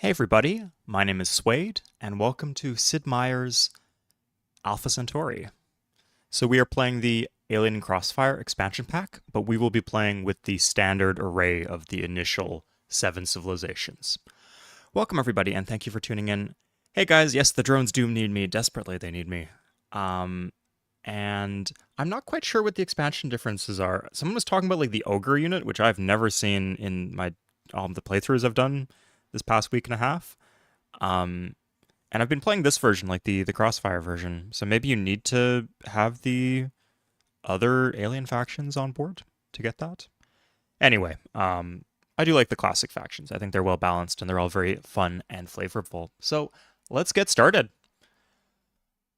Hey everybody, my name is Suede, and welcome to Sid Meier's Alpha Centauri. So we are playing the Alien Crossfire expansion pack, but we will be playing with the standard array of the initial 7 civilizations. Welcome everybody, and thank you for tuning in. Hey guys, yes, the drones do need me, desperately they need me. And I'm not quite sure what the expansion differences are. Someone was talking about like the Ogre unit, which I've never seen in all the playthroughs I've done this past week and a half. And I've been playing this version, like the Crossfire version. So maybe you need to have the other alien factions on board to get that. Anyway, I do like the classic factions. I think they're well balanced and they're all very fun and flavorful. So let's get started.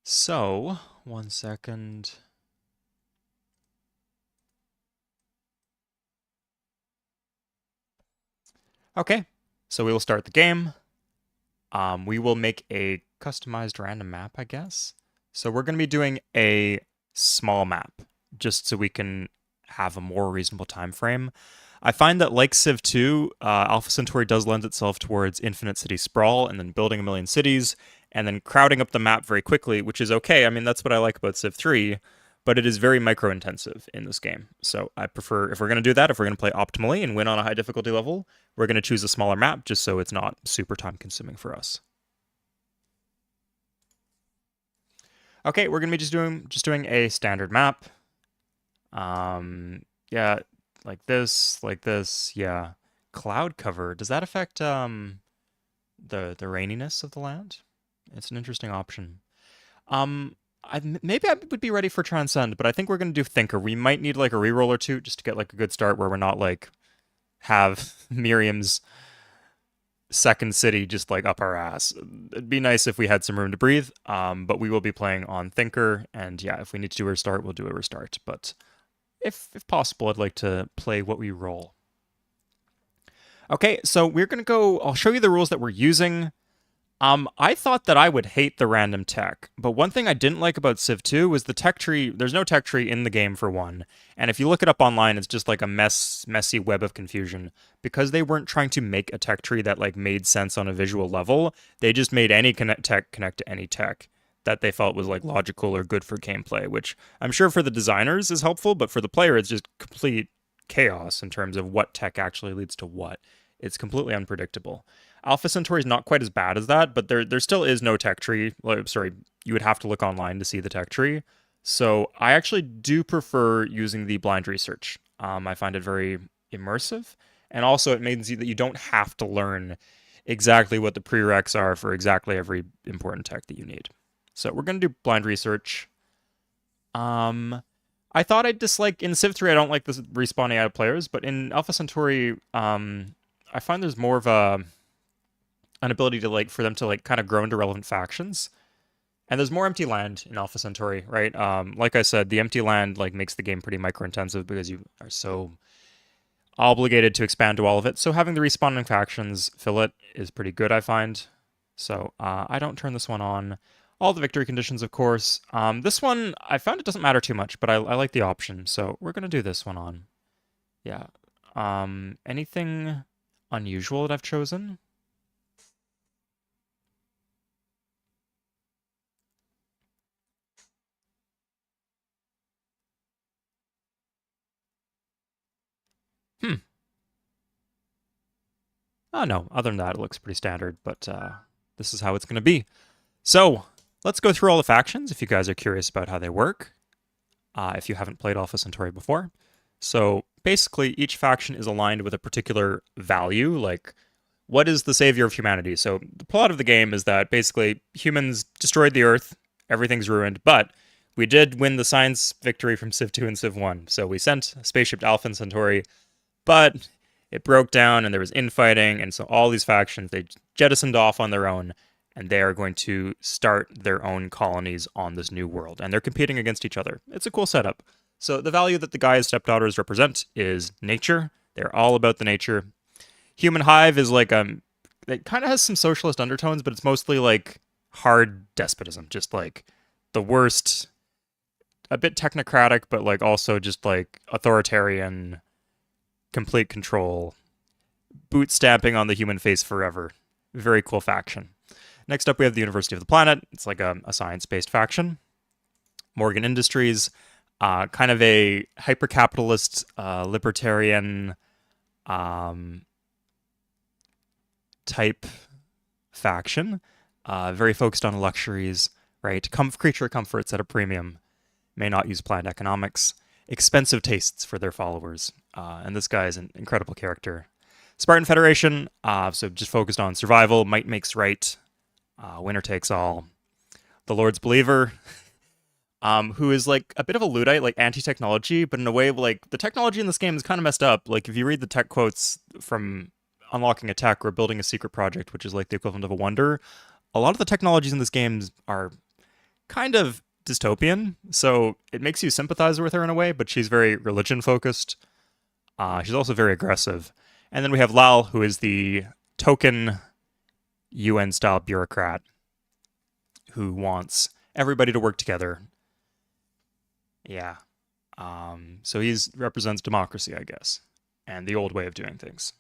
So, one second. Okay, so we will start the game. We will make a customized random map, I guess. So we're going to be doing a small map, just so we can have a more reasonable time frame. I find that like Civ 2, Alpha Centauri does lend itself towards infinite city sprawl and then building a million cities and then crowding up the map very quickly, which is okay. I mean, that's what I like about Civ 3, but it is very micro-intensive in this game. So I prefer, if we're going to do that, if we're going to play optimally and win on a high difficulty level, we're going to choose a smaller map just so it's not super time-consuming for us. Okay, we're going to be just doing a standard map. Yeah, like this, yeah. Cloud cover, does that affect the raininess of the land? It's an interesting option. Maybe I would be ready for Transcend, but I think we're going to do Thinker. We might need like a reroll or two just to get like a good start where we're not like have Miriam's second city just like up our ass. It'd be nice if we had some room to breathe, but we will be playing on Thinker, and yeah, if we need to do a restart, we'll do a restart. But if possible, I'd like to play what we roll. Okay, so we're going to go, I'll show you the rules that we're using. I thought that I would hate the random tech, but one thing I didn't like about Civ 2 was the tech tree. There's no tech tree in the game for one, and if you look it up online, it's just like a messy web of confusion. Because they weren't trying to make a tech tree that like made sense on a visual level, they just made any tech connect to any tech that they felt was like logical or good for gameplay, which I'm sure for the designers is helpful, but for the player, it's just complete chaos in terms of what tech actually leads to what. It's completely unpredictable. Alpha Centauri is not quite as bad as that, but there still is no tech tree. Sorry, you would have to look online to see the tech tree. So I actually do prefer using the blind research. I find it very immersive, and also it means that you don't have to learn exactly what the prereqs are for exactly every important tech that you need. So we're going to do blind research. I thought I'd dislike, in Civ 3, I don't like this respawning out of players, but in Alpha Centauri, I find there's more of an ability to like for them to like kind of grow into relevant factions. And there's more empty land in Alpha Centauri, right? Like I said, the empty land like makes the game pretty micro-intensive because you are so obligated to expand to all of it. So having the respawning factions fill it is pretty good, I find. So I don't turn this one on. All the victory conditions, of course. This one, I found it doesn't matter too much, but I like the option. So we're going to do this one on. Yeah. Anything unusual that I've chosen? Oh, no. Other than that, it looks pretty standard, but this is how it's going to be. So, let's go through all the factions if you guys are curious about how they work, if you haven't played Alpha Centauri before. So, basically, each faction is aligned with a particular value, like, what is the savior of humanity? So, the plot of the game is that, basically, humans destroyed the Earth, everything's ruined, but we did win the science victory from Civ 2 and Civ 1. So, we sent a spaceship to Alpha Centauri, but it broke down and there was infighting, and so all these factions, they jettisoned off on their own, and they are going to start their own colonies on this new world, and they're competing against each other. It's a cool setup. So the value that the Gaia's stepdaughters represent is nature. They're all about the nature. Human Hive is like, it kind of has some socialist undertones, but it's mostly like hard despotism, just like the worst, a bit technocratic, but like also just like authoritarian, complete control, boot stamping on the human face forever. Very cool faction. Next up, we have the University of the Planet. It's like a science-based faction. Morgan Industries, kind of a hyper-capitalist, libertarian type faction. Very focused on luxuries, right? Creature comforts at a premium. May not use planned economics. Expensive tastes for their followers. And this guy is an incredible character. Spartan Federation, so just focused on survival. Might makes right. Winner takes all. The Lord's Believer, who is like a bit of a Luddite, like anti-technology, but in a way, like the technology in this game is kind of messed up. Like if you read the tech quotes from unlocking a tech or building a secret project, which is like the equivalent of a wonder, a lot of the technologies in this game are kind of dystopian, so it makes you sympathize with her in a way, but she's very religion-focused. She's also very aggressive. And then we have Lal, who is the token UN-style bureaucrat who wants everybody to work together. Yeah. So he represents democracy, I guess, and the old way of doing things.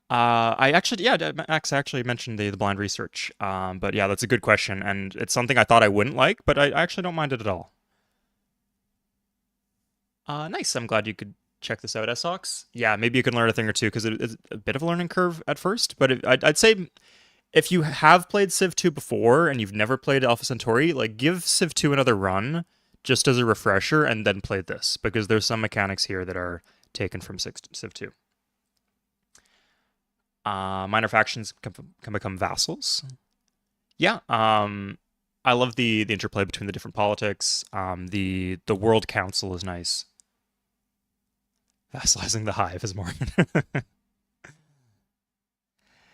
Max actually mentioned the blind research, but yeah, that's a good question, and it's something I thought I wouldn't like, but I actually don't mind it at all. Nice, I'm glad you could check this out, SOX. Yeah, maybe you can learn a thing or two, because it's a bit of a learning curve at first, but I'd say if you have played Civ 2 before, and you've never played Alpha Centauri, like, give Civ 2 another run, just as a refresher, and then play this, because there's some mechanics here that are taken from Civ 2. Minor factions can become vassals. Yeah, I love the interplay between the different politics. The World Council is nice. Vassalizing the Hive is more.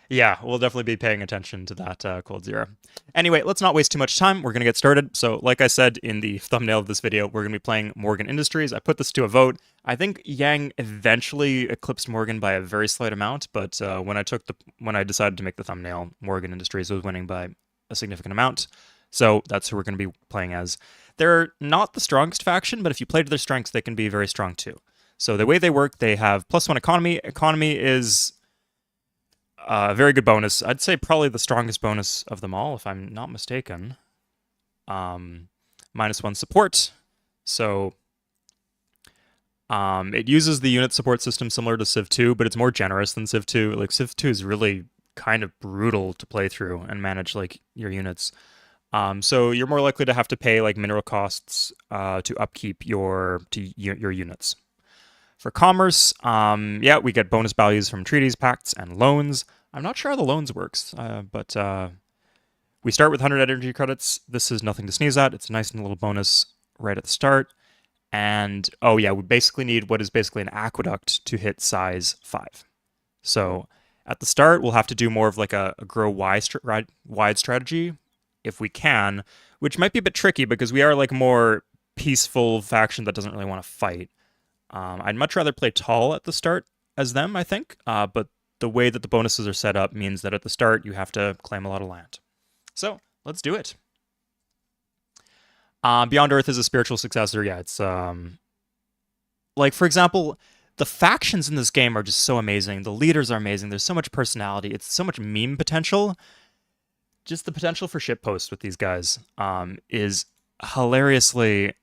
Yeah, we'll definitely be paying attention to that, Cold Zero. Anyway, let's not waste too much time. We're going to get started. So, like I said in the thumbnail of this video, we're going to be playing Morgan Industries. I put this to a vote. I think Yang eventually eclipsed Morgan by a very slight amount, but when I decided to make the thumbnail, Morgan Industries was winning by a significant amount. So that's who we're going to be playing as. They're not the strongest faction, but if you play to their strengths, they can be very strong too. So the way they work, they have +1 economy. Economy is a very good bonus. I'd say probably the strongest bonus of them all, if I'm not mistaken. -1 support. So it uses the unit support system similar to Civ 2, but it's more generous than Civ 2. Like, Civ 2 is really kind of brutal to play through and manage, like, your units. So you're more likely to have to pay, like, mineral costs to upkeep your units. For commerce, yeah, we get bonus values from treaties, pacts, and loans. I'm not sure how the loans works, but we start with 100 energy credits. This is nothing to sneeze at. It's a nice little bonus right at the start. And, oh yeah, we basically need what is basically an aqueduct to hit size 5. So at the start, we'll have to do more of like a grow wide strategy, if we can, which might be a bit tricky because we are like more peaceful faction that doesn't really want to fight. I'd much rather play tall at the start as them, I think, but the way that the bonuses are set up means that at the start you have to claim a lot of land. So, let's do it. Beyond Earth is a spiritual successor. Yeah, it's, like, for example, the factions in this game are just so amazing. The leaders are amazing. There's so much personality. It's so much meme potential. Just the potential for shitposts with these guys is hilariously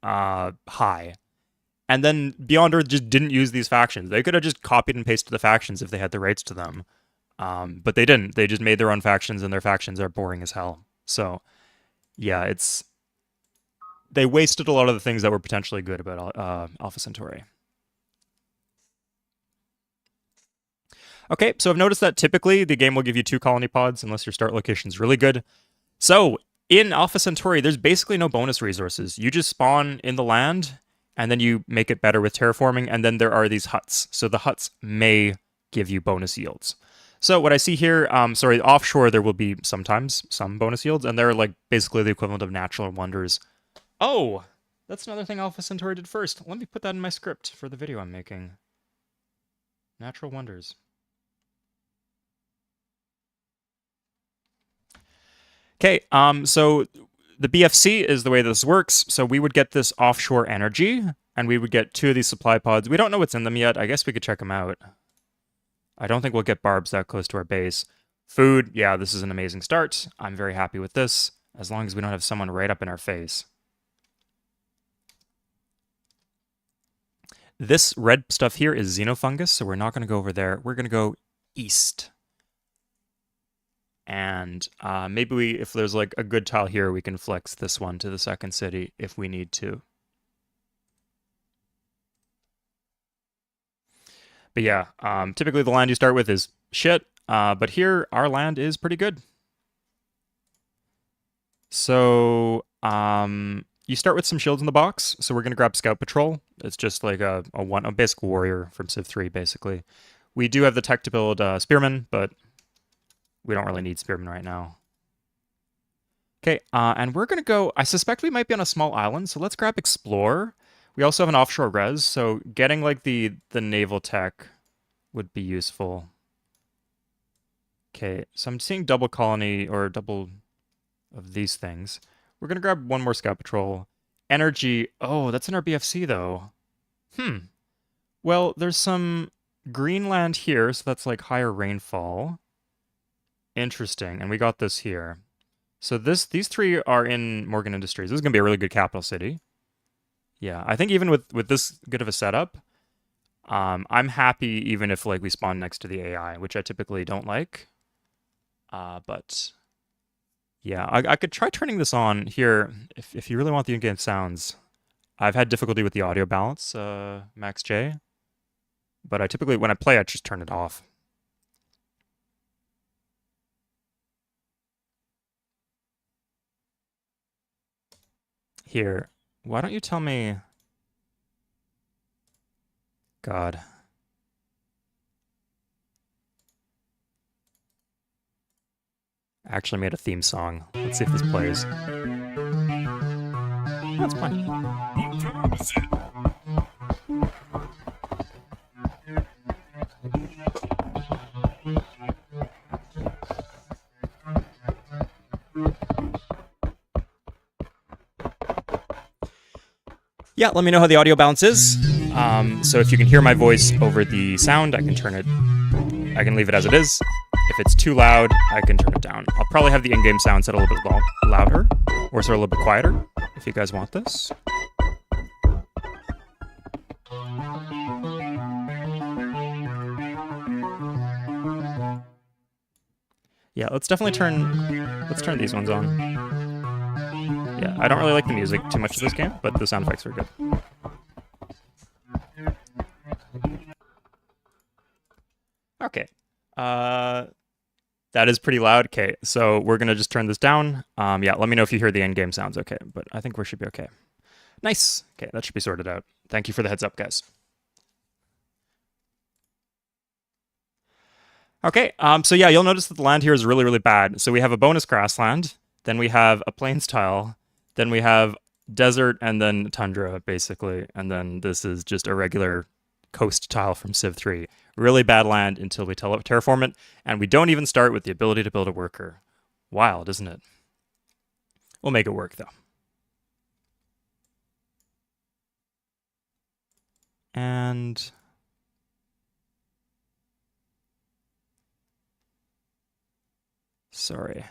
high. And then Beyond Earth just didn't use these factions. They could have just copied and pasted the factions if they had the rights to them. But they didn't. They just made their own factions, and their factions are boring as hell. So, yeah, they wasted a lot of the things that were potentially good about Alpha Centauri. Okay, so I've noticed that typically the game will give you 2 colony pods unless your start location is really good. So, in Alpha Centauri, there's basically no bonus resources. You just spawn in the land, and then you make it better with terraforming, and then there are these huts. So the huts may give you bonus yields. So what I see here, offshore there will be sometimes some bonus yields, and they're like basically the equivalent of natural wonders. Oh, that's another thing Alpha Centauri did first. Let me put that in my script for the video I'm making. Natural wonders. Okay, so the BFC is the way this works. So we would get this offshore energy, and we would get 2 of these supply pods. We don't know what's in them yet. I guess we could check them out. I don't think we'll get barbs that close to our base. Food, yeah, this is an amazing start. I'm very happy with this, as long as we don't have someone right up in our face. This red stuff here is xenofungus, so we're not going to go over there. We're going to go east. And maybe if there's like a good tile here, we can flex this one to the second city if we need to. But yeah, typically the land you start with is shit, but here our land is pretty good. So you start with some shields in the box. So we're going to grab Scout Patrol. It's just like a basic warrior from Civ 3, basically. We do have the tech to build Spearmen, but we don't really need Spearmen right now. Okay, and we're going to go... I suspect we might be on a small island, so let's grab Explore. We also have an offshore res, so getting like the naval tech would be useful. Okay, so I'm seeing double colony or double of these things. We're going to grab one more Scout Patrol. Energy. Oh, that's in our BFC, though. Well, there's some Greenland here, so that's like higher rainfall. Interesting. And we got this here. So these three are in Morgan Industries. This is going to be a really good capital city. Yeah, I think even with this good of a setup, I'm happy even if like we spawn next to the AI, which I typically don't like. But yeah, I could try turning this on here if you really want the in-game sounds. I've had difficulty with the audio balance, Max J. But I typically, when I play, I just turn it off. Here, why don't you tell me... God. I actually made a theme song. Let's see if this plays. That's plenty. Yeah, let me know how the audio balance is. So if you can hear my voice over the sound, I can leave it as it is. If it's too loud, I can turn it down. I'll probably have the in-game sound set a little bit louder, or sort of a little bit quieter, if you guys want this. Yeah, let's turn these ones on. Yeah, I don't really like the music too much of this game, but the sound effects are good. Okay. That is pretty loud. Okay, so we're going to just turn this down. Yeah, let me know if you hear the in-game sounds okay, but I think we should be okay. Nice. Okay, that should be sorted out. Thank you for the heads up, guys. Okay, so yeah, you'll notice that the land here is really, really bad. So we have a bonus grassland, then we have a plains tile, then we have desert, and then tundra, basically. And then this is just a regular coast tile from Civ 3. Really bad land until we terraform it, and we don't even start with the ability to build a worker. Wild, isn't it? We'll make it work, though. And... sorry.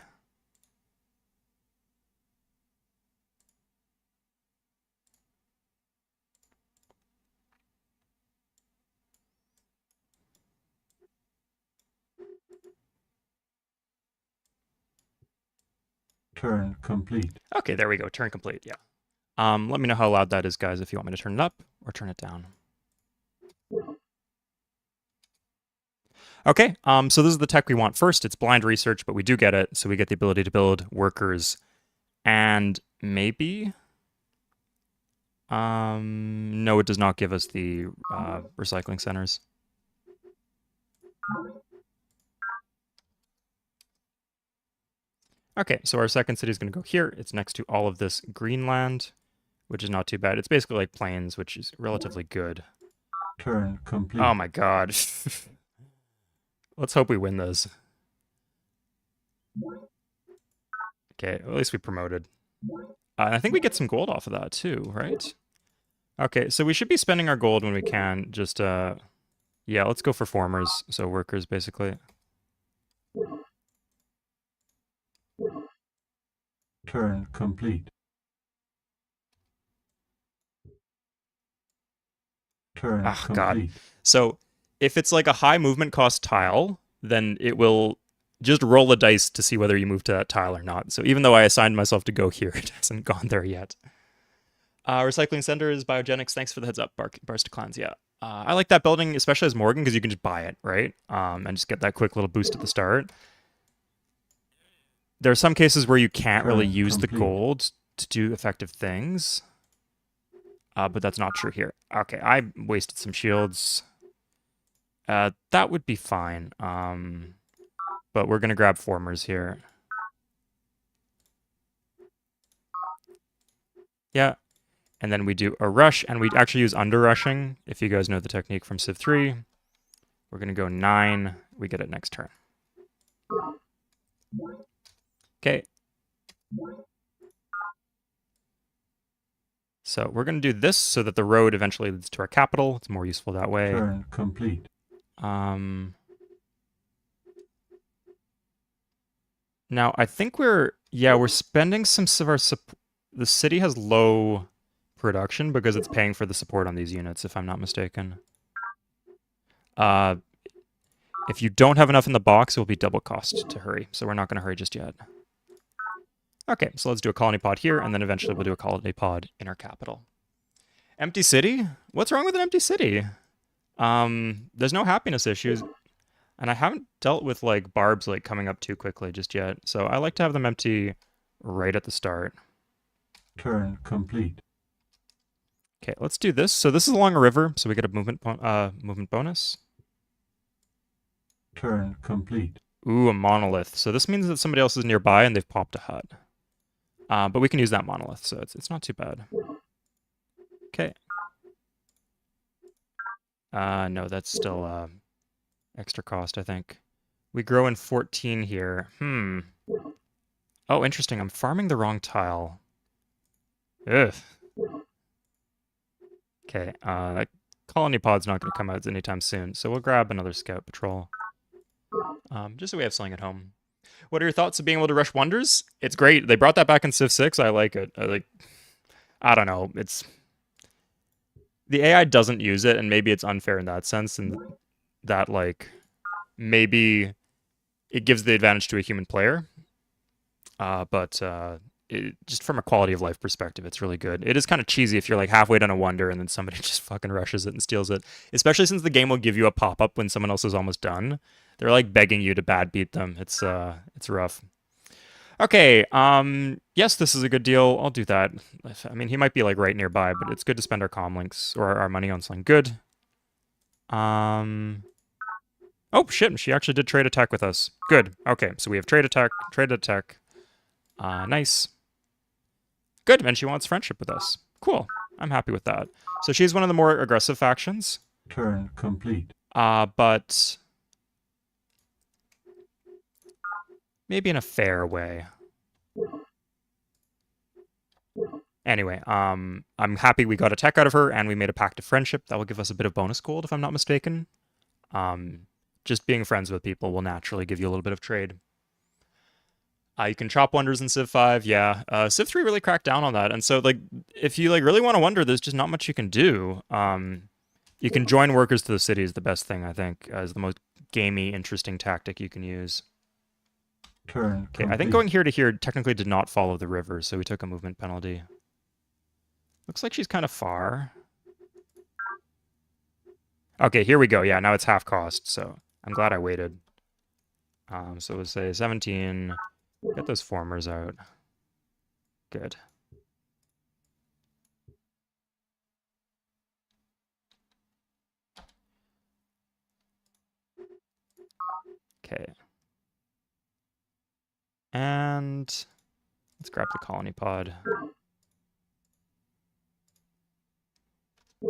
Turn complete. Okay, there we go. Turn complete, yeah. Let me know how loud that is, guys, if you want me to turn it up or turn it down. Okay, so this is the tech we want first. It's blind research, but we do get it, so we get the ability to build workers. And maybe... no, it does not give us the recycling centers. Okay, so our second city is going to go here. It's next to all of this Greenland, which is not too bad. It's basically like plains, which is relatively good. Turn complete. Oh my god. Let's hope we win this. Okay, well, at least we promoted. And I think we get some gold off of that too, right? Okay, so we should be spending our gold when we can. Just, yeah, let's go for formers. So workers, basically. Turn complete. Turn Oh, God. complete. So if it's like a high movement cost tile, then it will just roll a dice to see whether you move to that tile or not. So even though I assigned myself to go here, it hasn't gone there yet. Recycling centers, biogenics. Thanks for the heads up, Barsta Clans. Yeah. I like that building, especially as Morgan, because you can just buy it, right? And just get that quick little boost at the start. There are some cases where you can't really Turn use the complete. gold to do effective things. But that's not true here. Okay, I wasted some shields. That would be fine. But we're going to grab formers here. Yeah. And then we do a rush, and we actually use under rushing, if you guys know the technique from Civ 3. We're going to go 9. We get it next turn. Okay. So we're going to do this so that the road eventually leads to our capital. It's more useful that way. Turn complete. Now, I think we're spending some of our support. The city has low production because it's paying for the support on these units, if I'm not mistaken. If you don't have enough in the box, it will be double cost to hurry, so we're not going to hurry just yet. Okay, so let's do a colony pod here, and then eventually we'll do a colony pod in our capital. Empty city? What's wrong with an empty city? There's no happiness issues, and I haven't dealt with like barbs like coming up too quickly just yet, so I like to have them empty right at the start. Turn complete. Okay, let's do this. So this is along a river, so we get a movement bonus. Turn complete. Ooh, a monolith. So this means that somebody else is nearby and they've popped a hut. But we can use that monolith, so it's not too bad. Okay. No, that's still extra cost, I think. We grow in 14 here. Oh, interesting. I'm farming the wrong tile. Ugh. Okay, that colony pod's not going to come out anytime soon, so we'll grab another scout patrol. Just so we have something at home. What are your thoughts of being able to rush wonders? It's great. They brought that back in Civ 6. I like it. I don't know. It's the AI doesn't use it, and maybe it's unfair in that sense, and that like maybe it gives the advantage to a human player. But just from a quality of life perspective, it's really good. It is kind of cheesy if you're like halfway done a wonder and then somebody just fucking rushes it and steals it. Especially since the game will give you a pop-up when someone else is almost done. They're like begging you to bad beat them. It's rough. Okay, yes, this is a good deal. I'll do that. I mean, he might be like right nearby, but it's good to spend our comm links or our money on something good. Oh shit, she actually did trade attack with us. Good. Okay, so we have trade attack. Nice. Good, and she wants friendship with us. Cool. I'm happy with that. So she's one of the more aggressive factions. Turn complete. But maybe in a fair way. Anyway, I'm happy we got a tech out of her, and we made a pact of friendship. That will give us a bit of bonus gold, if I'm not mistaken. Just being friends with people will naturally give you a little bit of trade. You can chop wonders in Civ 5, yeah. Civ 3 really cracked down on that, and so like if you like really want to wonder, there's just not much you can do. You can join workers to the city is the best thing, I think, is the most gamey, interesting tactic you can use. Turn Okay, complete. I think going here to here technically did not follow the river, so we took a movement penalty. Looks like she's kind of far. Okay, here we go. Yeah, now it's half cost, so I'm glad I waited. So we'll say 17. Get those formers out. Good. Okay. And let's grab the colony pod.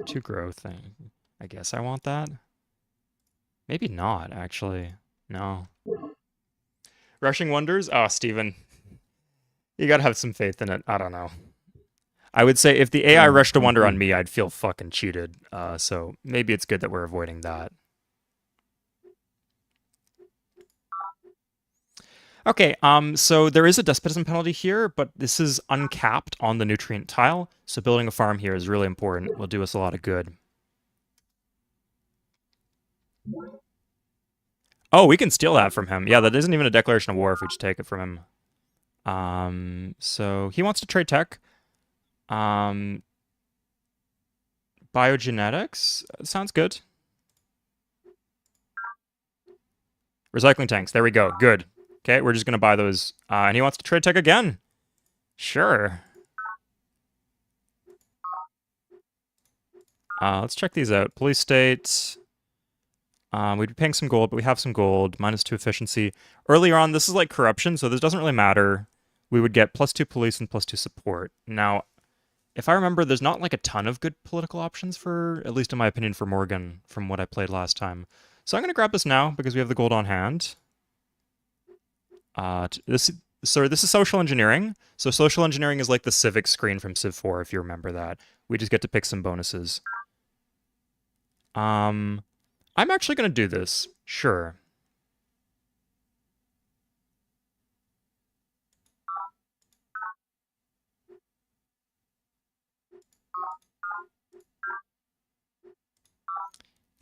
2 growth thing. I guess I want that. Maybe not, actually. No. Rushing wonders? Oh, Steven. You gotta have some faith in it. I don't know. I would say if the AI rushed a wonder on me, I'd feel fucking cheated. So maybe it's good that we're avoiding that. Okay, so there is a despotism penalty here, but this is uncapped on the nutrient tile, so building a farm here is really important. Will do us a lot of good. Oh, we can steal that from him. Yeah, that isn't even a declaration of war if we just take it from him. So he wants to trade tech. Um, biogenetics sounds good. Recycling tanks. There we go. Good. Okay, we're just gonna buy those. And he wants to trade tech again. Sure. Let's check these out. Police state. We'd be paying some gold, but we have some gold. -2 efficiency. Earlier on, this is like corruption, so this doesn't really matter. We would get +2 police and +2 support. Now, if I remember, there's not like a ton of good political options for, at least in my opinion, for Morgan from what I played last time. So I'm going to grab this now because we have the gold on hand. This is social engineering. So social engineering is like the civic screen from Civ 4, if you remember that. We just get to pick some bonuses. I'm actually going to do this. Sure.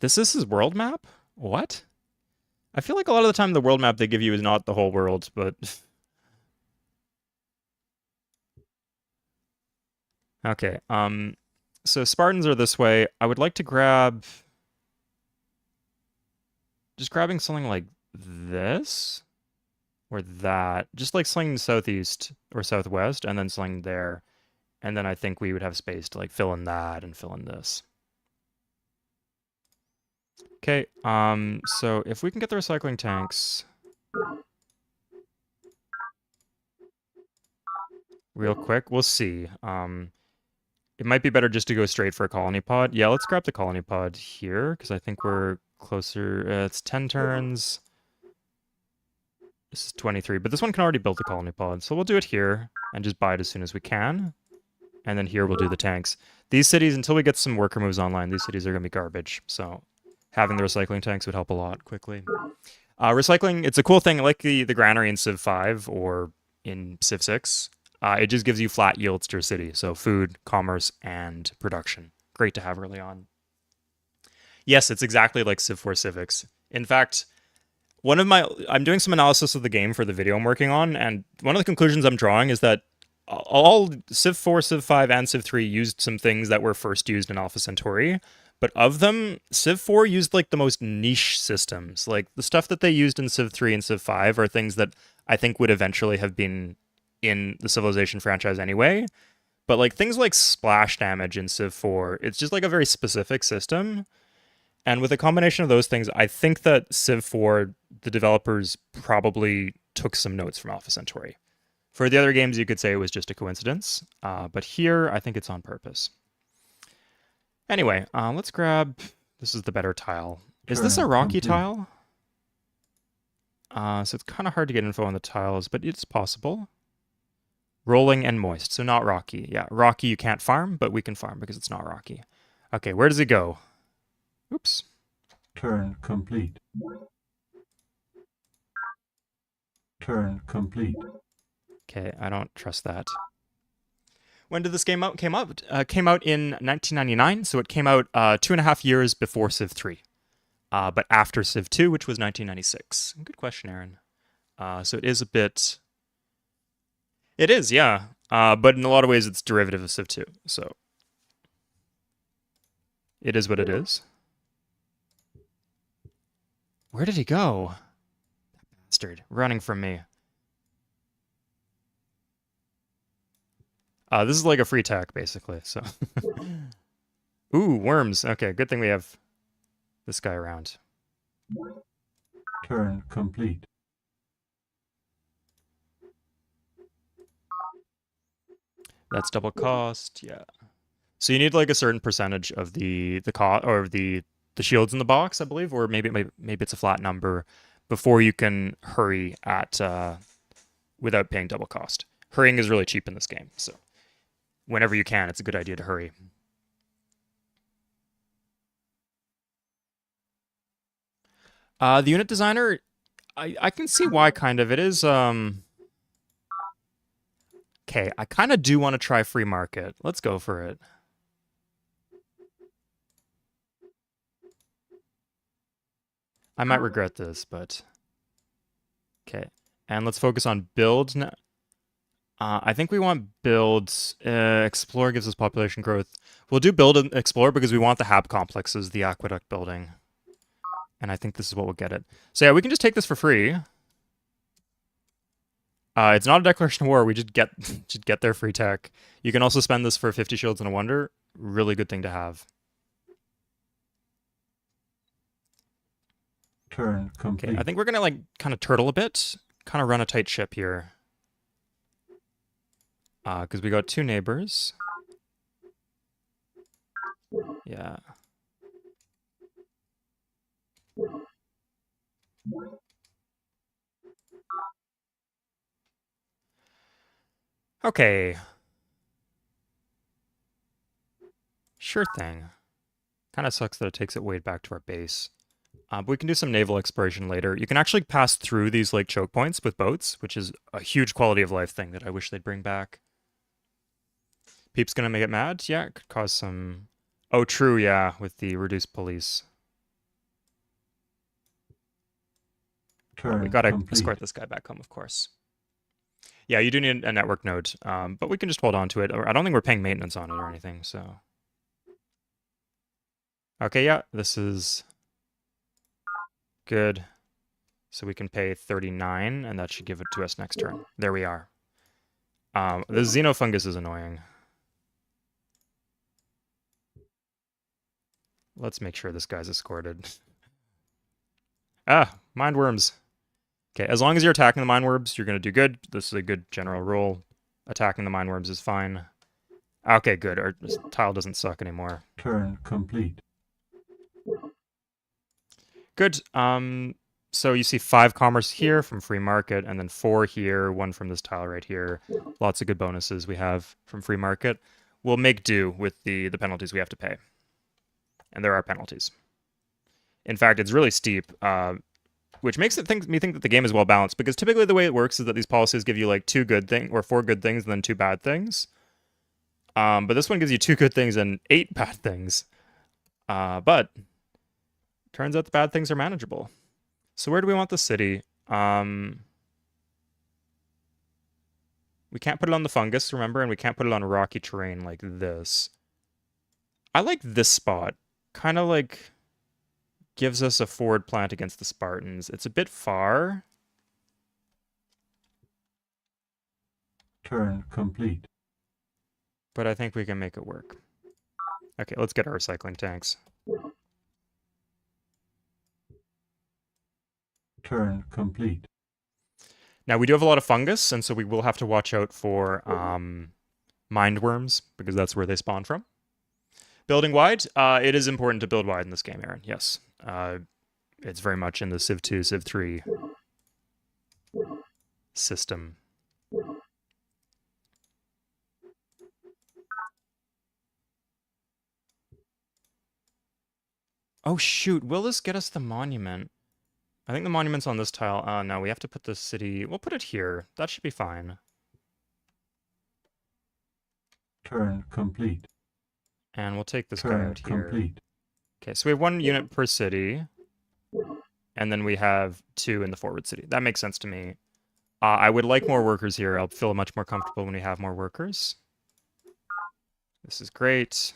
This is his world map? What? I feel like a lot of the time the world map they give you is not the whole world, but... Okay, so Spartans are this way. I would like to grab... Just grabbing something like this? Or that. Just like slinging southeast or southwest, and then slinging there. And then I think we would have space to like fill in that and fill in this. Okay, so if we can get the recycling tanks real quick, we'll see. It might be better just to go straight for a colony pod. Yeah, let's grab the colony pod here, because I think we're closer. It's 10 turns. This is 23, but this one can already build the colony pod, so we'll do it here and just buy it as soon as we can. And then here we'll do the tanks. These cities, until we get some worker moves online, these cities are going to be garbage, so having the recycling tanks would help a lot quickly. Recycling, it's a cool thing, like the granary in Civ 5 or in Civ 6. It just gives you flat yields to your city, so food, commerce, and production. Great to have early on. Yes, it's exactly like Civ 4 Civics. In fact, I'm doing some analysis of the game for the video I'm working on, and one of the conclusions I'm drawing is that all Civ 4, Civ 5, and Civ 3 used some things that were first used in Alpha Centauri, but of them, Civ 4 used like the most niche systems. Like the stuff that they used in Civ 3 and Civ 5 are things that I think would eventually have been in the Civilization franchise anyway. But like things like splash damage in Civ 4, it's just like a very specific system. And with a combination of those things, I think that Civ 4, the developers probably took some notes from Alpha Centauri. For the other games, you could say it was just a coincidence. But here, I think it's on purpose. Anyway, let's grab... This is the better tile. Is this a rocky tile? So it's kind of hard to get info on the tiles, but it's possible. Rolling and moist, so not rocky. Yeah, rocky you can't farm, but we can farm because it's not rocky. Okay, where does it go? Oops. Turn complete. Turn complete. Okay, I don't trust that. When did this game out? Came out in 1999, so it came out 2.5 years before Civ 3, but after Civ 2, which was 1996. Good question, Aaron. So it is a bit. It is, yeah, but in a lot of ways, it's derivative of Civ 2. So it is what it is. Where did he go? That bastard, running from me. This is like a free tack, basically, so. Ooh, worms. Okay, good thing we have this guy around. Turn complete. That's double cost, yeah. So you need like a certain percentage of the cost or the shields in the box, I believe, or maybe it's a flat number before you can hurry at without paying double cost. Hurrying is really cheap in this game, so whenever you can, it's a good idea to hurry. The unit designer, I can see why, kind of. It is, okay, I kind of do want to try free market. Let's go for it. I might regret this, but... Okay, and let's focus on build now. I think we want builds. Explore gives us population growth. We'll do build and explore because we want the hab complexes, the aqueduct building. And I think this is what will get it. So yeah, we can just take this for free. It's not a declaration of war. We just get their free tech. You can also spend this for 50 shields and a wonder. Really good thing to have. Turn complete. Okay, I think we're gonna like kind of turtle a bit, kind of run a tight ship here. Because we got two neighbors. Yeah. Okay. Sure thing. Kind of sucks that it takes it way back to our base. But we can do some naval exploration later. You can actually pass through these like choke points with boats, which is a huge quality of life thing that I wish they'd bring back. Peep's gonna make it mad? Yeah, it could cause some... Oh, true, yeah, with the reduced police. Turn We gotta complete. escort this guy back home, of course. Yeah, you do need a network node, but we can just hold on to it. I don't think we're paying maintenance on it or anything, so... Okay, yeah, this is good. So we can pay 39, and that should give it to us next turn. There we are. The xenofungus is annoying. Let's make sure this guy's escorted. Ah, mindworms. Okay, as long as you're attacking the mindworms, you're going to do good. This is a good general rule. Attacking the mindworms is fine. Okay, good. Our tile doesn't suck anymore. Turn complete. Good. So you see 5 commerce here from free market, and then 4 here, 1 from this tile right here. Lots of good bonuses we have from free market. We'll make do with the penalties we have to pay. And there are penalties. In fact, it's really steep, which makes me think that the game is well balanced, because typically the way it works is that these policies give you like 2 good things, or 4 good things, and then 2 bad things. But this one gives you 2 good things and 8 bad things. But turns out the bad things are manageable. So where do we want the city? We can't put it on the fungus, remember? And we can't put it on rocky terrain like this. I like this spot. Kind of like gives us a forward plant against the Spartans. It's a bit far. Turn complete. But I think we can make it work. Okay, let's get our recycling tanks. Turn complete. Now, we do have a lot of fungus, and so we will have to watch out for mindworms, because that's where they spawn from. Building wide, it is important to build wide in this game, Aaron. Yes. It's very much in the Civ 2, Civ 3 system. Oh, shoot. Will this get us the monument? I think the monument's on this tile. No, we have to put the city... We'll put it here. That should be fine. Turn complete. And we'll take this guy Turn out here. complete. Okay, so we have 1 unit per city. And then we have 2 in the forward city. That makes sense to me. I would like more workers here. I'll feel much more comfortable when we have more workers. This is great.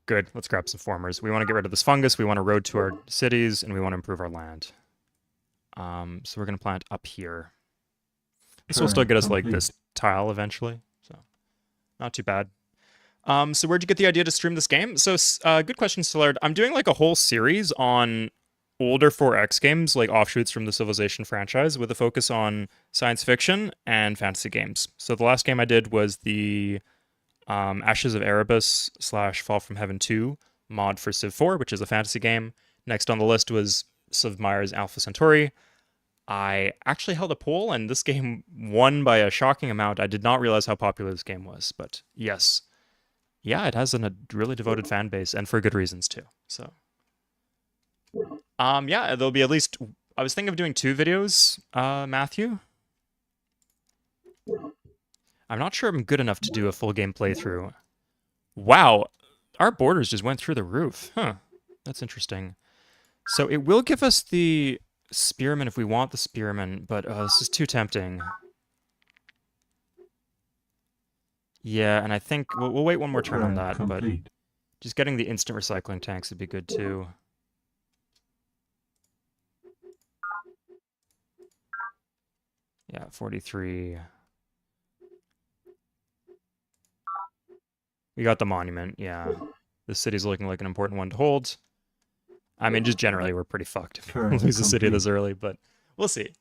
Good. Let's grab some formers. We want to get rid of this fungus. We want to road to our cities, and we want to improve our land. So we're going to plant up here. This will still get us like this tile eventually. So not too bad. So where'd you get the idea to stream this game? So good question, Stillard. I'm doing like a whole series on older 4X games, like offshoots from the Civilization franchise, with a focus on science fiction and fantasy games. So the last game I did was the Ashes of Erebus / Fall from Heaven 2 mod for Civ 4, which is a fantasy game. Next on the list was Civ Meyer's Alpha Centauri. I actually held a poll, and this game won by a shocking amount. I did not realize how popular this game was, but yes. Yeah, it has a really devoted fan base, and for good reasons, too. So, yeah, there'll be at least... I was thinking of doing 2 videos, Matthew. I'm not sure I'm good enough to do a full game playthrough. Wow, our borders just went through the roof. Huh, that's interesting. So it will give us the spearmen if we want the spearmen, but this is too tempting. Yeah, and I think we'll wait one more turn on Turn that, but complete. just getting the instant recycling tanks would be good too. Yeah, 43. We got the monument, yeah. This city's looking like an important one to hold. I mean, just generally, we're pretty fucked if we Turn lose the city complete. this early, but we'll see.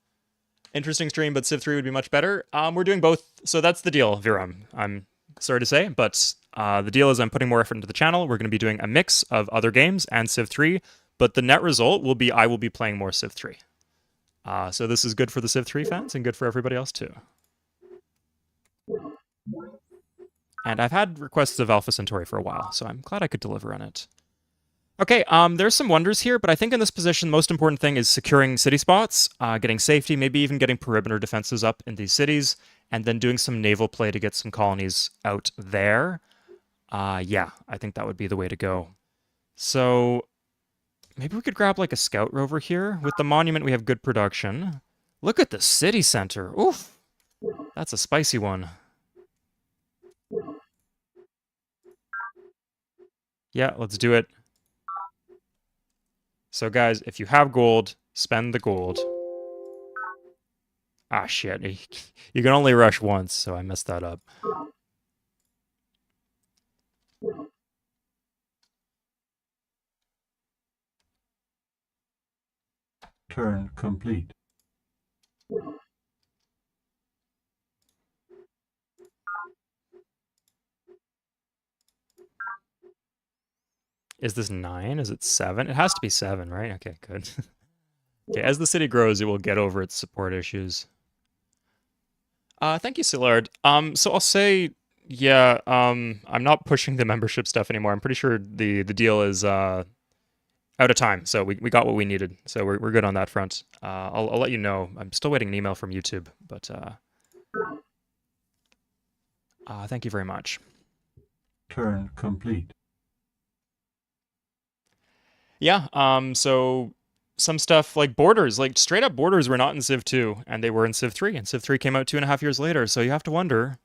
Interesting stream, but Civ 3 would be much better. We're doing both, so that's the deal, Viram. I'm sorry to say, but the deal is I'm putting more effort into the channel. We're going to be doing a mix of other games and Civ 3, but the net result will be I will be playing more Civ 3. So this is good for the Civ 3 fans and good for everybody else too. And I've had requests of Alpha Centauri for a while, so I'm glad I could deliver on it. Okay, there's some wonders here, but I think in this position, the most important thing is securing city spots, getting safety, maybe even getting perimeter defenses up in these cities, and then doing some naval play to get some colonies out there. Yeah, I think that would be the way to go. So maybe we could grab like a scout rover here. With the monument, we have good production. Look at the city center. Oof, that's a spicy one. Yeah, let's do it. So guys, if you have gold, spend the gold. Ah, shit. You can only rush once, so I messed that up. Turn complete. Is this 9? Is it 7? It has to be 7, right? Okay, good. Okay, as the city grows, it will get over its support issues. Thank you, Sillard. So I'll say, yeah, I'm not pushing the membership stuff anymore. I'm pretty sure the deal is out of time, so we got what we needed. So we're good on that front. I'll let you know. I'm still waiting an email from YouTube, but thank you very much. Turn complete. Yeah, so some stuff like borders, like straight up borders were not in Civ 2, and they were in Civ 3, and Civ 3 came out 2.5 years later, so you have to wonder,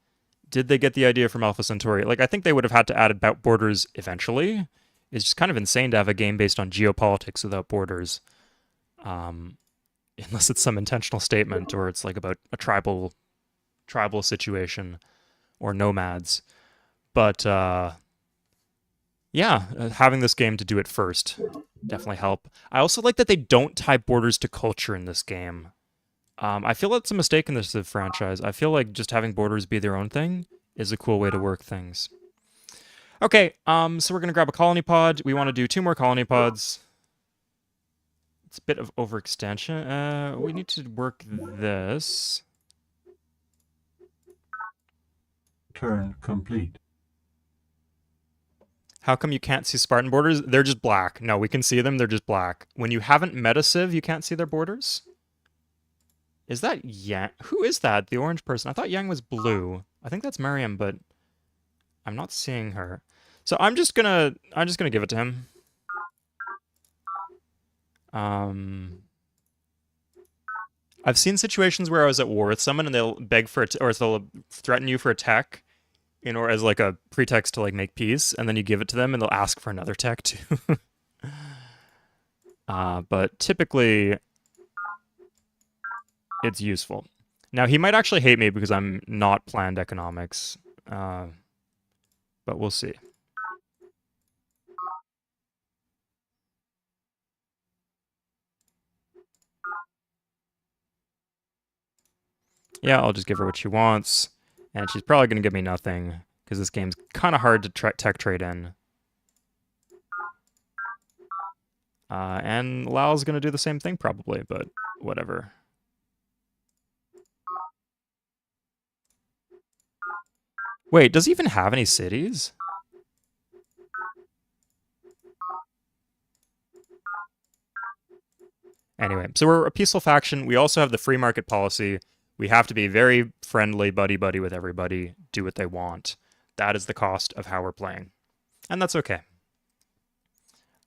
did they get the idea from Alpha Centauri? Like, I think they would have had to add about borders eventually. It's just kind of insane to have a game based on geopolitics without borders. Unless it's some intentional statement, or it's like about a tribal situation, or nomads. But, yeah, having this game to do it first definitely help. I also like that they don't tie borders to culture in this game. I feel that's a mistake in this franchise. I feel like just having borders be their own thing is a cool way to work things. Okay, so we're gonna grab a colony pod. We want to do 2 more colony pods. It's a bit of overextension. We need to work this. Turn complete. How come you can't see Spartan borders? They're just black. No, we can see them. They're just black. When you haven't met a Civ, you can't see their borders? Is that Yang? Who is that? The orange person? I thought Yang was blue. I think that's Miriam, but I'm not seeing her. So I'm just gonna give it to him. I've seen situations where I was at war with someone and they'll beg for it, or they'll threaten you for a tech, or as like a pretext to like make peace, and then you give it to them and they'll ask for another tech too. But typically it's useful. Now he might actually hate me because I'm not planned economics, but we'll see. Yeah, I'll just give her what she wants, and she's probably gonna give me nothing because this game's kind of hard to tech trade in. And Lao's gonna do the same thing probably, but whatever. Wait, does he even have any cities? Anyway, so we're a peaceful faction. We also have the free market policy. We have to be very friendly, buddy-buddy with everybody, do what they want. That is the cost of how we're playing. And that's okay.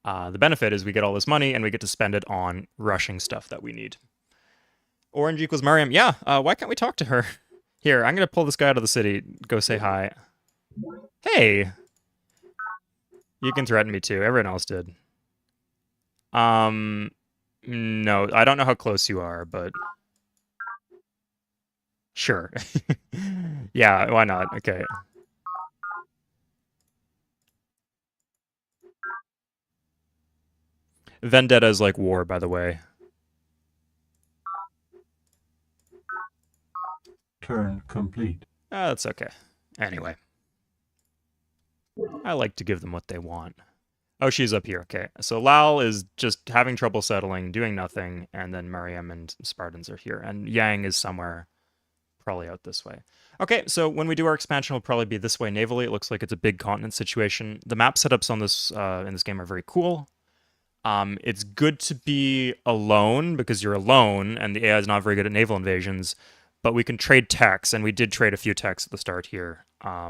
The benefit is we get all this money and we get to spend it on rushing stuff that we need. Orange equals Mariam. Yeah, why can't we talk to her? Here, I'm going to pull this guy out of the city. Go say hi. Hey! You can threaten me too. Everyone else did. No, I don't know how close you are, but... Sure. Yeah, why not? Okay. Vendetta is like war, by the way. Turn complete. That's okay. Anyway. I like to give them what they want. Oh, she's up here. Okay. So Lal is just having trouble settling, doing nothing, and then Mariam and Spartans are here. And Yang is somewhere probably out this way. Okay, so when we do our expansion, it'll probably be this way navally. It looks like it's a big continent situation. The map setups on this in this game are very cool. It's good to be alone because you're alone, and the AI is not very good at naval invasions. But we can trade techs, and we did trade a few techs at the start here. I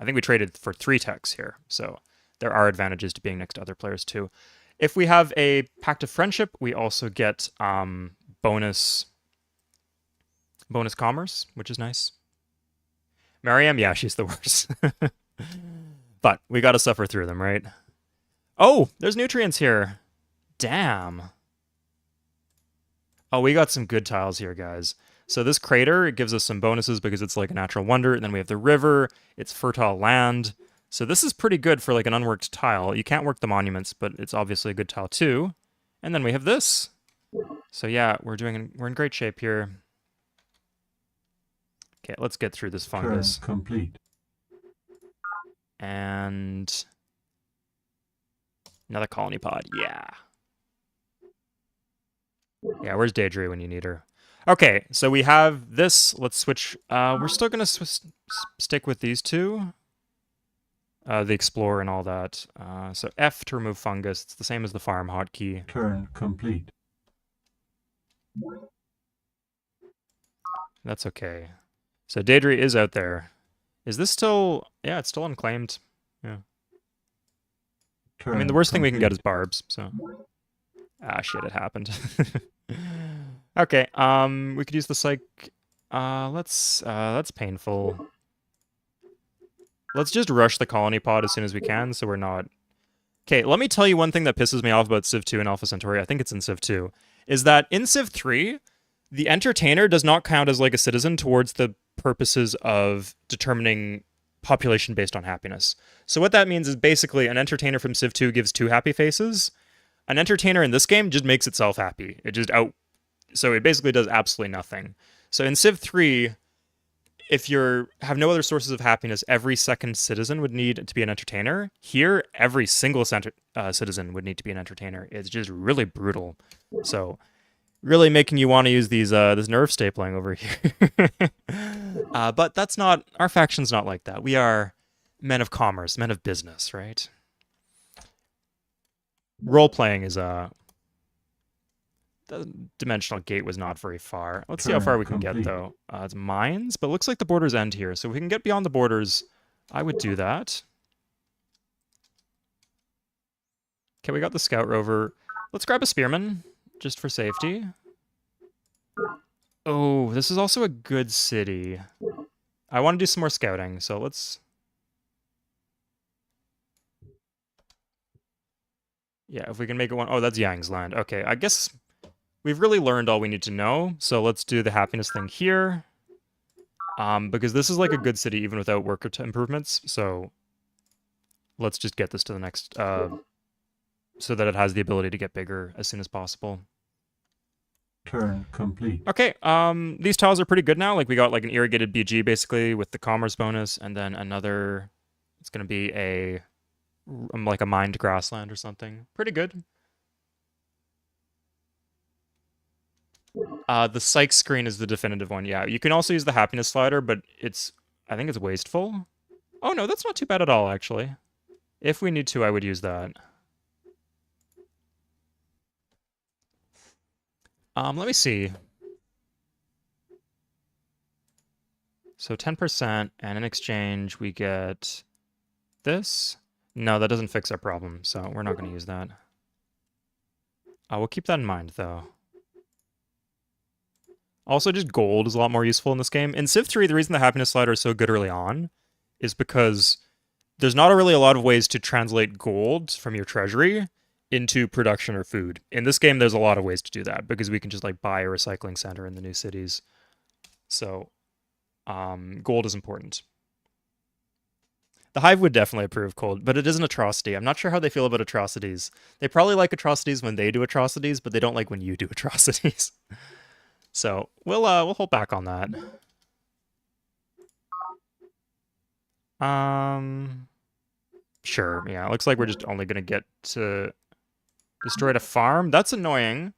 think we traded for 3 techs here, so there are advantages to being next to other players too. If we have a pact of friendship, we also get bonus commerce, which is nice. Mariam, yeah, she's the worst. But we got to suffer through them, right? Oh, there's nutrients here. Damn. Oh, we got some good tiles here, guys. So this crater, it gives us some bonuses because it's like a natural wonder. And then we have the river. It's fertile land. So this is pretty good for like an unworked tile. You can't work the monuments, but it's obviously a good tile too. And then we have this. So yeah, we're in great shape here. Okay, let's get through this fungus. Turn complete. And another colony pod. Yeah. Yeah, where's Daedry when you need her? Okay, so we have this. Let's switch. We're still going to stick with these two. The Explorer and all that. So F to remove fungus. It's the same as the farm hotkey. Turn complete. That's okay. So Daedry is out there. Is this still... Yeah, it's still unclaimed. Yeah. Turn I mean, the worst thing we can get is complete. barbs, so... Ah, shit, it happened. Okay, we could use the psych... that's painful. Let's just rush the colony pod as soon as we can, so we're not... Okay, let me tell you one thing that pisses me off about Civ 2 and Alpha Centauri, I think it's in Civ 2, is that in Civ 3, the entertainer does not count as like a citizen towards the purposes of determining population based on happiness. So what that means is basically an entertainer from Civ 2 gives 2 happy faces. An entertainer in this game just makes itself happy. It just so it basically does absolutely nothing. So in Civ 3, if you have no other sources of happiness, every second citizen would need to be an entertainer. Here, every single citizen would need to be an entertainer. It's just really brutal. So, really making you want to use these this nerve stapling over here. But that's not... Our faction's not like that. We are men of commerce, men of business, right? Role-playing is... The dimensional gate was not very far. Let's see how far we can get, though. It's mines, but it looks like the borders end here. So if we can get beyond the borders, I would do that. Okay, we got the scout rover. Let's grab a spearman, just for safety. Oh, this is also a good city. I want to do some more scouting, so let's... Yeah, if we can make it one... Oh, that's Yang's land. Okay, I guess... We've really learned all we need to know, so let's do the happiness thing here. Because this is like a good city even without worker improvements, so let's just get this to the next, so that it has the ability to get bigger as soon as possible. Turn complete. Okay, these tiles are pretty good now. Like we got like an irrigated BG basically with the commerce bonus, and then another, it's gonna be a, like a mined grassland or something. Pretty good. The psych screen is the definitive one. Yeah, you can also use the happiness slider, but I think it's wasteful. Oh no, that's not too bad at all, actually. If we need to, I would use that. Let me see. So 10%, and in exchange, we get this. No, that doesn't fix our problem, so we're not going to use that. We'll keep that in mind, though. Also, just gold is a lot more useful in this game. In Civ 3, the reason the happiness slider is so good early on is because there's not really a lot of ways to translate gold from your treasury into production or food. In this game, there's a lot of ways to do that because we can just like buy a recycling center in the new cities. So, gold is important. The Hive would definitely approve gold, but it is an atrocity. I'm not sure how they feel about atrocities. They probably like atrocities when they do atrocities, but they don't like when you do atrocities. So we'll hold back on that. Um, sure. Yeah, it looks like we're just only gonna get to destroy a farm. That's annoying.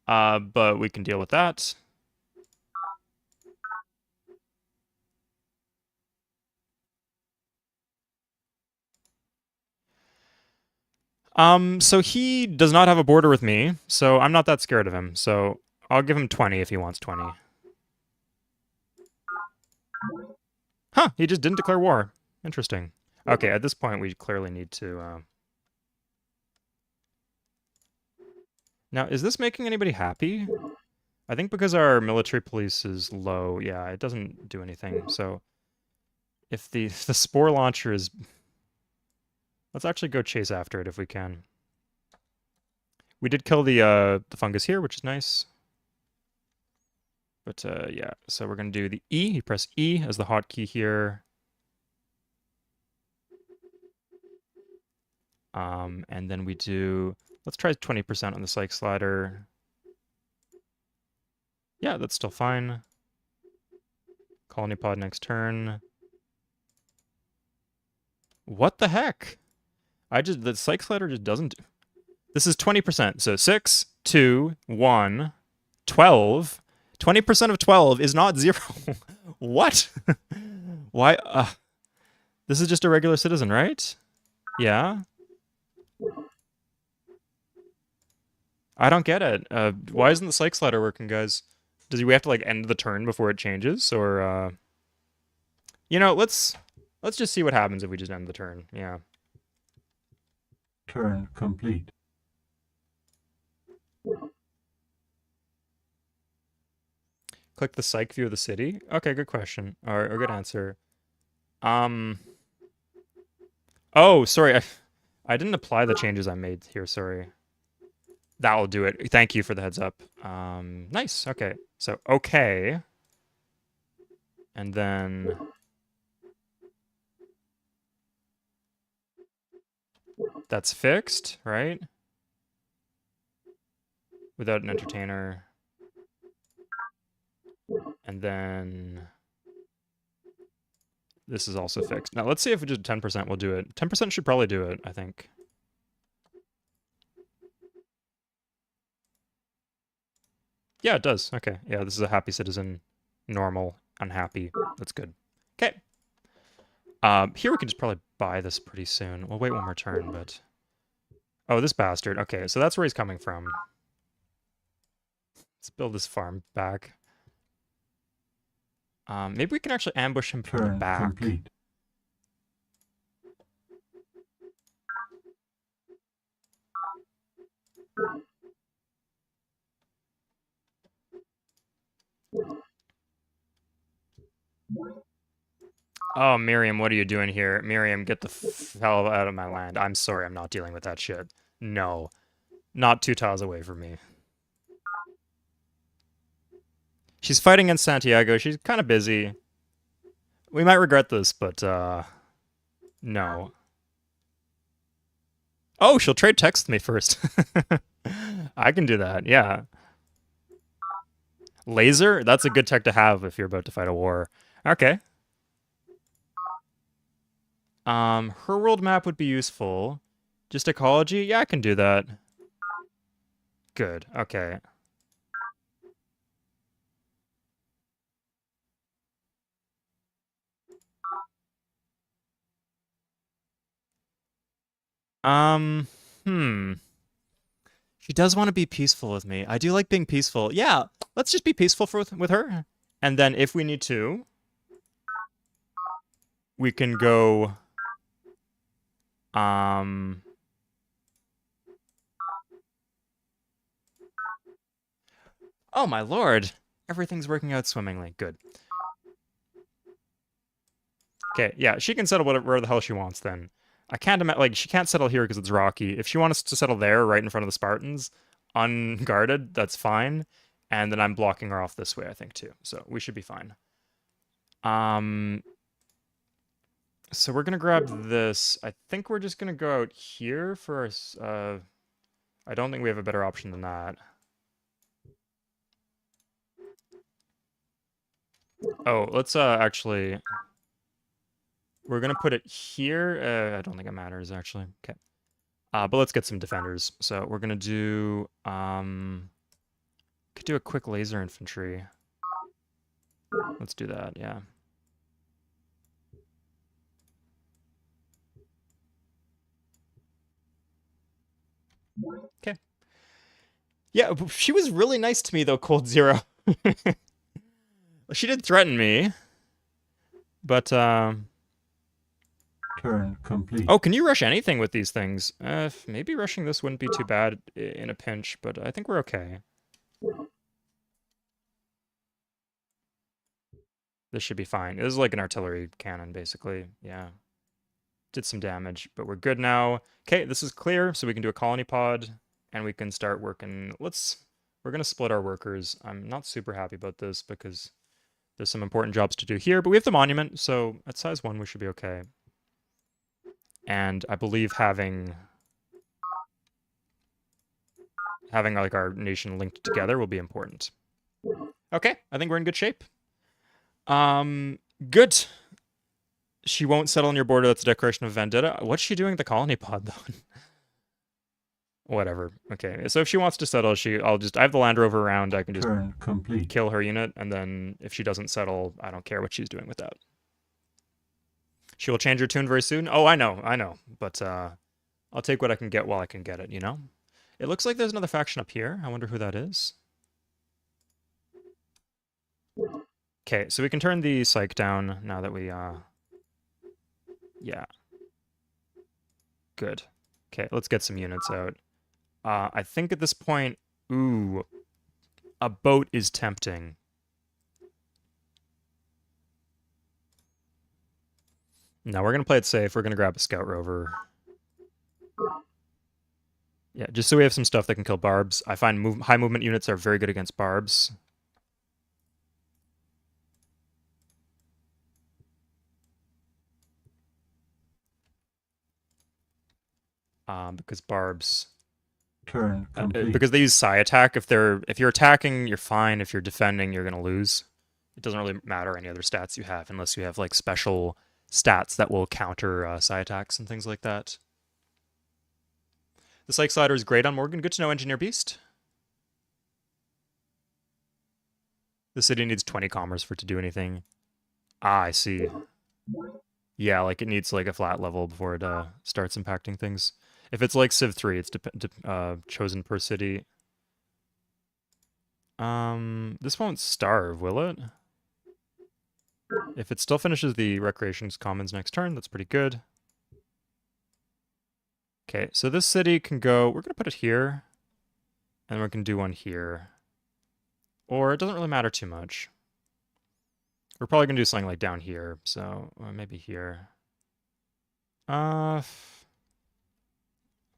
But we can deal with that. So he does not have a border with me, so I'm not that scared of him. So I'll give him 20 if he wants 20. Huh, he just didn't declare war. Interesting. Okay, at this point, we clearly need to... Now, is this making anybody happy? I think because our military police is low, yeah, it doesn't do anything. So if the spore launcher is... Let's actually go chase after it if we can. We did kill the fungus here, which is nice. But yeah, so we're going to do the E. You press E as the hotkey here. And then we do... Let's try 20% on the psych slider. Yeah, that's still fine. Colony pod next turn. What the heck? The psych slider just doesn't do... This is 20%. So 6, 2, 1, 12. 20% of 12 is not 0. What? Why? This is just a regular citizen, right? Yeah. I don't get it. Why isn't the psych slider working, guys? Does we have to like end the turn before it changes, or you know, let's just see what happens if we just end the turn. Yeah. Turn complete. Click the psych view of the city. Okay, good question. Or good answer. Um. Oh, sorry. I didn't apply the changes I made here. Sorry. That will do it. Thank you for the heads up. Nice. Okay. So okay. And then that's fixed, right? Without an entertainer. And then this is also fixed. Now let's see if we did 10% will do it. 10% should probably do it, I think. Yeah, it does. Okay. Yeah, this is a happy citizen. Normal, unhappy. That's good. Okay. Here we can just probably buy this pretty soon. We'll wait one more turn, but... Oh, this bastard. Okay, so that's where he's coming from. Let's build this farm back. Maybe we can actually ambush him from the Turn back. complete. Oh, Miriam, what are you doing here? Miriam, get the hell out of my land. I'm sorry, I'm not dealing with that shit. No. Not 2 tiles away from me. She's fighting in Santiago. She's kind of busy. We might regret this, but, no. Oh, she'll trade text me first. I can do that, yeah. Laser? That's a good tech to have if you're about to fight a war. Okay. Her world map would be useful. Just ecology? Yeah, I can do that. Good, okay. Um, hmm. She does want to be peaceful with me. I do like being peaceful. Yeah, let's just be peaceful with her. And then if we need to, we can go, um, oh my lord. Everything's working out swimmingly. Good. Okay, yeah, she can settle whatever, where the hell she wants then. I can't imagine, like, she can't settle here because it's rocky. If she wants us to settle there, right in front of the Spartans, unguarded, that's fine. And then I'm blocking her off this way, I think, too. So we should be fine. Um, so we're gonna grab this. I think we're just gonna go out here for I don't think we have a better option than that. Oh, let's actually, we're gonna put it here. I don't think it matters actually. Okay. But let's get some defenders. So we're gonna do could do a quick laser infantry. Let's do that, yeah. Okay. Yeah, she was really nice to me though, Cold Zero. She did threaten me, but Turn complete. oh, can you rush anything with these things? Maybe rushing this wouldn't be too bad in a pinch, but I think we're okay. This should be fine. This is like an artillery cannon, basically. Yeah. Did some damage, but we're good now. Okay, this is clear, so we can do a colony pod, and we can start working. We're going to split our workers. I'm not super happy about this because there's some important jobs to do here, but we have the monument, so at size 1 we should be okay. And I believe having like our nation linked together will be important. Okay, I think we're in good shape. Good. She won't settle on your border. That's a declaration of vendetta. What's she doing with the colony pod though? Whatever. Okay. So if she wants to settle, I have the Land Rover around. I can just Turn complete. kill her unit, and then if she doesn't settle, I don't care what she's doing with that. She will change her tune very soon. Oh, I know. But I'll take what I can get while I can get it, you know? It looks like there's another faction up here. I wonder who that is. Okay, so we can turn the psych down now that we yeah. Good. Okay, let's get some units out. I think at this point, ooh, a boat is tempting. No, we're gonna play it safe. We're gonna grab a scout rover. Yeah, just so we have some stuff that can kill barbs. I find high movement units are very good against barbs. Because barbs, Turn complete. because they use psi attack. If you're attacking, you're fine. If you're defending, you're gonna lose. It doesn't really matter any other stats you have unless you have like special stats that will counter psi attacks and things like that. The Psych Slider is great on Morgan. Good to know, Engineer Beast. The city needs 20 commerce for it to do anything. Ah, I see. Yeah, like it needs like a flat level before it starts impacting things. If it's like Civ 3, it's chosen per city. This won't starve, will it? If it still finishes the Recreations Commons next turn, that's pretty good. Okay, so this city can go, we're gonna put it here, and we can do one here. Or it doesn't really matter too much. We're probably gonna do something like down here, so maybe here.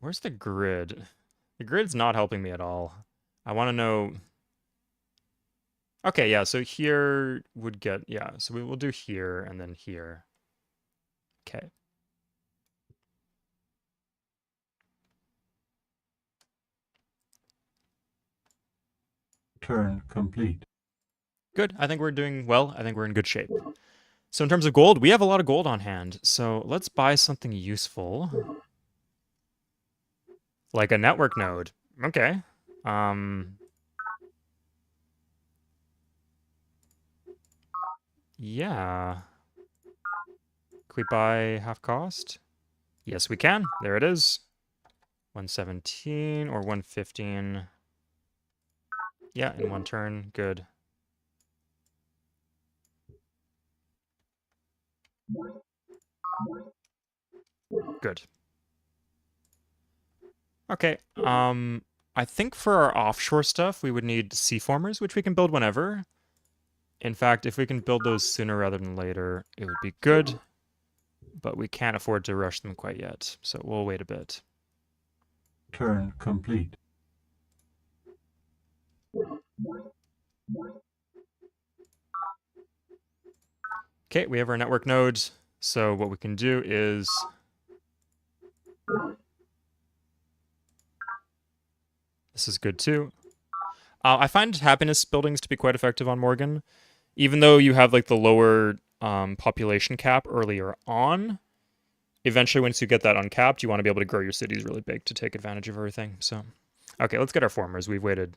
Where's the grid? The grid's not helping me at all. I want to know. Okay, yeah, so here would get, yeah, so we will do here and then here. Okay. Turn complete. Good. I think we're doing well. I think we're in good shape. So in terms of gold, we have a lot of gold on hand. So let's buy something useful. Like a network node. Okay. Yeah. Can we buy half cost? Yes, we can. There it is. 117 or 115. Yeah, in one turn. Good. Good. Okay. I think for our offshore stuff, we would need sea formers, which we can build whenever. In fact, if we can build those sooner rather than later, it would be good. But we can't afford to rush them quite yet, so we'll wait a bit. Turn complete. Okay, we have our network nodes. So what we can do is this is good too. I find happiness buildings to be quite effective on Morgan, even though you have like the lower population cap earlier on. Eventually, once you get that uncapped, you want to be able to grow your cities really big to take advantage of everything. So, okay, let's get our formers. We've waited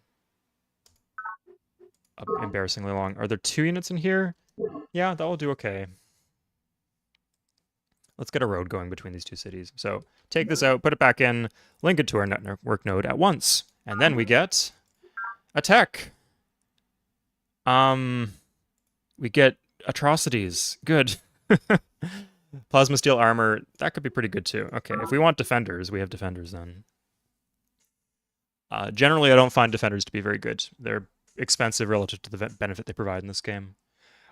embarrassingly long. Are there 2 units in here? Yeah, that will do okay. Let's get a road going between these 2 cities. So take this out, put it back in, link it to our network node at once. And then we get a tech. We get atrocities. Good. Plasma steel armor, that could be pretty good too. Okay, if we want defenders, we have defenders then. Generally, I don't find defenders to be very good. They're expensive relative to the benefit they provide in this game.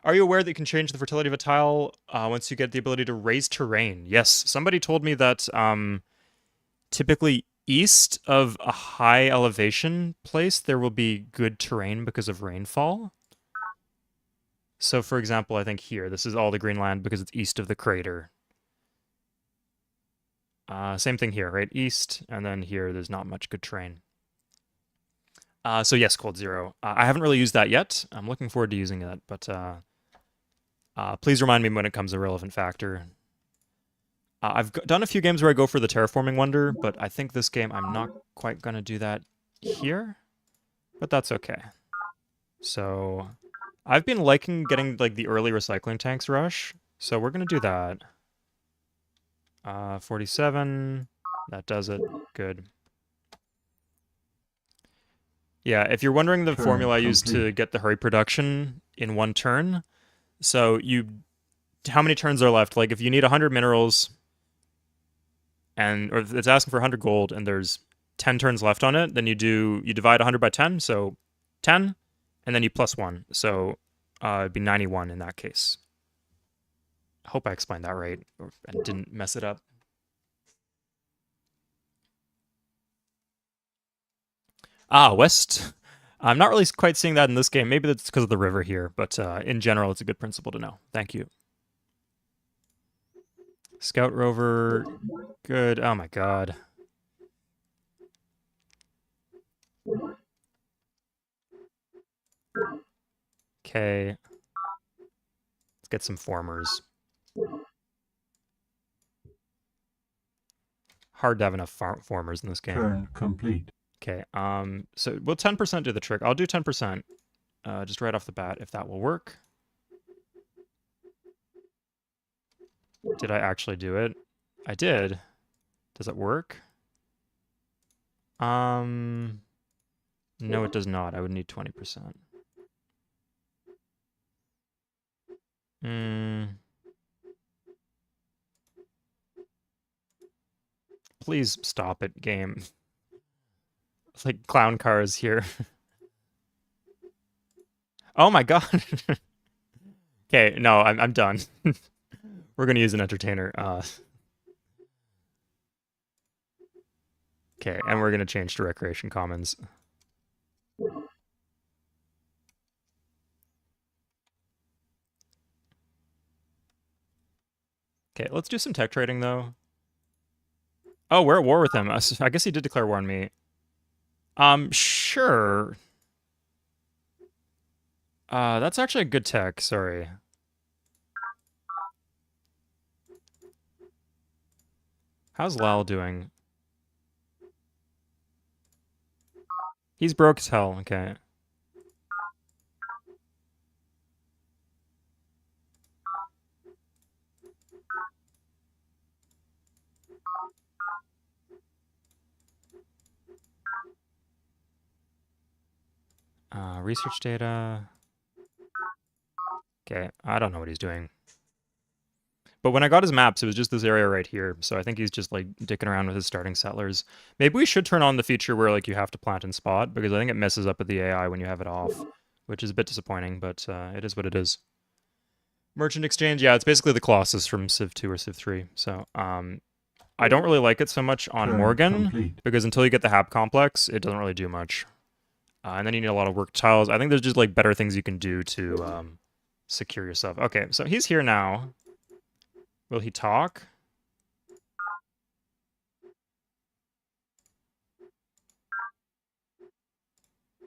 Are you aware that you can change the fertility of a tile once you get the ability to raise terrain? Yes, somebody told me that typically east of a high elevation place, there will be good terrain because of rainfall. So, for example, I think here, this is all the green land because it's east of the crater. Same thing here, right? East, and then here, there's not much good terrain. So yes, Cold Zero. I haven't really used that yet. I'm looking forward to using that, but please remind me when it comes a relevant factor. I've done a few games where I go for the terraforming wonder, but I think this game I'm not quite going to do that here, but that's okay. So I've been liking getting like the early recycling tanks rush, so we're going to do that. 47, that does it. Good. Yeah, if you're wondering the formula I used to get the hurry production in 1 turn, so how many turns are left? Like if you need 100 minerals, or it's asking for 100 gold, and there's 10 turns left on it, then you divide 100 by 10, so 10, and then you plus 1, so it'd be 91 in that case. I hope I explained that right and didn't mess it up. West. I'm not really quite seeing that in this game. Maybe that's because of the river here, but in general, it's a good principle to know. Thank you. Scout rover, good. Oh my god. Okay. Let's get some formers. Hard to have enough formers in this game. Turn complete. Okay. So will 10% do the trick? I'll do 10%. Just right off the bat, if that will work. Did I actually do it? I did. Does it work? No, it does not. I would need 20%. Please stop it, game. It's like clown cars here. Oh my god. Okay, no, I'm done. We're gonna use an entertainer. Okay, and we're gonna change to Recreation Commons. Okay, let's do some tech trading though. Oh, we're at war with him. I guess he did declare war on me. Sure. That's actually a good tech, sorry. How's Lal doing? He's broke as hell, okay. Research data. Okay, I don't know what he's doing. But when I got his maps, it was just this area right here. So I think he's just like dicking around with his starting settlers. Maybe we should turn on the feature where like you have to plant and spot, because I think it messes up with the AI when you have it off, which is a bit disappointing, but it is what it is. Merchant exchange, yeah, it's basically the Colossus from Civ 2 or Civ 3. So I don't really like it so much on Turn Morgan, complete. because until you get the Hab complex, it doesn't really do much. And then you need a lot of work tiles. I think there's just like better things you can do to secure yourself. Okay, so he's here now. Will he talk?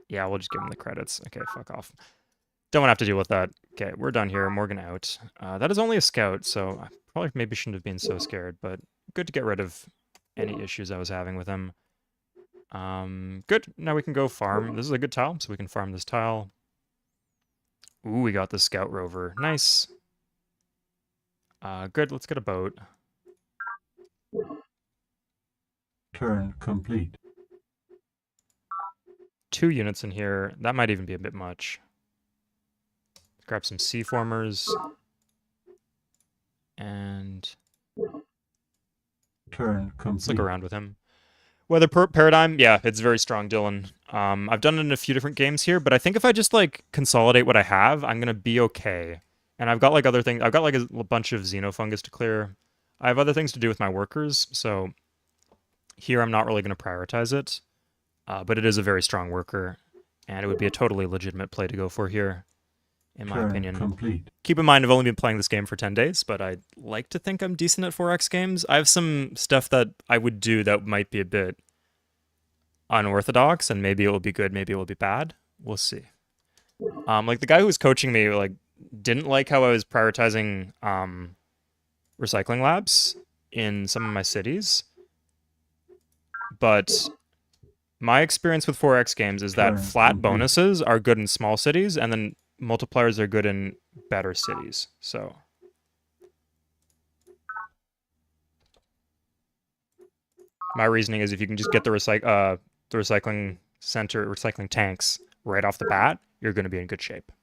Yeah, we'll just give him the credits. Okay, fuck off. Don't want to have to deal with that. Okay, we're done here. Morgan out. That is only a scout, so I probably maybe shouldn't have been so scared, but good to get rid of any issues I was having with him. Good. Now we can go farm. This is a good tile, so we can farm this tile. Ooh, we got the scout rover. Nice. Good. Let's get a boat. Turn complete. 2 units in here. That might even be a bit much. Grab some sea formers. And Turn let's look complete. around with him. Weather paradigm, yeah, it's very strong, Dylan. I've done it in a few different games here, but I think if I just like consolidate what I have, I'm gonna be okay. And I've got like other things. I've got like a bunch of xenofungus to clear. I have other things to do with my workers, so here I'm not really gonna prioritize it. But it is a very strong worker, and it would be a totally legitimate play to go for here, in my Turn opinion. complete. Keep in mind, I've only been playing this game for 10 days, but I like to think I'm decent at 4X games. I have some stuff that I would do that might be a bit unorthodox, and maybe it will be good, maybe it will be bad. We'll see. Like the guy who was coaching me, like, didn't like how I was prioritizing recycling labs in some of my cities. But my experience with 4X games is that Turn flat complete. bonuses are good in small cities, and then multipliers are good in better cities. So my reasoning is if you can just get the recycling center, recycling tanks right off the bat, you're going to be in good shape.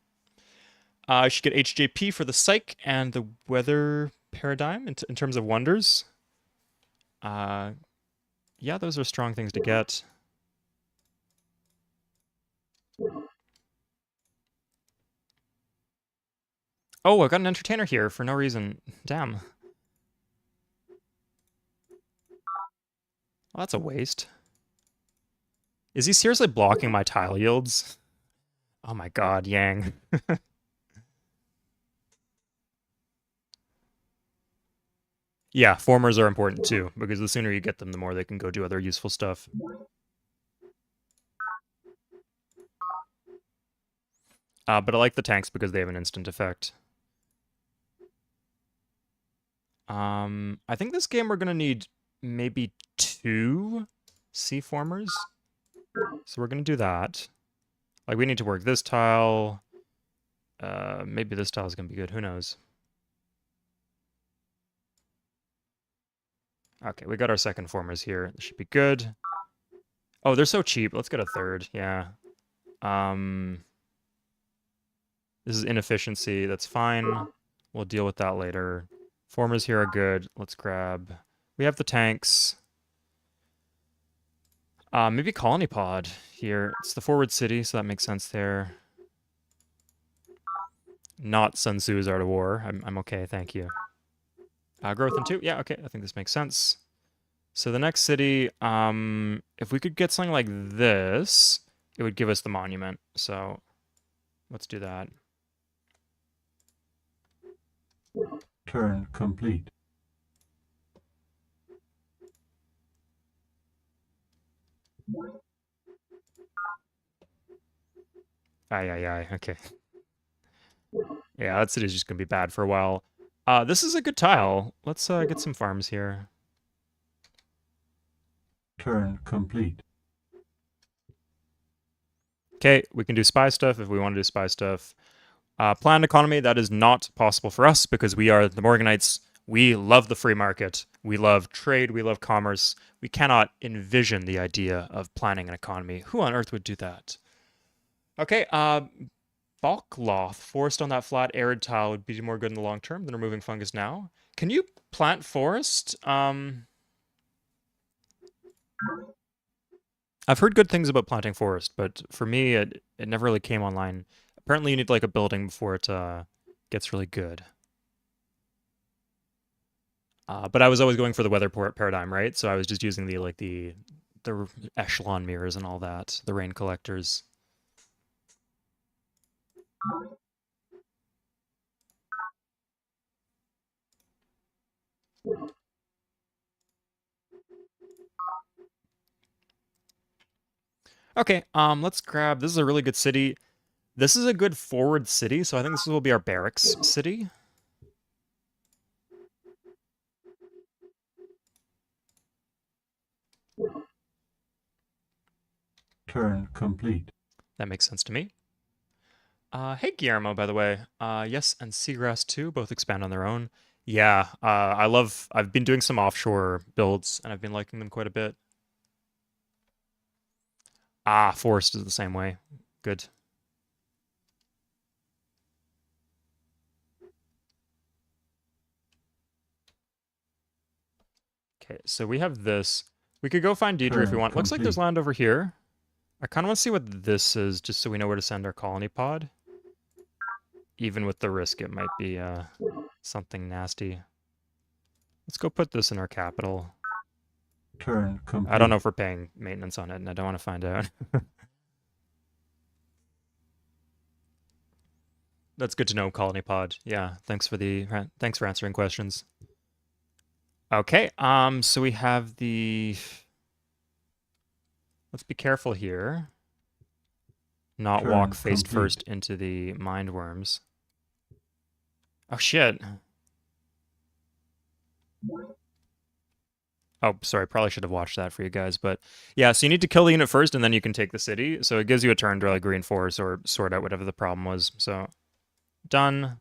I should get HJP for the psych and the weather paradigm in terms of wonders. Yeah, those are strong things to get. Oh, I got an entertainer here for no reason. Damn. Well, that's a waste. Is he seriously blocking my tile yields? Oh my god, Yang. Yeah, formers are important too, because the sooner you get them, the more they can go do other useful stuff. But I like the tanks because they have an instant effect. I think this game we're gonna need maybe 2 sea formers. So we're gonna do that. Like we need to work this tile. Maybe this tile is gonna be good. Who knows? Okay, we got our second formers here. This should be good. Oh, they're so cheap. Let's get a third. Yeah. This is inefficiency. That's fine. We'll deal with that later. Formers here are good. Let's grab... We have the tanks. Maybe colony pod here. It's the forward city, so that makes sense there. Not Sun Tzu's Art of War. I'm okay, thank you. Growth in 2. Yeah, okay, I think this makes sense. So the next city, if we could get something like this, it would give us the monument. So let's do that. Turn complete. Aye. Okay. Yeah, that city's just gonna be bad for a while. This is a good tile. Let's get some farms here. Turn complete. Okay, we can do spy stuff if we want to do spy stuff. Planned economy, that is not possible for us because we are the Morganites. We love the free market. We love trade. We love commerce. We cannot envision the idea of planning an economy. Who on earth would do that? Okay, Balkloth, forest on that flat, arid tile would be more good in the long term than removing fungus now. Can you plant forest? I've heard good things about planting forest, but for me, it never really came online. Apparently, you need like a building before it gets really good. But I was always going for the weather paradigm, right? So I was just using the echelon mirrors and all that, the rain collectors. Okay, let's grab. This is a really good city. This is a good forward city, so I think this will be our barracks city. Turn complete. That makes sense to me. Hey Guillermo, by the way. Yes, and Seagrass too, both expand on their own. Yeah, I've been doing some offshore builds, and I've been liking them quite a bit. Ah, Forest is the same way. Good. Okay, so we have this. We could go find Deidre if we Turn want. Looks like there's complete. land over here. I kind of want to see what this is, just so we know where to send our colony pod. Even with the risk, it might be something nasty. Let's go put this in our capital. Turn complete. I don't know if we're paying maintenance on it, and I don't want to find out. That's good to know, Colony Pod. Yeah, thanks for answering questions. Okay, so we have the. Let's be careful here. Not Turn walk face complete. first into the mind worms. Oh shit. Oh, sorry, probably should have watched that for you guys, but yeah, so you need to kill the unit first and then you can take the city. So it gives you a turn to like reinforce or sort out whatever the problem was. So done.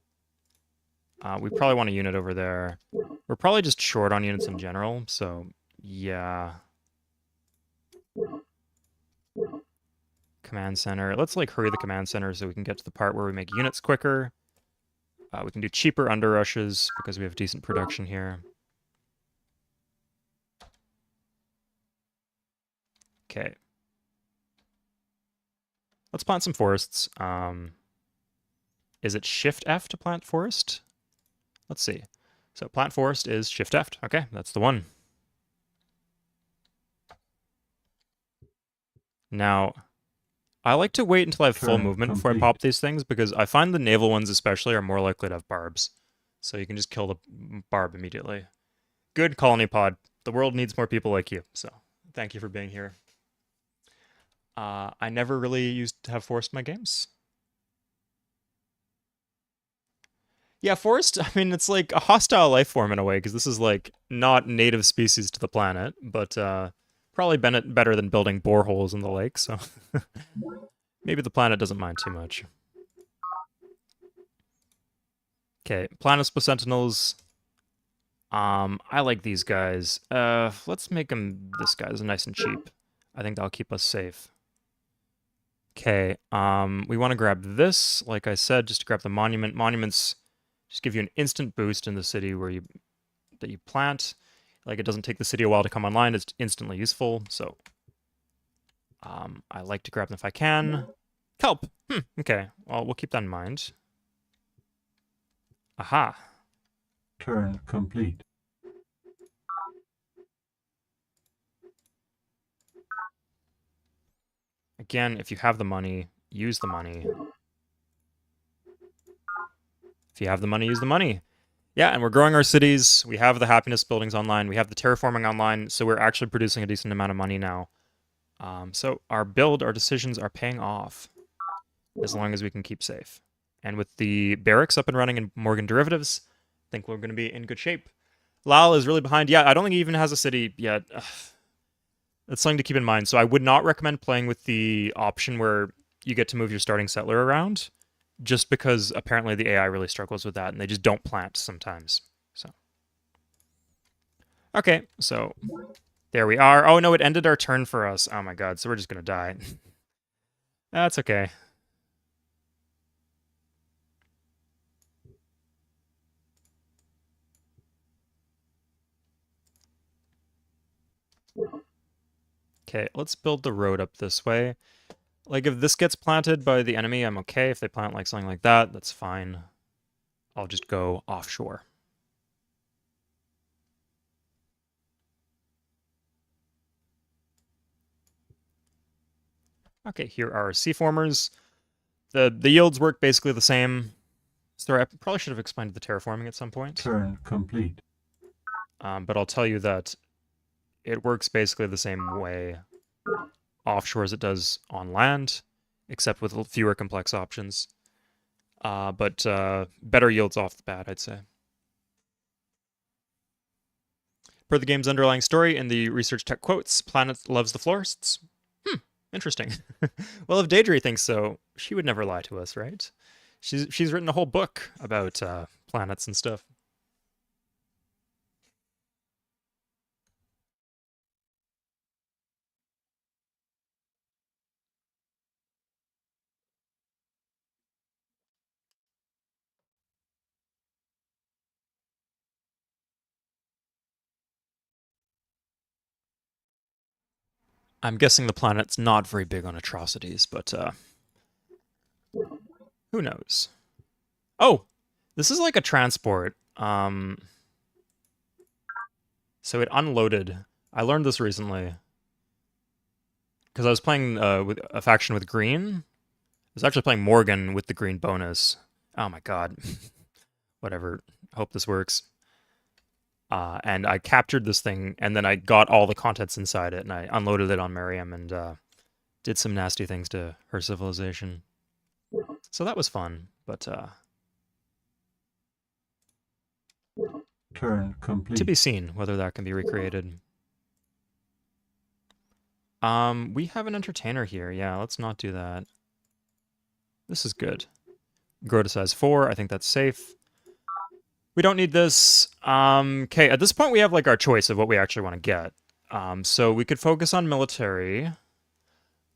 We probably want a unit over there. We're probably just short on units in general, so yeah. Command center. Let's like hurry the command center so we can get to the part where we make units quicker. We can do cheaper under rushes because we have decent production here. Okay. Let's plant some forests. Is it Shift F to plant forest? Let's see. So plant forest is Shift F. Okay, that's the one. Now, I like to wait until I have full movement before I pop these things because I find the naval ones especially are more likely to have barbs. So you can just kill the barb immediately. Good colony pod. The world needs more people like you. So thank you for being here. I never really used to have forest in my games. Yeah, forest, I mean, it's like a hostile life form in a way because this is like not native species to the planet, but probably better than building boreholes in the lake, so maybe the planet doesn't mind too much. Okay, Planispa Sentinels. I like these guys. Let's make them this guy. This is nice and cheap. I think that'll keep us safe. Okay, we want to grab this, like I said, just to grab the monument. Monuments just give you an instant boost in the city that you plant. Like, it doesn't take the city a while to come online. It's instantly useful, so I like to grab them if I can. Kelp! Okay, well, we'll keep that in mind. Aha! Turn complete. Again, if you have the money, use the money. If you have the money, use the money. Yeah, and we're growing our cities. We have the happiness buildings online. We have the terraforming online, so we're actually producing a decent amount of money now. So our decisions are paying off as long as we can keep safe. And with the barracks up and running in Morgan Derivatives, I think we're going to be in good shape. Lal is really behind. Yeah, I don't think he even has a city yet. That's something to keep in mind. So I would not recommend playing with the option where you get to move your starting settler around, just because apparently the AI really struggles with that, and they just don't plant sometimes. So, okay, so there we are. Oh no, it ended our turn for us. Oh my god, so we're just gonna die. That's okay. Okay, let's build the road up this way. Like, if this gets planted by the enemy, I'm okay. If they plant like something like that, that's fine. I'll just go offshore. Okay, here are C-formers. The yields work basically the same. Sorry, I probably should have explained the terraforming at some point. Turn complete. But I'll tell you that it works basically the same way offshore as it does on land, except with fewer complex options. But better yields off the bat, I'd say. Per the game's underlying story in the research tech quotes, planet loves the florists. Interesting. Well, if Daedry thinks so, she would never lie to us, right? She's written a whole book about planets and stuff. I'm guessing the planet's not very big on atrocities, but who knows? Oh, this is like a transport. So it unloaded. I learned this recently because I was playing with a faction with green. I was actually playing Morgan with the green bonus. Oh my god. Whatever. Hope this works. And I captured this thing, and then I got all the contents inside it, and I unloaded it on Miriam and did some nasty things to her civilization. So that was fun, but Turn complete. to be seen whether that can be recreated. We have an entertainer here. Yeah, let's not do that. This is good. Grow to size 4. I think that's safe. We don't need this. Okay, at this point we have like our choice of what we actually want to get. So we could focus on military.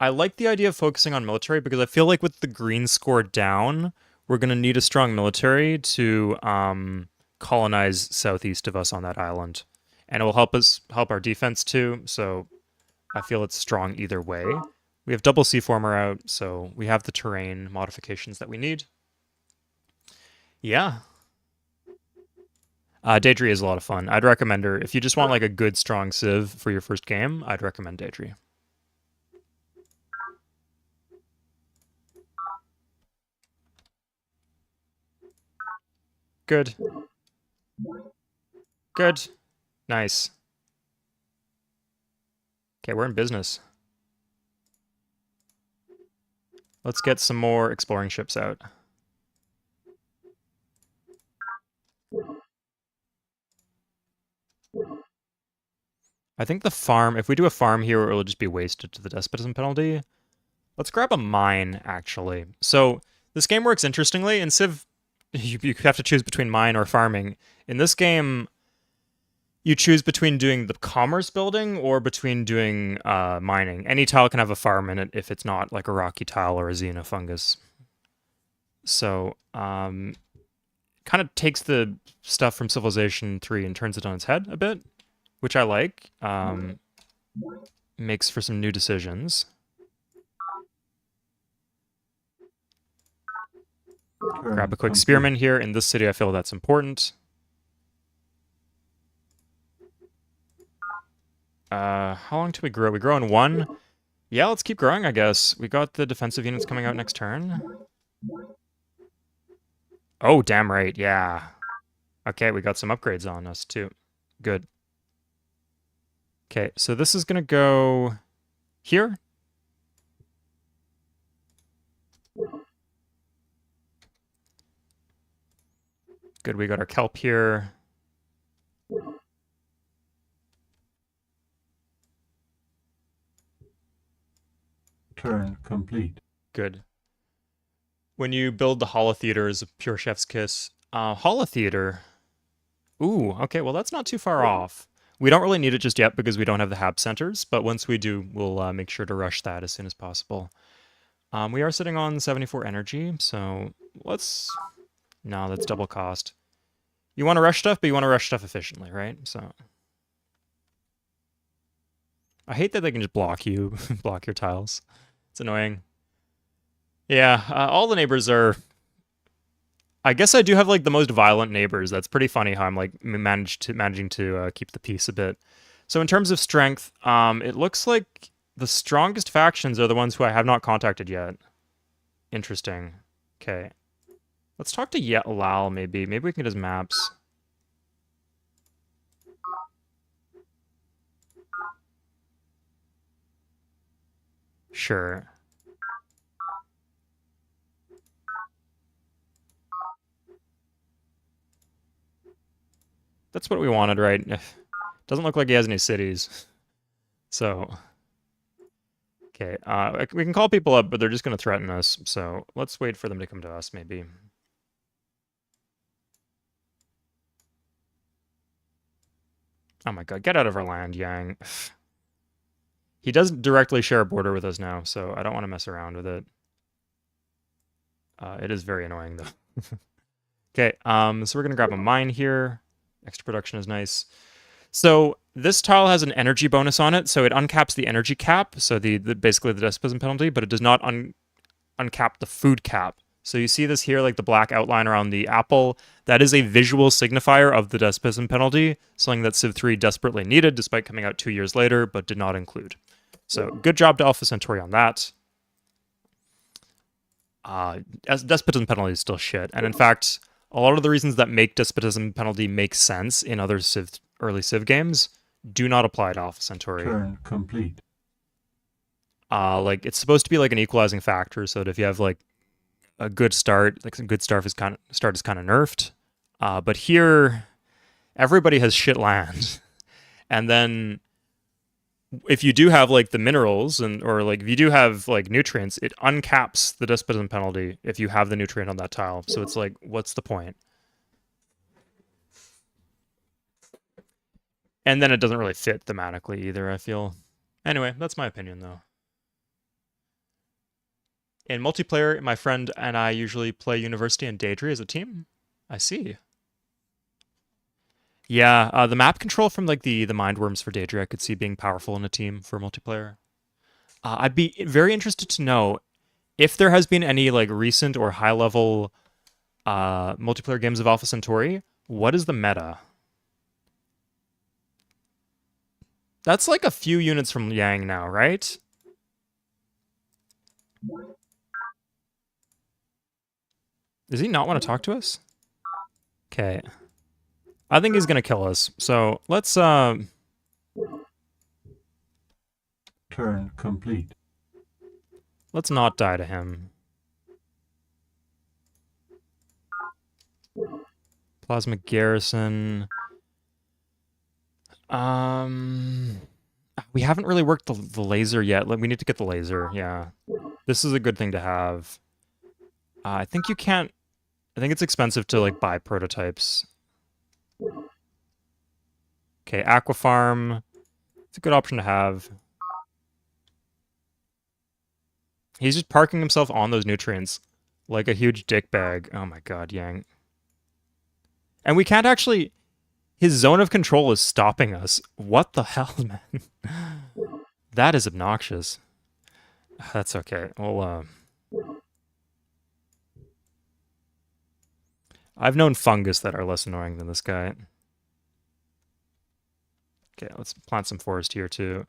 I like the idea of focusing on military because I feel like with the green score down, we're going to need a strong military to colonize southeast of us on that island. And it will help our defense too, so I feel it's strong either way. We have double C-former out, so we have the terrain modifications that we need. Yeah. Daedry is a lot of fun. I'd recommend her. If you just want like a good, strong civ for your first game, I'd recommend Daedry. Good. Good. Nice. Okay, we're in business. Let's get some more exploring ships out. I think the farm, if we do a farm here, it'll just be wasted to the despotism penalty. Let's grab a mine, actually. So this game works interestingly. In Civ, you have to choose between mine or farming. In this game, you choose between doing the commerce building or between doing mining. Any tile can have a farm in it if it's not like a rocky tile or a xenofungus. So, kind of takes the stuff from Civilization 3 and turns it on its head a bit, which I like. Makes for some new decisions. Grab a quick spearman here. In this city, I feel that's important. How long till we grow? We grow in 1. Yeah, let's keep growing, I guess. We got the defensive units coming out next turn. Oh, damn right, yeah. Okay, we got some upgrades on us, too. Good. Okay, so this is going to go here. Good, we got our kelp here. Turn complete. Good. When you build the holotheater as a pure chef's kiss. Holotheater. Ooh, okay, well that's not too far off. We don't really need it just yet because we don't have the hab centers, but once we do, we'll make sure to rush that as soon as possible. We are sitting on 74 energy, so let's... No, that's double cost. You want to rush stuff, but you want to rush stuff efficiently, right? So... I hate that they can just block you, block your tiles. It's annoying. Yeah, all the neighbors are. I guess I do have like the most violent neighbors. That's pretty funny how I'm like managing to keep the peace a bit. So in terms of strength, it looks like the strongest factions are the ones who I have not contacted yet. Interesting. Okay, let's talk to Lal maybe. Maybe we can get his maps. Sure. That's what we wanted, right? Doesn't look like he has any cities. So, okay. We can call people up, but they're just going to threaten us. So let's wait for them to come to us, maybe. Oh my god, get out of our land, Yang. He does directly share a border with us now, so I don't want to mess around with it. It is very annoying, though. Okay, so we're going to grab a mine here. Extra production is nice. So this tile has an energy bonus on it, so it uncaps the energy cap, so basically the despotism penalty, but it does not uncap the food cap. So you see this here, like the black outline around the apple. That is a visual signifier of the despotism penalty, something that Civ 3 desperately needed, despite coming out 2 years later, but did not include. So good job to Alpha Centauri on that. Despotism penalty is still shit, and in fact, a lot of the reasons that make despotism penalty make sense in other early Civ games do not apply to Alpha Centauri. Turn complete. Like it's supposed to be like an equalizing factor, so that if you have like a good start, like some good start is kind of nerfed. But here, everybody has shit land, and then if you do have like the minerals or like if you do have like nutrients, it uncaps the despotism penalty if you have the nutrient on that tile. So it's like, what's the point? And then it doesn't really fit thematically either, I feel. Anyway, that's my opinion though. In multiplayer, my friend and I usually play University and Daedry as a team. I see. Yeah, the map control from like the Mindworms for Daedry I could see being powerful in a team for multiplayer. I'd be very interested to know if there has been any like recent or high level multiplayer games of Alpha Centauri. What is the meta? That's like a few units from Yang now, right? Does he not want to talk to us? Okay. I think he's gonna kill us. So let's Turn complete. let's not die to him. Plasma Garrison. We haven't really worked the laser yet. We need to get the laser. Yeah, this is a good thing to have. I think you can't. I think it's expensive to like buy prototypes. Okay, Aqua Farm. It's a good option to have. He's just parking himself on those nutrients like a huge dick bag. Oh my god, Yang. And we can't actually... His zone of control is stopping us. What the hell, man? That is obnoxious. That's okay. Well, I've known fungus that are less annoying than this guy. Okay, let's plant some forest here, too.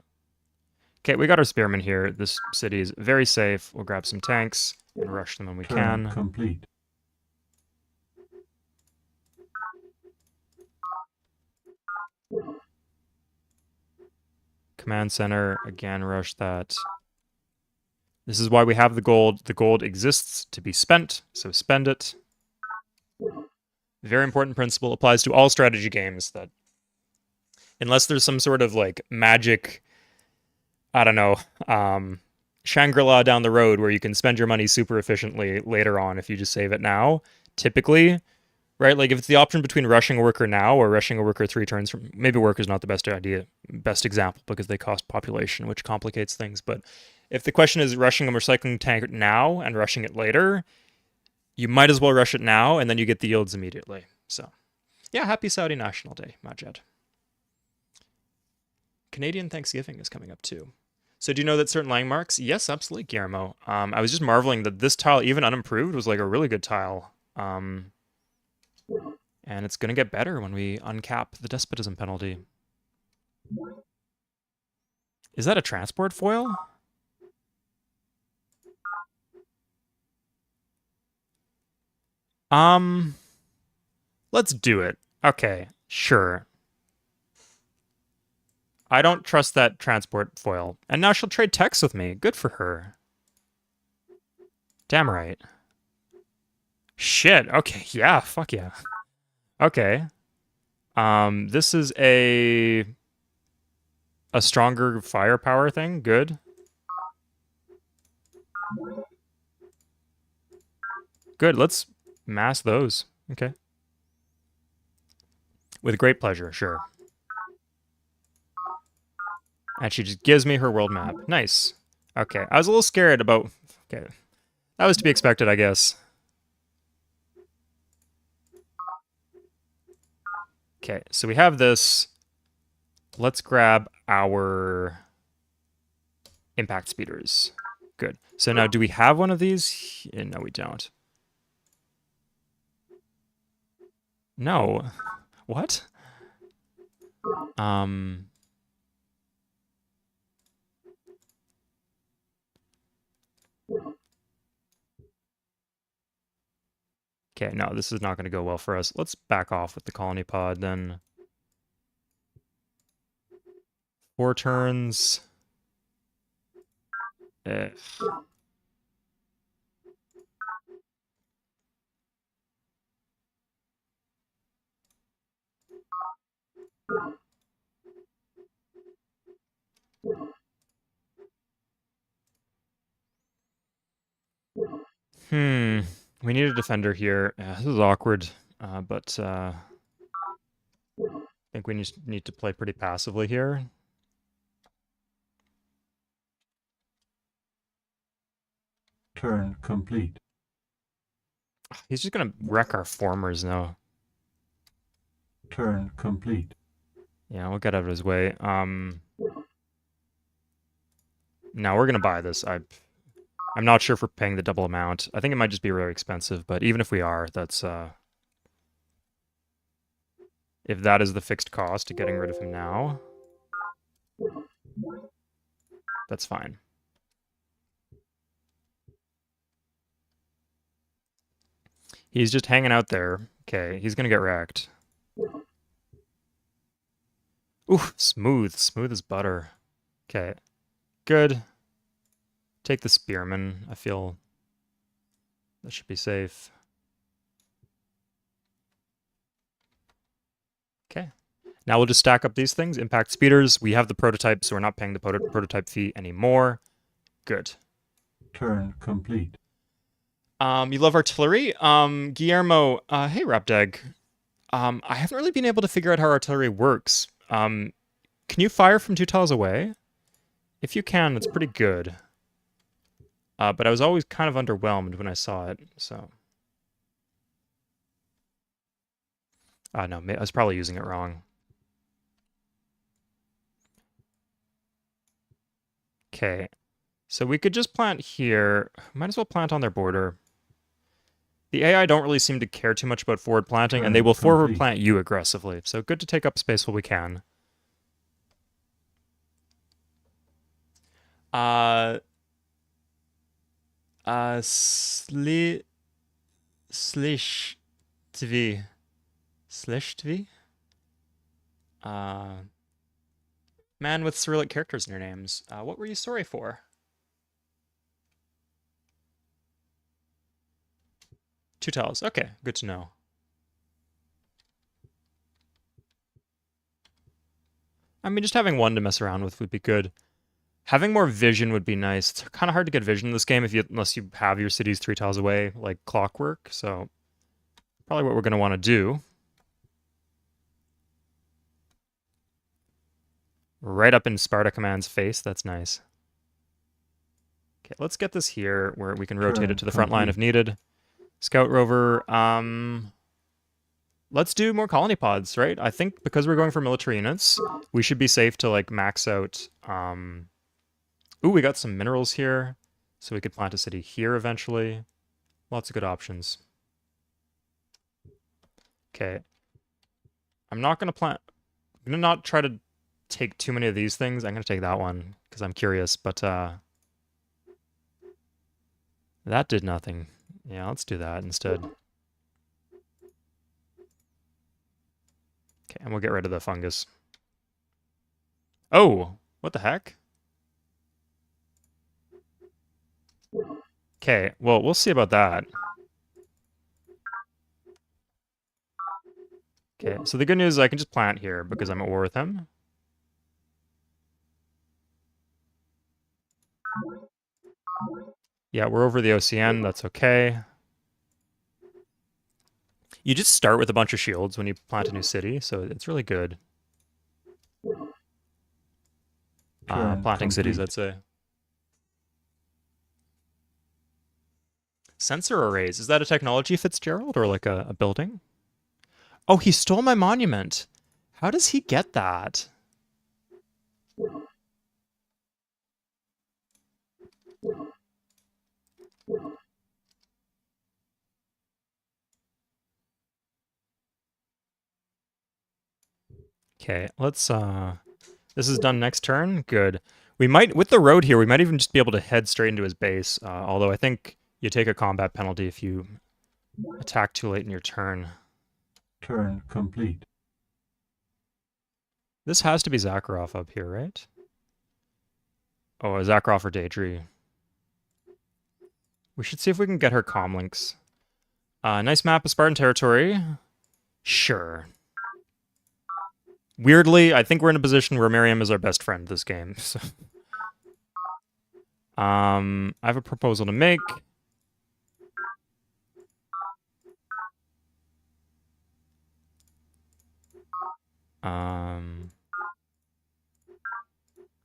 Okay, we got our spearmen here. This city is very safe. We'll grab some tanks and rush them when we can. Complete. Command center, again, rush that. This is why we have the gold. The gold exists to be spent, so spend it. Very important principle, applies to all strategy games, that unless there's some sort of like magic, I don't know, Shangri-La down the road where you can spend your money super efficiently later on if you just save it now, typically, right? Like if it's the option between rushing a worker now or rushing a worker 3 turns from, maybe worker's not the best example because they cost population, which complicates things. But if the question is rushing a recycling tank now and rushing it later, you might as well rush it now and then you get the yields immediately. So yeah, happy Saudi National Day, Majed. Canadian Thanksgiving is coming up too. So do you know that certain landmarks? Yes, absolutely, Guillermo. I was just marveling that this tile, even unimproved, was like a really good tile. And it's gonna get better when we uncap the despotism penalty. Is that a transport foil? Let's do it. Okay, sure. I don't trust that transport foil. And now she'll trade text with me. Good for her. Damn right. Shit. Okay, yeah, fuck yeah. Okay. This is a stronger firepower thing. Good. Good. Let's mass those. Okay. With great pleasure, sure. And she just gives me her world map. Nice. Okay. I was a little scared about... Okay. That was to be expected, I guess. Okay, so we have this. Let's grab our impact speeders. Good. So now, do we have one of these? No, we don't. No. What? Okay, no, this is not going to go well for us. Let's back off with the colony pod then. 4 turns. Eh. We need a defender here. This is awkward, but I think we need to play pretty passively here. Turn complete. He's just gonna wreck our formers now. Turn complete. Yeah, we'll get out of his way. Now we're gonna buy this. I'm not sure if we're paying the double amount. I think it might just be very expensive, but even if we are, that's if that is the fixed cost to getting rid of him now, that's fine. He's just hanging out there. Okay, he's gonna get wrecked. Ooh, smooth. Smooth as butter. Okay, good. Take the spearman. I feel that should be safe. Okay. Now we'll just stack up these things. Impact speeders. We have the prototype, so we're not paying the prototype fee anymore. Good. Turn complete. You love artillery? Guillermo, hey, Rapdag. I haven't really been able to figure out how artillery works. Can you fire from 2 tiles away? If you can, that's pretty good. But I was always kind of underwhelmed when I saw it, so... no, I was probably using it wrong. Okay, so we could just plant here. Might as well plant on their border. The AI don't really seem to care too much about forward planting, and they will forward plant you aggressively. So good to take up space while we can. Slish TV. Slish TV? Man with Cyrillic characters in your names. What were you sorry for? 2 tiles. Okay, good to know. I mean, just having one to mess around with would be good. Having more vision would be nice. It's kind of hard to get vision in this game unless you have your cities 3 tiles away, like clockwork. So probably what we're going to want to do. Right up in Sparta Command's face. That's nice. Okay, let's get this here where we can rotate it to the front line if needed. Scout rover. let's do more colony pods, right? I think because we're going for military units, we should be safe to like max out. Ooh, we got some minerals here, so we could plant a city here eventually. Lots of good options. Okay. I'm not gonna plant. I'm gonna not try to take too many of these things. I'm gonna take that one because I'm curious, but that did nothing. Yeah, let's do that instead. Okay, and we'll get rid of the fungus. Oh, what the heck? Okay, well, we'll see about that. Okay, so the good news is I can just plant here because I'm at war with him. Yeah, we're over the OCN. That's okay. You just start with a bunch of shields when you plant a new city, so it's really good. Planting cities, I'd say. Sensor arrays. Is that a technology, Fitzgerald, or like a building? Oh, he stole my monument. How does he get that? Okay, let's this is done next turn. Good. We might, with the road here, we might even just be able to head straight into his base. Although I think you take a combat penalty if you attack too late in your turn. Turn complete. This has to be Zakharov up here, right? Oh, Zakharov or Daedry. We should see if we can get her comlinks. Nice map of Spartan territory. Sure. Weirdly, I think we're in a position where Miriam is our best friend this game. So. I have a proposal to make.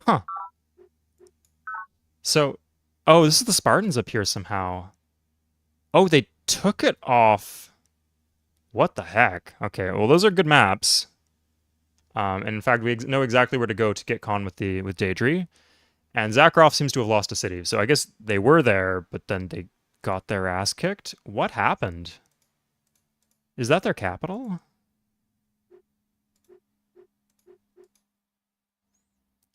Huh. So, oh, this is the Spartans up here somehow. Oh, they took it off. What the heck? Okay, well, those are good maps. And in fact, we know exactly where to go to get con with Daedry. And Zakharov seems to have lost a city. So I guess they were there, but then they got their ass kicked. What happened? Is that their capital?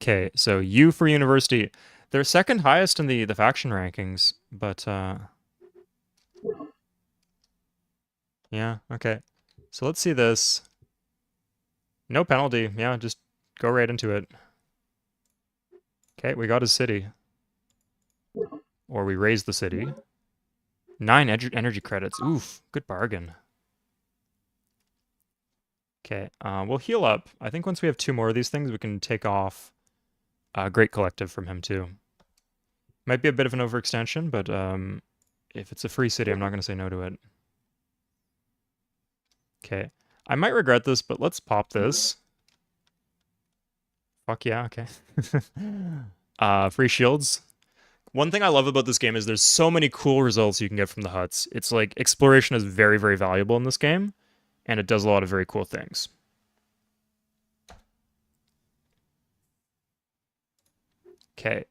Okay, so U for university. They're second highest in the faction rankings, but yeah, okay. So let's see this. No penalty. Yeah, just go right into it. Okay, we got his city. Or we raised the city. 9 energy credits. Oof, good bargain. Okay, we'll heal up. I think once we have 2 more of these things, we can take off a Great Collective from him too. Might be a bit of an overextension, but if it's a free city, I'm not going to say no to it. Okay, I might regret this, but let's pop this. Fuck yeah, okay. Free shields. One thing I love about this game is there's so many cool results you can get from the huts. It's like exploration is very, very valuable in this game, and it does a lot of very cool things. Okay,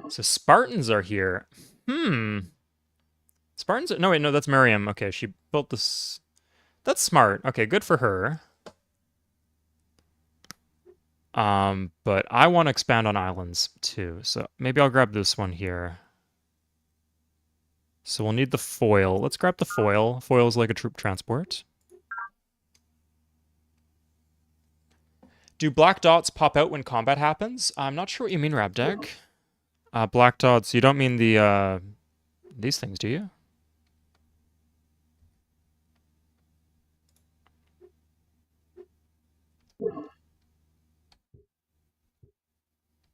so Spartans are here. Spartans? No, wait, no, that's Miriam. Okay, she built this. That's smart. Okay, good for her. But I want to expand on islands too, so maybe I'll grab this one here. So we'll need the foil. Let's grab the foil. Foil is like a troop transport. Do black dots pop out when combat happens? I'm not sure what you mean, Rabdeg. Black dots, you don't mean the, these things, do you?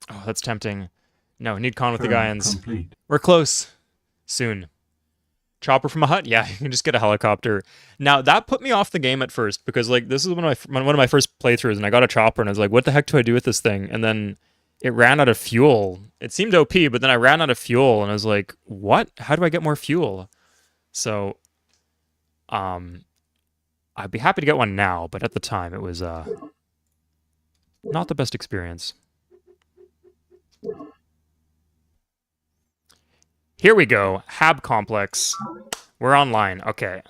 Oh, that's tempting. No, need con with the Gaians. Complete. We're close. Soon. Chopper from a hut? Yeah, you can just get a helicopter. Now, that put me off the game at first, because, like, this is one of my first playthroughs, and I got a chopper, and I was like, what the heck do I do with this thing? And then it ran out of fuel. It seemed OP, but then I ran out of fuel, and I was like, what? How do I get more fuel? So, I'd be happy to get one now, but at the time it was not the best experience. Here we go. Hab complex. We're online. Okay.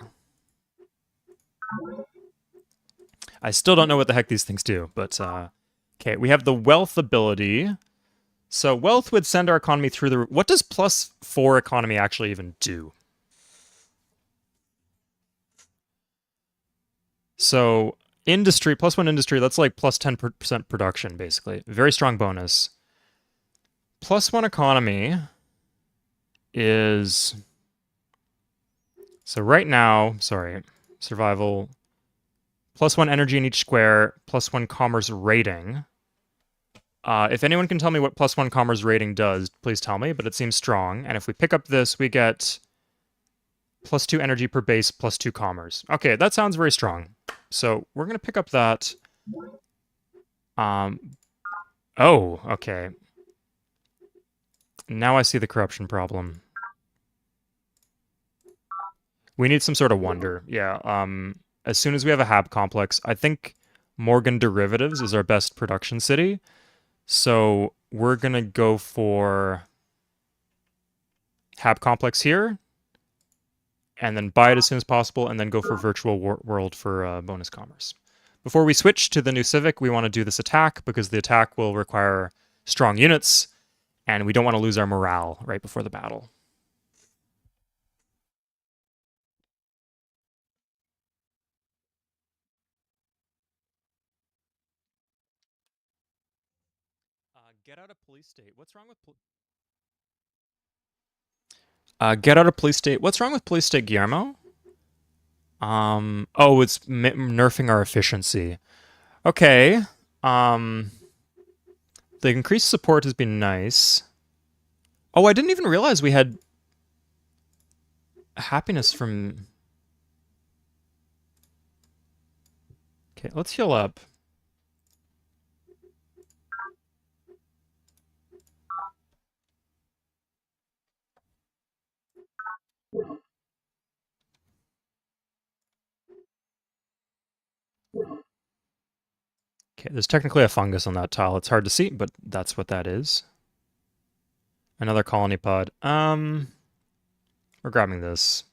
I still don't know what the heck these things do, but okay, we have the wealth ability. So wealth would send our economy through the... What does +4 economy actually even do? So industry, +1 industry, that's like +10% production, basically. Very strong bonus. +1 economy is... So right now, sorry, survival, +1 energy in each square, +1 commerce rating. If anyone can tell me what +1 commerce rating does, please tell me, but it seems strong. And if we pick up this, we get +2 energy per base, +2 commerce. Okay, that sounds very strong. So we're going to pick up that. Oh, okay. Now I see the corruption problem. We need some sort of wonder. Yeah, as soon as we have a Hab complex, I think Morgan Derivatives is our best production city. So we're going to go for Hab complex here, and then buy it as soon as possible, and then go for virtual world for bonus commerce. Before we switch to the new civic, we want to do this attack, because the attack will require strong units, and we don't want to lose our morale right before the battle. Get out of police state. What's wrong with get out of police state? What's wrong with police state, Guillermo? Oh, it's nerfing our efficiency. Okay. The increased support has been nice. Oh, I didn't even realize we had happiness from... Okay, let's heal up. Okay, there's technically a fungus on that tile. It's hard to see, but that's what that is. Another colony pod. We're grabbing this.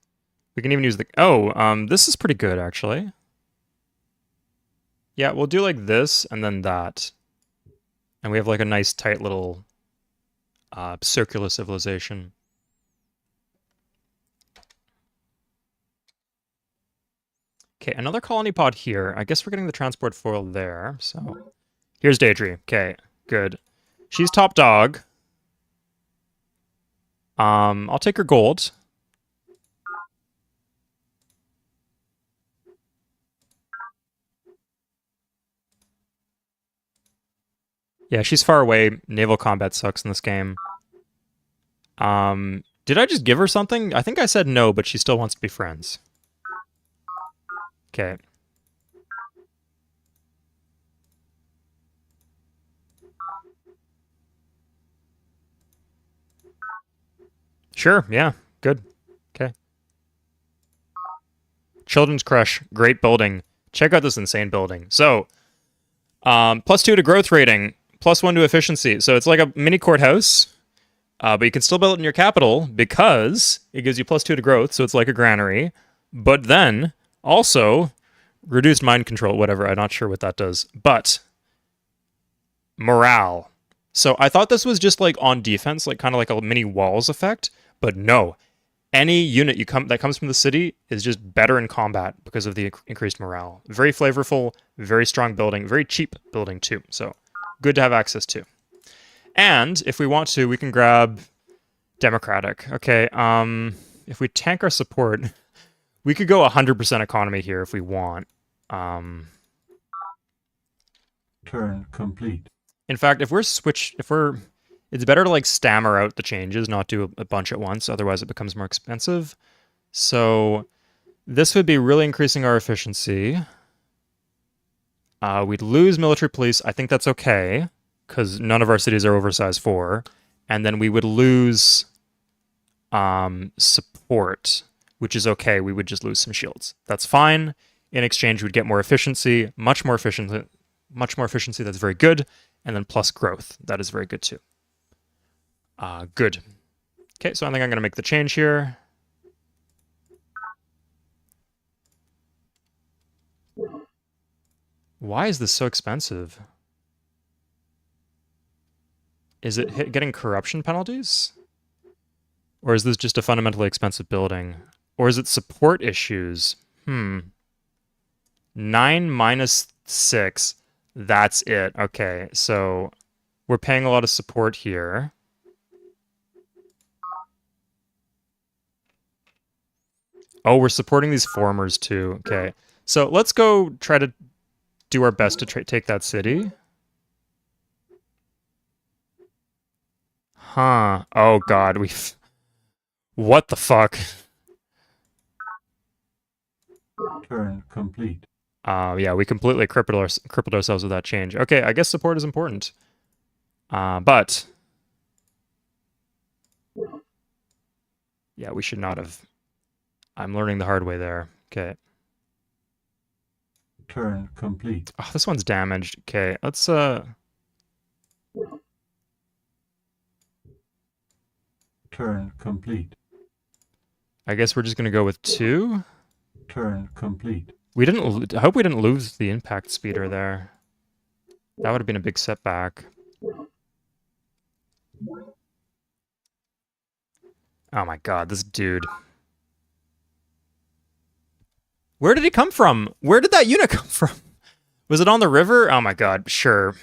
We can even use the... Oh, this is pretty good, actually. Yeah, we'll do like this, and then that. And we have like a nice, tight little circular civilization. Okay, another colony pod here. I guess we're getting the transport foil there, so... Here's Daedry. Okay, good. She's top dog. I'll take her gold. Yeah, she's far away. Naval combat sucks in this game. Did I just give her something? I think I said no, but she still wants to be friends. Okay. Sure, yeah, good. Okay. Children's Crush, great building. Check out this insane building. So, +2 to growth rating, +1 to efficiency. So it's like a mini courthouse, but you can still build it in your capital because it gives you +2 to growth, so it's like a granary. But then, also, reduced mind control, whatever, I'm not sure what that does. But, morale. So I thought this was just like on defense, like kind of like a mini walls effect, but no. Any unit that comes from the city is just better in combat because of the increased morale. Very flavorful, very strong building, very cheap building too. So good to have access to. And if we want to, we can grab democratic. Okay, if we tank our support, we could go 100% economy here if we want. Turn complete. In fact, it's better to like stammer out the changes, not do a bunch at once, otherwise it becomes more expensive. So this would be really increasing our efficiency. We'd lose military police. I think that's okay, because none of our cities are oversized 4. And then we would lose support, which is okay. We would just lose some shields. That's fine. In exchange, we'd get more efficiency, much more efficiency. That's very good. And then plus growth. That is very good too. Good. Okay, so I think I'm going to make the change here. Why is this so expensive? Is it getting corruption penalties? Or is this just a fundamentally expensive building? Or is it support issues? 9 minus 6. That's it. Okay, so we're paying a lot of support here. Oh, we're supporting these formers too. Okay, so let's go try to do our best to take that city. Huh. Oh god, we've... What the fuck? Turn complete. Yeah, we completely crippled ourselves with that change. Okay, I guess support is important. But... Yeah, we should not have... I'm learning the hard way there. Okay. Turn complete. Oh, this one's damaged. Okay, let's... Turn complete. I guess we're just gonna go with 2. Turn complete. We didn't... I hope we didn't lose the impact speeder there. That would have been a big setback. Oh my god, this dude. Where did he come from? Where did that unit come from? Was it on the river? Oh my god, sure.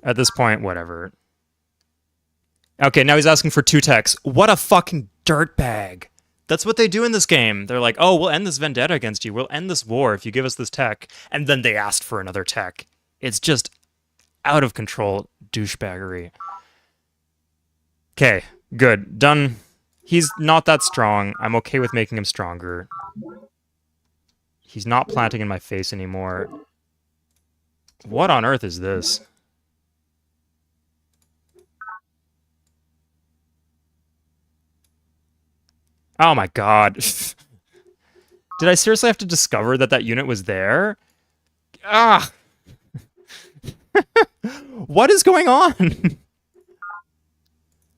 At this point, whatever. Okay, now he's asking for 2 techs. What a fucking dirtbag. That's what they do in this game. They're like, oh, we'll end this vendetta against you. We'll end this war if you give us this tech. And then they asked for another tech. It's just out of control douchebaggery. Okay, good. Done. He's not that strong. I'm okay with making him stronger. He's not planting in my face anymore. What on earth is this? Oh my god. Did I seriously have to discover that that unit was there? Ah! What is going on?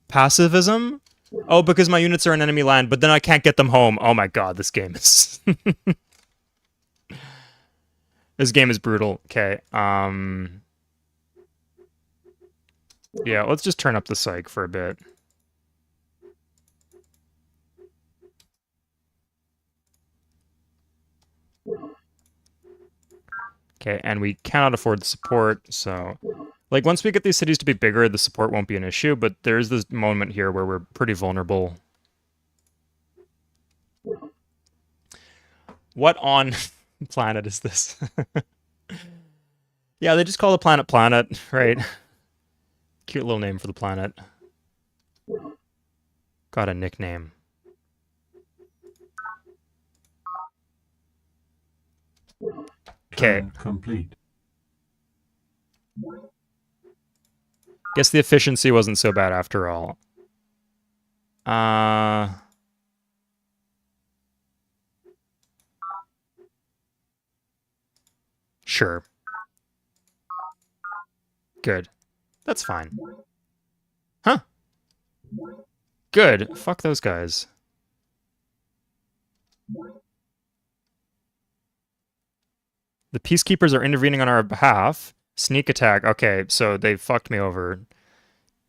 Pacifism? Oh, because my units are in enemy land, but then I can't get them home. Oh my god, this game is... This game is brutal. Okay, yeah, let's just turn up the psych for a bit. Okay, and we cannot afford the support, so... Like, once we get these cities to be bigger, the support won't be an issue, but there's this moment here where we're pretty vulnerable. What on planet is this? Yeah, they just call the planet Planet, right? Cute little name for the planet. Got a nickname. Okay. Complete. Guess the efficiency wasn't so bad after all. Sure. Good. That's fine. Huh. Good. Fuck those guys. The peacekeepers are intervening on our behalf. Sneak attack. Okay, so they fucked me over.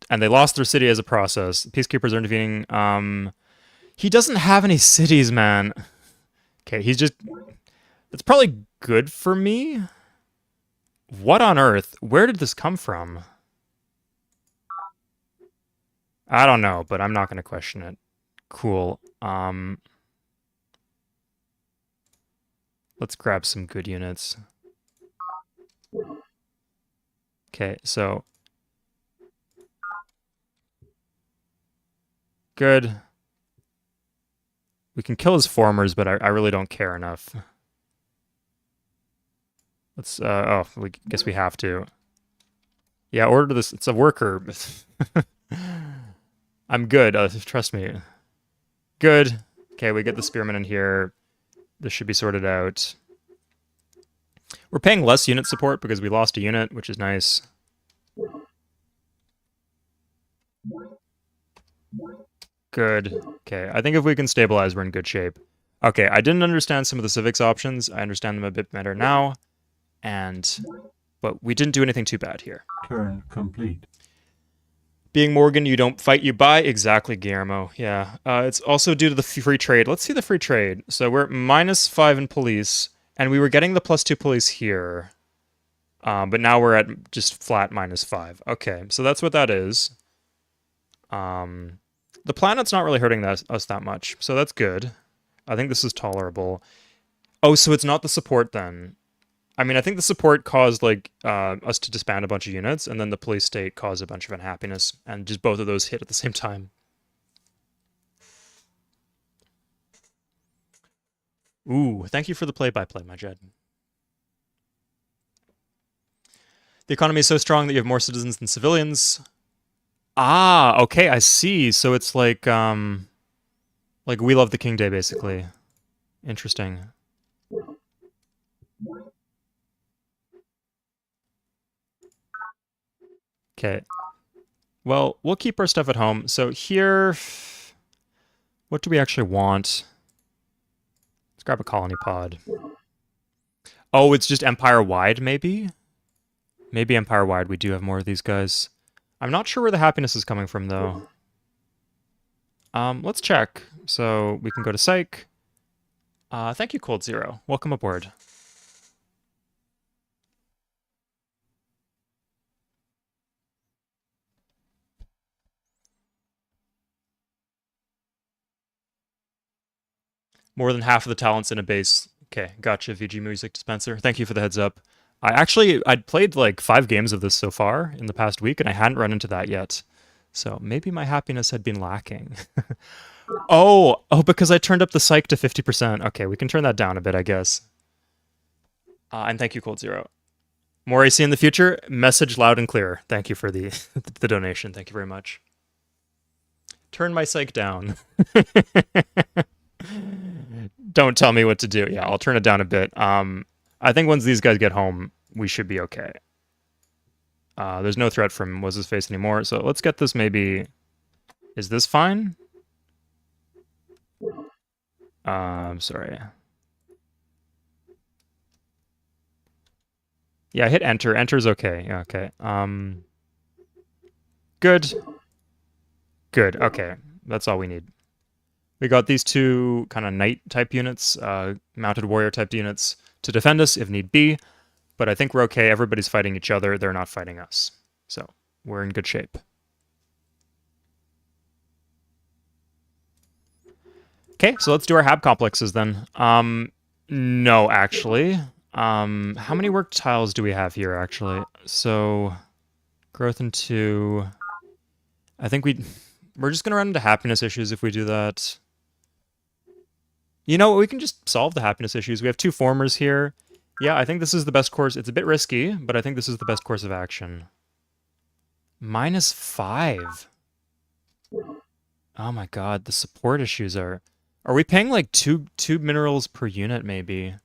And they lost their city as a process. The peacekeepers are intervening. He doesn't have any cities, man. Okay, he's just... That's probably good for me. What on earth? Where did this come from? I don't know, but I'm not going to question it. Cool. Let's grab some good units. Okay, so... Good. We can kill his formers, but I really don't care enough. Let's, oh, we guess we have to. Yeah, order this. It's a worker. I'm good, trust me. Good. Okay, we get the spearmen in here. This should be sorted out. We're paying less unit support because we lost a unit, which is nice. Good. Okay, I think if we can stabilize, we're in good shape. Okay, I didn't understand some of the civics options. I understand them a bit better now. But we didn't do anything too bad here. Turn complete. Being Morgan, you don't fight, you buy. Exactly, Guillermo. Yeah. It's also due to the free trade. Let's see the free trade. So we're at -5 in police, and we were getting the +2 police here. But now we're at just flat -5. Okay, so that's what that is. The planet's not really hurting us that much, so that's good. I think this is tolerable. Oh, so it's not the support then. I mean, I think the support caused like us to disband a bunch of units, and then the police state caused a bunch of unhappiness, and just both of those hit at the same time. Ooh, thank you for the play-by-play, my Jed. The economy is so strong that you have more citizens than civilians. Ah, okay, I see. So it's like We Love the King Day, basically. Interesting. Okay. Well, we'll keep our stuff at home. So here, what do we actually want? Let's grab a colony pod. Oh, it's just empire-wide, maybe? Maybe empire-wide we do have more of these guys. I'm not sure where the happiness is coming from, though. Let's check. So we can go to Psych. Thank you, Cold Zero. Welcome aboard. More than half of the talents in a base. Okay, gotcha, VG Music Dispenser. Thank you for the heads up. I'd played like 5 games of this so far in the past week, and I hadn't run into that yet. So maybe my happiness had been lacking. Oh, because I turned up the psych to 50%. Okay, we can turn that down a bit, I guess. And thank you, Cold Zero. More AC in the future. Message loud and clear. Thank you for the the donation. Thank you very much. Turn my psych down. Don't tell me what to do. Yeah, I'll turn it down a bit. I think once these guys get home, we should be okay. There's no threat from what's his face anymore. So let's get this maybe. Is this fine? Sorry. Yeah, hit enter. Enter's okay. Yeah, okay. Good. Good. Okay. That's all we need. We got these 2 kind of knight type units, mounted warrior type units to defend us if need be. But I think we're okay. Everybody's fighting each other. They're not fighting us. So we're in good shape. Okay, so let's do our hab complexes then. No, actually. How many work tiles do we have here, actually? So, growth into... I think we're just going to run into happiness issues if we do that. You know, we can just solve the happiness issues. We have 2 formers here. Yeah, I think this is the best course. It's a bit risky, but I think this is the best course of action. -5. Oh my god, the support issues are... Are we paying like two minerals per unit, maybe?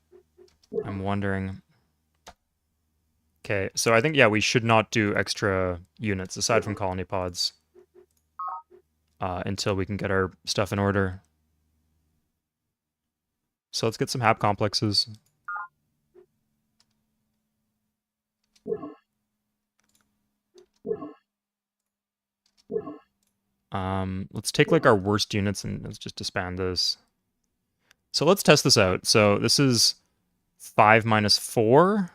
I'm wondering. Okay, so I think, yeah, we should not do extra units, aside from colony pods, until we can get our stuff in order. So let's get some hab complexes. Let's take like our worst units and let's just disband this. So let's test this out. So this is 5 minus 4.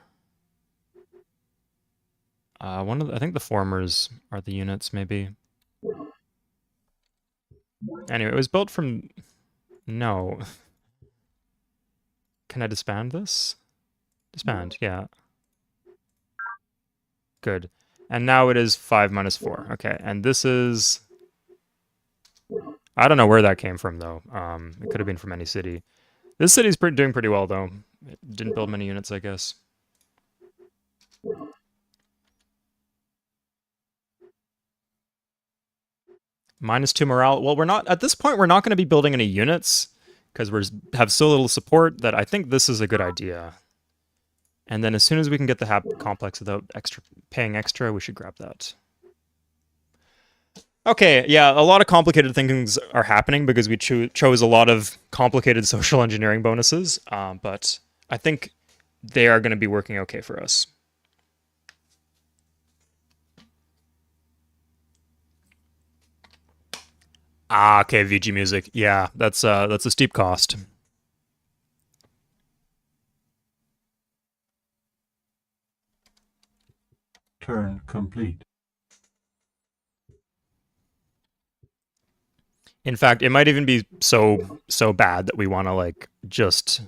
I think the formers are the units, maybe. Anyway, it was built from... No. Can I disband this? Disband, yeah. Good. And now it is 5 minus 4. Okay, and this is... I don't know where that came from, though. It could have been from any city. This city's doing pretty well, though. It didn't build many units, I guess. -2 morale. Well, we're not... At this point, we're not going to be building any units, because we have so little support that I think this is a good idea. And then as soon as we can get the hab complex without paying extra, we should grab that. Okay, yeah, a lot of complicated things are happening because we chose a lot of complicated social engineering bonuses, but I think they are going to be working okay for us. Ah, okay, VG music. Yeah, that's a steep cost. Turn complete. In fact, it might even be so bad that we want to like just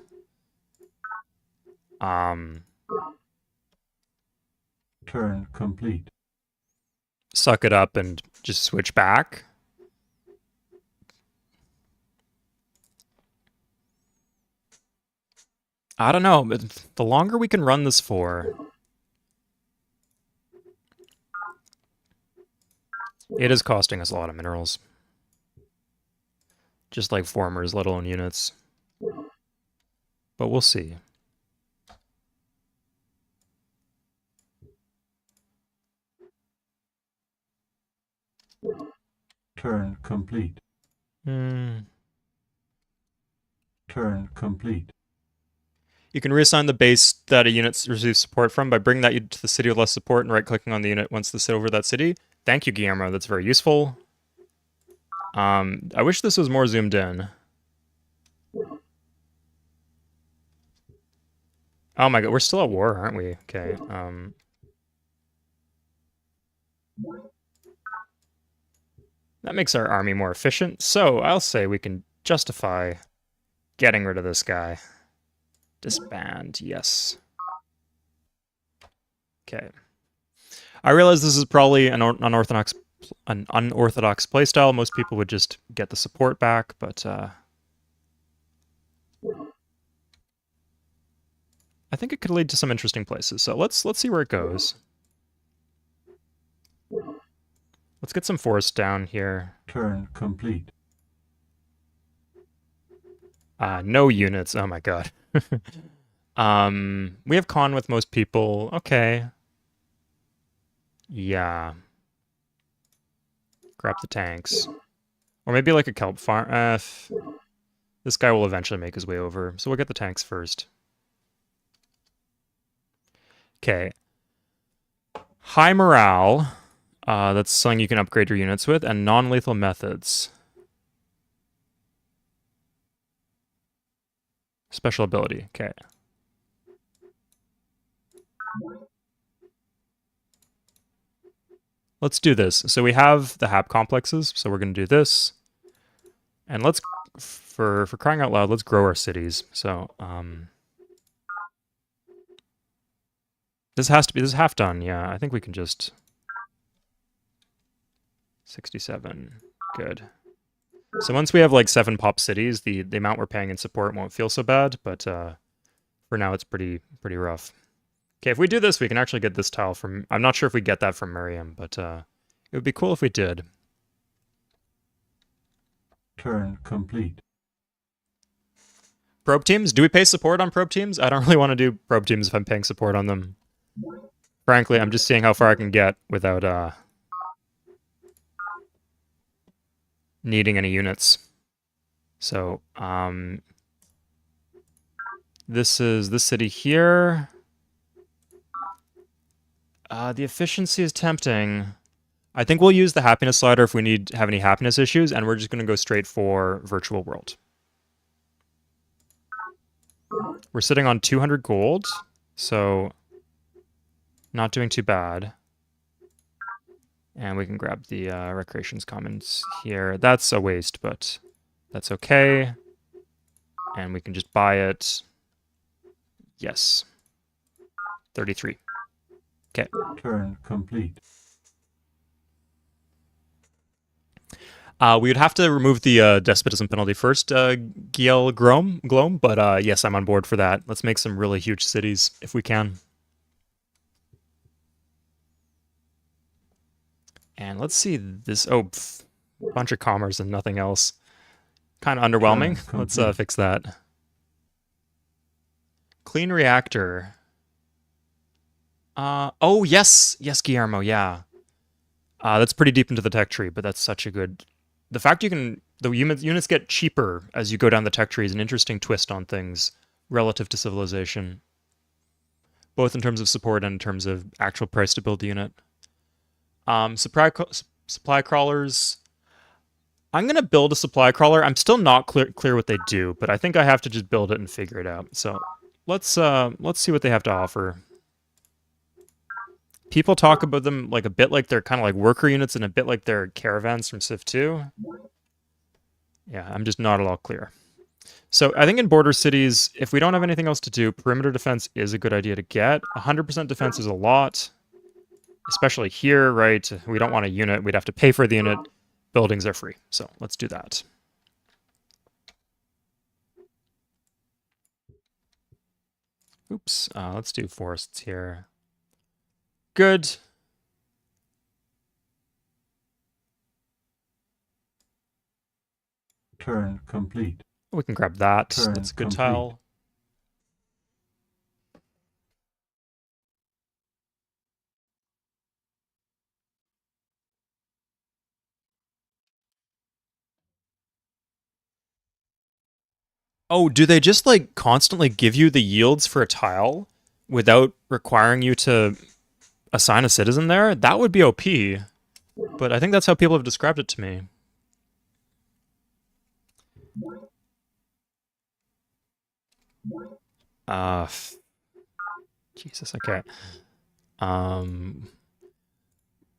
Turn complete. suck it up and just switch back. I don't know, but the longer we can run this for, it is costing us a lot of minerals. Just like formers, let alone units. But we'll see. Turn complete. Hmm. Turn complete. You can reassign the base that a unit receives support from by bringing that unit to the city with less support and right-clicking on the unit once it's over that city. Thank you, Guillermo. That's very useful. I wish this was more zoomed in. Oh my god, we're still at war, aren't we? Okay. That makes our army more efficient, so I'll say we can justify getting rid of this guy. Disband, yes. Okay. I realize this is probably an unorthodox playstyle. Most people would just get the support back, but I think it could lead to some interesting places. So let's see where it goes. Let's get some forest down here. Turn complete. No units. Oh my god. We have con with most people. Okay. Yeah. Grab the tanks. Or maybe like a kelp farm. This guy will eventually make his way over. So we'll get the tanks first. Okay. High morale. That's something you can upgrade your units with. And non-lethal methods. Special ability. Okay. Let's do this. So we have the hab complexes. So we're going to do this. And let's, for crying out loud, let's grow our cities. So, this is half done. Yeah, I think we can just 67. Good. So once we have like 7 pop cities, the amount we're paying in support won't feel so bad, but for now it's pretty rough. Okay, if we do this, we can actually get this tile from... I'm not sure if we get that from Miriam, but it would be cool if we did. Turn complete. Probe teams? Do we pay support on probe teams? I don't really want to do probe teams if I'm paying support on them. Frankly, I'm just seeing how far I can get without needing any units. So, this is this city here. The efficiency is tempting. I think we'll use the happiness slider if we have any happiness issues, and we're just going to go straight for virtual world. We're sitting on 200 gold, so not doing too bad. And we can grab the recreations commons here. That's a waste, but that's okay. And we can just buy it. Yes. 33. Okay. Turn complete. We would have to remove the despotism penalty first, Giel Glome, but yes, I'm on board for that. Let's make some really huge cities if we can. And let's see this. Oh, bunch of commerce and nothing else. Kind of underwhelming. Let's fix that. Clean reactor. Oh, yes. Yes, Guillermo, yeah. That's pretty deep into the tech tree, but that's such a good... The fact the units get cheaper as you go down the tech tree is an interesting twist on things relative to civilization, both in terms of support and in terms of actual price to build the unit. Supply crawlers. I'm gonna build a supply crawler. I'm still not clear what they do, but I think I have to just build it and figure it out. So let's see what they have to offer. People talk about them like a bit like they're kind of like worker units and a bit like they're caravans from Civ 2. Yeah, I'm just not at all clear. So I think in border cities, if we don't have anything else to do, perimeter defense is a good idea to get. 100% defense is a lot, especially here, right? We don't want a unit. We'd have to pay for the unit. Buildings are free. So let's do that. Oops. Let's do forests here. Good. Turn complete. We can grab that. Turn That's a good complete. tile. Oh, do they just like constantly give you the yields for a tile without requiring you to assign a citizen there? That would be OP. But I think that's how people have described it to me. Uh, Jesus, okay.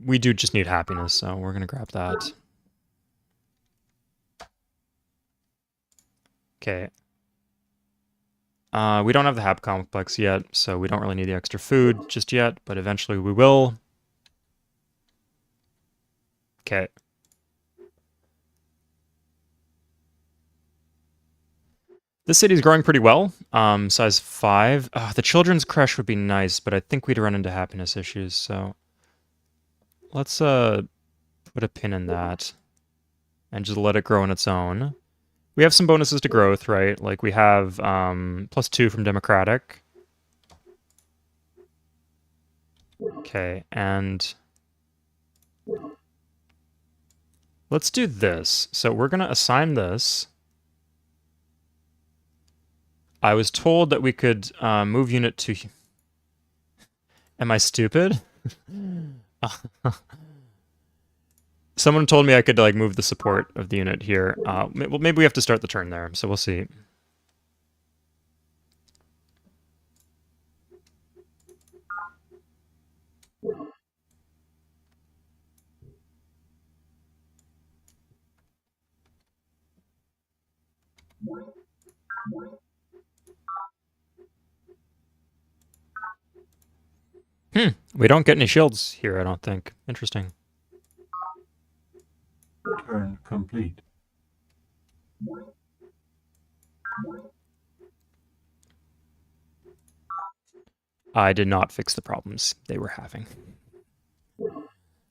We do just need happiness, so we're gonna grab that. Okay. We don't have the Hab complex yet, so we don't really need the extra food just yet, but eventually we will. Okay. This city's growing pretty well. Size 5. The children's creche would be nice, but I think we'd run into happiness issues, so let's put a pin in that and just let it grow on its own. We have some bonuses to growth, right? Like we have +2 from Democratic. Okay, and let's do this. So we're going to assign this. I was told that we could move unit to... Am I stupid? Someone told me I could like move the support of the unit here. Well, maybe we have to start the turn there, so we'll see. We don't get any shields here, I don't think. Interesting. Turn complete. I did not fix the problems they were having.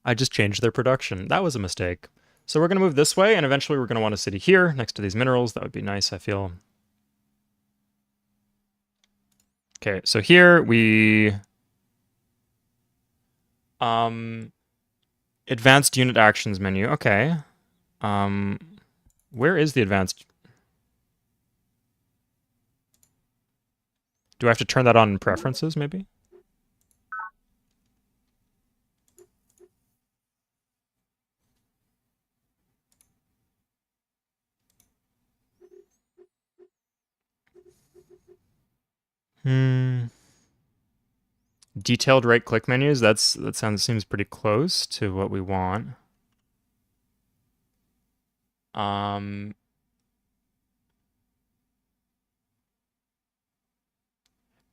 I just changed their production. That was a mistake. So we're going to move this way, and eventually we're going to want a city here next to these minerals. That would be nice, I feel. Okay, so here we... Advanced unit actions menu. Okay. Where is the advanced... Do I have to turn that on in preferences, maybe? Detailed right-click menus. That seems pretty close to what we want.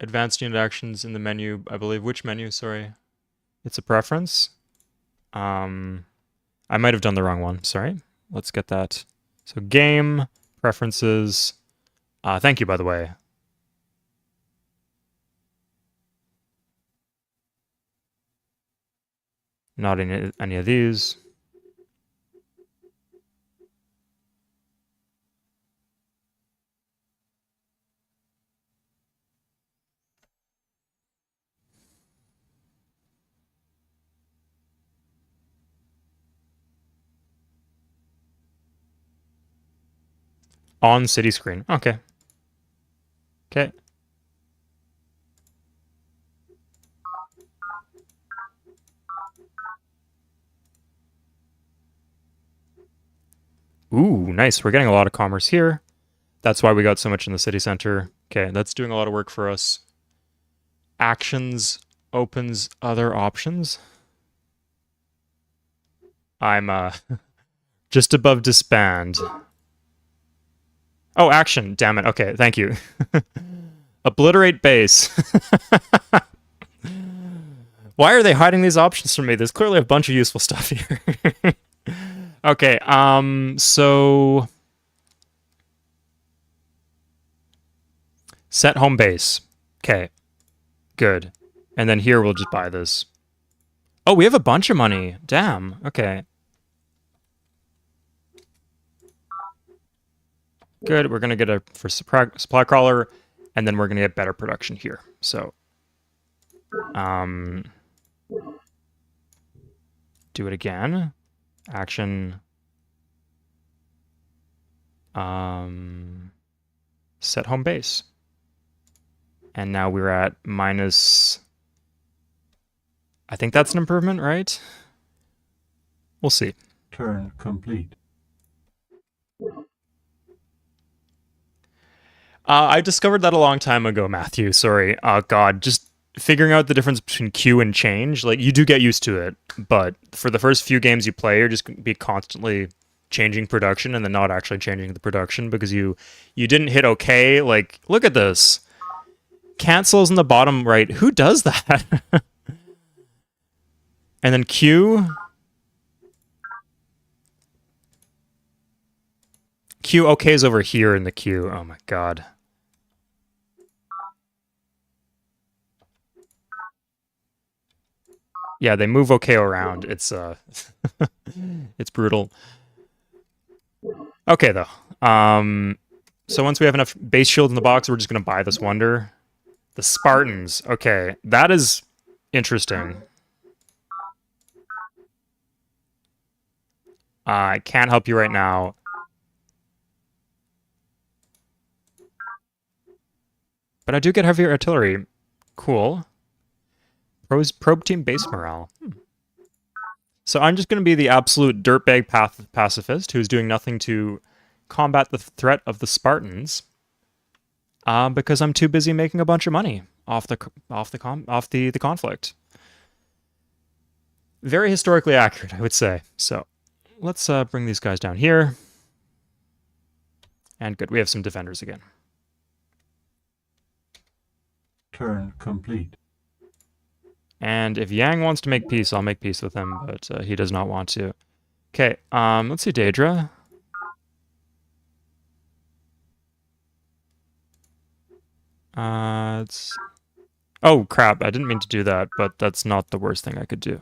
Advanced unit actions in the menu. I believe. Which menu? Sorry, it's a preference. I might have done the wrong one. Sorry. Let's get that. So game preferences. Thank you, by the way. Not any of these. On city screen. Okay. Okay. Ooh, nice. We're getting a lot of commerce here. That's why we got so much in the city center. Okay, that's doing a lot of work for us. Actions opens other options. I'm just above disband. Oh, action. Damn it. Okay, thank you. Obliterate base. Why are they hiding these options from me? There's clearly a bunch of useful stuff here. Okay, so set home base. Okay, good. And then here we'll just buy this. Oh, we have a bunch of money. Damn. Okay. Good. We're gonna get a for supply crawler, and then we're gonna get better production here. So, do it again. Action. Set home base. And now we're at minus. I think that's an improvement, right? We'll see. Turn complete. I discovered that a long time ago, Matthew. Sorry. Oh, God. Just figuring out the difference between queue and change. Like, you do get used to it. But for the first few games you play, you're just going to be constantly changing production and then not actually changing the production because you didn't hit OK. Like, look at this. Cancels in the bottom right. Who does that? And then Q. Q OK's over here in the queue. Oh my god. Yeah, they move OK around. It's it's brutal. Okay though. So once we have enough base shield in the box, we're just gonna buy this wonder. The Spartans. Okay, that is interesting. I can't help you right now. But I do get heavier artillery. Cool. Probe team base morale. So I'm just going to be the absolute dirtbag pacifist who's doing nothing to combat the threat of the Spartans, because I'm too busy making a bunch of money off the conflict. Very historically accurate, I would say. So let's bring these guys down here. And good, we have some defenders again. Turn complete. And if Yang wants to make peace, I'll make peace with him, but he does not want to. Okay, let's see Daedra. It's... Oh, crap, I didn't mean to do that, but that's not the worst thing I could do.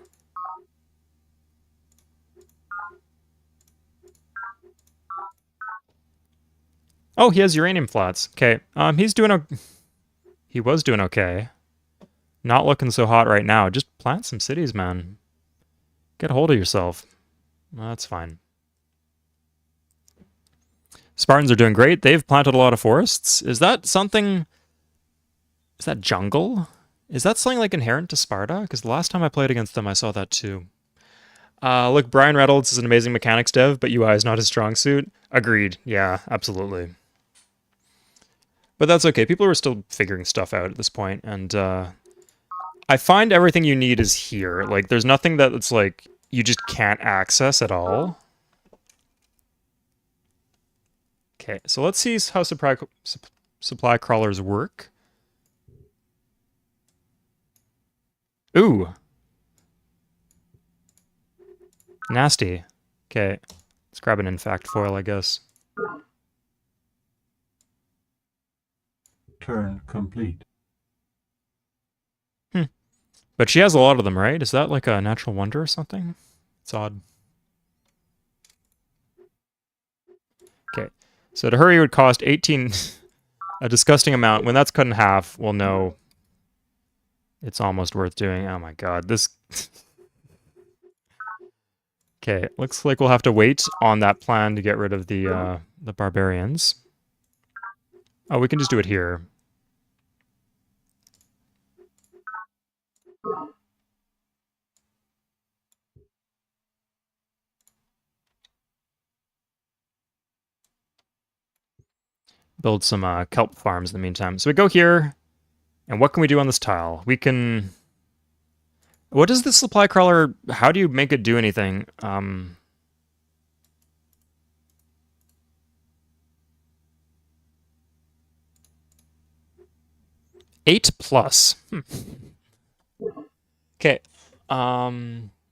Oh, he has uranium flats. Okay, he's doing he was doing okay. Not looking so hot right now. Just plant some cities, man. Get a hold of yourself. Well, that's fine. Spartans are doing great. They've planted a lot of forests. Is that something... Is that jungle? Is that something like inherent to Sparta? Because the last time I played against them, I saw that too. Look, Brian Reynolds is an amazing mechanics dev, but UI is not his strong suit. Agreed. Yeah, absolutely. But that's okay. People are still figuring stuff out at this point, and I find everything you need is here. Like, there's nothing that's like you just can't access at all. Okay, so let's see how supply crawlers work. Ooh. Nasty. Okay, let's grab an infact foil, I guess. Turn complete. But she has a lot of them, right? Is that like a natural wonder or something? It's odd. Okay, so to hurry would cost 18, a disgusting amount. When that's cut in half, we'll know it's almost worth doing. Oh my god, this... Okay, looks like we'll have to wait on that plan to get rid of the barbarians. Oh, we can just do it here. Build some kelp farms in the meantime. So we go here, and what can we do on this tile? We can... What is the supply crawler? How do you make it do anything? 8 plus. Okay. A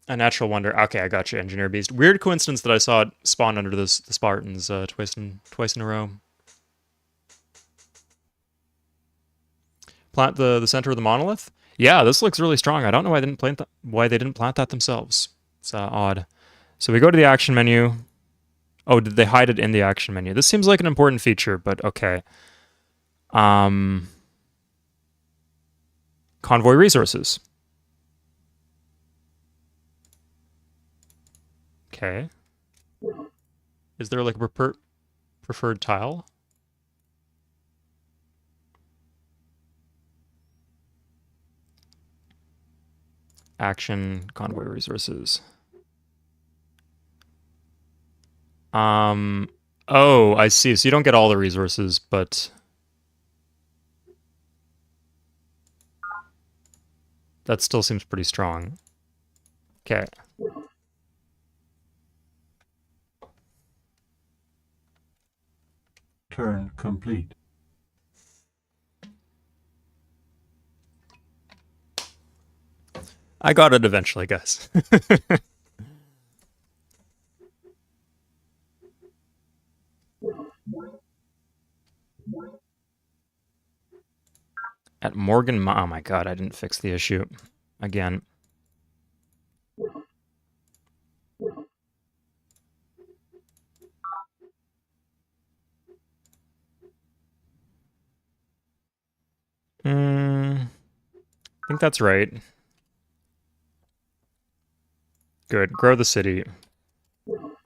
natural wonder. Okay, I got you, Engineer Beast. Weird coincidence that I saw it spawn under the Spartans twice in a row. Plant the center of the monolith. Yeah, this looks really strong. I don't know why they didn't plant that themselves. It's odd. So we go to the action menu. Oh, did they hide it in the action menu? This seems like an important feature, but okay. Convoy resources. Okay. Is there like a preferred tile? Action, convoy resources. Oh, I see. So you don't get all the resources, but that still seems pretty strong. Okay. Turn complete. I got it eventually, guys. At Morgan, oh my god, I didn't fix the issue again. I think that's right. Good. Grow the city.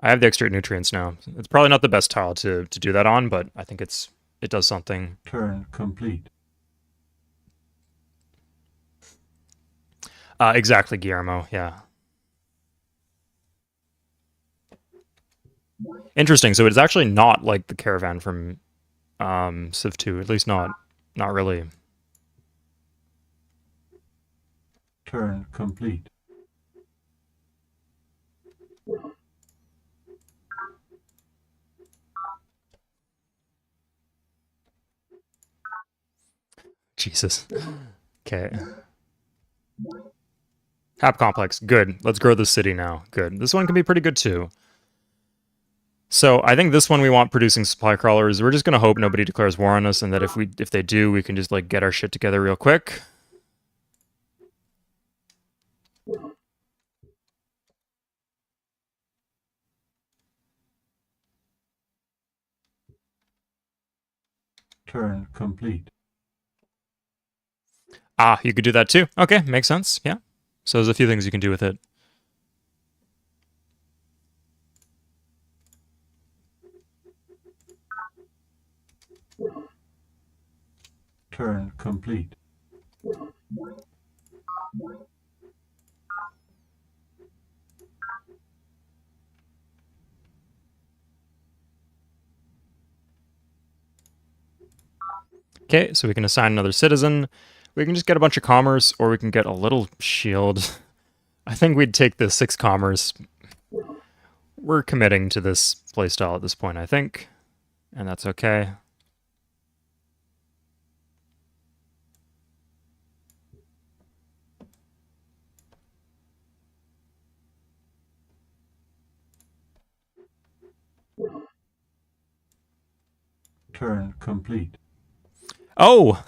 I have the extra nutrients now. It's probably not the best tile to do that on, but I think it does something. Turn complete. Exactly, Guillermo. Yeah. Interesting. So it's actually not like the caravan from Civ 2. At least not really. Turn complete. Jesus. Okay. Hap complex. Good. Let's grow the city now. Good. This one can be pretty good too. So I think this one we want producing supply crawlers. We're just gonna hope nobody declares war on us, and that if they do, we can just like get our shit together real quick. Turn complete. Ah, you could do that too. Okay, makes sense. Yeah. So there's a few things you can do with it. Turn complete. Okay, so we can assign another citizen. We can just get a bunch of commerce, or we can get a little shield. I think we'd take the 6 commerce. We're committing to this playstyle at this point, I think. And that's okay. Turn complete. Oh!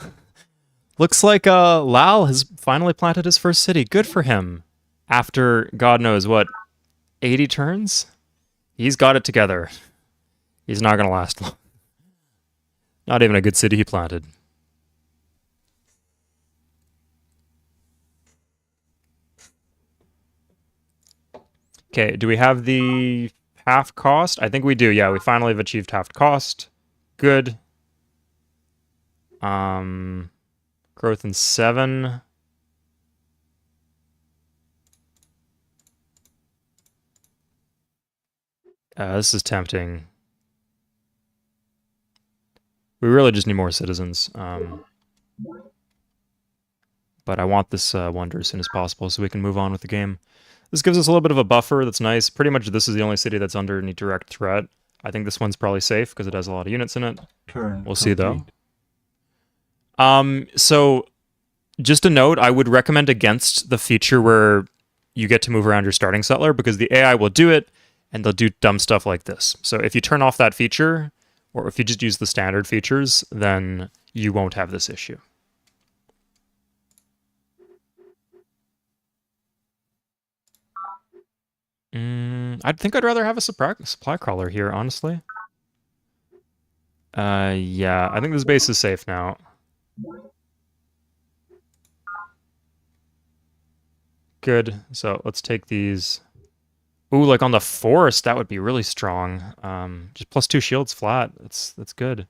Looks like Lal has finally planted his first city. Good for him. After, God knows what, 80 turns? He's got it together. He's not going to last long. Not even a good city he planted. Okay, do we have the half cost? I think we do. Yeah, we finally have achieved half cost. Good. Growth in 7. This is tempting. We really just need more citizens. But I want this wonder as soon as possible so we can move on with the game. This gives us a little bit of a buffer that's nice. Pretty much this is the only city that's under any direct threat. I think this one's probably safe because it has a lot of units in it. We'll see though. So just a note, I would recommend against the feature where you get to move around your starting settler because the AI will do it and they'll do dumb stuff like this. So if you turn off that feature, or if you just use the standard features, then you won't have this issue. I think I'd rather have a supply crawler here, honestly. Yeah, I think this base is safe now. Good. So let's take these. Ooh, like on the forest, that would be really strong. Just +2 shields flat. That's good.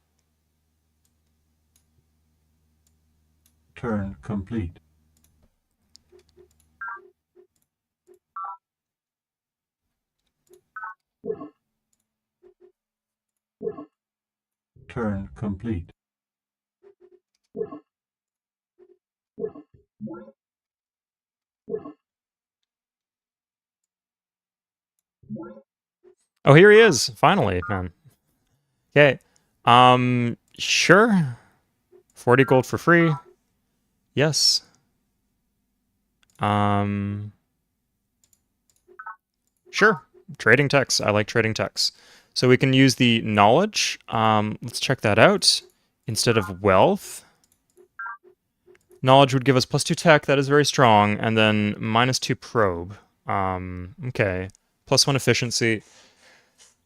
Turn complete. Turn complete. Oh, here he is. Finally, man. Okay. Sure. 40 gold for free. Yes. Sure. Trading techs. I like trading techs. So we can use the knowledge. Let's check that out. Instead of wealth. Knowledge would give us +2 tech. That is very strong. And then -2 probe. Okay. +1 efficiency.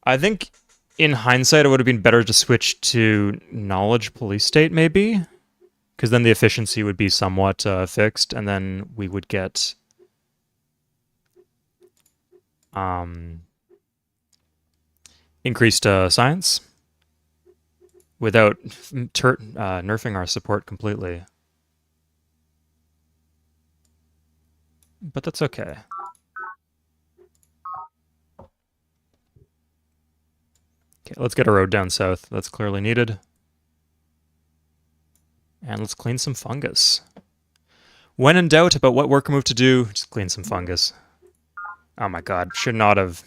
I think in hindsight, it would have been better to switch to knowledge police state, maybe? Because then the efficiency would be somewhat fixed, and then we would get increased science without nerfing our support completely. But that's okay. Okay, let's get a road down south. That's clearly needed. And let's clean some fungus. When in doubt about what worker move to do, just clean some fungus. Oh my god, should not have.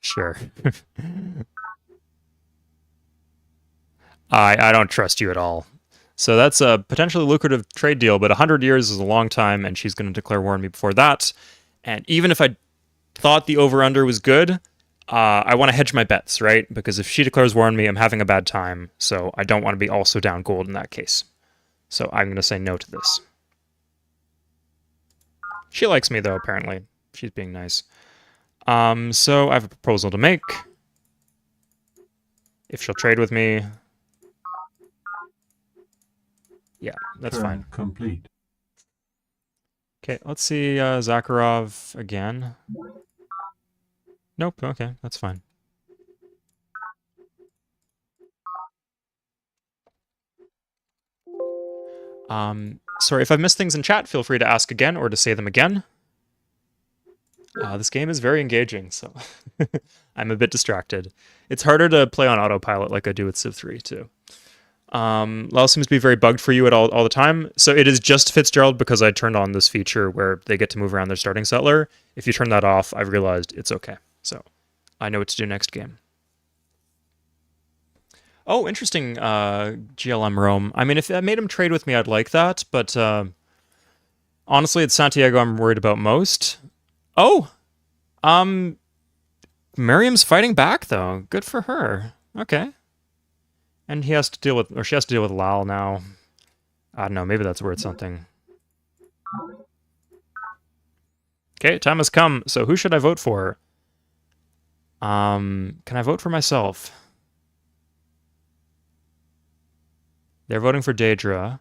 Sure. I don't trust you at all. So that's a potentially lucrative trade deal, but 100 years is a long time, and she's going to declare war on me before that. And even if I thought the over-under was good, I want to hedge my bets, right? Because if she declares war on me, I'm having a bad time, so I don't want to be also down gold in that case. So I'm going to say no to this. She likes me, though, apparently. She's being nice. So I have a proposal to make. If she'll trade with me. Yeah, that's fine. Complete. Okay, let's see Zakharov again. Nope, okay, that's fine. Sorry, if I've missed things in chat, feel free to ask again or to say them again. This game is very engaging, so I'm a bit distracted. It's harder to play on autopilot like I do with Civ 3, too. Lal seems to be very bugged for you at all the time. So it is just Fitzgerald because I turned on this feature where they get to move around their starting settler. If you turn that off, I've realized it's okay. So I know what to do next game. Oh, interesting, GLM Rome. I mean, if that made him trade with me, I'd like that. But honestly, it's Santiago I'm worried about most. Oh, Miriam's fighting back, though. Good for her. Okay. And he has to deal with, or she has to deal with Lal now. I don't know, maybe that's worth something. Okay, time has come. So who should I vote for? Can I vote for myself? They're voting for Daedra.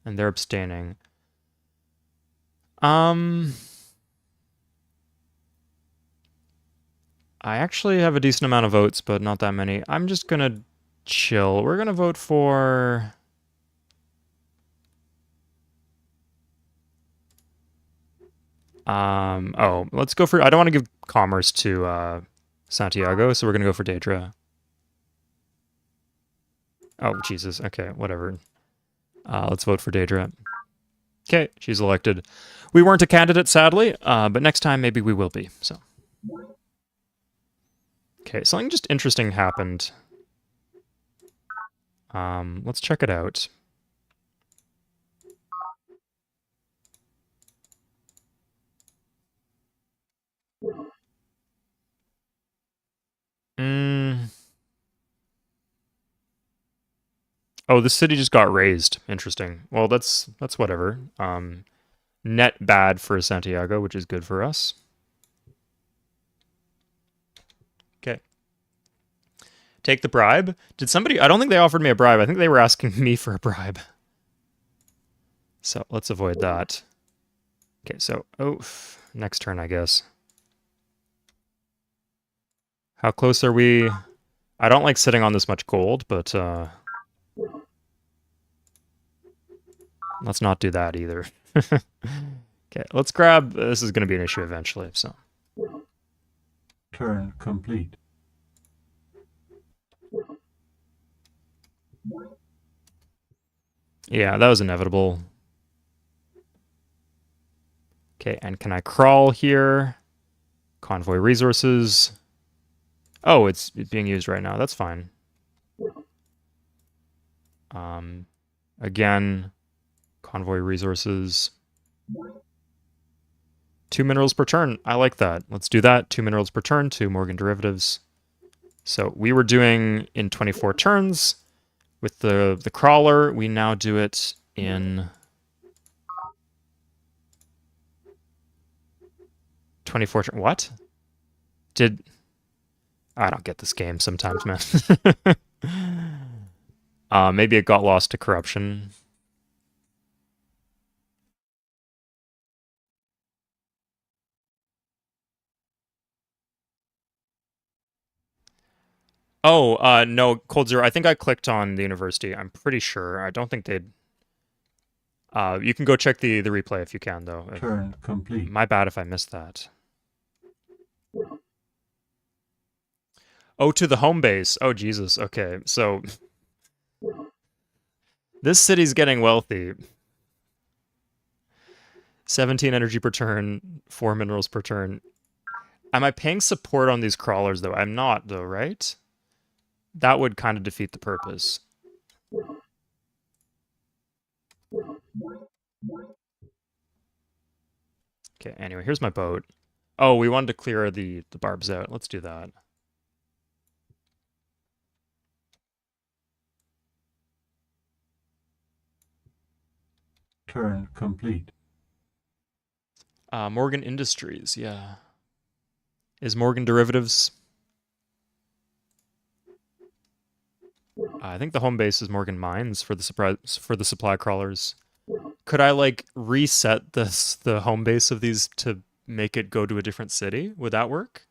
And they're abstaining. I actually have a decent amount of votes, but not that many. I'm just gonna chill. We're gonna vote for. Oh, let's go for. I don't want to give commerce to Santiago, so we're gonna go for Daedra. Oh, Jesus. Okay, whatever. Let's vote for Daedra. Okay, she's elected. We weren't a candidate, sadly, but next time maybe we will be. So. Okay, something just interesting happened. Let's check it out. Mm. Oh, this city just got raised. Interesting. Well, that's whatever. Net bad for Santiago, which is good for us. Okay. Take the bribe. Did somebody? I don't think they offered me a bribe. I think they were asking me for a bribe. So let's avoid that. Okay, so next turn, I guess. How close are we? I don't like sitting on this much gold, but let's not do that either. Okay, let's grab. This is going to be an issue eventually, so. Turn complete. Yeah, that was inevitable. Okay, and can I crawl here? Convoy resources. Oh, it's being used right now. That's fine. Again, convoy resources. 2 minerals per turn. I like that. Let's do that. 2 minerals per turn, 2 Morgan derivatives. So we were doing in 24 turns. With the crawler, we now do it in 24 turns. What? I don't get this game sometimes, man. Maybe it got lost to corruption. Oh, no, Cold Zero. I think I clicked on the university. I'm pretty sure. I don't think they'd. You can go check the replay if you can, though. Turn complete. My bad if I missed that. Oh, to the home base. Oh, Jesus. Okay, so this city's getting wealthy. 17 energy per turn, 4 minerals per turn. Am I paying support on these crawlers, though? I'm not, though, right? That would kind of defeat the purpose. Okay, anyway, here's my boat. Oh, we wanted to clear the barbs out. Let's do that. Turn complete. Morgan Industries, yeah. Is Morgan Derivatives? I think the home base is Morgan Mines for the supply crawlers. Could I like reset the home base of these to make it go to a different city? Would that work?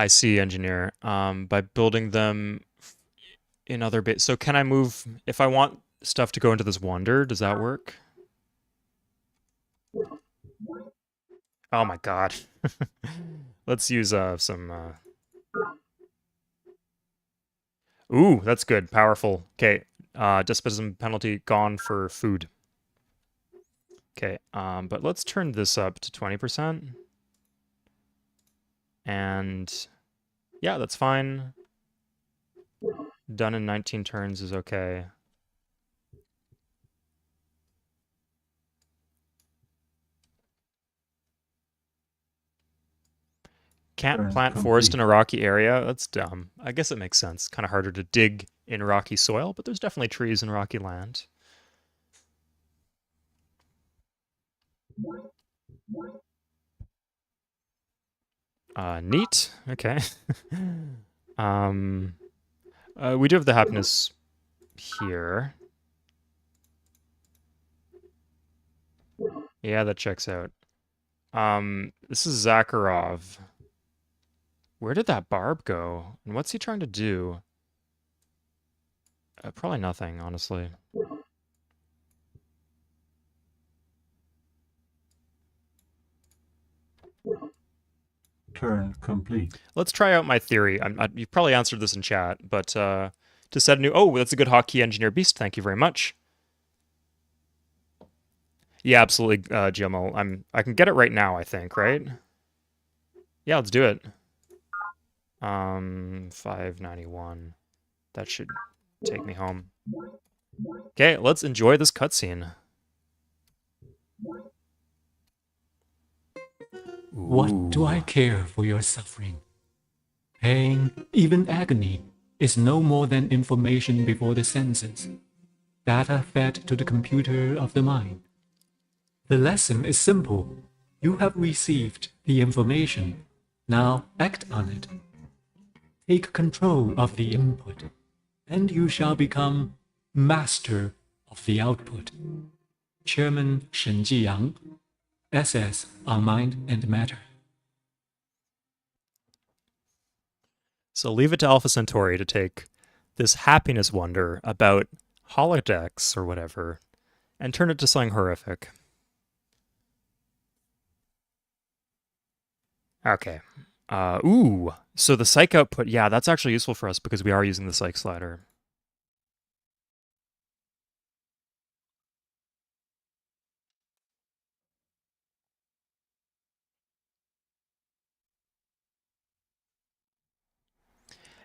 I see, engineer. By building them in other base. So can I move if I want stuff to go into this wonder? Does that work? Oh my god. Let's use some. Ooh, that's good. Powerful. Okay. Despotism penalty gone for food. Okay. But let's turn this up to 20%. And yeah, that's fine. Done in 19 turns is okay. Can't plant forest in a rocky area. That's dumb. I guess it makes sense. Kind of harder to dig in rocky soil, but there's definitely trees in rocky land. Neat. Okay. We do have the happiness here. Yeah, that checks out. This is Zakharov. Where did that barb go? And what's he trying to do? Probably nothing, honestly. Turn complete. Let's try out my theory. You've probably answered this in chat, but to set a new... Oh, that's a good hotkey engineer beast. Thank you very much. Yeah, absolutely, GMO. I can get it right now, I think, right? Yeah, let's do it. 591. That should take me home. Okay, let's enjoy this cutscene. What do I care for your suffering? Pain, even agony, is no more than information before the senses, data fed to the computer of the mind. The lesson is simple. You have received the information. Now act on it. Take control of the input, and you shall become master of the output. Chairman Shen Jiyang, SS on Mind and Matter. So leave it to Alpha Centauri to take this happiness wonder about holodecks or whatever and turn it to something horrific. Okay. Ooh. So the psych output, yeah, that's actually useful for us because we are using the psych slider.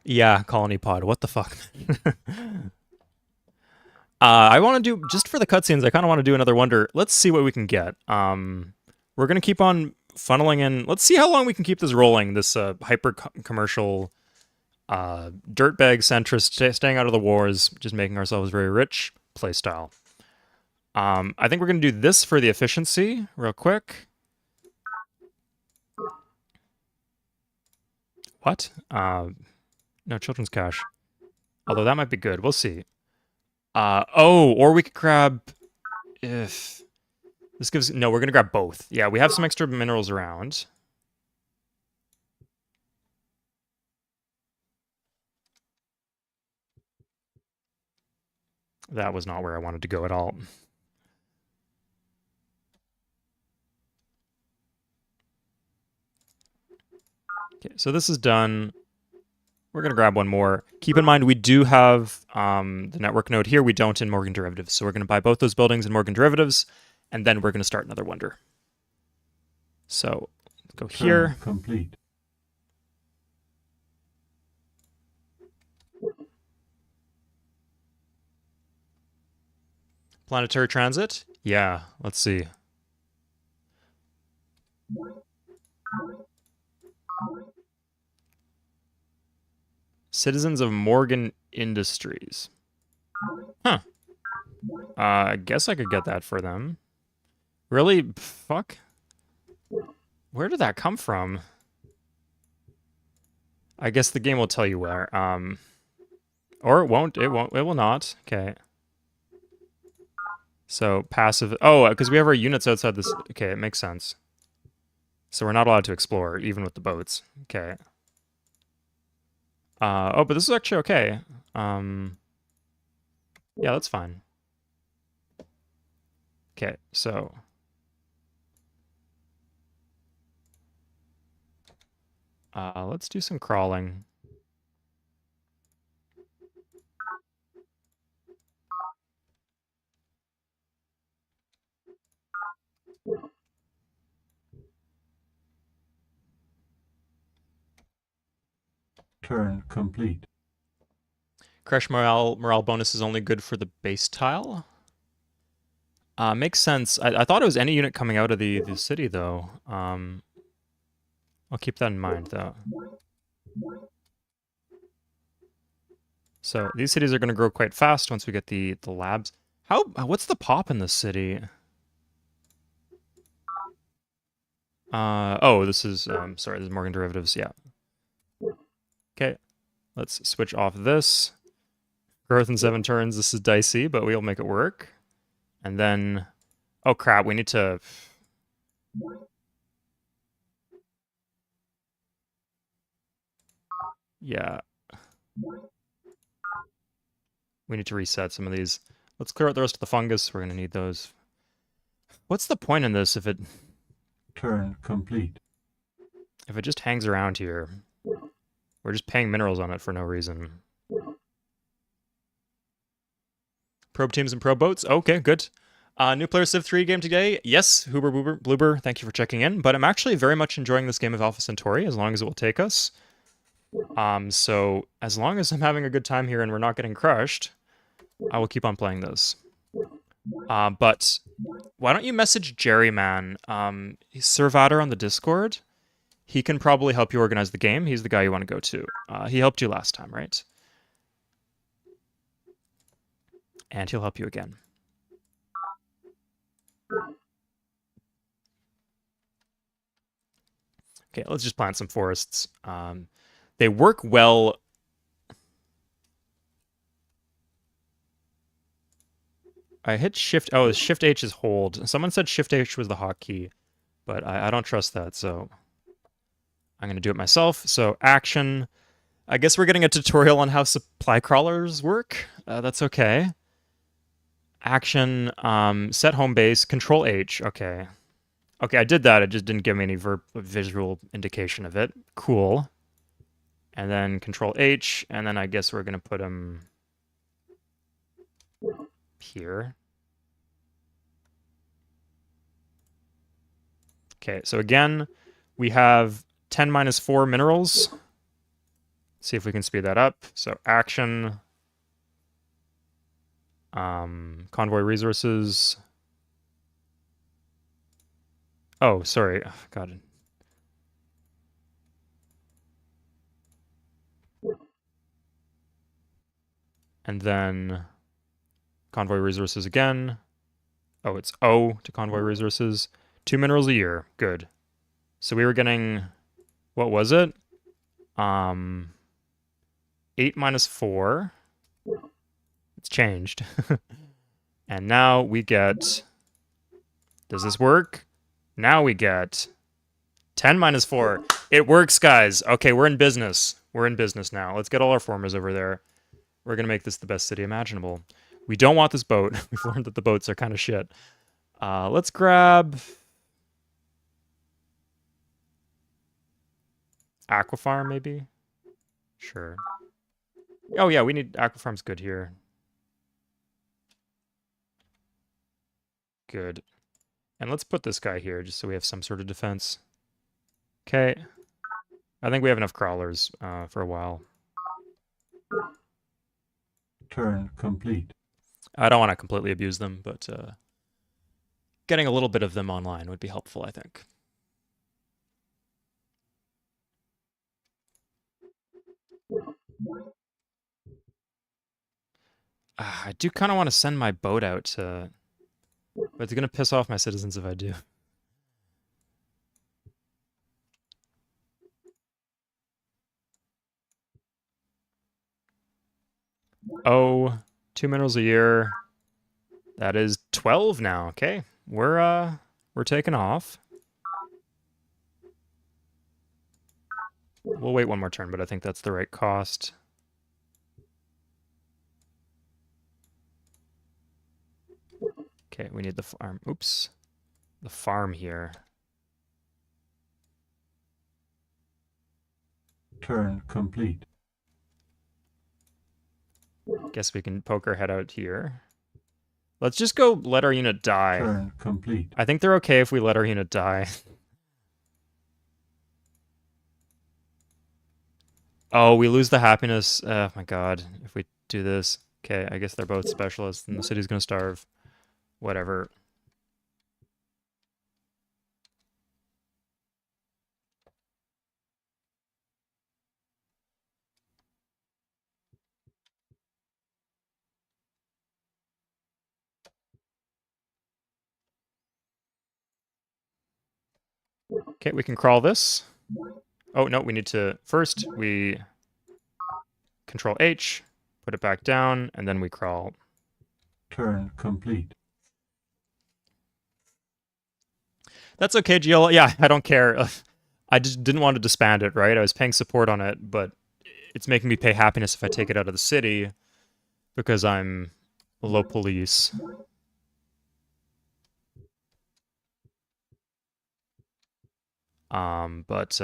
Yeah, colony pod. What the fuck? I want to do, just for the cutscenes, I kind of want to do another wonder. Let's see what we can get. We're going to keep on funneling in. Let's see how long we can keep this rolling, this hyper-commercial, dirtbag centrist, staying out of the wars, just making ourselves very rich playstyle. I think we're going to do this for the efficiency real quick. What? No, children's cash. Although that might be good. We'll see. Oh, or we could grab... If... This gives... No, we're going to grab both. Yeah, we have some extra minerals around. That was not where I wanted to go at all. Okay, so this is done. We're going to grab one more. Keep in mind, we do have the network node here. We don't in Morgan Derivatives. So we're going to buy both those buildings in Morgan Derivatives, and then we're going to start another wonder. So let's go here. Complete. Planetary transit? Yeah, let's see. Citizens of Morgan Industries. Huh. I guess I could get that for them. Really? Fuck. Where did that come from? I guess the game will tell you where. Or it won't. It won't. It will not. Okay. So passive. Oh, because we have our units outside this. Okay, it makes sense. So we're not allowed to explore, even with the boats. Okay. Oh, but this is actually okay. Yeah, that's fine. Okay, so... let's do some crawling. Turn complete. Crash morale bonus is only good for the base tile. Makes sense. I thought it was any unit coming out of the city, though. I'll keep that in mind, though. So these cities are going to grow quite fast once we get the labs. What's the pop in this city? Oh, this is, sorry, this is Morgan Derivatives, yeah. Okay, let's switch off this. Growth in 7 turns, this is dicey, but we'll make it work. And then, oh crap, we need to, Yeah. We need to reset some of these. Let's clear out the rest of the fungus. We're going to need those. What's the point in this if it Turn complete. just hangs around here? We're just paying minerals on it for no reason. Probe teams and probe boats. Okay, good. New player Civ 3 game today. Yes, Hoober Boober Bloober, thank you for checking in. But I'm actually very much enjoying this game of Alpha Centauri as long as it will take us. So as long as I'm having a good time here and we're not getting crushed, I will keep on playing this. But why don't you message Jerry, man? He's Servator on the Discord. He can probably help you organize the game. He's the guy you want to go to. He helped you last time, right? And he'll help you again. Okay, let's just plant some forests. They work well. I hit Shift. Oh, Shift H is hold. Someone said Shift H was the hotkey, but I don't trust that, so I'm going to do it myself. So action. I guess we're getting a tutorial on how supply crawlers work. That's okay. Action. Set home base. Control H. Okay. Okay, I did that. It just didn't give me any visual indication of it. Cool. And then Control H, and then I guess we're going to put him here. Okay, so again, we have 10 minus 4 minerals. See if we can speed that up. So action, convoy resources. Oh, sorry. God. And then convoy resources again. Oh, it's O to convoy resources. 2 minerals a year. Good. So we were getting, what was it? 8 minus 4. It's changed. And now we get, does this work? Now we get 10 minus 4. It works, guys. Okay, we're in business. We're in business now. Let's get all our farmers over there. We're going to make this the best city imaginable. We don't want this boat. We've learned that the boats are kind of shit. Let's grab Aquafarm, maybe? Sure. Oh, yeah, we need Aquafarm's good here. Good. And let's put this guy here just so we have some sort of defense. Okay. I think we have enough crawlers for a while. Turn complete. I don't want to completely abuse them, but getting a little bit of them online would be helpful, I think. I do kind of want to send my boat out to... But it's going to piss off my citizens if I do. Oh, 2 minerals a year. That is 12 now. Okay, we're taking off. We'll wait one more turn, but I think that's the right cost. Okay, we need the farm. Oops. The farm here. Turn complete. Guess we can poke our head out here. Let's just go let our unit die. Turn complete. I think they're okay if we let our unit die. Oh, we lose the happiness. Oh my god, if we do this. Okay, I guess they're both specialists and the city's gonna starve. Whatever. Okay, we can crawl this. Oh, no, we need to... First, we Control H, put it back down, and then we crawl. Turn complete. That's okay, GL. Yeah, I don't care. I just didn't want to disband it, right? I was paying support on it, but it's making me pay happiness if I take it out of the city because I'm low police. But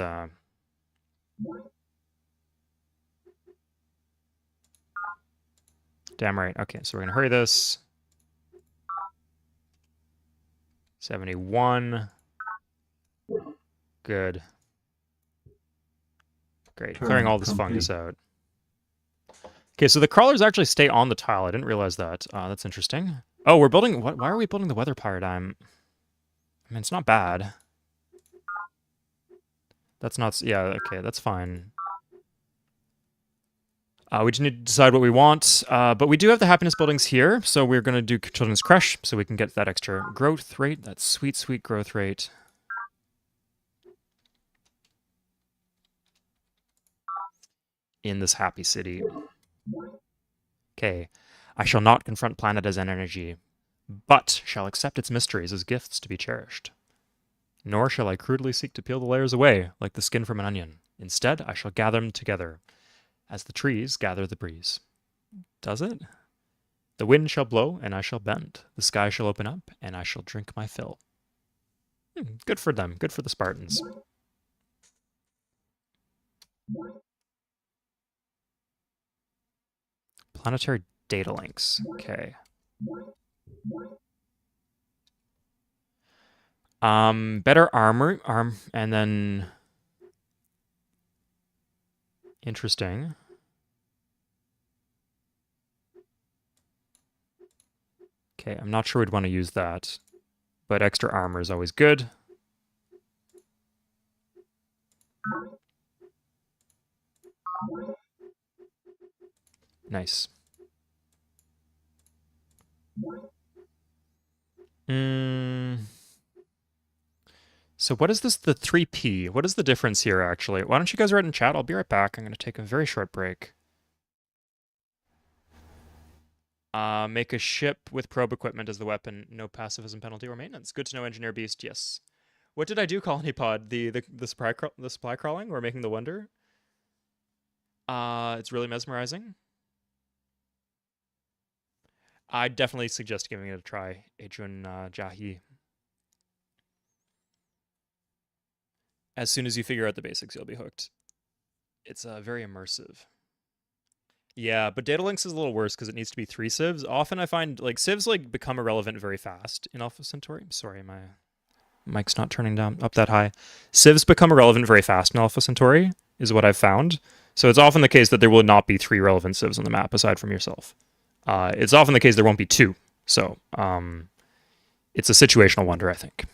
damn right. Okay, so we're gonna hurry this. 71. Good. Great. Clearing Turn all this fungus complete. out. Okay, so the crawlers actually stay on the tile. I didn't realize that. That's interesting. Oh, we're building... What? Why are we building the weather paradigm? I mean, it's not bad. That's not... Yeah, okay, that's fine. We just need to decide what we want. But we do have the happiness buildings here, so we're going to do children's creche so we can get that extra growth rate, that sweet, sweet growth rate. In this happy city. Okay. I shall not confront planet as an energy, but shall accept its mysteries as gifts to be cherished. Nor shall I crudely seek to peel the layers away, like the skin from an onion. Instead, I shall gather them together, as the trees gather the breeze. Does it? The wind shall blow, and I shall bend. The sky shall open up, and I shall drink my fill. Good for them. Good for the Spartans. Planetary data links. Okay. Better armor, and then interesting. Okay, I'm not sure we'd want to use that, but extra armor is always good. Nice. So what is this, the 3P? What is the difference here, actually? Why don't you guys write in chat? I'll be right back. I'm going to take a very short break. Make a ship with probe equipment as the weapon. No pacifism penalty or maintenance. Good to know, Engineer Beast. Yes. What did I do, Colony Pod? The supply crawling or making the wonder? It's really mesmerizing. I definitely suggest giving it a try, Adrian Jahi. As soon as you figure out the basics, you'll be hooked. It's very immersive. Yeah, but data links is a little worse because it needs to be 3 civs. Often I find like civs like become irrelevant very fast in Alpha Centauri. Sorry, my mic's not turning down up that high. Civs become irrelevant very fast in Alpha Centauri, is what I've found. So it's often the case that there will not be 3 relevant civs on the map aside from yourself. It's often the case there won't be 2. So it's a situational wonder, I think.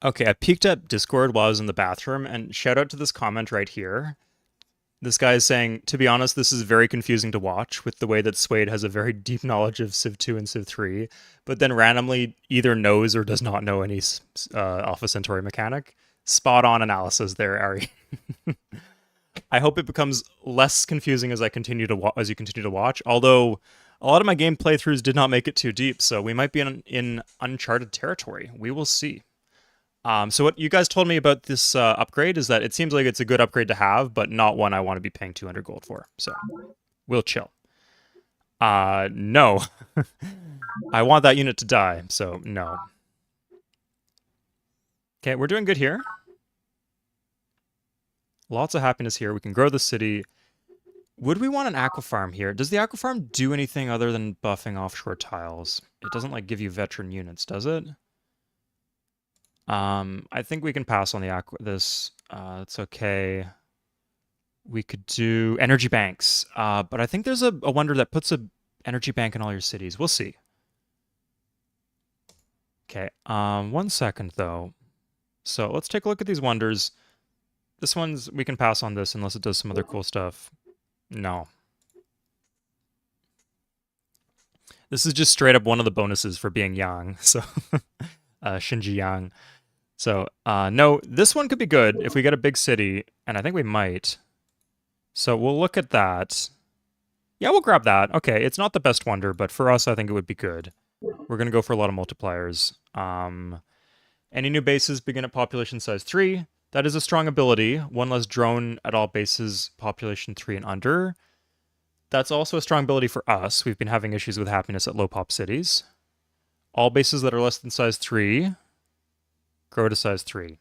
Okay, I peeked at Discord while I was in the bathroom, and shout out to this comment right here. This guy is saying, to be honest, this is very confusing to watch with the way that Suede has a very deep knowledge of Civ 2 and Civ 3, but then randomly either knows or does not know any Alpha Centauri mechanic. Spot on analysis there, Ari. I hope it becomes less confusing as I continue to as you continue to watch. Although a lot of my game playthroughs did not make it too deep, so we might be in uncharted territory. We will see. So what you guys told me about this upgrade is that it seems like it's a good upgrade to have, but not one I want to be paying 200 gold for. So we'll chill. No. I want that unit to die, so no. Okay, we're doing good here. Lots of happiness here. We can grow the city. Would we want an aqua farm here? Does the aqua farm do anything other than buffing offshore tiles? It doesn't like give you veteran units, does it? I think we can pass on the this. It's okay. We could do energy banks, but I think there's a wonder that puts a energy bank in all your cities. We'll see. Okay, 1 second though. So let's take a look at these wonders. This one's, we can pass on this unless it does some other cool stuff. No. This is just straight up one of the bonuses for being young, so Shinji Yang. So, no, this one could be good if we get a big city, and I think we might. So we'll look at that. Yeah, we'll grab that. Okay, it's not the best wonder, but for us, I think it would be good. We're going to go for a lot of multipliers. Any new bases begin at population size 3. That is a strong ability. 1 less drone at all bases, population 3 and under. That's also a strong ability for us. We've been having issues with happiness at low pop cities. All bases that are less than size 3 grow to size 3.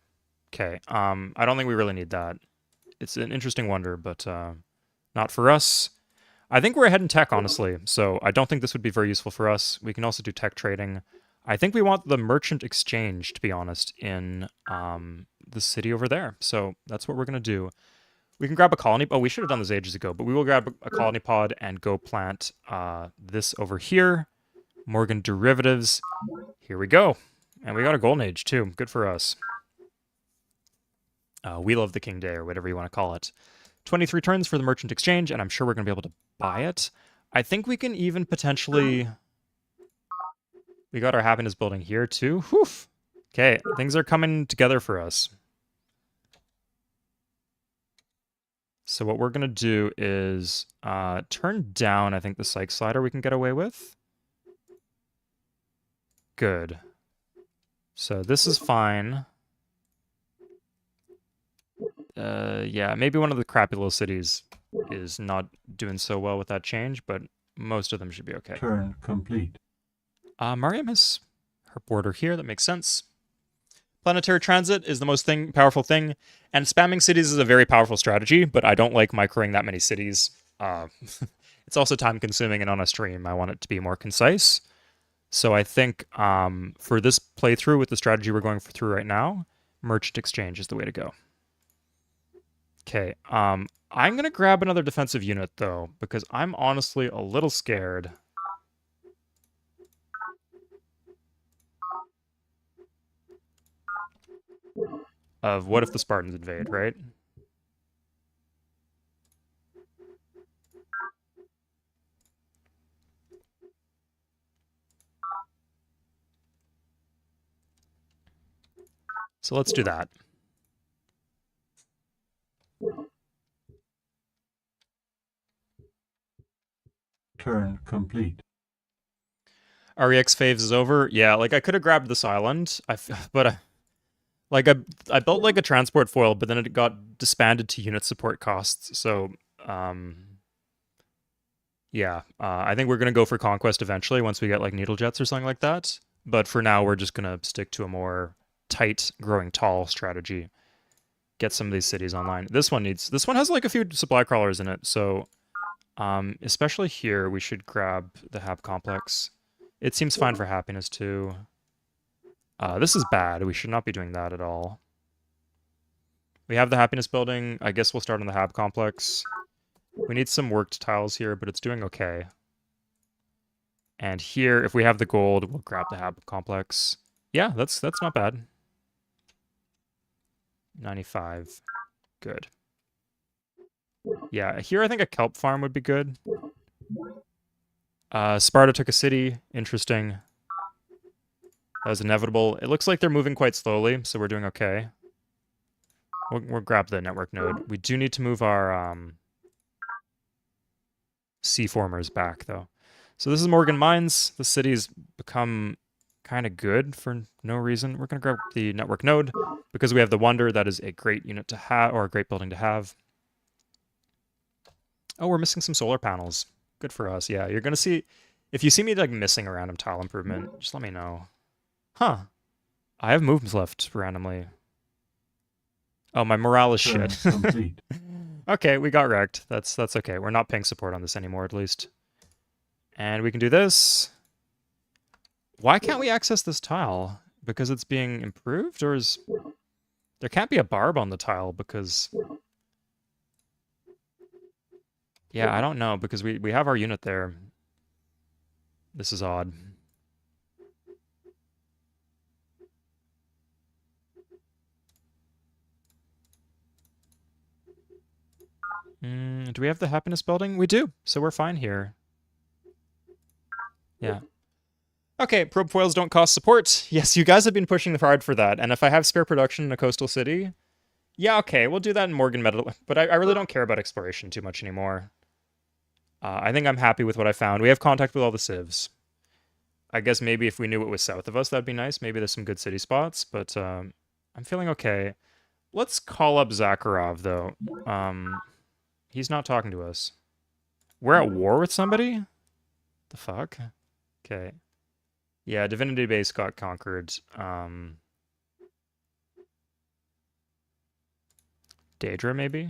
Okay, I don't think we really need that. It's an interesting wonder, but not for us. I think we're ahead in tech, honestly, so I don't think this would be very useful for us. We can also do tech trading. I think we want the merchant exchange, to be honest, in the city over there. So that's what we're going to do. We can grab a colony. Oh, we should have done this ages ago, but we will grab a colony pod and go plant this over here. Morgan derivatives. Here we go. And we got a golden age, too. Good for us. Wheel of the King Day, or whatever you want to call it. 23 turns for the merchant exchange, and I'm sure we're going to be able to buy it. I think we can even potentially... We got our happiness building here, too. Whew. Okay, things are coming together for us. So what we're going to do is turn down, I think, the psych slider we can get away with. Good. So this is fine. Yeah, maybe one of the crappy little cities is not doing so well with that change, but most of them should be okay. Turn complete. Mariam has her border here. That makes sense. Planetary transit is the most powerful thing, and spamming cities is a very powerful strategy, but I don't like microing that many cities. It's also time-consuming, and on a stream, I want it to be more concise. So I think for this playthrough with the strategy we're going through right now, merchant exchange is the way to go. Okay, I'm going to grab another defensive unit, though, because I'm honestly a little scared. Of what if the Spartans invade, right? So let's do that. Turn complete. REX faves is over. Yeah, like I could have grabbed this island, but I built like a transport foil, but then it got disbanded to unit support costs. So yeah, I think we're gonna go for conquest eventually once we get like needle jets or something like that. But for now, we're just gonna stick to a more tight, growing tall strategy. Get some of these cities online. This one has like a few supply crawlers in it, so especially here, we should grab the Hab complex. It seems fine for happiness too. This is bad. We should not be doing that at all. We have the happiness building. I guess we'll start on the Hab complex. We need some worked tiles here, but it's doing okay. And here, if we have the gold, we'll grab the Hab complex. Yeah, that's not bad. 95. Good. Yeah, here I think a kelp farm would be good. Sparta took a city. Interesting. That was inevitable. It looks like they're moving quite slowly, so we're doing okay. We'll grab the network node. We do need to move our sea formers back, though. So this is Morgan Mines. The city's become kind of good for no reason. We're going to grab the network node because we have the Wonder. That is a great unit to have, or a great building to have. Oh, we're missing some solar panels. Good for us. Yeah, you're going to see... If you see me like missing a random tile improvement, just let me know. Huh. I have moves left randomly. Oh, my morale is Turn shit. complete. Okay, we got wrecked. That's okay. We're not paying support on this anymore, at least. And we can do this. Why can't we access this tile? Because it's being improved? Or is... There can't be a barb on the tile because... Yeah, I don't know, because we have our unit there. This is odd. Do we have the happiness building? We do, so we're fine here. Yeah. Okay, probe foils don't cost support. Yes, you guys have been pushing hard for that, and if I have spare production in a coastal city, yeah, okay, we'll do that in Morgan Metal, but I really don't care about exploration too much anymore. I think I'm happy with what I found. We have contact with all the civs. I guess maybe if we knew what was south of us, that'd be nice. Maybe there's some good city spots, but I'm feeling okay. Let's call up Zakharov, though. He's not talking to us. We're at war with somebody? The fuck? Okay. Yeah, Divinity Base got conquered. Daedra, maybe?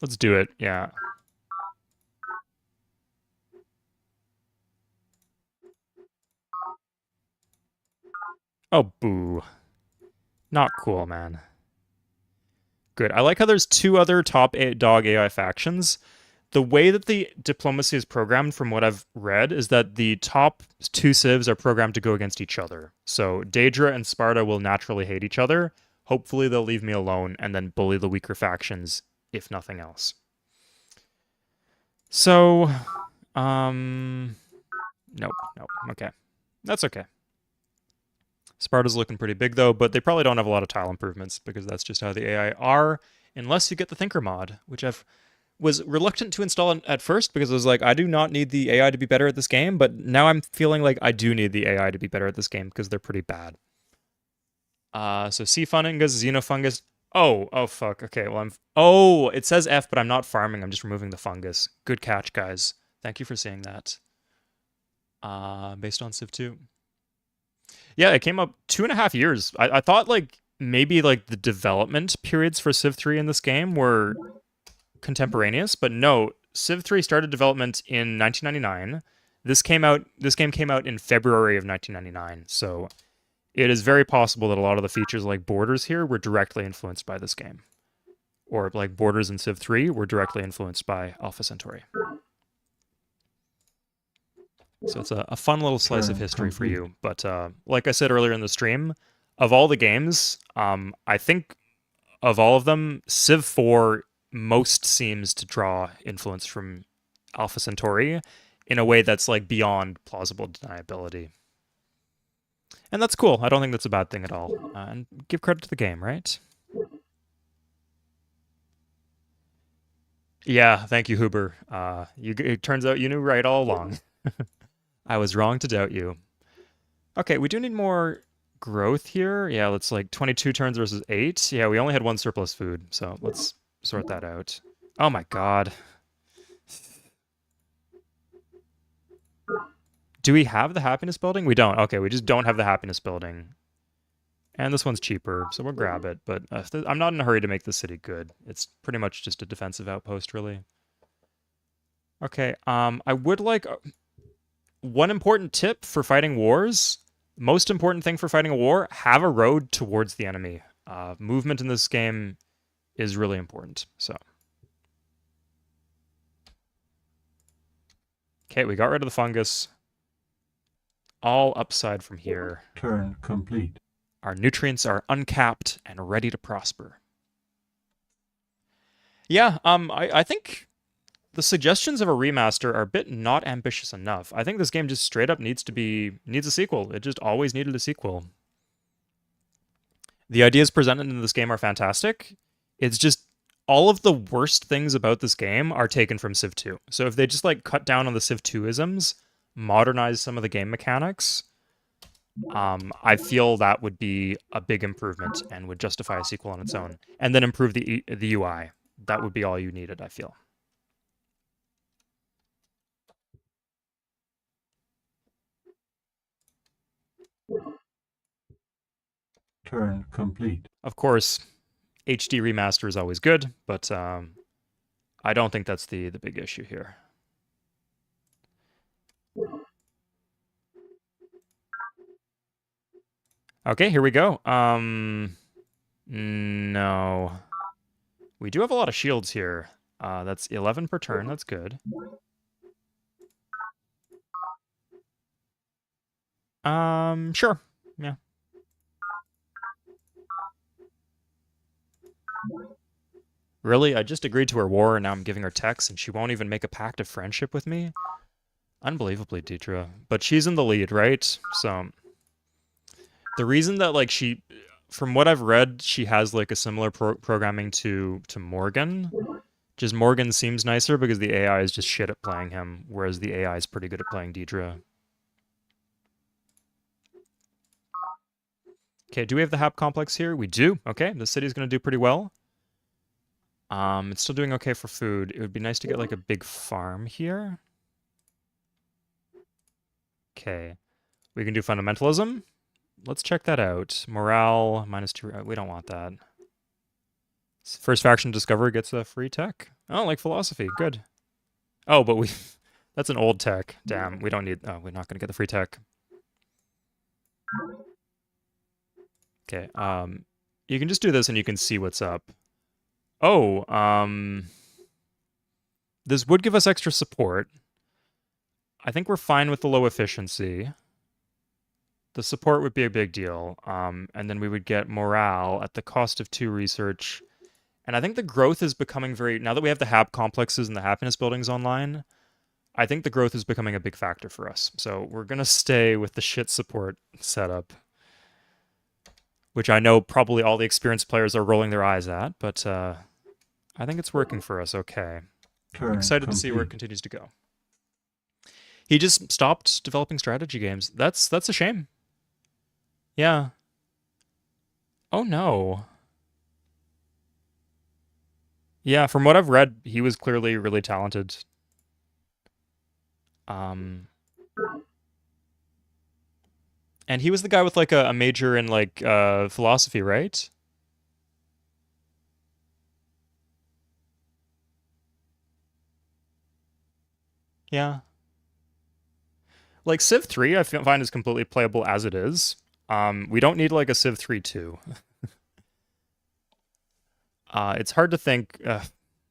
Let's do it, yeah. Oh, boo. Not cool, man. Good. I like how there's two other top dog AI factions. The way that the diplomacy is programmed, from what I've read, is that the top two civs are programmed to go against each other. So Daedra and Sparta will naturally hate each other. Hopefully they'll leave me alone and then bully the weaker factions, if nothing else. So, nope, okay. That's okay. Sparta's looking pretty big, though, but they probably don't have a lot of tile improvements, because that's just how the AI are, unless you get the Thinker mod, which was reluctant to install at first, because I was like, I do not need the AI to be better at this game, but now I'm feeling like I do need the AI to be better at this game, because they're pretty bad. So Sea Fungus, Xenofungus... Oh, fuck. Okay, well, Oh, it says F, but I'm not farming. I'm just removing the fungus. Good catch, guys. Thank you for seeing that. Based on Civ 2. Yeah, it came up 2.5 years. I thought, like, maybe, like, the development periods for Civ 3 in this game were contemporaneous, but no. Civ 3 started development in 1999. This game came out in February of 1999, so... It is very possible that a lot of the features like borders here were directly influenced by this game. Or like borders in Civ 3 were directly influenced by Alpha Centauri. So it's a fun little slice of history for you. But like I said earlier in the stream, of all the games, I think of all of them, Civ 4 most seems to draw influence from Alpha Centauri in a way that's like beyond plausible deniability. And that's cool. I don't think that's a bad thing at all. And give credit to the game, right? Yeah, thank you, Huber. It turns out you knew right all along. I was wrong to doubt you. Okay, we do need more growth here. Yeah, let's like 22 turns versus 8. Yeah, we only had 1 surplus food, so let's sort that out. Oh my god. Do we have the happiness building? We don't. Okay, we just don't have the happiness building. And this one's cheaper, so we'll grab it. But I'm not in a hurry to make the city good. It's pretty much just a defensive outpost, really. Okay, I would like... one important tip for fighting wars. Most important thing for fighting a war, have a road towards the enemy. Movement in this game is really important, so Okay, we got rid of the fungus. All upside from here. Turn complete. Our nutrients are uncapped and ready to prosper. Yeah, I think the suggestions of a remaster are a bit not ambitious enough. I think this game just straight up needs a sequel. It just always needed a sequel. The ideas presented in this game are fantastic. It's just all of the worst things about this game are taken from Civ 2. So if they just like cut down on the Civ 2 isms, modernize some of the game mechanics, I feel that would be a big improvement and would justify a sequel on its own. And then improve the UI. That would be all you needed, I feel. Turn complete. Of course, HD remaster is always good, but I don't think that's the big issue here. Okay, here we go. No. We do have a lot of shields here. That's 11 per turn. That's good. Sure. Yeah. Really? I just agreed to her war and now I'm giving her texts and she won't even make a pact of friendship with me? Unbelievably, Deidre. But she's in the lead, right? So the reason that like from what I've read, she has like a similar programming to Morgan. Just Morgan seems nicer because the AI is just shit at playing him, whereas the AI is pretty good at playing Deidre. Okay, do we have the Hab complex here? We do. Okay, the city's gonna do pretty well. It's still doing okay for food. It would be nice to get like a big farm here. Okay, we can do fundamentalism. Let's check that out. Morale -2. We don't want that. First faction discover gets a free tech. Oh, like philosophy. Good. Oh, but that's an old tech. Damn, we don't need. Oh, we're not gonna get the free tech. Okay. You can just do this and you can see what's up. Oh, this would give us extra support. I think we're fine with the low efficiency. The support would be a big deal. And then we would get morale at the cost of 2 research. And I think the growth is becoming now that we have the Hab complexes and the happiness buildings online, I think the growth is becoming a big factor for us. So we're going to stay with the shit support setup, which I know probably all the experienced players are rolling their eyes at, but I think it's working for us okay. I'm excited to see where it continues to go. He just stopped developing strategy games. That's a shame. Yeah. Oh no. Yeah, from what I've read, he was clearly really talented. And he was the guy with like a major in like philosophy, right? Yeah. Like Civ 3, I find is completely playable as it is. We don't need like a Civ 3 2. It's hard to think.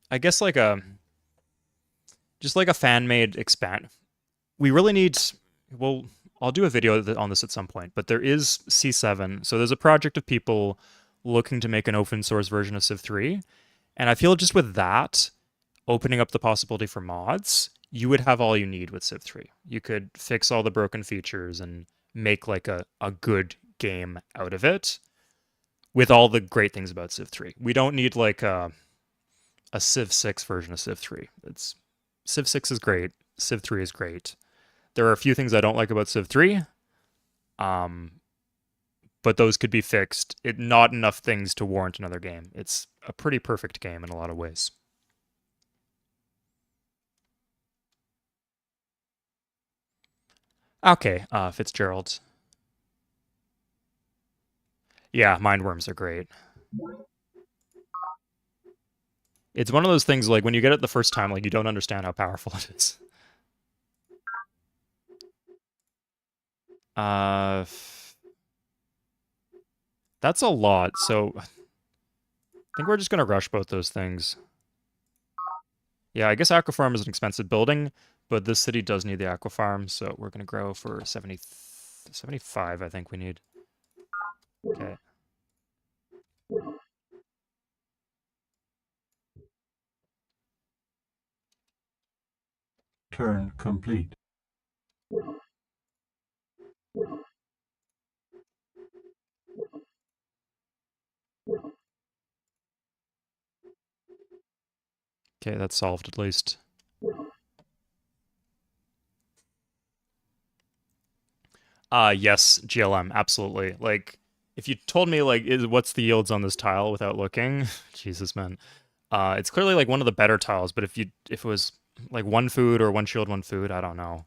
I guess like just like a fan-made expand. We really need. Well, I'll do a video on this at some point. But there is C7, so there's a project of people looking to make an open source version of Civ 3, and I feel just with that opening up the possibility for mods, you would have all you need with Civ 3. You could fix all the broken features and make like a good game out of it with all the great things about Civ 3. We don't need like a Civ 6 version of Civ 3. Civ 6 is great. Civ 3 is great. There are a few things I don't like about Civ 3, but those could be fixed. Not enough things to warrant another game. It's a pretty perfect game in a lot of ways. Okay, Fitzgerald. Yeah, mindworms are great. It's one of those things, like, when you get it the first time, like, you don't understand how powerful it is. That's a lot, so I think we're just going to rush both those things. Yeah, I guess Aquafarm is an expensive building, But this city does need the aqua farm, so we're going to grow for 75, I think we need. Okay. Turn complete. Okay, that's solved at least. Yes, GLM, absolutely. Like, if you told me, like, what's the yields on this tile without looking, Jesus, man. It's clearly, like, one of the better tiles, but if it was, like, one food or one shield, one food, I don't know.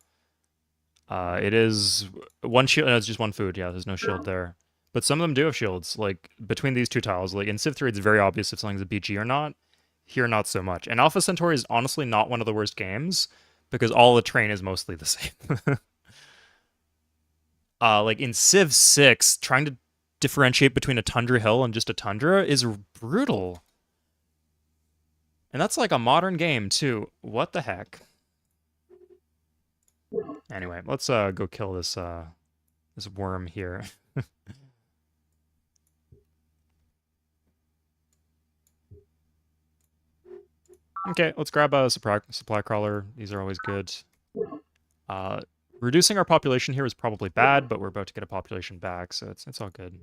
It is one shield, no, it's just one food, yeah, there's no shield there. But some of them do have shields, like, between these two tiles. Like, in Civ 3, it's very obvious if something's a BG or not. Here, not so much. And Alpha Centauri is honestly not one of the worst games, because all the terrain is mostly the same. Like in Civ 6, trying to differentiate between a tundra hill and just a tundra is brutal. And that's like a modern game too. What the heck? Anyway, let's go kill this worm here. Okay, let's grab a supply crawler. These are always good. Uh, reducing our population here is probably bad, but we're about to get a population back, so it's all good.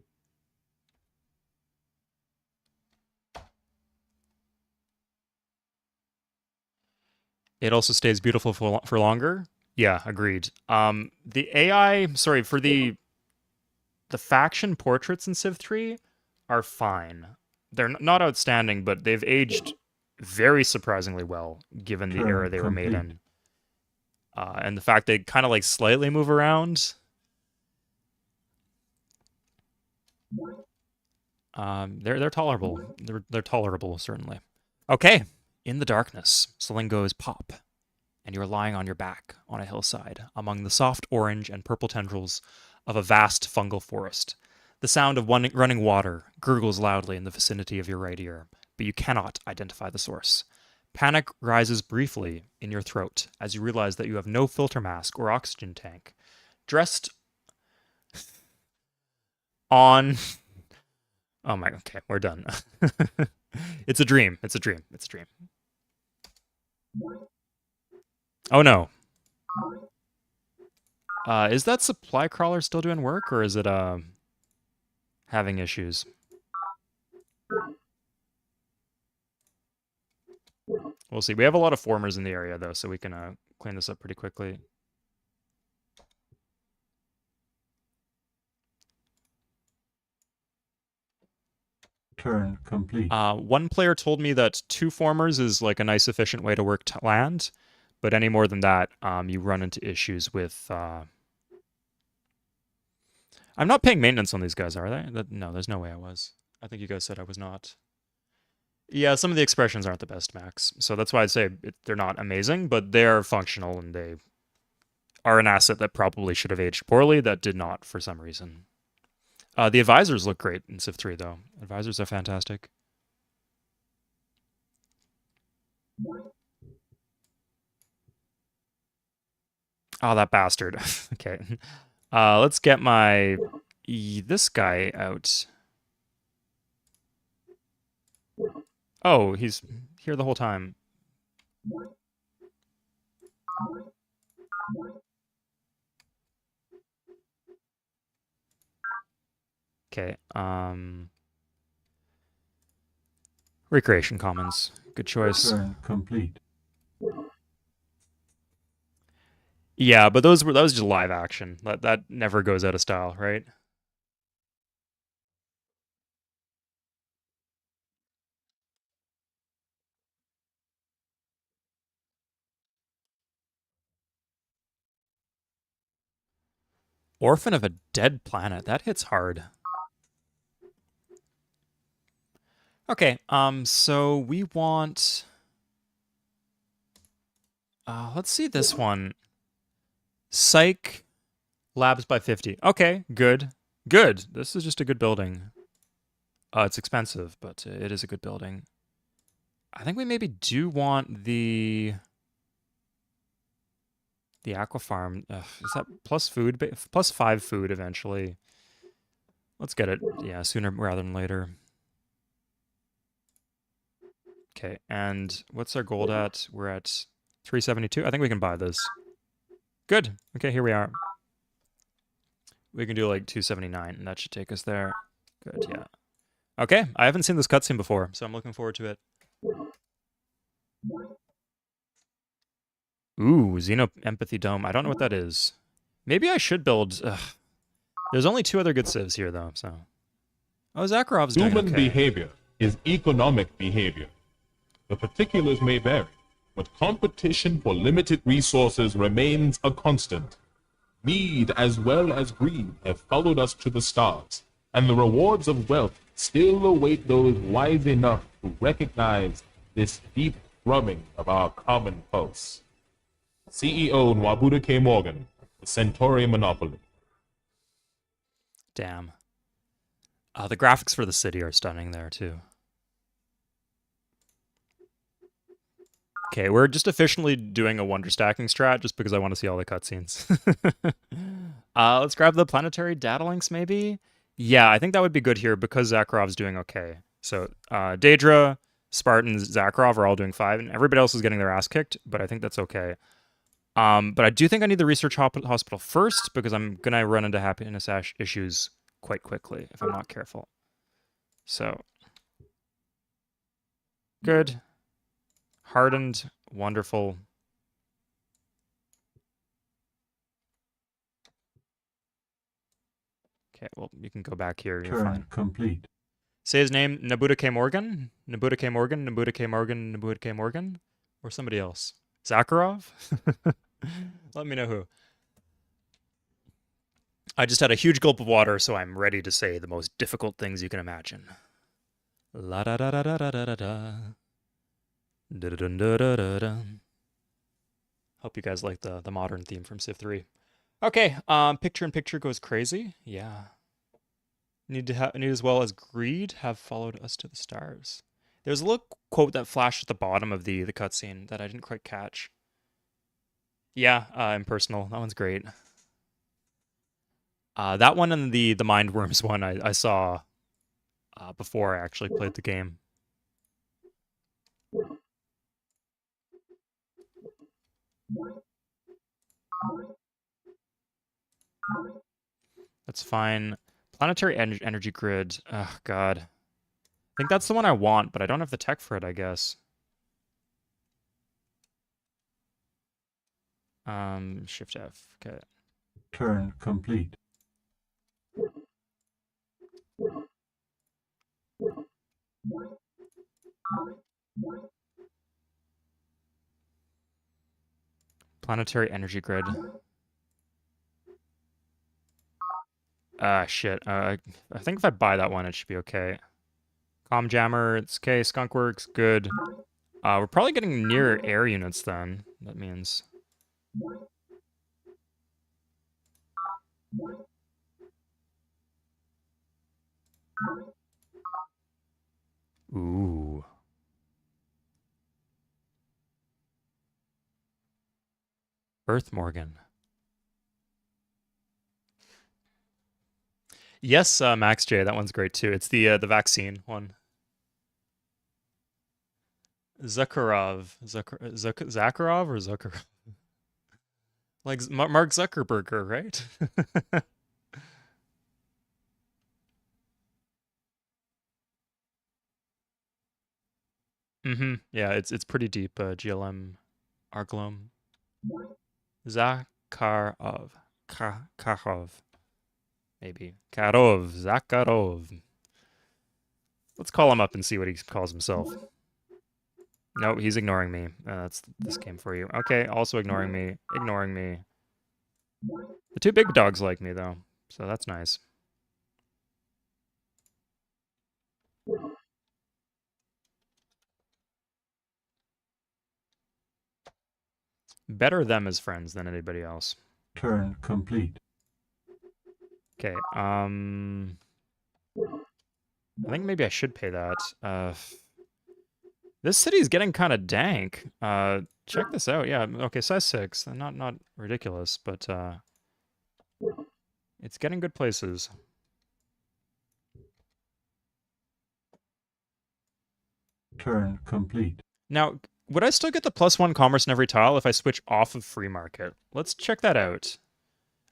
It also stays beautiful for longer. Yeah, agreed. The AI, sorry, for the faction portraits in Civ 3 are fine. They're not outstanding, but they've aged very surprisingly well given the era they were made in. And the fact they kind of like slightly move around. They're tolerable. They're tolerable, certainly. Okay. In the darkness, something goes pop, and you're lying on your back on a hillside among the soft orange and purple tendrils of a vast fungal forest. The sound of running water gurgles loudly in the vicinity of your right ear, but you cannot identify the source. Panic rises briefly in your throat as you realize that you have no filter mask or oxygen tank. Dressed on. Oh my, okay, we're done. It's a dream. It's a dream. It's a dream. Oh no. Is that supply crawler still doing work, or is it having issues? We'll see. We have a lot of formers in the area though, so we can clean this up pretty quickly. Turn complete. One player told me that 2 formers is like a nice efficient way to work land, but any more than that, you run into issues with. I'm not paying maintenance on these guys, are they? No, there's no way I was. I think you guys said I was not. Yeah, some of the expressions aren't the best, Max. So that's why I'd say they're not amazing, but they're functional and they are an asset that probably should have aged poorly that did not for some reason. The advisors look great in Civ 3, though. Advisors are fantastic. Oh, that bastard. Okay. Let's get this guy out. Oh, he's here the whole time. Okay. Recreation Commons. Good choice. Turn complete. Yeah, but that was just live action. That never goes out of style, right? Orphan of a Dead Planet. That hits hard. Okay, so we want let's see this one. Psych Labs by 50. Okay, good. Good. This is just a good building. It's expensive, but it is a good building. I think we maybe do want the The aqua farm. Is that plus food? Plus 5 food eventually. Let's get it. Yeah, sooner rather than later. Okay, and what's our gold at? We're at 372. I think we can buy this. Good. Okay, here we are. We can do like 279, and that should take us there. Good, yeah. Okay, I haven't seen this cutscene before, so I'm looking forward to it. Ooh, Xeno Empathy Dome. I don't know what that is. Maybe I should build... There's only 2 other good civs here, though, so... Oh, Zakharov's doing Human okay. behavior is economic behavior. The particulars may vary, but competition for limited resources remains a constant. Need as well as greed have followed us to the stars, and the rewards of wealth still await those wise enough to recognize this deep thrumming of our common pulse. CEO Nwabuda K. Morgan, the Centauri Monopoly. Damn. The graphics for the city are stunning there, too. Okay, we're just officially doing a wonder stacking strat just because I want to see all the cutscenes. Let's grab the planetary data links, maybe? Yeah, I think that would be good here because Zakharov's doing okay. So, Daedra, Spartan, Zakharov are all doing 5, and everybody else is getting their ass kicked, but I think that's okay. But I do think I need the research hospital first because I'm going to run into happiness issues quite quickly if I'm not careful. So, good. Hardened, wonderful. Okay, well, you can go back here. You're Turn fine. complete. Say his name, Nwabuda K. Morgan? Nwabuda K. Morgan, Nwabuda K. Morgan, Nwabuda K. Morgan? Or somebody else? Zakharov? Let me know who. I just had a huge gulp of water, so I'm ready to say the most difficult things you can imagine. La da da da da da da da da. Da da da da da da. Hope you guys like the modern theme from Civ 3. Okay, picture in picture goes crazy. Yeah. Need as well as greed have followed us to the stars. There's a little quote that flashed at the bottom of the cutscene that I didn't quite catch. Yeah, impersonal. That one's great. That one and the Mind Worms one I saw before I actually played the game. That's fine. Planetary energy grid. Oh, God. I think that's the one I want, but I don't have the tech for it, I guess. Shift F. Okay. Turn complete. Planetary energy grid. Shit. I think if I buy that one, it should be okay. Comm jammer, it's okay. Skunkworks, good. We're probably getting near air units then. That means. Ooh. Earth Morgan. Yes, Max J, that one's great too. It's the vaccine one. Zakharov. Zakharov or Zakharov? Like Mark Zuckerberger, right? Yeah, it's pretty deep, GLM Arglom. Zakharov. Karov. Maybe. Zakharov. Let's call him up and see what he calls himself. No, he's ignoring me. That's this game for you. Okay, also ignoring me. Ignoring me. The 2 big dogs like me, though, so that's nice. Better them as friends than anybody else. Turn complete. Okay, I think maybe I should pay that. This city's getting kind of dank. check this out. Yeah, okay, size 6. Not ridiculous, but it's getting good places. Turn complete. Now, would I still get the +1 commerce in every tile if I switch off of free market? Let's check that out.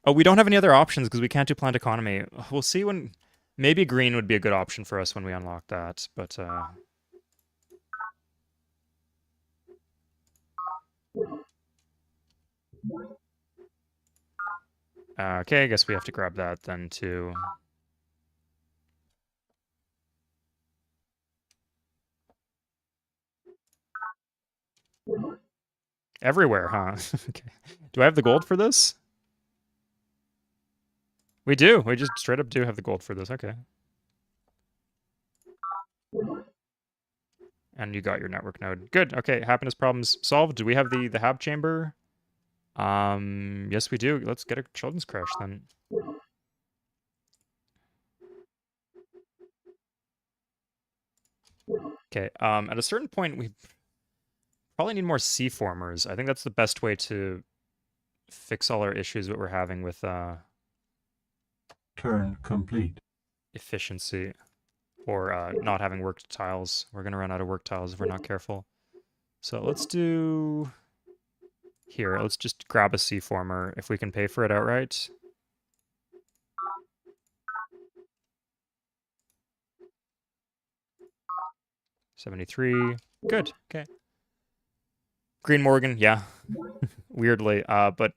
Oh, we don't have any other options because we can't do planned economy. We'll see when... Maybe green would be a good option for us when we unlock that, but... okay, I guess we have to grab that then too. Everywhere, huh? Okay. Do I have the gold for this? We do. We just straight up do have the gold for this. Okay. And you got your network node. Good. Okay. Happiness problems solved. Do we have the hab chamber? Yes, we do. Let's get a children's crash then. Okay. At a certain point, we probably need more C formers. I think that's the best way to fix all our issues that we're having with Turn complete. efficiency or not having worked tiles. We're gonna run out of work tiles if we're not careful. So let's do here. Let's just grab a C former if we can pay for it outright. $73. Good. Okay. Green Morgan, yeah. Weirdly, but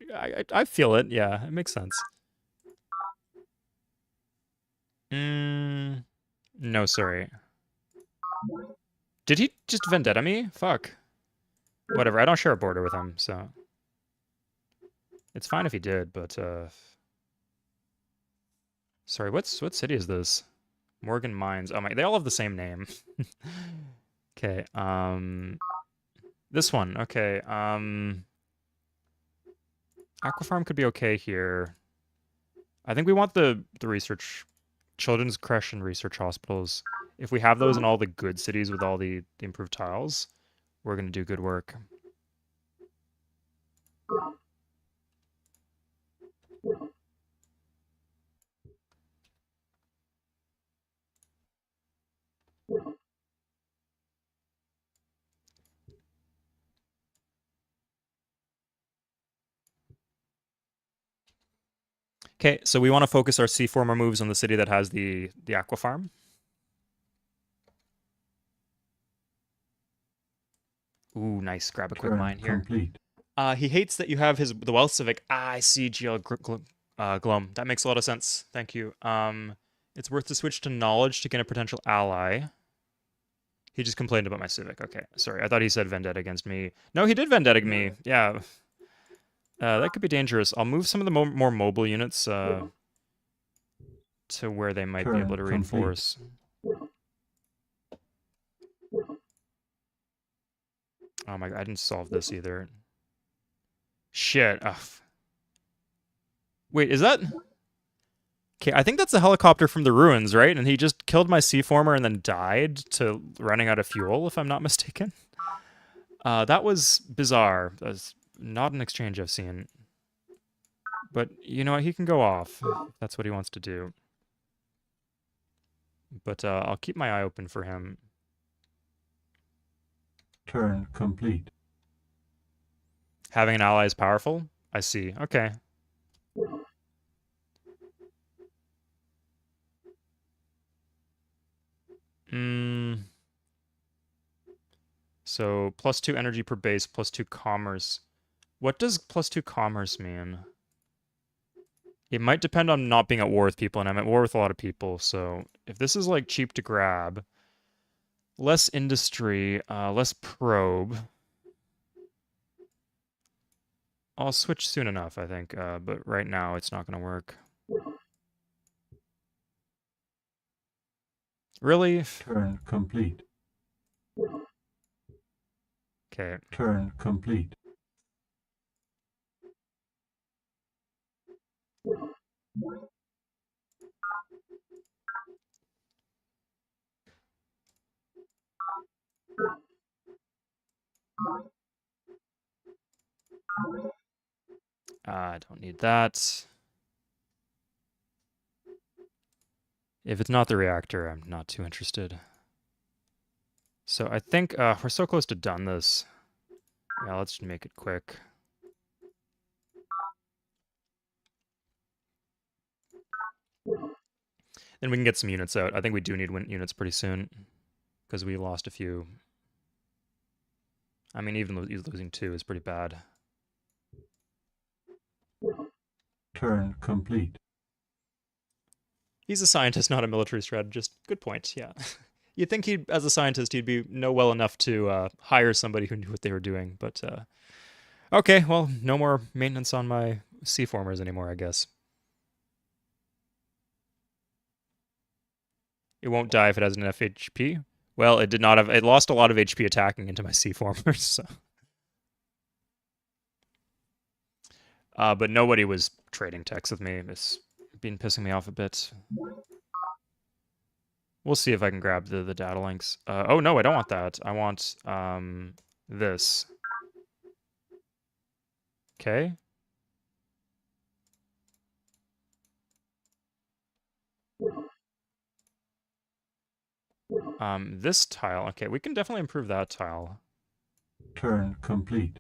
I feel it. Yeah, it makes sense. No, sorry. Did he just vendetta me? Fuck. Whatever. I don't share a border with him, so it's fine if he did. But sorry, what city is this? Morgan Mines. Oh my, they all have the same name. Okay. This one. Okay. Aquafarm could be okay here. I think we want the research, children's creche and research hospitals. If we have those in all the good cities with all the improved tiles, we're gonna do good work. Okay, so we want to focus our C-former moves on the city that has the aqua farm. Ooh, nice. Grab a quick Turn mine here. complete. He hates that you have the wealth civic. I see Glum. That makes a lot of sense. Thank you. It's worth to switch to knowledge to gain a potential ally. He just complained about my civic. Okay, sorry. I thought he said vendetta against me. No, he did vendetta me. Yeah. That could be dangerous. I'll move some of the more mobile units to where they might be able to reinforce. Oh my god, I didn't solve this either. Shit. Ugh. Wait, is that... Okay, I think that's a helicopter from the ruins, right? And he just killed my C-former and then died to running out of fuel, if I'm not mistaken. That was bizarre. That's not an exchange I've seen. But, you know what? He can go off. That's what he wants to do. But I'll keep my eye open for him. Turn complete. Having an ally is powerful? I see. Okay. So, +2 energy per base, +2 commerce. What does +2 commerce mean? It might depend on not being at war with people, and I'm at war with a lot of people, so if this is like cheap to grab, less industry, less probe. I'll switch soon enough, I think, but right now it's not going to work. Really? Turn complete. Okay. Turn complete. I don't need that. If it's not the reactor, I'm not too interested. So I think we're so close to done this. Yeah, let's make it quick. Then we can get some units out. I think we do need units pretty soon because we lost a few. I mean, even losing 2 is pretty bad. Turn complete. He's a scientist, not a military strategist. Good point, yeah. You'd think he'd, as a scientist, he'd know well enough to hire somebody who knew what they were doing, but okay, well, no more maintenance on my C-formers anymore, I guess. It won't die if it has enough HP. Well, it did not have. It lost a lot of HP attacking into my C-formers, so. But nobody was trading techs with me. It's been pissing me off a bit. We'll see if I can grab the data links. Oh no, I don't want that. I want this. Okay. This tile. Okay, we can definitely improve that tile. Turn complete.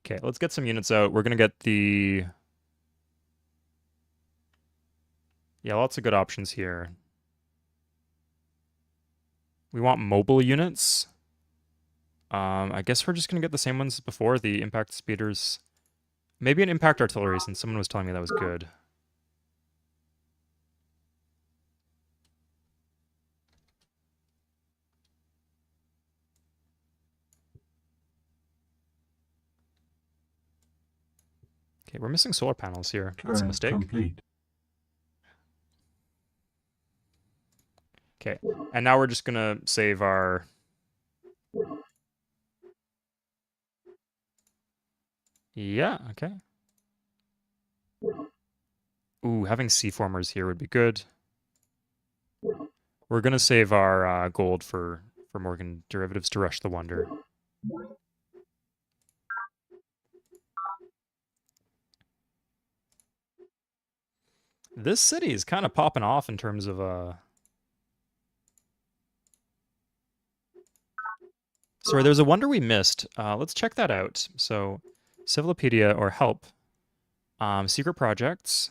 Okay, let's get some units out. We're gonna get the... Yeah, lots of good options here. We want mobile units. I guess we're just gonna get the same ones as before, the impact speeders. Maybe an impact artillery, since someone was telling me that was good. Okay, we're missing solar panels here. That's a Turn mistake. complete. Okay, and now we're just gonna save our... Yeah, okay. Ooh, having C-formers here would be good. We're gonna save our gold for Morgan derivatives to rush the Wonder. This city is kind of popping off in terms of Sorry, there's a wonder we missed. Let's check that out. So, Civilopedia or help. Secret projects.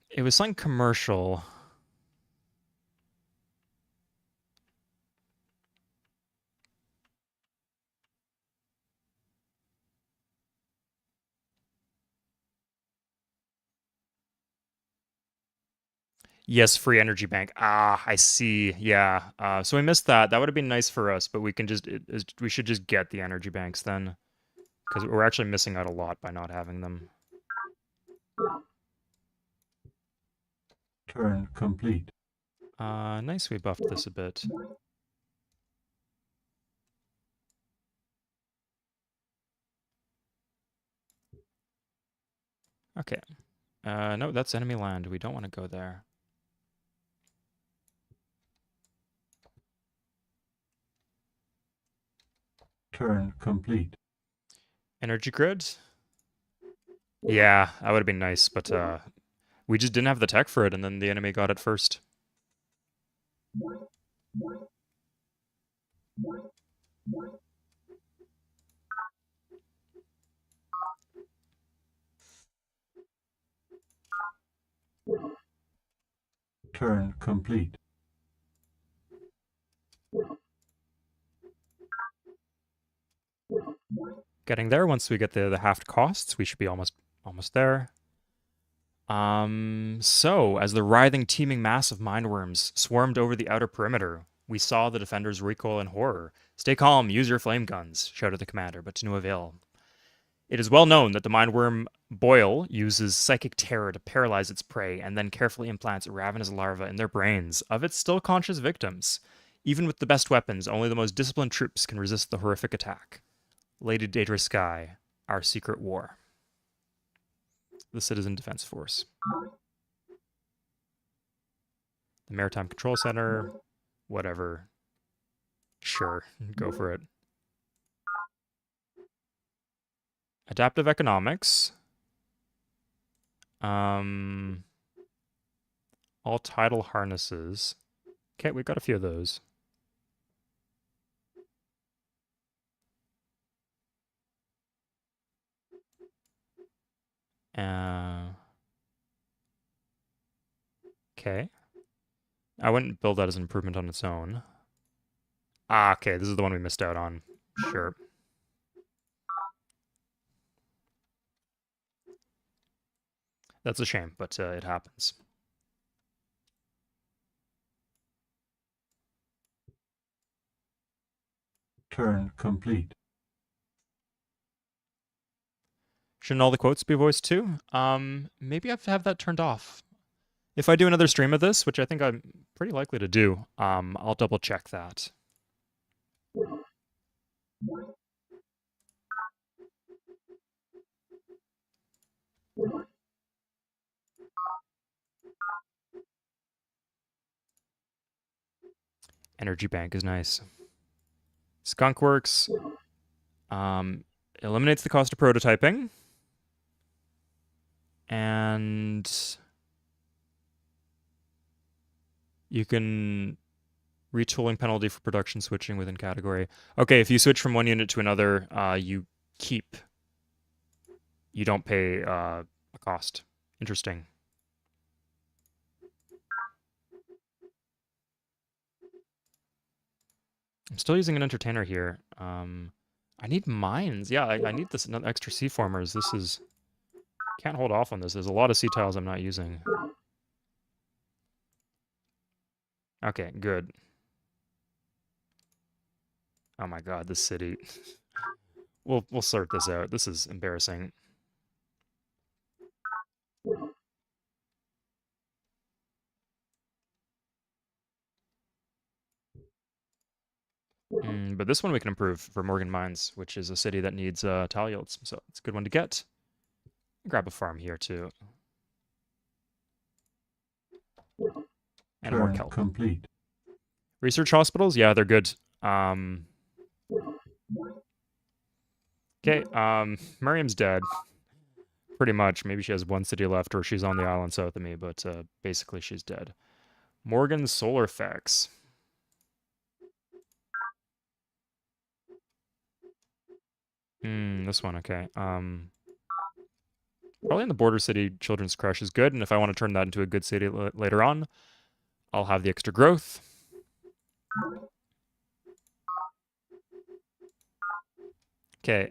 It was something commercial. Yes, free energy bank. Ah, I see. Yeah. So we missed that. That would have been nice for us, but we can just we should just get the energy banks then, because we're actually missing out a lot by not having them. Turn complete. Nice. We buffed this a bit. Okay. No, that's enemy land. We don't want to go there. Turn complete. Energy grid? Yeah, that would have been nice, but we just didn't have the tech for it, and then the enemy got it first. Turn complete. Getting there. Once we get the halved costs, we should be almost there. So, as the writhing, teeming mass of mindworms swarmed over the outer perimeter, we saw the defenders recoil in horror. "Stay calm, use your flame guns," shouted the commander, but to no avail. It is well known that the mindworm boil uses psychic terror to paralyze its prey and then carefully implants ravenous larvae in their brains of its still conscious victims. Even with the best weapons, only the most disciplined troops can resist the horrific attack. Lady Daedra Sky, our secret war. The Citizen Defense Force. The Maritime Control Center, whatever. Sure, go for it. Adaptive economics. All tidal harnesses. Okay, we've got a few of those. Okay. I wouldn't build that as an improvement on its own. Ah, okay, this is the one we missed out on. Sure. That's a shame, but it happens. Turn complete. Shouldn't all the quotes be voiced too? Maybe I have to have that turned off. If I do another stream of this, which I think I'm pretty likely to do, I'll double check that. Energy Bank is nice. Skunkworks eliminates the cost of prototyping. And you can retooling penalty for production switching within category. Okay, if you switch from one unit to another, you keep. You don't pay a cost. Interesting. I'm still using an entertainer here. I need mines. Yeah, I need this extra sea formers. This is... Can't hold off on this. There's a lot of sea tiles I'm not using. Okay, good. Oh my god, this city. We'll sort this out. This is embarrassing. But this one we can improve for Morgan Mines, which is a city that needs tile yields. So it's a good one to get. Grab a farm here too. And more Turn kelp. complete. Research hospitals? Yeah, they're good. Okay, Miriam's dead. Pretty much. Maybe she has one city left or she's on the island south of me, but basically she's dead. Morgan's solar effects. This one, okay. Probably in the border city, Children's Crush is good, and if I want to turn that into a good city later on, I'll have the extra growth. Okay.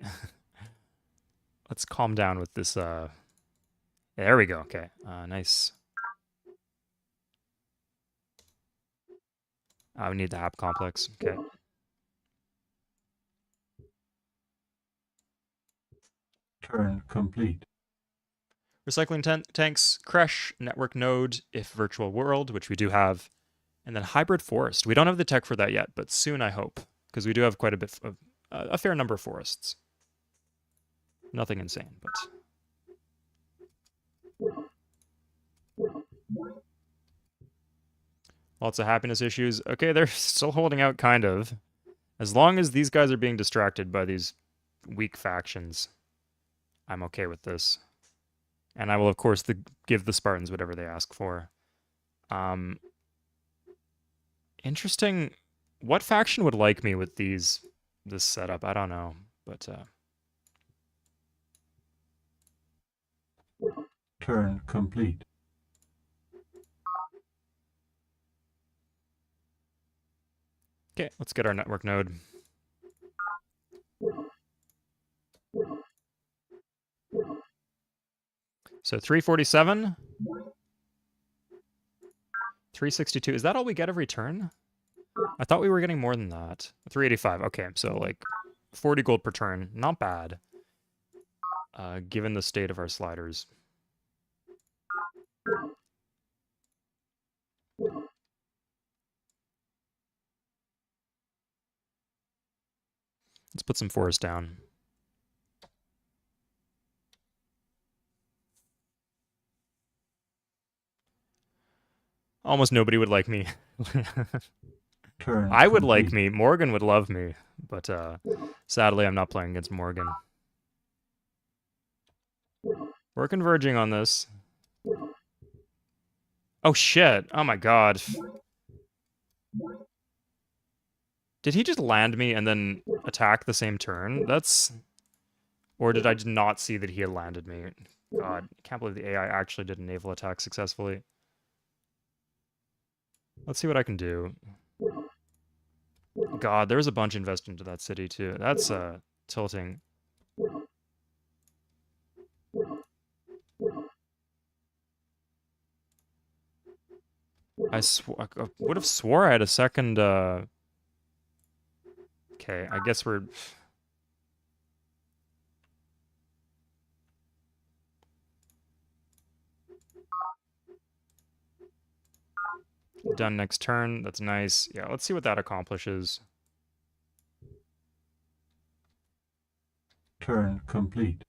Let's calm down with this, There we go, okay. Nice. We need the Hap complex, okay. Turn complete. Recycling tanks, Crush, network node, if virtual world, which we do have, and then hybrid forest. We don't have the tech for that yet, but soon I hope, because we do have quite a bit of a fair number of forests. Nothing insane, but lots of happiness issues. Okay, they're still holding out, kind of. As long as these guys are being distracted by these weak factions, I'm okay with this. And I will, of course, give the Spartans whatever they ask for. Interesting. What faction would like me with this setup? I don't know, but Turn complete. okay, let's get our network node. So 347, 362. Is that all we get every turn? I thought we were getting more than that. 385. Okay, so like 40 gold per turn. Not bad, given the state of our sliders. Let's put some forest down. Almost nobody would like me. Turn I would like complete. me. Morgan would love me. But sadly, I'm not playing against Morgan. We're converging on this. Oh, shit. Oh, my God. Did he just land me and then attack the same turn? That's... Or did I just not see that he had landed me? God, I can't believe the AI actually did a naval attack successfully. Let's see what I can do. God, there's a bunch invested into that city, too. That's, tilting. I would have swore I had a second, Okay, I guess we're... Done next turn. That's nice. Yeah, let's see what that accomplishes. Turn complete.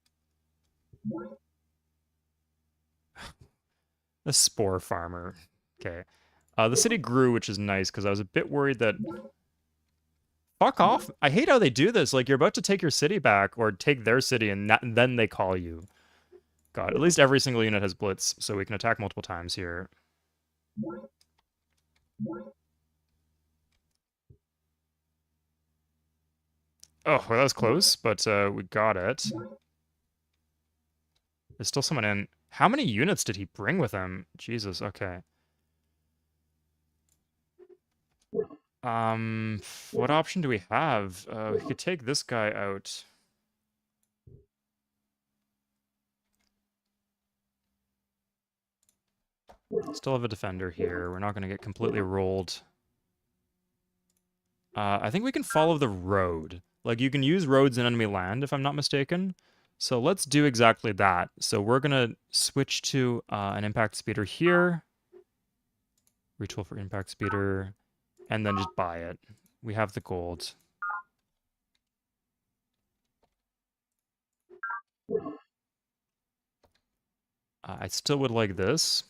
The spore farmer. Okay. The city grew, which is nice, because I was a bit worried that... Fuck off. I hate how they do this. Like, you're about to take your city back, or take their city, and then they call you. God, at least every single unit has blitz, so we can attack multiple times here. Oh, well, that was close, but we got it. There's still someone in. How many units did he bring with him? Jesus, okay. What option do we have? We could take this guy out. Still have a defender here. We're not going to get completely rolled. I think we can follow the road. Like, you can use roads in enemy land, if I'm not mistaken. So let's do exactly that. So we're going to switch to an impact speeder here. Retool for impact speeder. And then just buy it. We have the gold. I still would like this.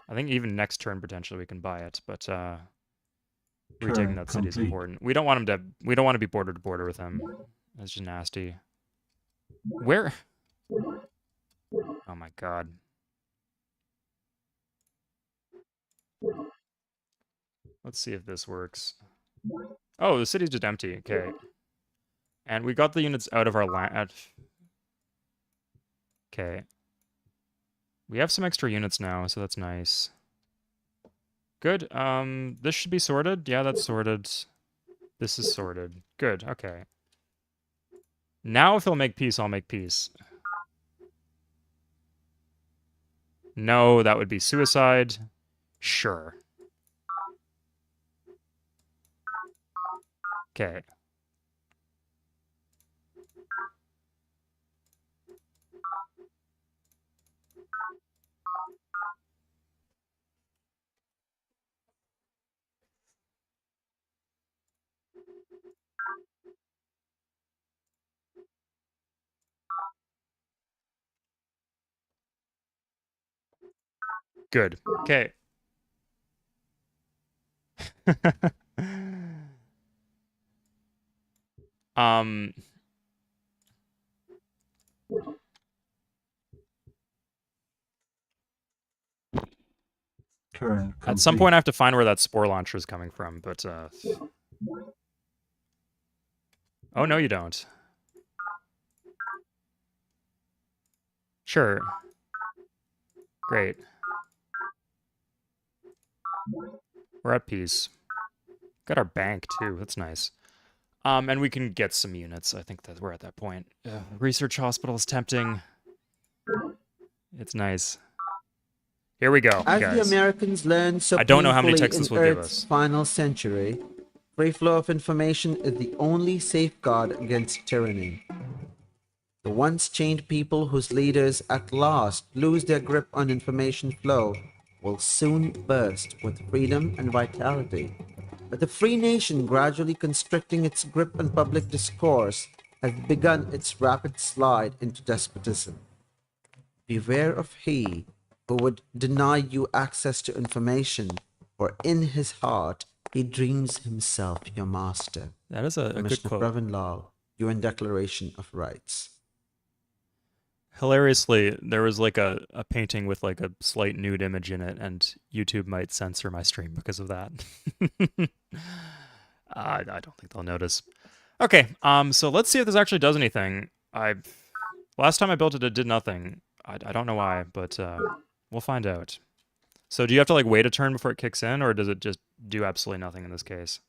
I think even next turn potentially we can buy it, but retaking that city is important. We don't want him to. We don't want to be border to border with him. That's just nasty. Where? Oh my god. Let's see if this works. Oh, the city's just empty. Okay. And we got the units out of our land. Okay. We have some extra units now, so that's nice. Good. This should be sorted. Yeah, that's sorted. This is sorted. Good. Okay. Now if he'll make peace, I'll make peace. No, that would be suicide. Sure. Okay. Good. Okay. um Turn complete. At some point I have to find where that spore launcher is coming from, but oh no you don't. Sure. Great. We're at peace. Got our bank too. That's nice. And we can get some units. I think that we're at that point. Research hospital is tempting. It's nice. Here we go, As guys. the Americans learned so I don't know how many painfully ticks this in will give Earth's us. final century, free flow of information is the only safeguard against tyranny. The once chained people whose leaders at last lose their grip on information flow will soon burst with freedom and vitality. But the free nation gradually constricting its grip on public discourse has begun its rapid slide into despotism. Beware of he who would deny you access to information, for in his heart he dreams himself your master. That is a good Commissioner quote. Brevin Lal, UN Declaration of Rights. Hilariously, there was like a painting with like a slight nude image in it, and YouTube might censor my stream because of that. I don't think they'll notice. Okay, so let's see if this actually does anything. Last time I built it, it did nothing. I don't know why, but we'll find out. So do you have to like wait a turn before it kicks in, or does it just do absolutely nothing in this case?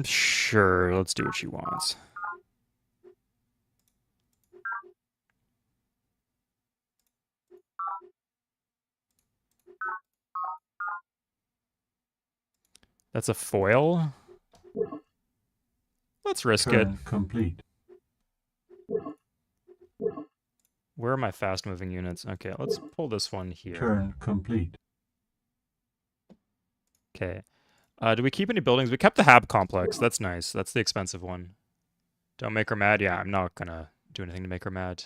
Sure, let's do what she wants. That's a foil? Let's risk it. Turn complete. Where are my fast-moving units? Okay, let's pull this one here. Turn complete. Okay. Do we keep any buildings? We kept the Hab complex. That's nice. That's the expensive one. Don't make her mad. Yeah, I'm not gonna do anything to make her mad.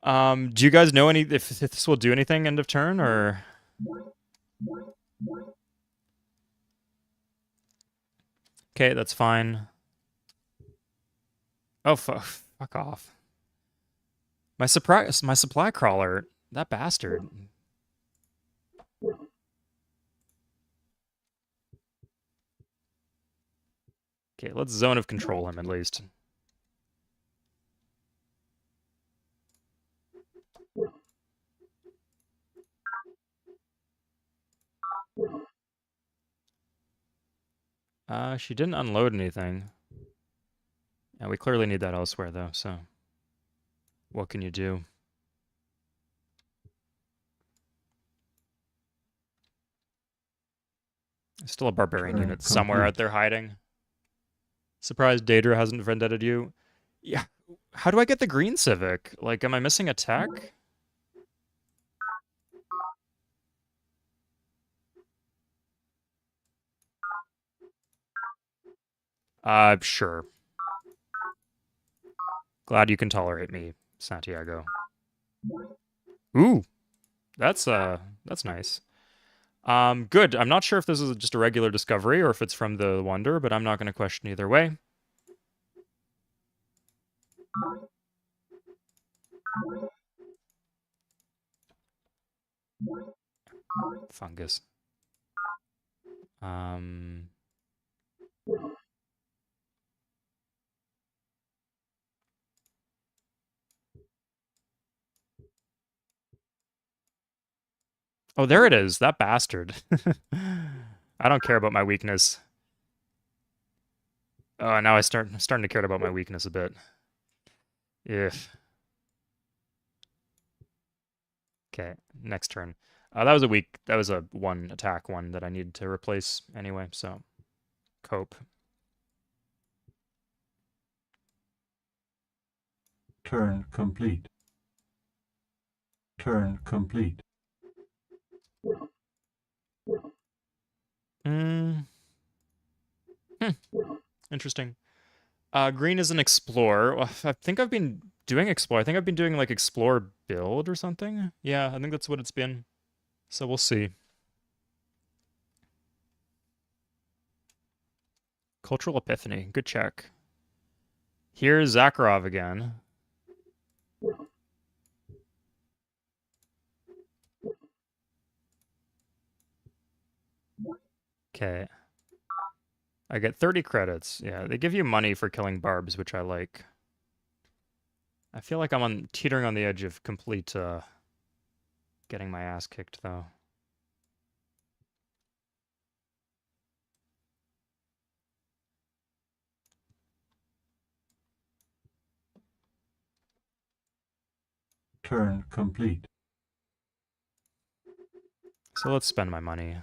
Do you guys know if this will do anything end of turn, or? Okay, that's fine. Oh, fuck off. My supply crawler, that bastard. Okay, let's zone of control him at least. She didn't unload anything. Yeah, we clearly need that elsewhere though, so what can you do? Still a barbarian Turn unit somewhere out complete. there hiding. Surprised Daedra hasn't vendetted you. Yeah, how do I get the green civic? Like, am I missing a tech? Sure. Glad you can tolerate me, Santiago. Ooh, that's nice. Good. I'm not sure if this is just a regular discovery or if it's from the Wonder, but I'm not going to question either way. Fungus. Oh, there it is. That bastard. I don't care about my weakness. Oh, now I'm starting to care about my weakness a bit. If. Okay, next turn. That was a one attack one that I needed to replace anyway, so cope. Turn complete. Turn complete. Interesting. Green is an explorer. Well, I think I've been doing explore. I think I've been doing like explore build or something. Yeah, I think that's what it's been. So we'll see. Cultural Epiphany. Good check. Here's Zakharov again. Okay. I get 30 credits. Yeah, they give you money for killing barbs, which I like. I feel like I'm teetering on the edge of complete getting my ass kicked though. Turn complete. So let's spend my money.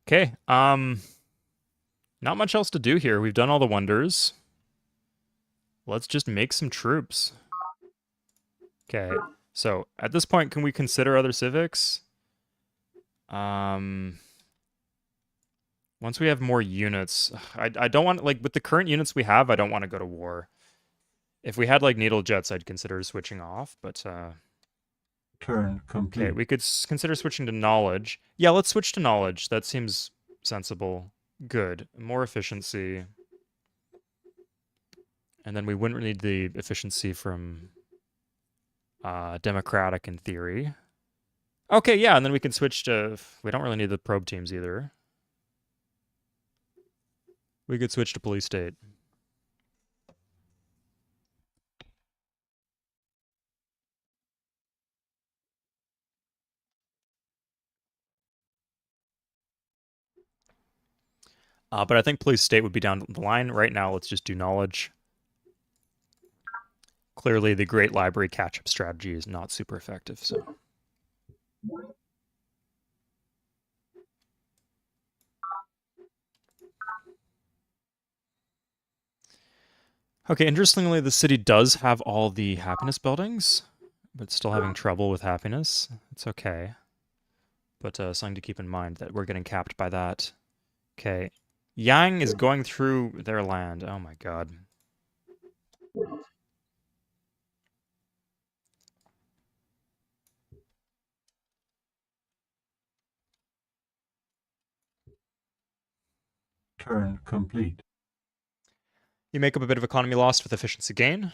Okay, not much else to do here. We've done all the wonders. Let's just make some troops. Okay, so at this point, can we consider other civics? Once we have more units, I don't want, like, with the current units we have, I don't want to go to war. If we had, like, needle jets, I'd consider switching off, but, Turn complete. okay, we could consider switching to knowledge. Yeah, let's switch to knowledge. That seems sensible. Good. More efficiency. And then we wouldn't need the efficiency from democratic in theory. Okay, yeah, and then we can switch to... We don't really need the probe teams either. We could switch to police state. But I think police state would be down the line. Right now, let's just do knowledge. Clearly, the Great Library catch-up strategy is not super effective, so... Okay, interestingly, the city does have all the happiness buildings, but still having trouble with happiness. It's okay. But something to keep in mind that we're getting capped by that. Okay. Yang is going through their land. Oh my god. Turn complete. You make up a bit of economy loss with efficiency gain.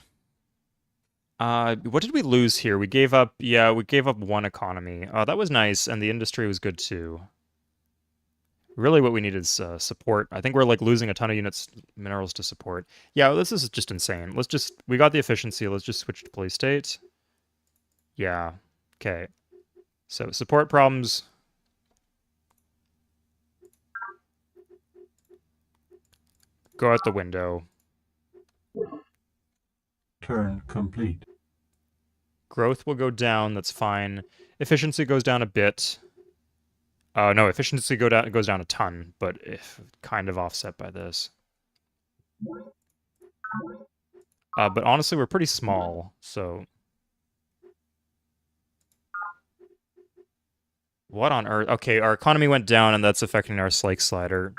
What did we lose here? We gave up, yeah, we gave up one economy. That was nice, and the industry was good too. Really what we need is support. I think we're like losing a ton of units, minerals to support. Yeah, this is just insane. We got the efficiency, let's just switch to police state. Yeah, okay. So support problems. Go out the window. Turn complete. Growth will go down, that's fine. Efficiency goes down a bit. No, efficiency goes down a ton, but kind of offset by this. But honestly, we're pretty small, so... What on earth? Okay, our economy went down, and that's affecting our Slake slider.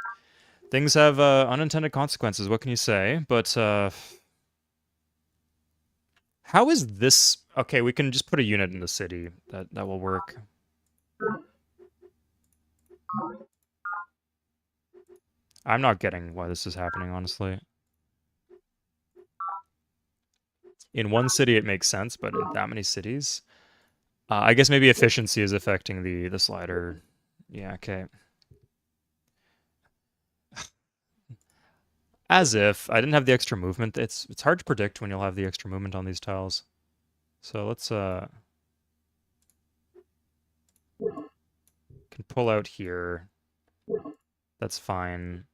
Things have unintended consequences, what can you say? But, how is this... Okay, we can just put a unit in the city. That will work. I'm not getting why this is happening, honestly. In one city, it makes sense, but in that many cities... I guess maybe efficiency is affecting the slider. Yeah, okay. As if. I didn't have the extra movement. It's hard to predict when you'll have the extra movement on these tiles. So let's can pull out here. That's fine.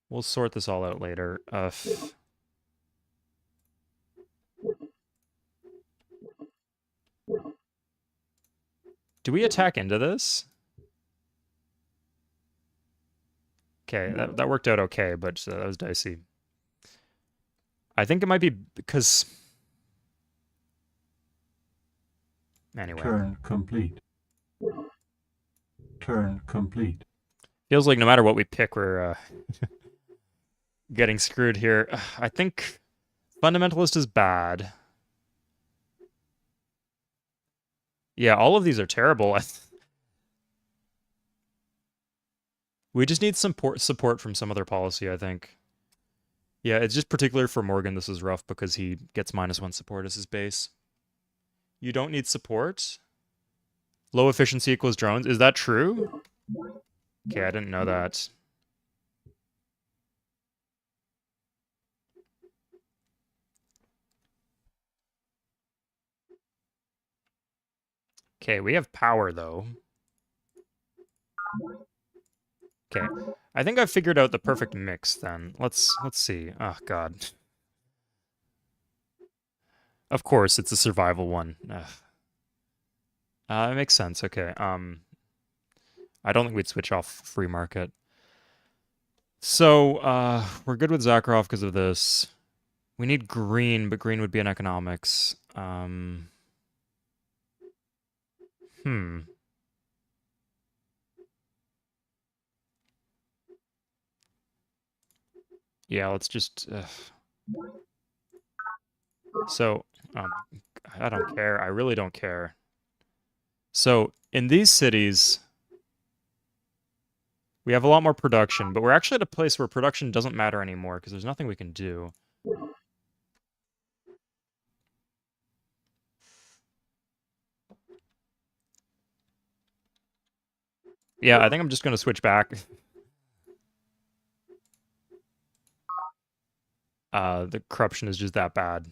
We'll sort this all out later. Do we attack into this? Okay, that worked out okay, but that was dicey. I think it might be because... Anyway. Turn complete. Turn complete. Feels like no matter what we pick, we're getting screwed here. I think fundamentalist is bad. Yeah, all of these are terrible. We just need some support from some other policy, I think. Yeah, it's just particular for Morgan, this is rough because he gets -1 support as his base. You don't need support? Low efficiency equals drones. Is that true? Okay, I didn't know that. Okay, we have power, though. Okay. I think I've figured out the perfect mix then. Let's see. Oh god. Of course, it's a survival one. Ugh. It makes sense. Okay. I don't think we'd switch off free market. So, we're good with Zakharov because of this. We need green, but green would be in economics. Hmm. Yeah, let's just. So, I don't care. I really don't care. So, in these cities, we have a lot more production, but we're actually at a place where production doesn't matter anymore because there's nothing we can do. Yeah, I think I'm just going to switch back. The corruption is just that bad.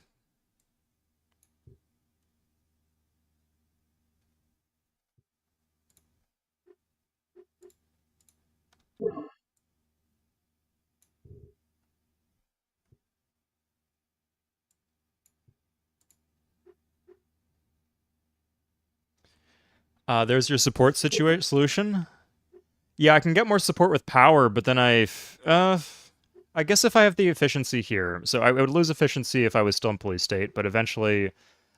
There's your support solution. Yeah, I can get more support with power, but then I guess if I have the efficiency here, so I would lose efficiency if I was still in police state, but eventually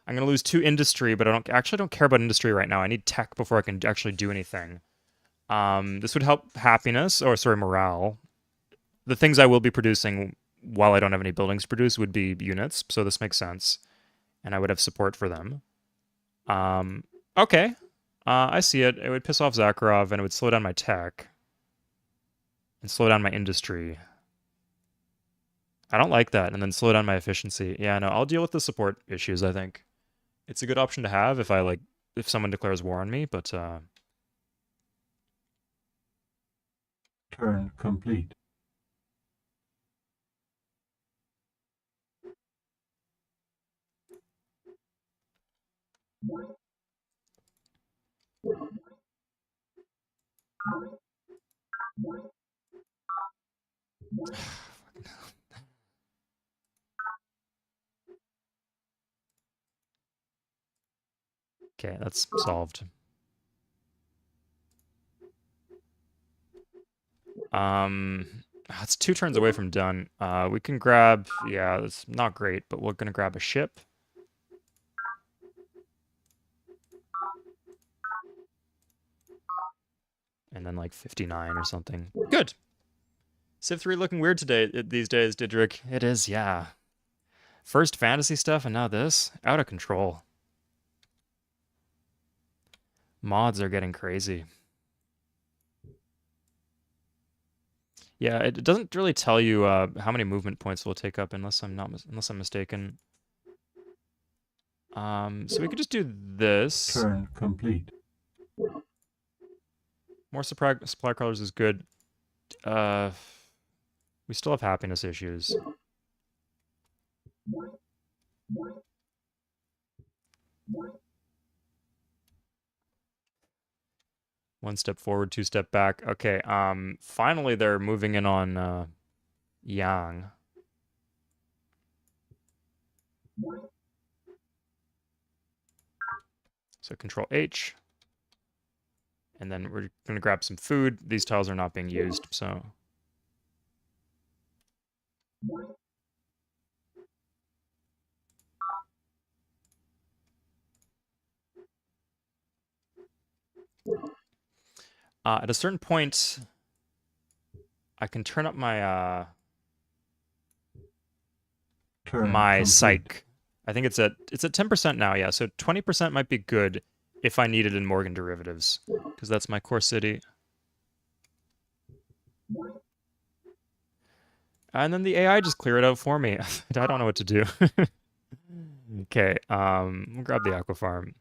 I'm gonna lose 2 industry, but I don't care about industry right now. I need tech before I can actually do anything. This would help happiness, or sorry, morale. The things I will be producing while I don't have any buildings to produce would be units, so this makes sense, and I would have support for them. Okay. I see it. It would piss off Zakharov, and it would slow down my tech. And slow down my industry. I don't like that, and then slow down my efficiency. Yeah, no, I'll deal with the support issues, I think. It's a good option to have if someone declares war on me, but, Turn complete. okay, that's solved. It's 2 turns away from done. We can grab, yeah, that's not great, but we're gonna grab a ship. And then like 59 or something. Good. Civ 3 looking weird these days, Didrik. It is, yeah. First fantasy stuff and now this. Out of control. Mods are getting crazy. Yeah, it doesn't really tell you how many movement points we'll take up unless I'm mistaken. So we could just do this. Turn complete. More supply colors is good. We still have happiness issues. One step forward, 2 step back. Okay, finally they're moving in on Yang. So Control H. And then we're going to grab some food. These tiles are not being used, so... at a certain point, I can turn up my Turn my complete. psych. I think it's at 10% now, yeah. So 20% might be good if I need it in Morgan derivatives, because that's my core city. And then the AI just clear it out for me. I don't know what to do. Okay, we'll grab the aqua farm.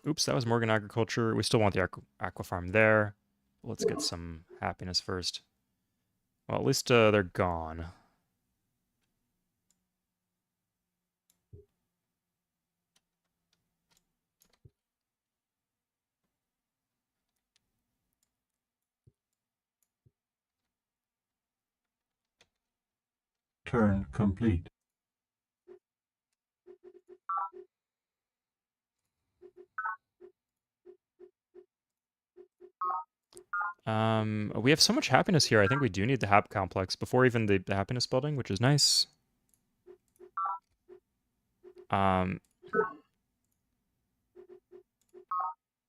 Oops, that was Morgan agriculture. We still want the aqua farm there. Let's get some happiness first. Well, at least they're gone. Turn complete. We have so much happiness here. I think we do need the Hap Complex before even the happiness building, which is nice.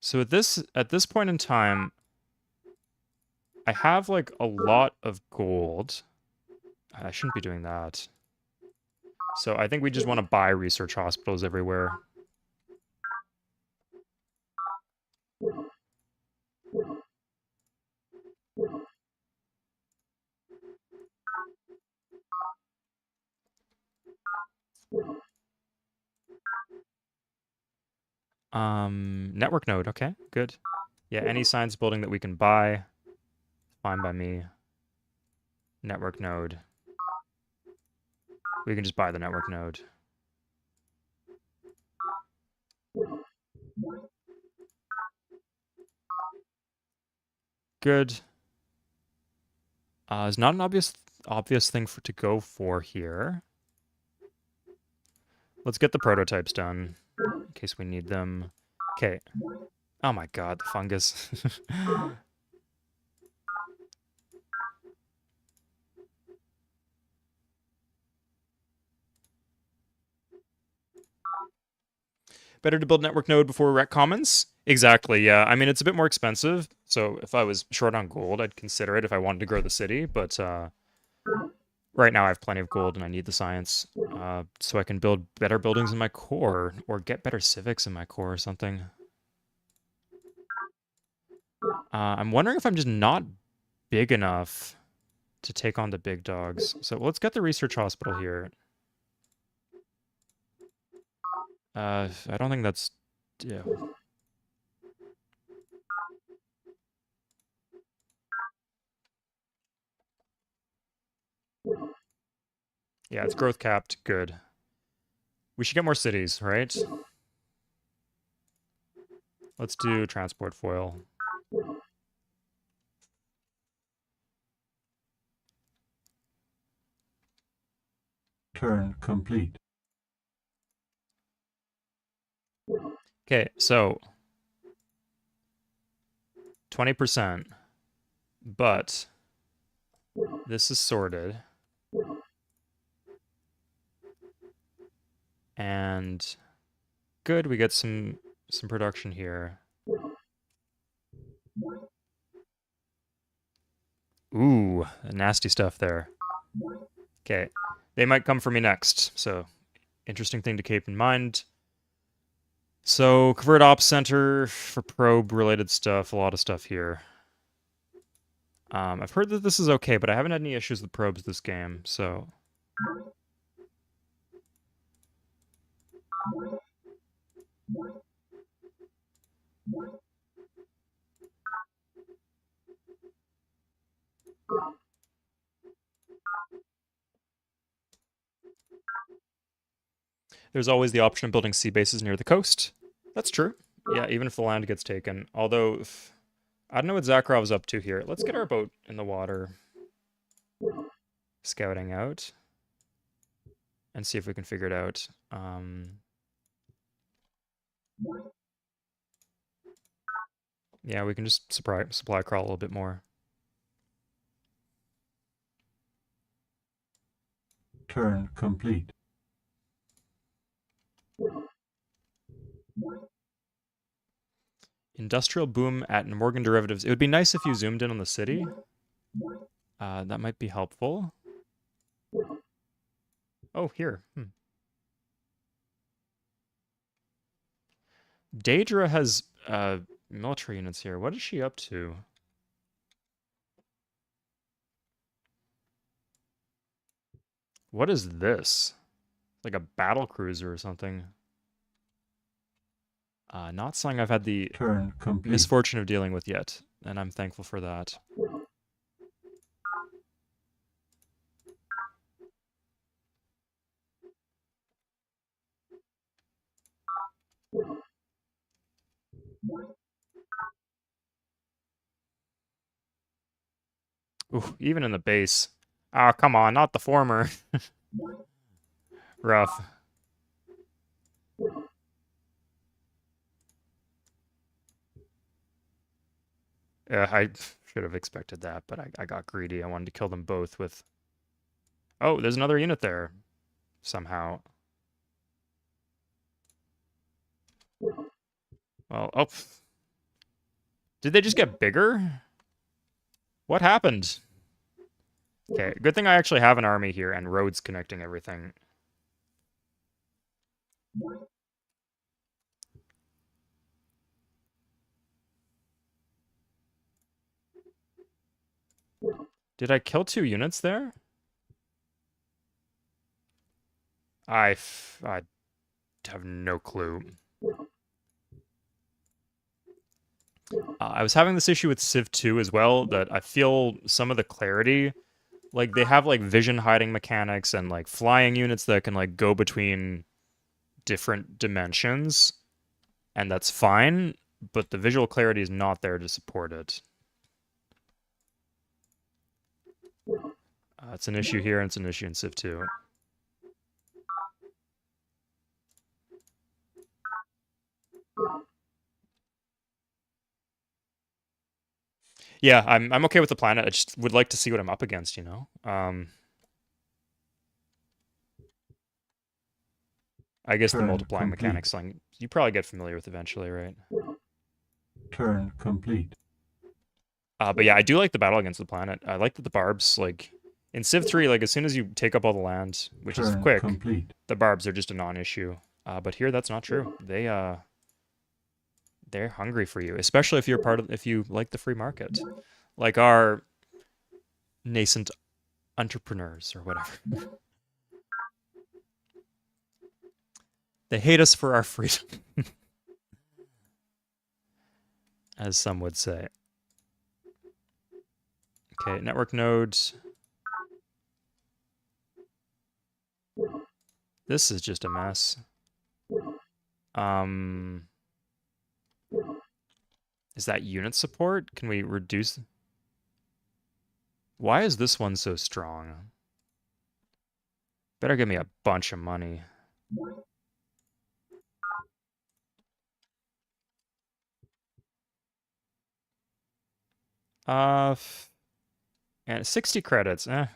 So at this point in time, I have like a lot of gold. I shouldn't be doing that. So I think we just want to buy research hospitals everywhere. Network node, okay, good. Yeah, any science building that we can buy, fine by me. Network node. We can just buy the network node. Good. Is not an obvious thing to go for here. Let's get the prototypes done in case we need them. Okay. Oh my god, the fungus. Better to build network node before rec commons? Exactly, yeah. I mean, it's a bit more expensive, so if I was short on gold, I'd consider it if I wanted to grow the city, but right now I have plenty of gold and I need the science, so I can build better buildings in my core, or get better civics in my core or something. I'm wondering if I'm just not big enough to take on the big dogs. So let's get the research hospital here. I don't think that's... Yeah. Yeah, it's growth capped. Good. We should get more cities, right? Let's do transport foil. Turn complete. Okay, so 20%, but this is sorted. And good, we get some production here. Ooh, nasty stuff there. Okay, they might come for me next, so interesting thing to keep in mind. So, convert ops center for probe related stuff, a lot of stuff here. I've heard that this is okay, but I haven't had any issues with probes this game, so... There's always the option of building sea bases near the coast. That's true. Yeah, even if the land gets taken. Although, I don't know what Zakharov's up to here. Let's get our boat in the water. Scouting out. And see if we can figure it out. Yeah, we can just supply crawl a little bit more. Turn complete. Industrial boom at Morgan Derivatives. It would be nice if you zoomed in on the city. That might be helpful. Oh, here. Daedra has military units here. What is she up to? What is this? Like a battle cruiser or something. Not something I've had the Turn complete. misfortune of dealing with yet, and I'm thankful for that. Ooh, even in the base. Oh, come on, not the former. Rough. Yeah, I should have expected that, but I got greedy. I wanted to kill them both with... Oh, there's another unit there. Somehow. Well, oh. Did they just get bigger? What happened? Okay, good thing I actually have an army here and roads connecting everything. Did I kill 2 units there? I have no clue. I was having this issue with Civ 2 as well, that I feel some of the clarity, like they have like vision hiding mechanics and like flying units that can like go between different dimensions, and that's fine, but the visual clarity is not there to support it. It's an issue here and it's an issue in Civ 2. Yeah, I'm okay with the planet. I just would like to see what I'm up against, you know? I guess the Turn multiplying complete. mechanics, like, you probably get familiar with eventually, right? Turn complete. But yeah, I do like the battle against the planet. I like that the barbs, like, in Civ 3, like, as soon as you take up all the land, which is Turn quick, complete. the barbs are just a non-issue. But here, that's not true. They're hungry for you, especially if you like the free market. Like our nascent entrepreneurs or whatever. They hate us for our freedom, as some would say. Okay, network nodes. This is just a mess. Is that unit support? Can we reduce? Why is this one so strong? Better give me a bunch of money. And 60 credits. I've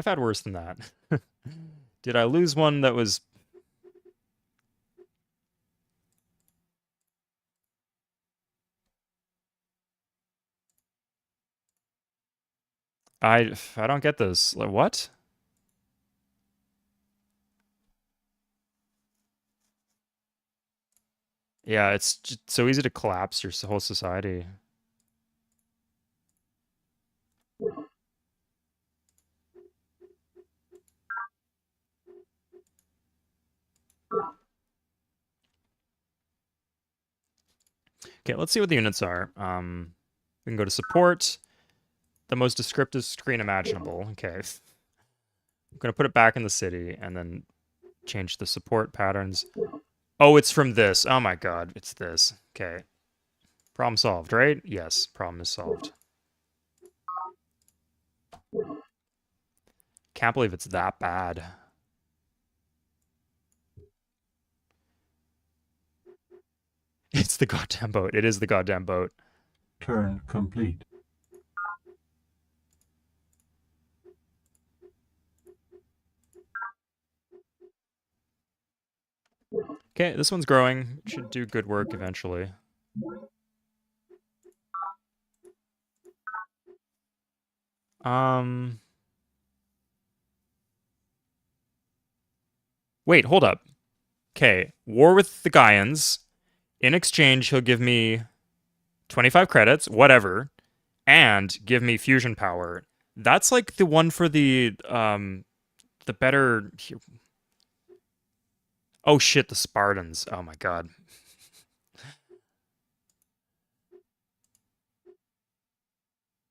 had worse than that. Did I lose one that was... I don't get this. Like, what? Yeah, it's just so easy to collapse your whole society. Okay, let's see what the units are. We can go to support. The most descriptive screen imaginable. Okay. I'm going to put it back in the city and then change the support patterns. Oh, it's from this. Oh my god, it's this. Okay. Problem solved, right? Yes, problem is solved. Can't believe it's that bad. It's the goddamn boat. It is the goddamn boat. Turn complete. Okay, this one's growing. Should do good work eventually. Wait, hold up. Okay, war with the Gaians. In exchange, he'll give me 25 credits, whatever, and give me fusion power. That's like the one for the better... Oh shit, the Spartans. Oh my god.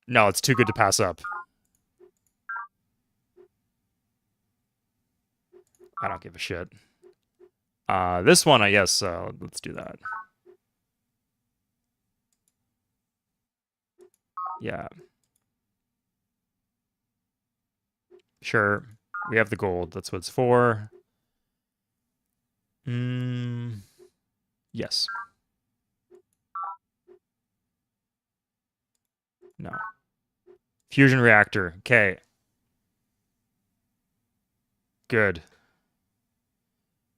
No, it's too good to pass up. I don't give a shit. This one, I guess, let's do that. Yeah. Sure. We have the gold. That's what it's for. Yes. No. Fusion reactor. Okay. Good.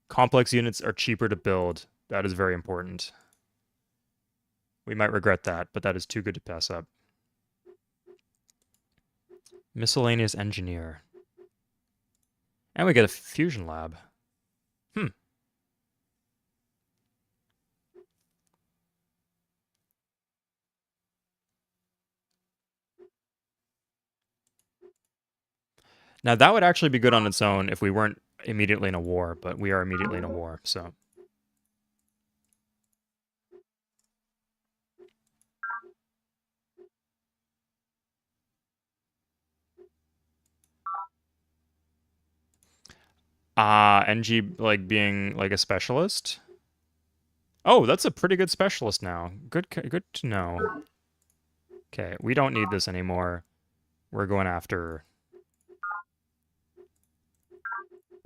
Complex units are cheaper to build. That is very important. We might regret that, but that is too good to pass up. Miscellaneous engineer. And we get a fusion lab. Now that would actually be good on its own if we weren't immediately in a war, but we are immediately in a war, so. NG like being like a specialist. Oh, that's a pretty good specialist now. Good to know. Okay, we don't need this anymore. We're going after.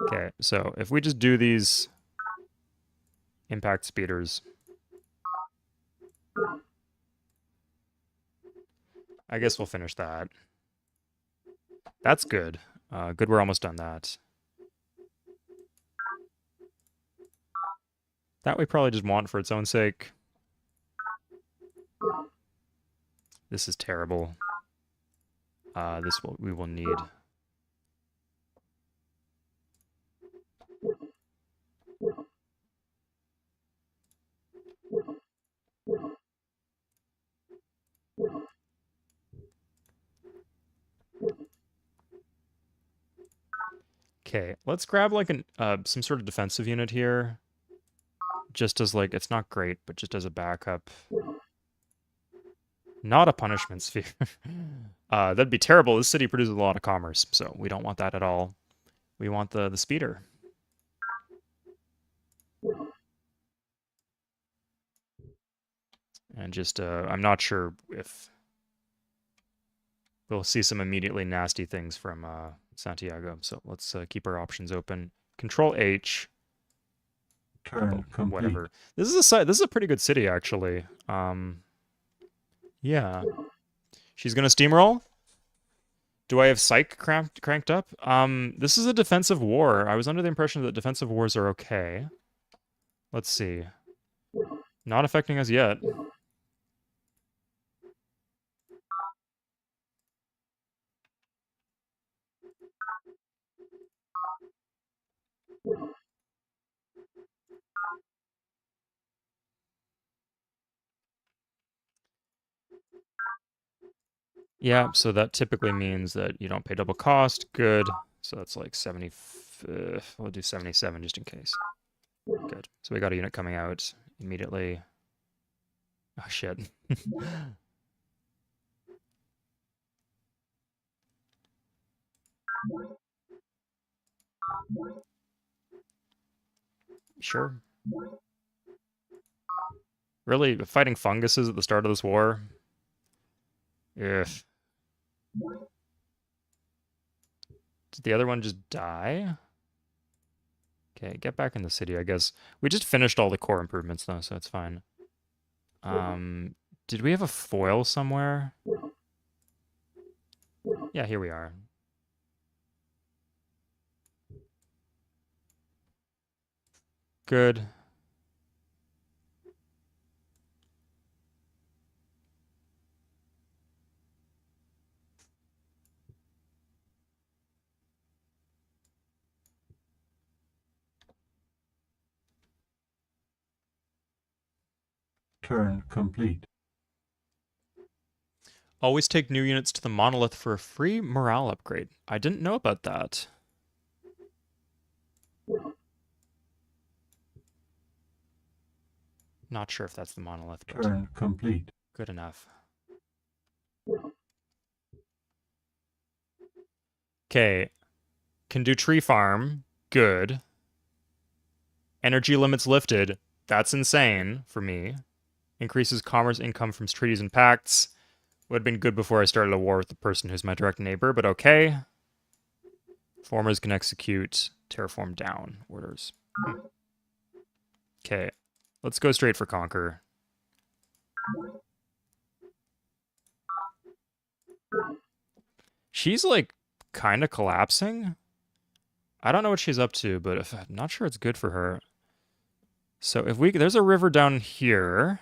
Okay, so if we just do these impact speeders, I guess we'll finish that. That's good. Good, we're almost done that. That we probably just want for its own sake. This is terrible. We will need. Okay, let's grab like an some sort of defensive unit here. Just as like, it's not great, but just as a backup. Not a punishment sphere. That'd be terrible. This city produces a lot of commerce, so we don't want that at all. We want the speeder. And just, I'm not sure if we'll see some immediately nasty things from Santiago. So let's keep our options open. Control H. Turn complete. Whatever. This is a pretty good city, actually. Yeah. She's gonna steamroll. Do I have Psych cranked up? This is a defensive war. I was under the impression that defensive wars are okay. Let's see. Not affecting us yet. Yeah, so that typically means that you don't pay double cost. Good. So that's like 70. We'll do 77 just in case. Good. So we got a unit coming out immediately. Oh, shit. Sure. Really? Fighting funguses at the start of this war? Ugh. Did the other one just die? Okay, get back in the city, I guess. We just finished all the core improvements, though, so it's fine. Did we have a foil somewhere? Yeah, here we are. Good. Turn complete. Always take new units to the monolith for a free morale upgrade. I didn't know about that. Not sure if that's the monolith, but Turn complete. good enough. Okay. Can do tree farm. Good. Energy limits lifted. That's insane for me. Increases commerce income from treaties and pacts. Would have been good before I started a war with the person who's my direct neighbor, but okay. Formers can execute terraform down orders. Okay, let's go straight for conquer. She's like kind of collapsing. I don't know what she's up to, but I'm not sure it's good for her. So if there's a river down here.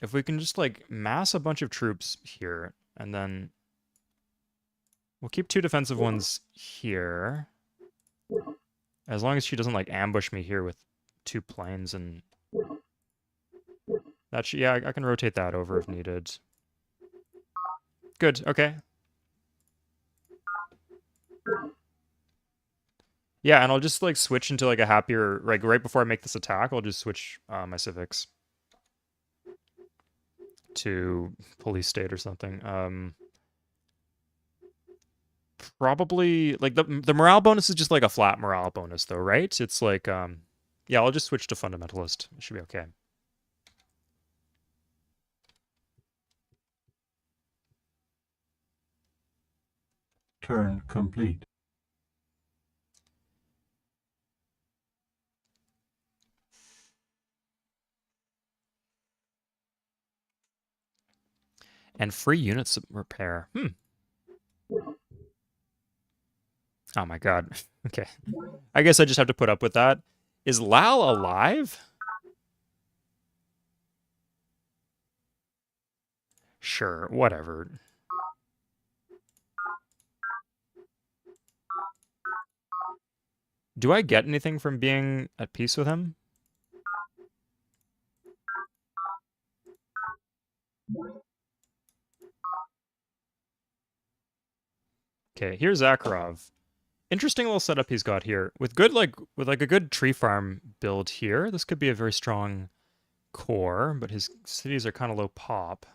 If we can just like mass a bunch of troops here, and then we'll keep 2 defensive ones here. As long as she doesn't like ambush me here with 2 planes, and that yeah, I can rotate that over if needed. Good, okay. Yeah, and I'll just like switch into like a happier, like right before I make this attack, I'll just switch my civics to police state or something. Probably like the morale bonus is just like a flat morale bonus though, right? It's like yeah, I'll just switch to fundamentalist. It should be okay. Turn complete. And free units repair. Oh my god. Okay. I guess I just have to put up with that. Is Lal alive? Sure, whatever. Do I get anything from being at peace with him? Okay, here's Zakharov. Interesting little setup he's got here. With a good tree farm build here, this could be a very strong core, but his cities are kind of low pop.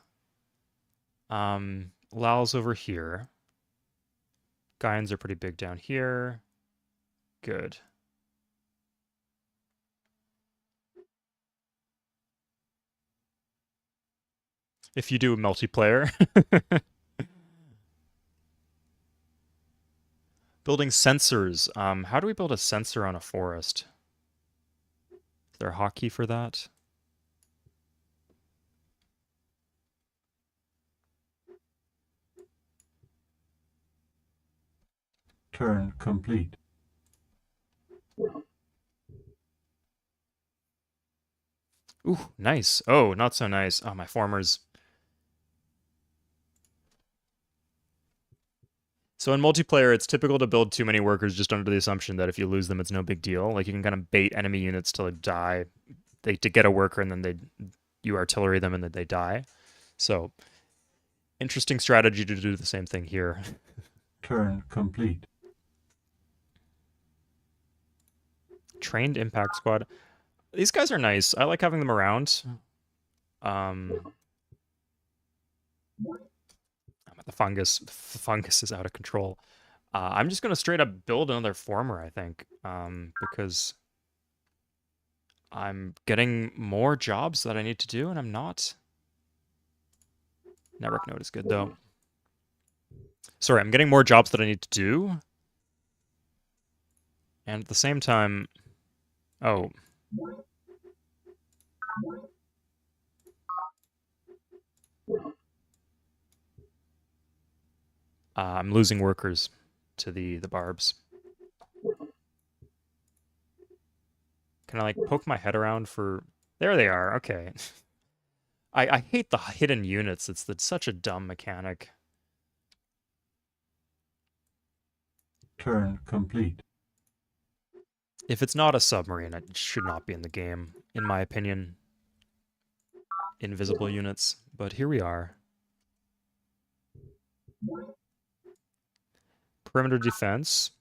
Lal's over here. Gaians are pretty big down here. Good. If you do multiplayer. Building sensors. How do we build a sensor on a forest? Is there a hotkey for that? Turn complete. Ooh, nice. Oh, not so nice. Oh, my formers. So in multiplayer, it's typical to build too many workers just under the assumption that if you lose them, it's no big deal. Like you can kind of bait enemy units to die, to get a worker, and then you artillery them, and then they die. So interesting strategy to do the same thing here. Turn complete. Trained impact squad. These guys are nice. I like having them around. The fungus is out of control. I'm just gonna straight up build another former, I think, because I'm getting more jobs that I need to do, and I'm not. Network node is good though. Sorry, I'm getting more jobs that I need to do, and at the same time, oh. I'm losing workers to the barbs. Can I like poke my head around for... There they are, okay. I hate the hidden units. It's such a dumb mechanic. Turn complete. If it's not a submarine, it should not be in the game, in my opinion. Invisible units, but here we are. Perimeter defense.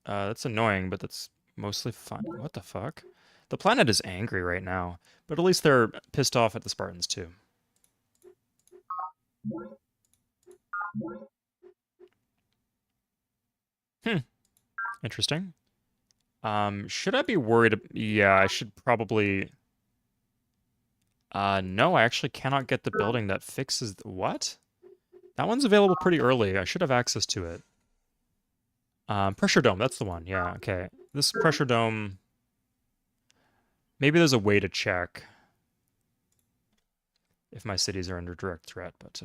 That's annoying, but that's mostly fine. What the fuck? The planet is angry right now, but at least they're pissed off at the Spartans too. Interesting. Should I be worried? Yeah, I should probably... no, I actually cannot get the building that fixes... What? That one's available pretty early. I should have access to it. Pressure dome, that's the one. Yeah, okay. This pressure dome, maybe there's a way to check if my cities are under direct threat, but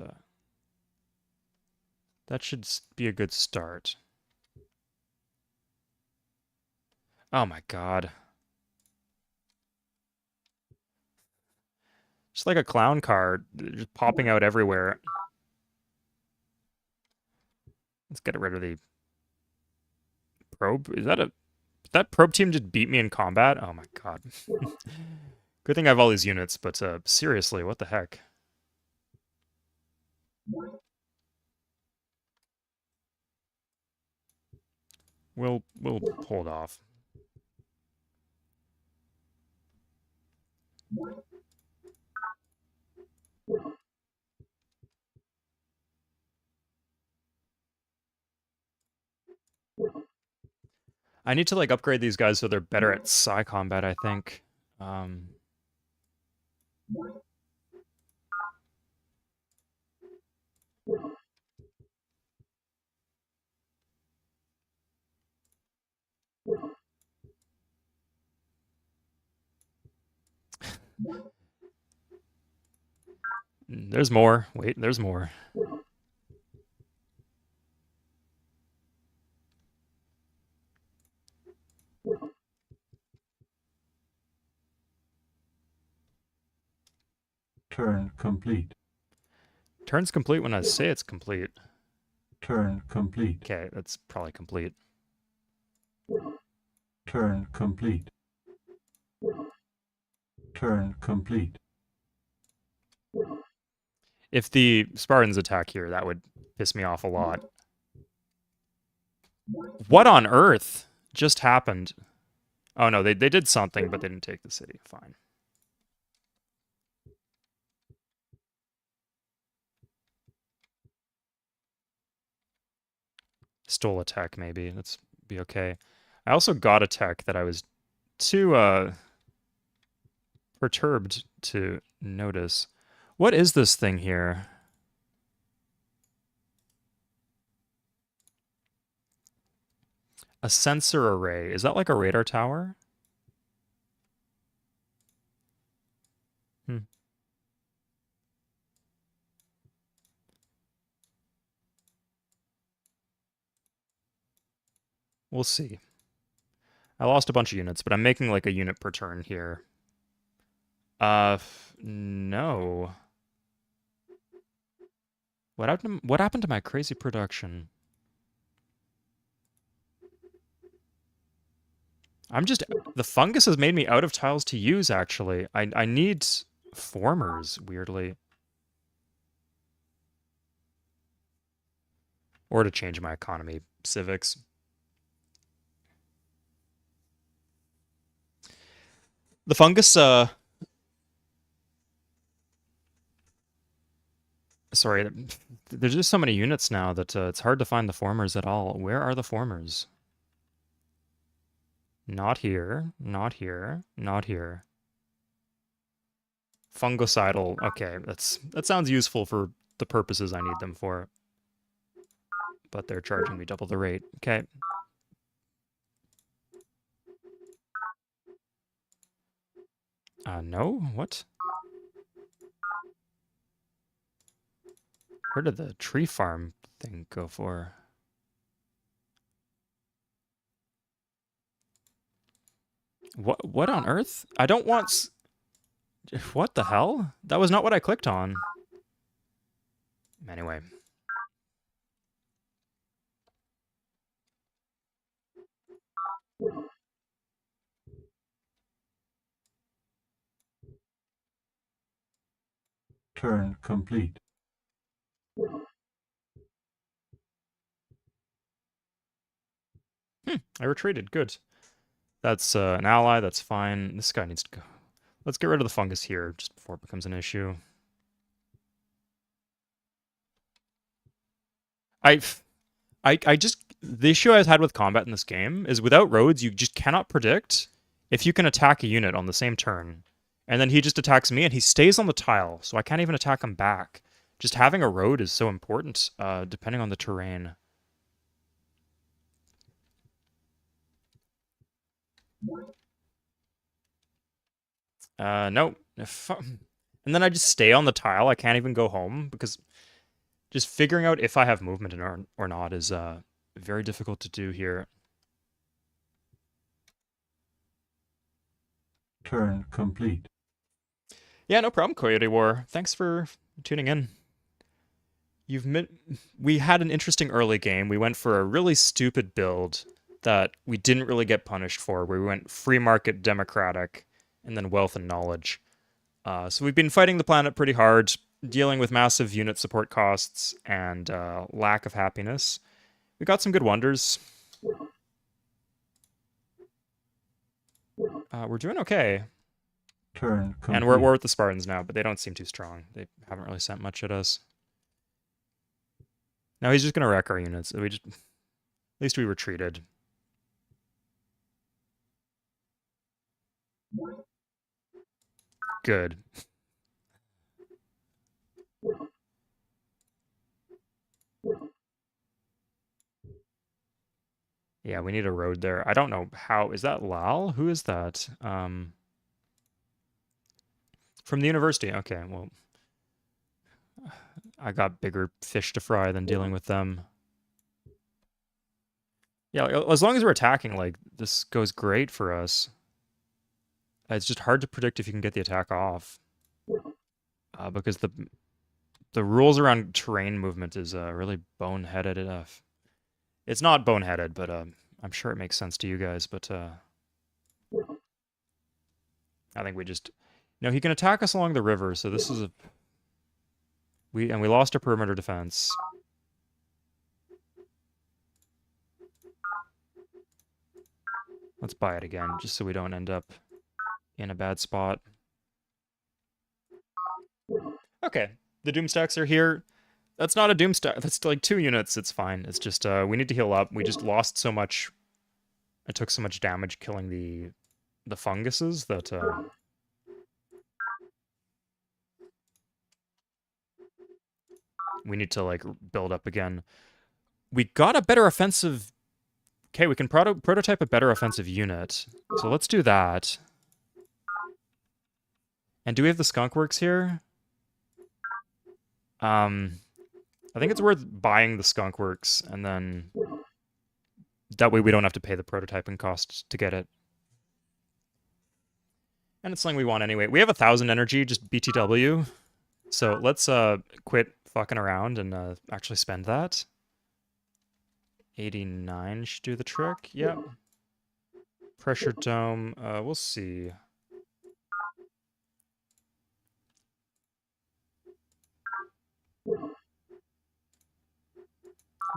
that should be a good start. Oh my god. Just like a clown car, just popping out everywhere. Let's get rid of the probe. Is that a... That probe team just beat me in combat? Oh my god. Good thing I have all these units, but seriously, what the heck? We'll hold off. I need to like upgrade these guys so they're better at psi combat, I think. There's more. Wait, there's more. Turn complete. Turn's complete when I say it's complete. Turn complete. Okay, that's probably complete. Turn complete. Turn complete. If the Spartans attack here, that would piss me off a lot. What on earth just happened? Oh no, they did something, but they didn't take the city. Fine. Stole a tech, maybe. That's be okay. I also got a tech that I was too perturbed to notice. What is this thing here? A sensor array. Is that like a radar tower? Hmm. We'll see. I lost a bunch of units, but I'm making like a unit per turn here. No. What happened to my crazy production? The fungus has made me out of tiles to use, actually. I need formers, weirdly. Or to change my economy. Civics. The fungus, sorry, there's just so many units now that it's hard to find the formers at all. Where are the formers? Not here, not here, not here. Fungicidal. Okay, that sounds useful for the purposes I need them for. But they're charging me double the rate. Okay. No? What? Where did the tree farm thing go for? What on earth? I don't want... What the hell? That was not what I clicked on. Anyway. Turn complete. I retreated. Good. That's an ally. That's fine. This guy needs to go. Let's get rid of the fungus here just before it becomes an issue. The issue I've had with combat in this game is without roads, you just cannot predict if you can attack a unit on the same turn. And then he just attacks me and he stays on the tile, so I can't even attack him back. Just having a road is so important, depending on the terrain. Nope. And then I just stay on the tile. I can't even go home because just figuring out if I have movement or not is very difficult to do here. Turn complete. Yeah, no problem, Coyote War. Thanks for tuning in. We had an interesting early game. We went for a really stupid build that we didn't really get punished for, where we went free market democratic and then wealth and knowledge. So we've been fighting the planet pretty hard, dealing with massive unit support costs and lack of happiness. We got some good wonders. We're doing okay. Turn complete. And we're at war with the Spartans now, but they don't seem too strong. They haven't really sent much at us. Now he's just gonna wreck our units. At least we retreated. Good. Yeah, we need a road there. I don't know how. Is that Lal? Who is that? From the university. Okay, well, I got bigger fish to fry than dealing with them. Yeah, as long as we're attacking, like, this goes great for us. It's just hard to predict if you can get the attack off. Because the rules around terrain movement is really boneheaded enough. It's not boneheaded, but I'm sure it makes sense to you guys, but I think we just... No, he can attack us along the river, so this is a... We lost our perimeter defense. Let's buy it again, just so we don't end up in a bad spot. Okay, the Doomstacks are here. That's not a Doomstack. That's like 2 units. It's fine. It's just we need to heal up. We just lost so much. I took so much damage killing the funguses that we need to like build up again. We got a better offensive. Okay, we can prototype a better offensive unit. So let's do that. And do we have the skunk works here? I think it's worth buying the skunk works, and then that way we don't have to pay the prototyping costs to get it. And it's something we want anyway. We have 1,000 energy, just BTW. So let's quit fucking around and actually spend that. 89 should do the trick. Yep. Pressure dome. We'll see.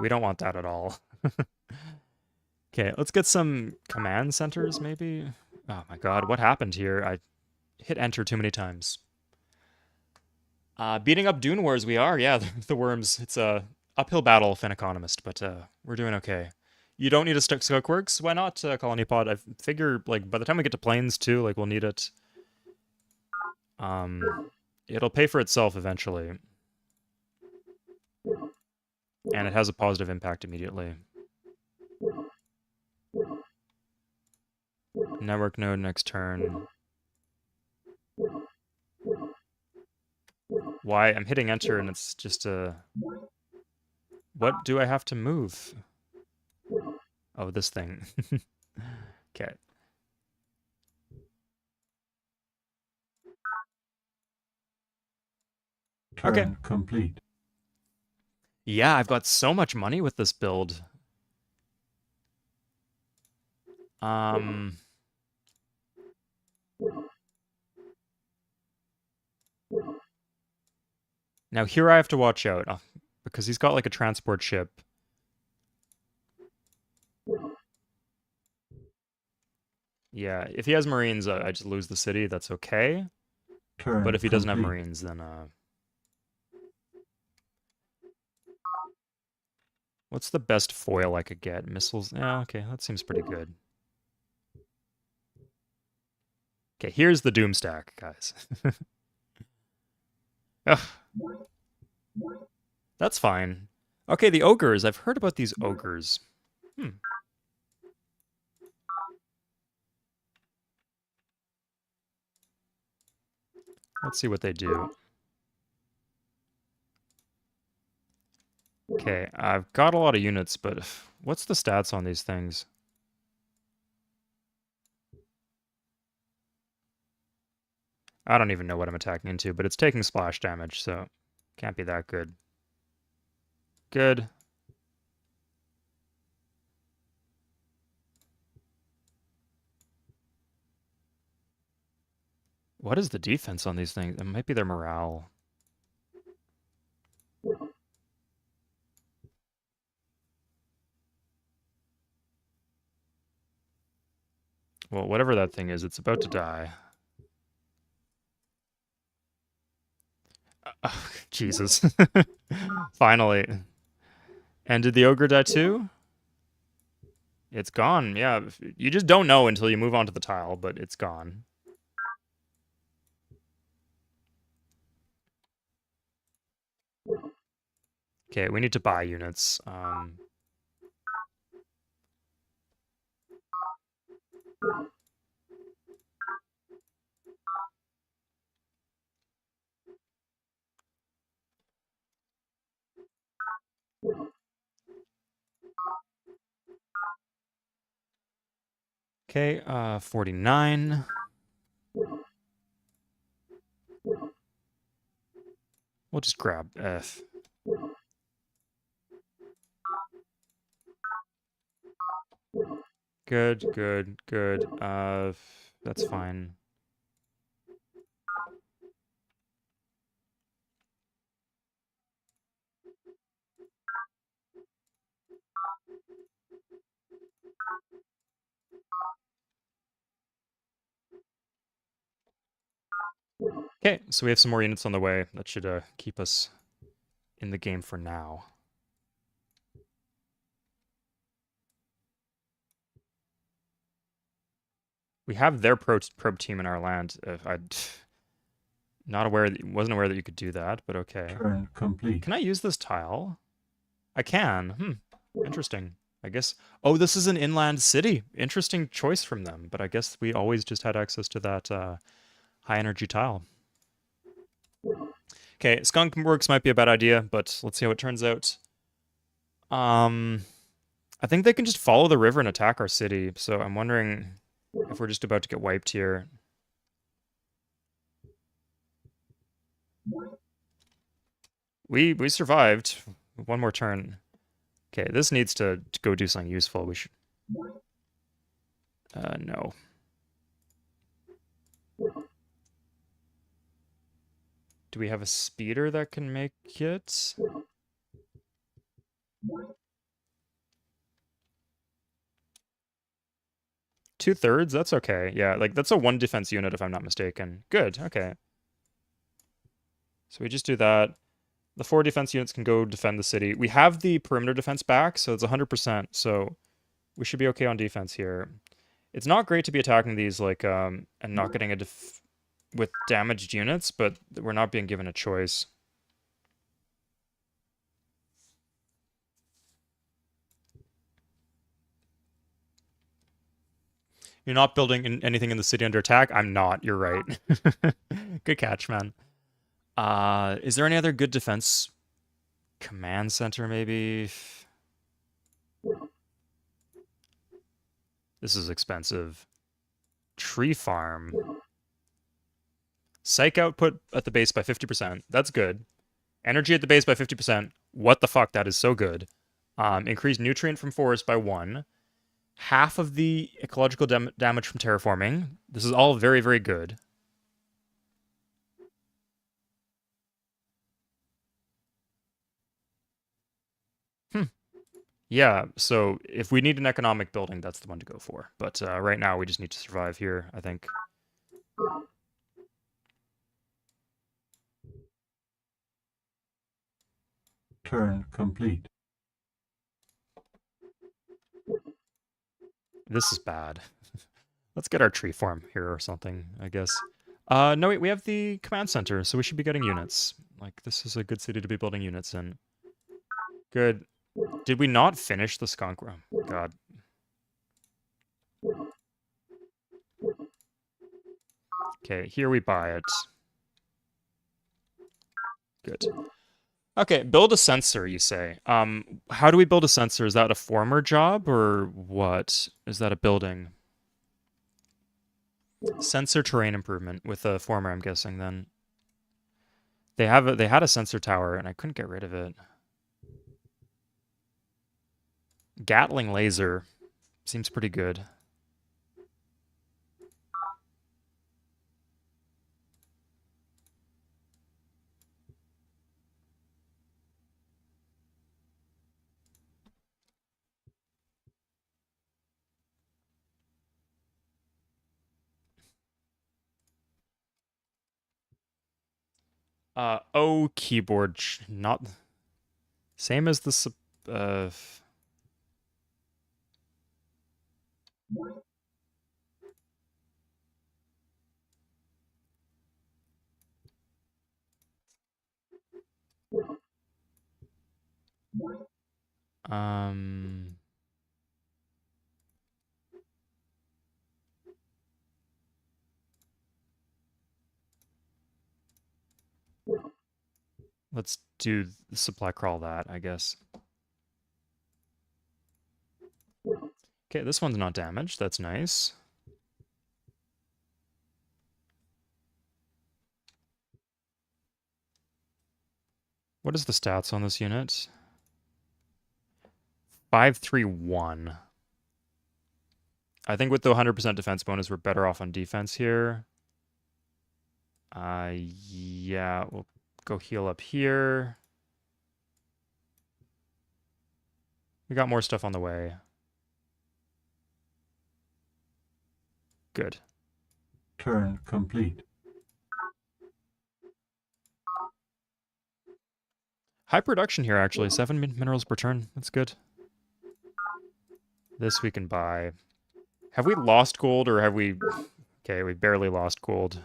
We don't want that at all. Okay, let's get some command centers, maybe? Oh my god, what happened here? I hit enter too many times. Beating up Dune Wars we are, yeah, the worms. It's a uphill battle if an economist, but we're doing okay. You don't need a skunk works? Why not, Colony Pod? I figure, like, by the time we get to planes too, like, we'll need it. It'll pay for itself eventually. And it has a positive impact immediately. Network node next turn. Why? I'm hitting enter and it's just a... What do I have to move? Oh, this thing. Okay. Turn complete. Yeah, I've got so much money with this build. Now here I have to watch out, because he's got like a transport ship. Yeah, if he has Marines, I just lose the city, that's okay. Turn But if he doesn't have complete. Marines, then what's the best foil I could get? Missiles? Yeah, okay, that seems pretty good. Okay, here's the Doomstack, guys. Ugh. That's fine. Okay, the ogres. I've heard about these ogres. Let's see what they do. Okay, I've got a lot of units, but what's the stats on these things? I don't even know what I'm attacking into, but it's taking splash damage, so can't be that good. Good. What is the defense on these things? It might be their morale. Well, whatever that thing is, it's about to die. Jesus. Finally. And did the ogre die too? It's gone, yeah. You just don't know until you move on to the tile, but it's gone. Okay, we need to buy units. Okay, 49. We'll just grab F. Good, good, good. That's fine. Okay, so we have some more units on the way. That should keep us in the game for now. We have their probe team in our land. I not aware that wasn't aware that you could do that, but okay. Turn complete. Can I use this tile? I can. Interesting. I guess. Oh, this is an inland city. Interesting choice from them. But I guess we always just had access to that high energy tile. Okay, skunk works might be a bad idea, but let's see how it turns out. I think they can just follow the river and attack our city. So I'm wondering if we're just about to get wiped here. We survived. One more turn. Okay, this needs to go do something useful. We should... no. Do we have a speeder that can make it? Two-thirds? That's okay. Yeah, like, that's a one defense unit if I'm not mistaken. Good, okay. So we just do that. The 4 defense units can go defend the city. We have the perimeter defense back, so it's 100%, so we should be okay on defense here. It's not great to be attacking these, like, and not getting a with damaged units, but we're not being given a choice. You're not building anything in the city under attack? I'm not, you're right. Good catch, man. Is there any other good defense? Command center, maybe? This is expensive. Tree farm. Psych output at the base by 50%. That's good. Energy at the base by 50%. What the fuck? That is so good. Increase nutrient from forest by 1. Half of the ecological damage from terraforming. This is all very, very good. Yeah, so if we need an economic building, that's the one to go for. But right now, we just need to survive here, I think. Turn complete. This is bad. Let's get our tree farm here or something, I guess. No, wait, we have the command center, so we should be getting units. Like, this is a good city to be building units in. Good. Did we not finish the skunk? Oh, God. Okay, here we buy it. Good. Okay, build a sensor, you say. How do we build a sensor? Is that a former job or what? Is that a building? Sensor terrain improvement with a former, I'm guessing then. They had a sensor tower and I couldn't get rid of it. Gatling laser seems pretty good. O keyboard, not same as the uh um let's do the supply crawl that, I guess. Okay, this one's not damaged. That's nice. What is the stats on this unit? 531. I think with the 100% defense bonus, we're better off on defense here. Yeah, we'll go heal up here. We got more stuff on the way. Good. Turn complete. High production here, actually. 7 minerals per turn. That's good. This we can buy. Have we lost gold or have we... Okay, we barely lost gold.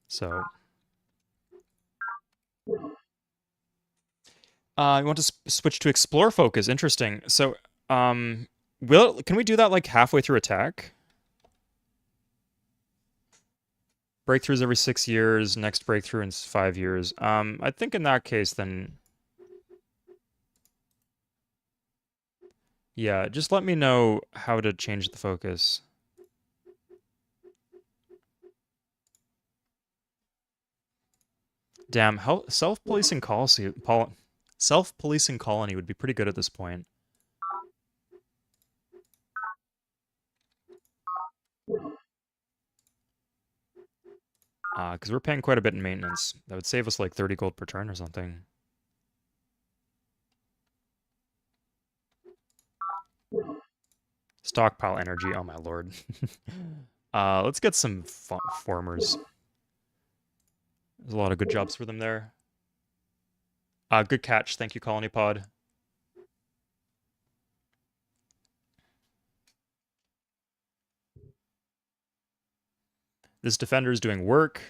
So... you want to switch to explore focus. Interesting. So, can we do that like halfway through attack? Breakthroughs every 6 years. Next breakthrough in 5 years. I think in that case, then... Yeah, just let me know how to change the focus. Damn, self-policing self-policing colony would be pretty good at this point. Because we're paying quite a bit in maintenance. That would save us like 30 gold per turn or something. Stockpile energy, oh my lord. Let's get some formers. There's a lot of good jobs for them there. Good catch, thank you, Colony Pod. This defender is doing work.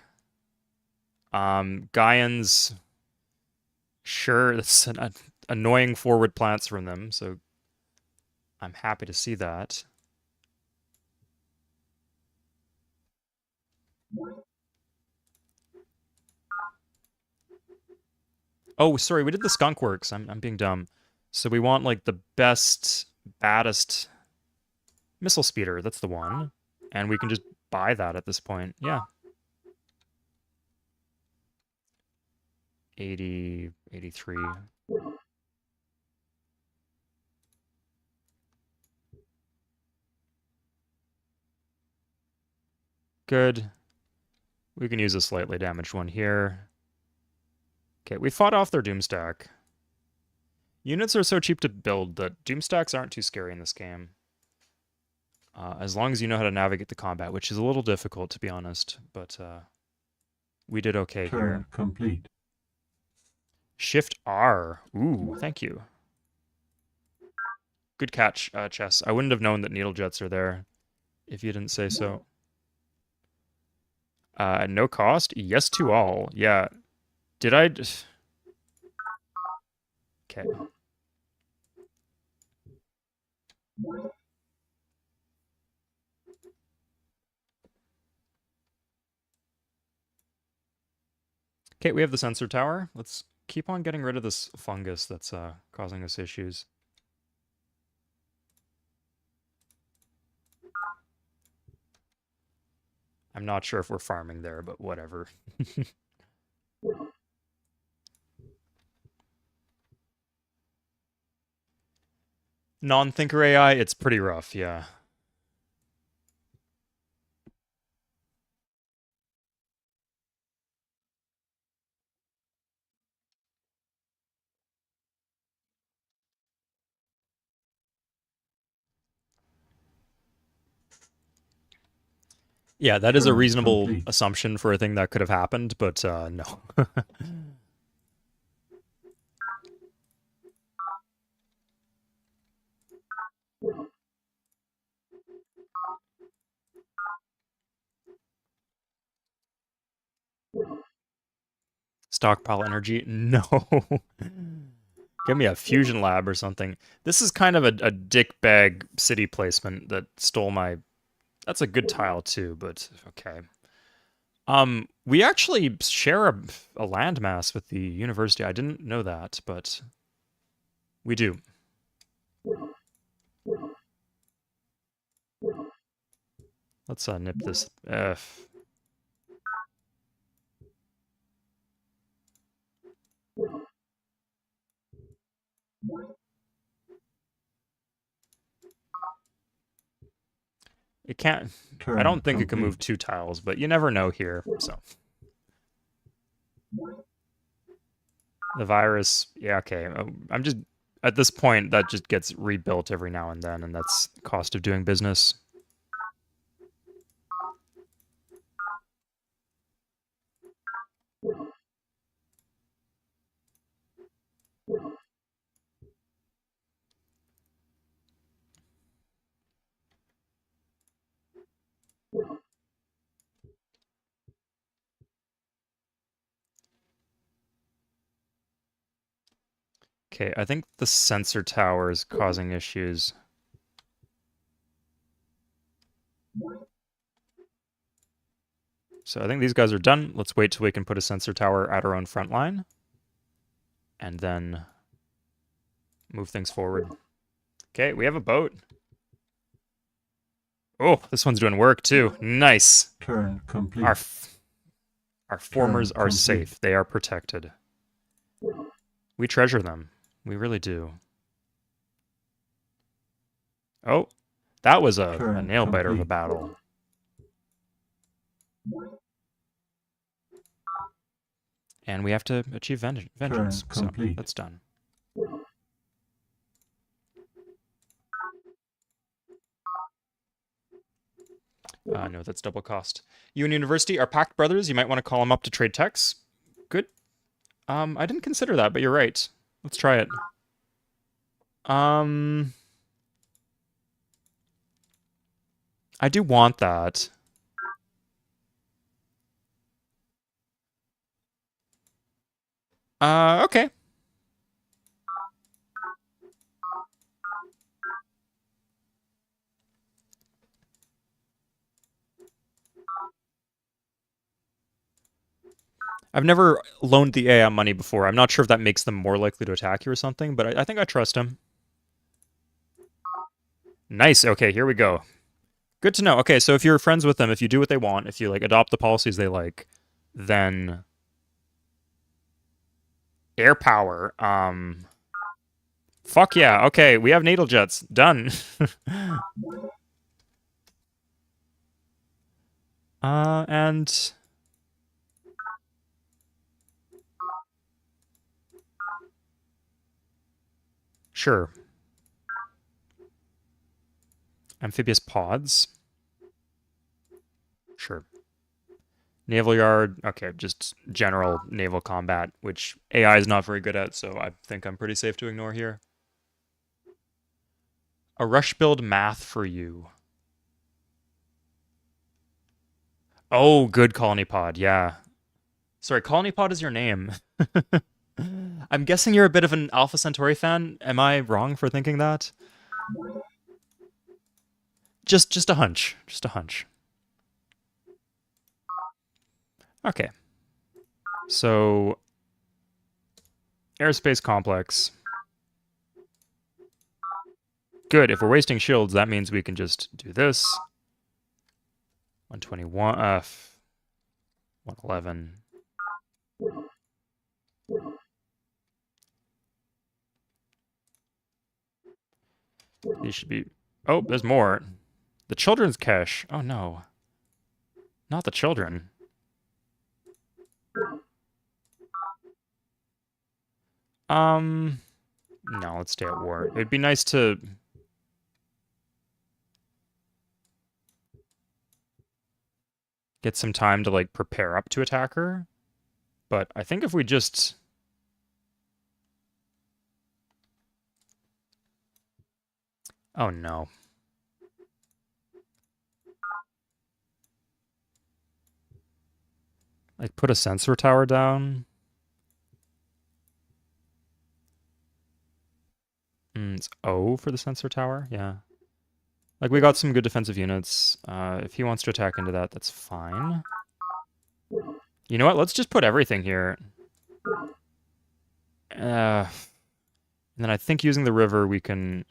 Gaians, sure, that's an annoying forward plants from them, so I'm happy to see that. Oh, sorry, we did the skunk works. I'm being dumb. So we want like the best, baddest missile speeder. That's the one. And we can just buy that at this point. Yeah. 80, 83. Good. We can use a slightly damaged one here. Okay, we fought off their Doomstack. Units are so cheap to build that Doomstacks aren't too scary in this game. As long as you know how to navigate the combat, which is a little difficult, to be honest. But we did okay Turn here. complete. Shift R. Ooh, thank you. Good catch, Chess. I wouldn't have known that needle jets are there if you didn't say so. No cost? Yes to all. Yeah. Did I... Okay. Okay, we have the sensor tower. Let's keep on getting rid of this fungus that's causing us issues. I'm not sure if we're farming there, but whatever. Non-thinker AI, it's pretty rough, yeah. Yeah, that is a Turn reasonable complete. assumption for a thing that could have happened, but no. Stockpile energy? No. Give me a fusion lab or something. This is kind of a dickbag city placement that stole my... That's a good tile too, but okay. We actually share a landmass with the university. I didn't know that, but we do. Let's nip this. It can't... I don't think it can move 2 tiles, but you never know here, so... The virus, yeah, okay. I'm just... At this point, that just gets rebuilt every now and then, and that's the cost of doing business. Okay, I think the sensor tower is causing issues. So I think these guys are done. Let's wait till we can put a sensor tower at our own front line. And then move things forward. Okay, we have a boat. Oh, this one's doing work too. Nice. Turn complete. Our formers are complete. safe. They are protected. We treasure them. We really do. Oh, that was a nail biter of a battle. And we have to achieve vengeance. So that's done. No, that's double cost. You and University are pact brothers. You might want to call them up to trade techs. Good. I didn't consider that, but you're right. Let's try it. I do want that. Okay. I've never loaned the AI money before. I'm not sure if that makes them more likely to attack you or something, but I think I trust him. Nice. Okay, here we go. Good to know. Okay, so if you're friends with them, if you do what they want, if you like adopt the policies they like, then air power. Fuck yeah. Okay, we have natal jets. Done. And sure. Amphibious pods. Sure. Naval yard. Okay, just general naval combat, which AI is not very good at, so I think I'm pretty safe to ignore here. A rush build math for you. Oh, good colony pod. Yeah. Sorry, colony pod is your name. I'm guessing you're a bit of an Alpha Centauri fan. Am I wrong for thinking that? Just a hunch. Just a hunch. Okay. So, airspace complex. Good. If we're wasting shields, that means we can just do this. 121, 111. These should be... Oh, there's more. The children's cache. Oh, no. Not the children. No, let's stay at war. It'd be nice to... get some time to, like, prepare up to attack her. But I think if we just... Oh, no. Like, put a sensor tower down. It's O for the sensor tower, yeah. Like, we got some good defensive units. If he wants to attack into that, that's fine. You know what? Let's just put everything here. And then I think using the river, we can...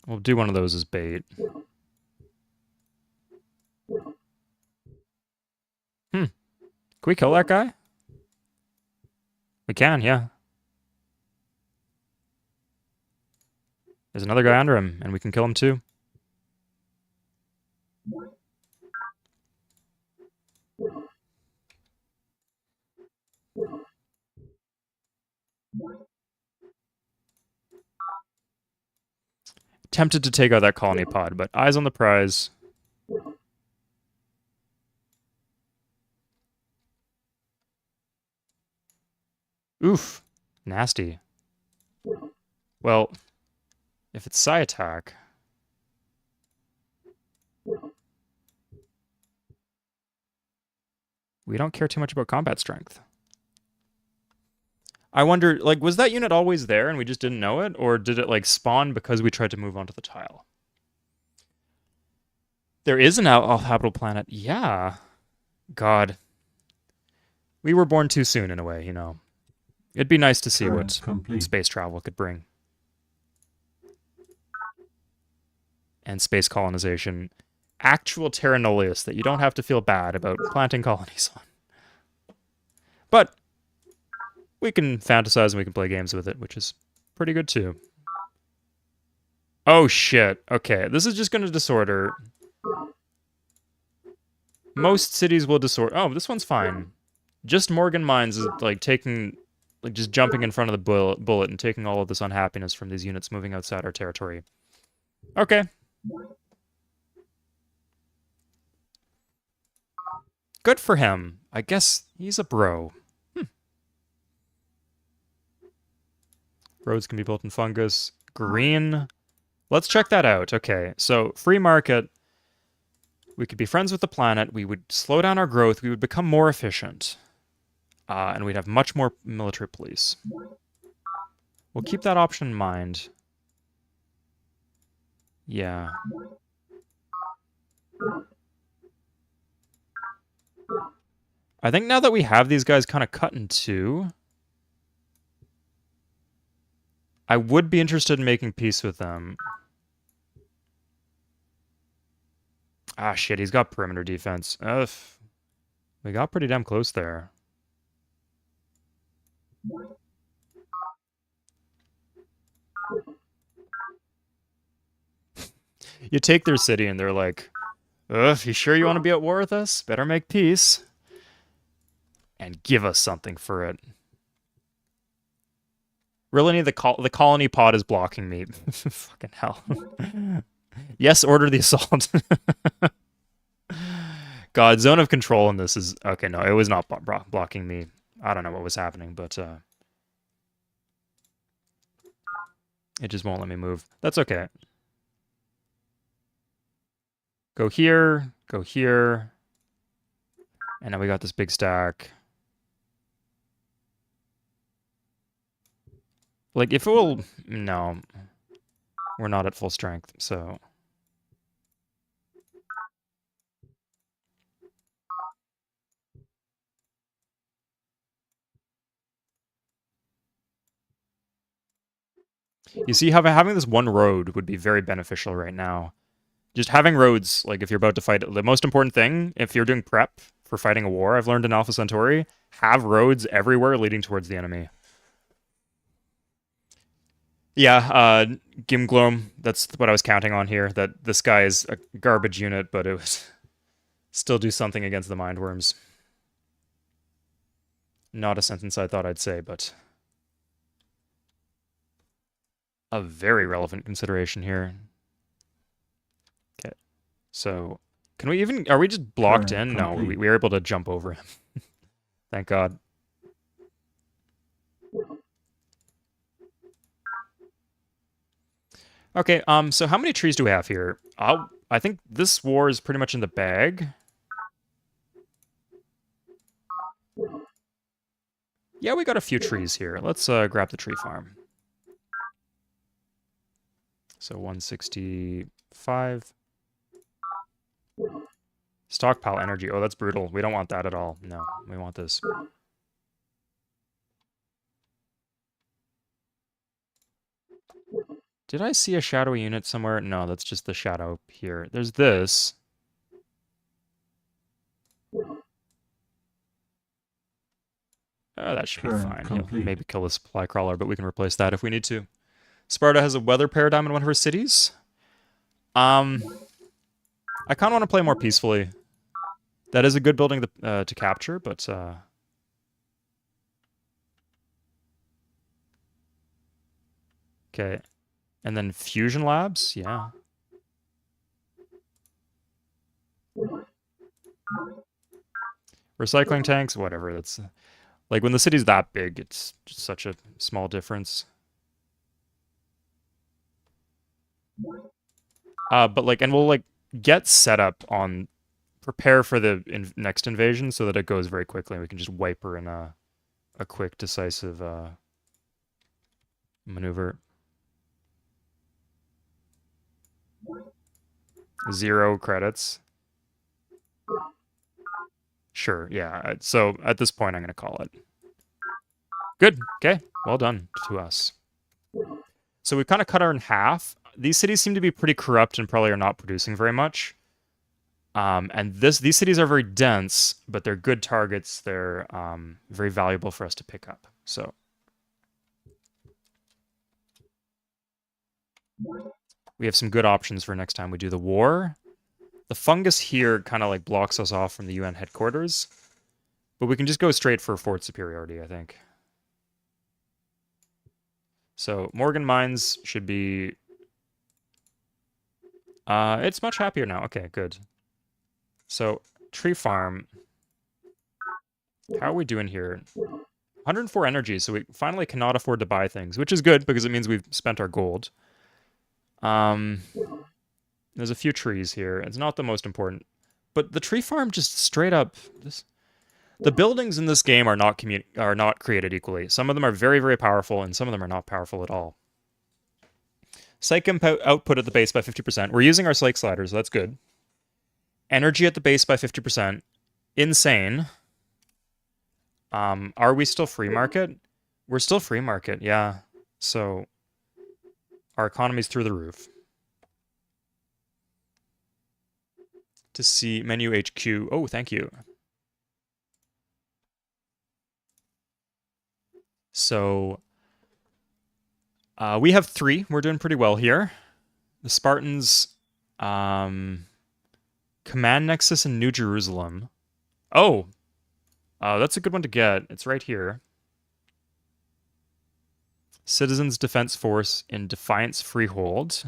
We'll do one of those as bait. Can we kill that guy? We can, yeah. There's another guy under him, and we can kill him too. Tempted to take out that colony pod, but eyes on the prize. Oof. Nasty. Well, if it's psi attack... we don't care too much about combat strength. I wonder, like, was that unit always there and we just didn't know it? Or did it, like, spawn because we tried to move onto the tile? There is an habitable planet. Yeah. God. We were born too soon, in a way, you know. It'd be nice to see what space travel could bring. And space colonization. Actual terra nullius that you don't have to feel bad about planting colonies on. But we can fantasize and we can play games with it, which is pretty good too. Oh shit. Okay, this is just going to disorder. Most cities will disorder. Oh, this one's fine. Just Morgan Mines is like taking, like just jumping in front of the bullet and taking all of this unhappiness from these units moving outside our territory. Okay. Good for him. I guess he's a bro. Roads can be built in fungus. Green. Let's check that out. Okay, so free market. We could be friends with the planet. We would slow down our growth. We would become more efficient. And we'd have much more military police. We'll keep that option in mind. Yeah. I think now that we have these guys kind of cut in two, I would be interested in making peace with them. Ah, shit, he's got perimeter defense. Ugh. We got pretty damn close there. You take their city and they're like, ugh, you sure you want to be at war with us? Better make peace. And give us something for it. Really, the colony pod is blocking me. Fucking hell. Yes, order the assault. God, zone of control in this is... Okay, no, it was not blocking me. I don't know what was happening, but... it just won't let me move. That's okay. Go here, go here. And now we got this big stack. Like, if it will... No. we're not at full strength, so... You see, having this one road would be very beneficial right now. Just having roads, like if you're about to fight, the most important thing, if you're doing prep for fighting a war, I've learned in Alpha Centauri, have roads everywhere leading towards the enemy. Yeah, Gimglom, that's what I was counting on here, that this guy is a garbage unit, but it was still do something against the Mindworms. Not a sentence I thought I'd say, but a very relevant consideration here. Okay, so can we even, are we just blocked Turn in? No, complete. we were able to jump over him. Thank God. Okay, so how many trees do we have here? I think this war is pretty much in the bag. Yeah, we got a few trees here. Let's grab the tree farm. So 165. Stockpile energy. Oh, that's brutal. We don't want that at all. No, we want this. Did I see a shadowy unit somewhere? No, that's just the shadow here. There's this. Oh, that should be Turn fine. He'll complete. maybe kill the supply crawler, but we can replace that if we need to. Sparta has a weather paradigm in one of her cities. I kind of want to play more peacefully. That is a good building to capture, but... Okay. And then Fusion Labs? Yeah. Recycling tanks? Whatever. That's... Like, when the city's that big, it's just such a small difference. But, like, and we'll, like, get set up on... Prepare for the next invasion so that it goes very quickly and we can just wipe her in a quick, decisive maneuver. 0 credits. Sure, yeah. So at this point, I'm going to call it. Good. Okay. Well done to us. So we've kind of cut her in half. These cities seem to be pretty corrupt and probably are not producing very much. And these cities are very dense, but they're good targets. They're very valuable for us to pick up. So we have some good options for next time we do the war. The fungus here kind of like blocks us off from the UN headquarters, but we can just go straight for fort superiority, I think. So Morgan Mines should be... it's much happier now. Okay, good. So, tree farm. How are we doing here? 104 energy, so we finally cannot afford to buy things, which is good because it means we've spent our gold. There's a few trees here. It's not the most important. But the tree farm just straight up... The buildings in this game are not created equally. Some of them are very, very powerful, and some of them are not powerful at all. Psych output at the base by 50%. We're using our Psych slider, so that's good. Energy at the base by 50%. Insane. Are we still free market? We're still free market, yeah. So, our economy's through the roof. To see menu HQ. Oh, thank you. So, we have 3. We're doing pretty well here. The Spartans, Command Nexus in New Jerusalem. Oh, that's a good one to get. It's right here. Citizens Defense Force in Defiance Freehold.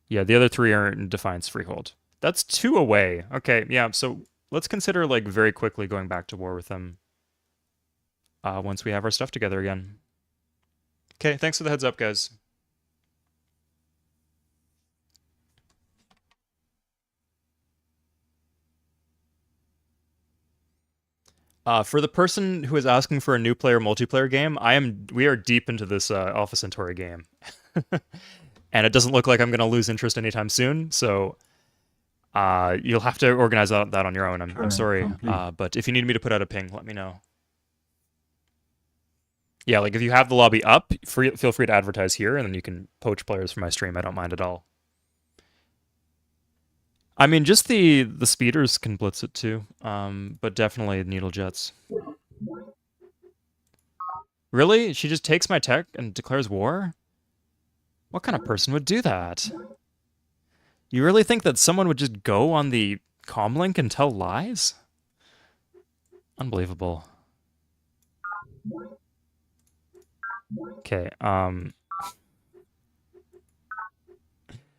Yeah, the other 3 are in Defiance Freehold. That's 2 away. Okay, yeah, so let's consider, like, very quickly going back to war with them. Once we have our stuff together again. Okay, thanks for the heads up, guys. For the person who is asking for a new player multiplayer game, we are deep into this Alpha Centauri game. And it doesn't look like I'm going to lose interest anytime soon, so you'll have to organize that on your own. I'm Turn sorry, complete. but if you need me to put out a ping, let me know. Yeah, like if you have the lobby up, feel free to advertise here, and then you can poach players from my stream. I don't mind at all. I mean, just the speeders can blitz it too, but definitely needle jets. Really? She just takes my tech and declares war? What kind of person would do that? You really think that someone would just go on the comlink and tell lies? Unbelievable. Okay,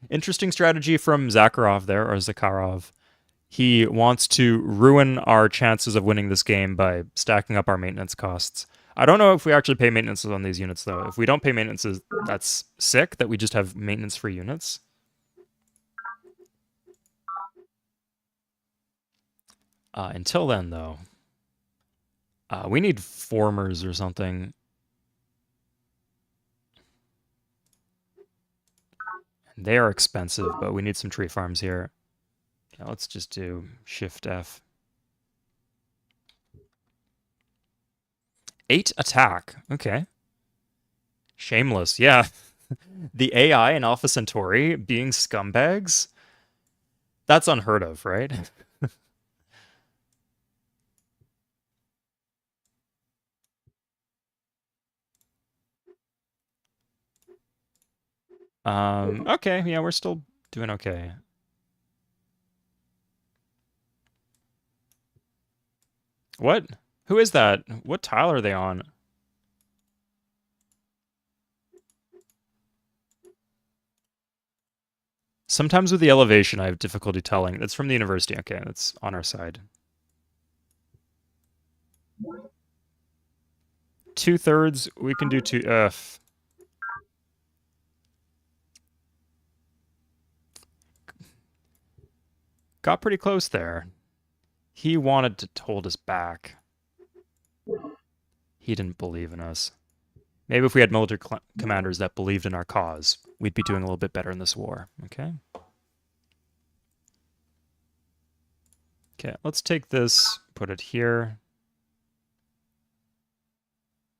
interesting strategy from Zakharov there, or Zakharov. He wants to ruin our chances of winning this game by stacking up our maintenance costs. I don't know if we actually pay maintenance on these units, though. If we don't pay maintenance, that's sick that we just have maintenance-free units. Until then, though, we need formers or something. They are expensive, but we need some tree farms here. Yeah, let's just do Shift F. 8 attack. Okay. Shameless. Yeah. The AI in Alpha Centauri being scumbags. That's unheard of, right? Okay, yeah, we're still doing okay. What? Who is that? What tile are they on? Sometimes with the elevation, I have difficulty telling. That's from the university. Okay, that's on our side. 2/3, we can do 2. Got pretty close there. He wanted to hold us back. He didn't believe in us. Maybe if we had military commanders that believed in our cause, we'd be doing a little bit better in this war. Okay. Okay, let's take this, put it here.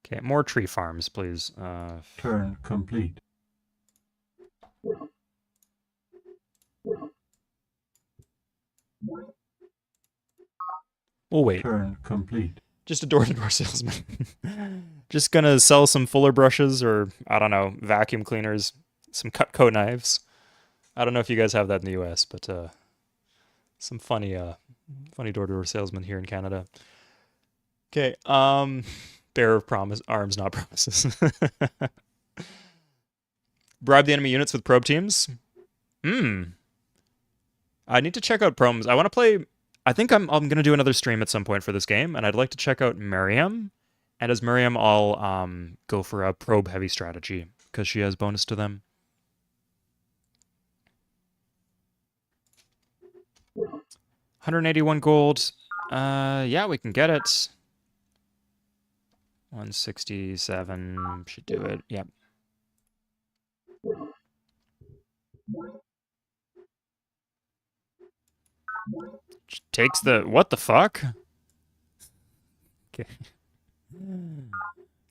Okay, more tree farms, please. Turn complete. We'll wait. Turn complete. Just a door-to-door salesman. Just gonna sell some fuller brushes or, I don't know, vacuum cleaners, some Cutco knives. I don't know if you guys have that in the US, but some funny door-to-door salesmen here in Canada. Okay, bearer of promise, arms, not promises. Bribe the enemy units with probe teams. I need to check out Promes. I want to play. I think I'm gonna do another stream at some point for this game, and I'd like to check out Miriam. And as Miriam, I'll go for a probe heavy strategy because she has bonus to them. 181 gold. Yeah, we can get it. 167 should do it. Yep. Takes the what the fuck? Okay.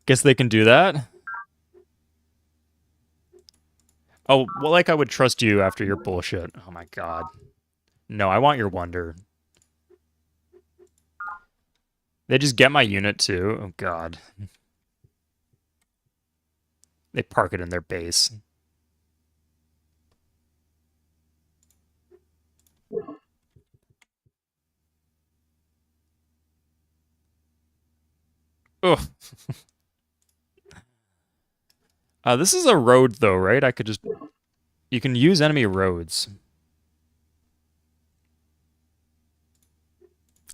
Guess they can do that. Oh, well, like I would trust you after your bullshit. Oh my god. No, I want your wonder. They just get my unit too. Oh god. They park it in their base. Ugh. This is a road though, right? I could just... You can use enemy roads.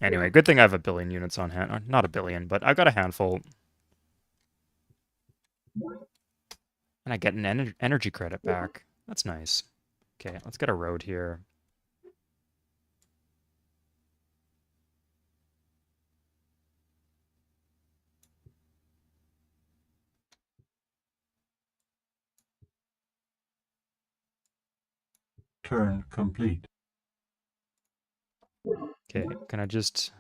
Anyway, good thing I have a billion units on hand. Not a billion, but I've got a handful. And I get an energy credit back. That's nice. Okay, let's get a road here. Turn complete. Okay, can I just...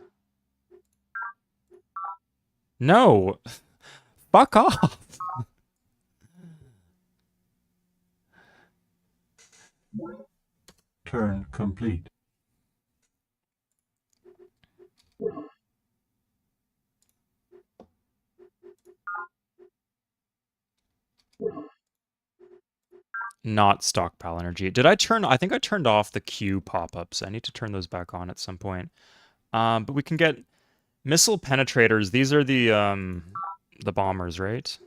No! Fuck off! Turn complete. Not stockpile energy. Did I turn... I think I turned off the queue pop-ups. I need to turn those back on at some point. But we can get missile penetrators. These are the bombers, right?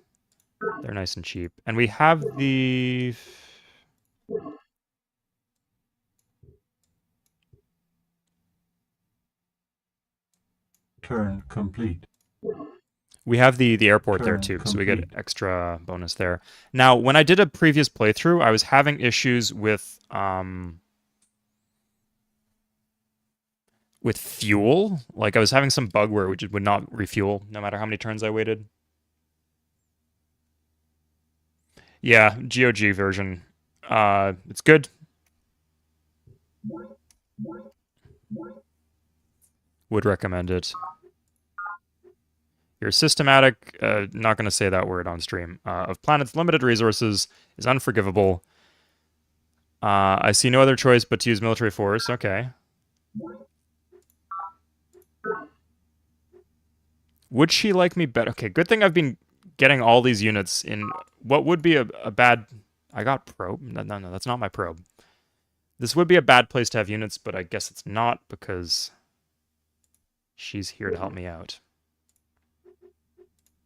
They're nice and cheap. And we have the... Turn complete. We have the airport there Turn too, so we get complete. extra bonus there. Now, when I did a previous playthrough, I was having issues with fuel. Like I was having some bug where it would not refuel no matter how many turns I waited. Yeah, GOG version. It's good. Would recommend it. Your systematic, not going to say that word on stream, of planet's limited resources is unforgivable. I see no other choice but to use military force. Okay. Would she like me better? Okay, good thing I've been getting all these units in what would be a bad... I got probe? No, that's not my probe. This would be a bad place to have units, but I guess it's not because she's here to help me out.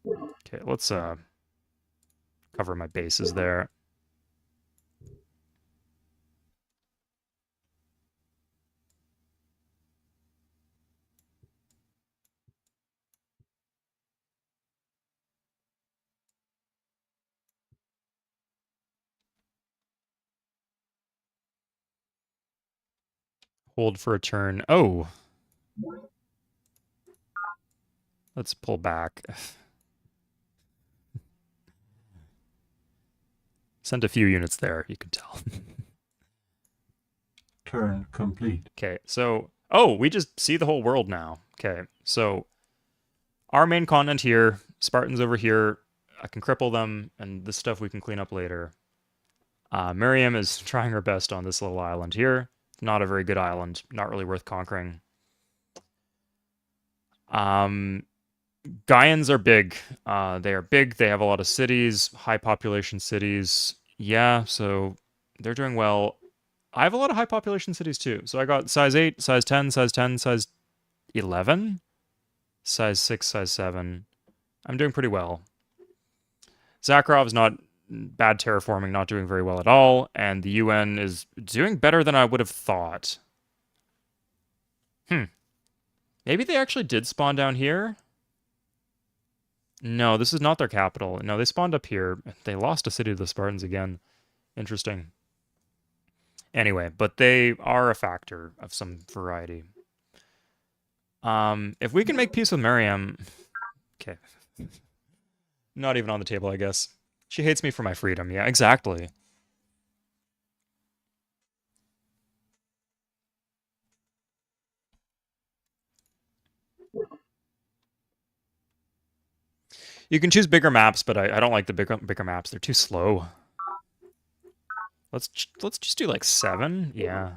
Okay, let's cover my bases there. Hold for a turn. Oh! Let's pull back. Send a few units there, you can tell. Turn complete. Okay, so... Oh, we just see the whole world now. Okay, so... Our main continent here, Spartans over here. I can cripple them, and this stuff we can clean up later. Miriam is trying her best on this little island here. Not a very good island. Not really worth conquering. Gaians are big. They are big. They have a lot of cities, high population cities. Yeah, so they're doing well. I have a lot of high population cities too. So I got size 8, size 10, size 10, size 11, size 6, size 7. I'm doing pretty well. Zakharov's not bad terraforming, not doing very well at all, and the UN is doing better than I would have thought. Maybe they actually did spawn down here? No, this is not their capital. No, they spawned up here. They lost a city to the Spartans again. Interesting. Anyway, but they are a factor of some variety. If we can make peace with Miriam... Okay. Not even on the table, I guess. She hates me for my freedom. Yeah, exactly. You can choose bigger maps, but I don't like the bigger maps. They're too slow. Let's just do like 7. Yeah.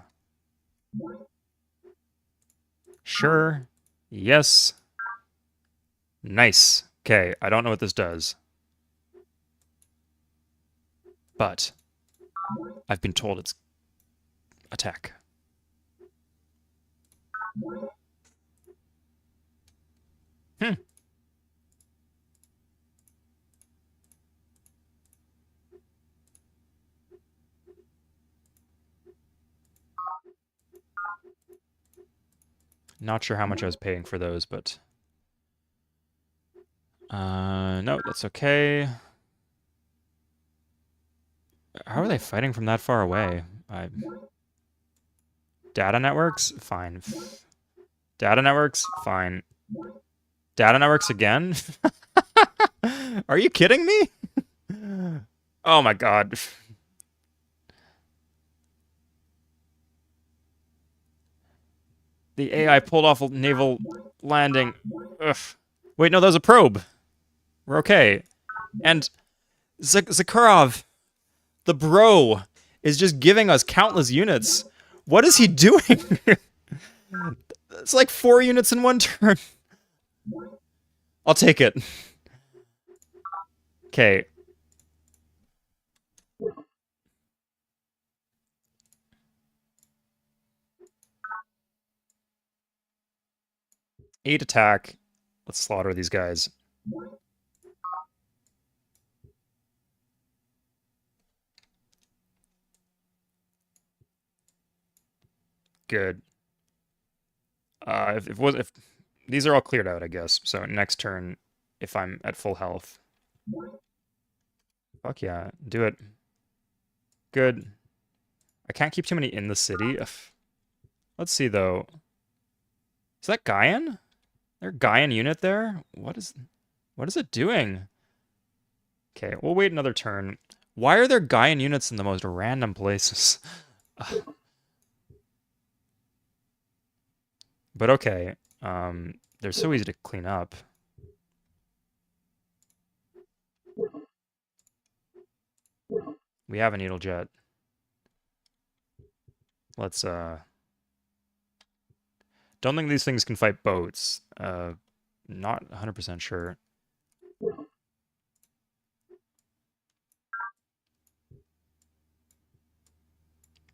Sure. Yes. Nice. Okay, I don't know what this does. But I've been told it's attack. Not sure how much I was paying for those, but... no, that's okay. How are they fighting from that far away? Data networks? Fine. Data networks? Fine. Data networks again? Are you kidding me? Oh my god. The AI pulled off a naval landing. Ugh. Wait, no, that was a probe. We're okay. And Zakharov, the bro, is just giving us countless units. What is he doing? It's like 4 units in one turn. I'll take it. Okay. Eight attack. Let's slaughter these guys. Good. If these are all cleared out, I guess. So next turn, if I'm at full health. Fuck yeah, do it. Good. I can't keep too many in the city. Ugh. Let's see though. Is that Gaian? There a Gaian unit there? What is it doing? Okay, we'll wait another turn. Why are there Gaian units in the most random places? But okay. They're so easy to clean up. We have a needle jet. Let's don't think these things can fight boats. Not 100% sure.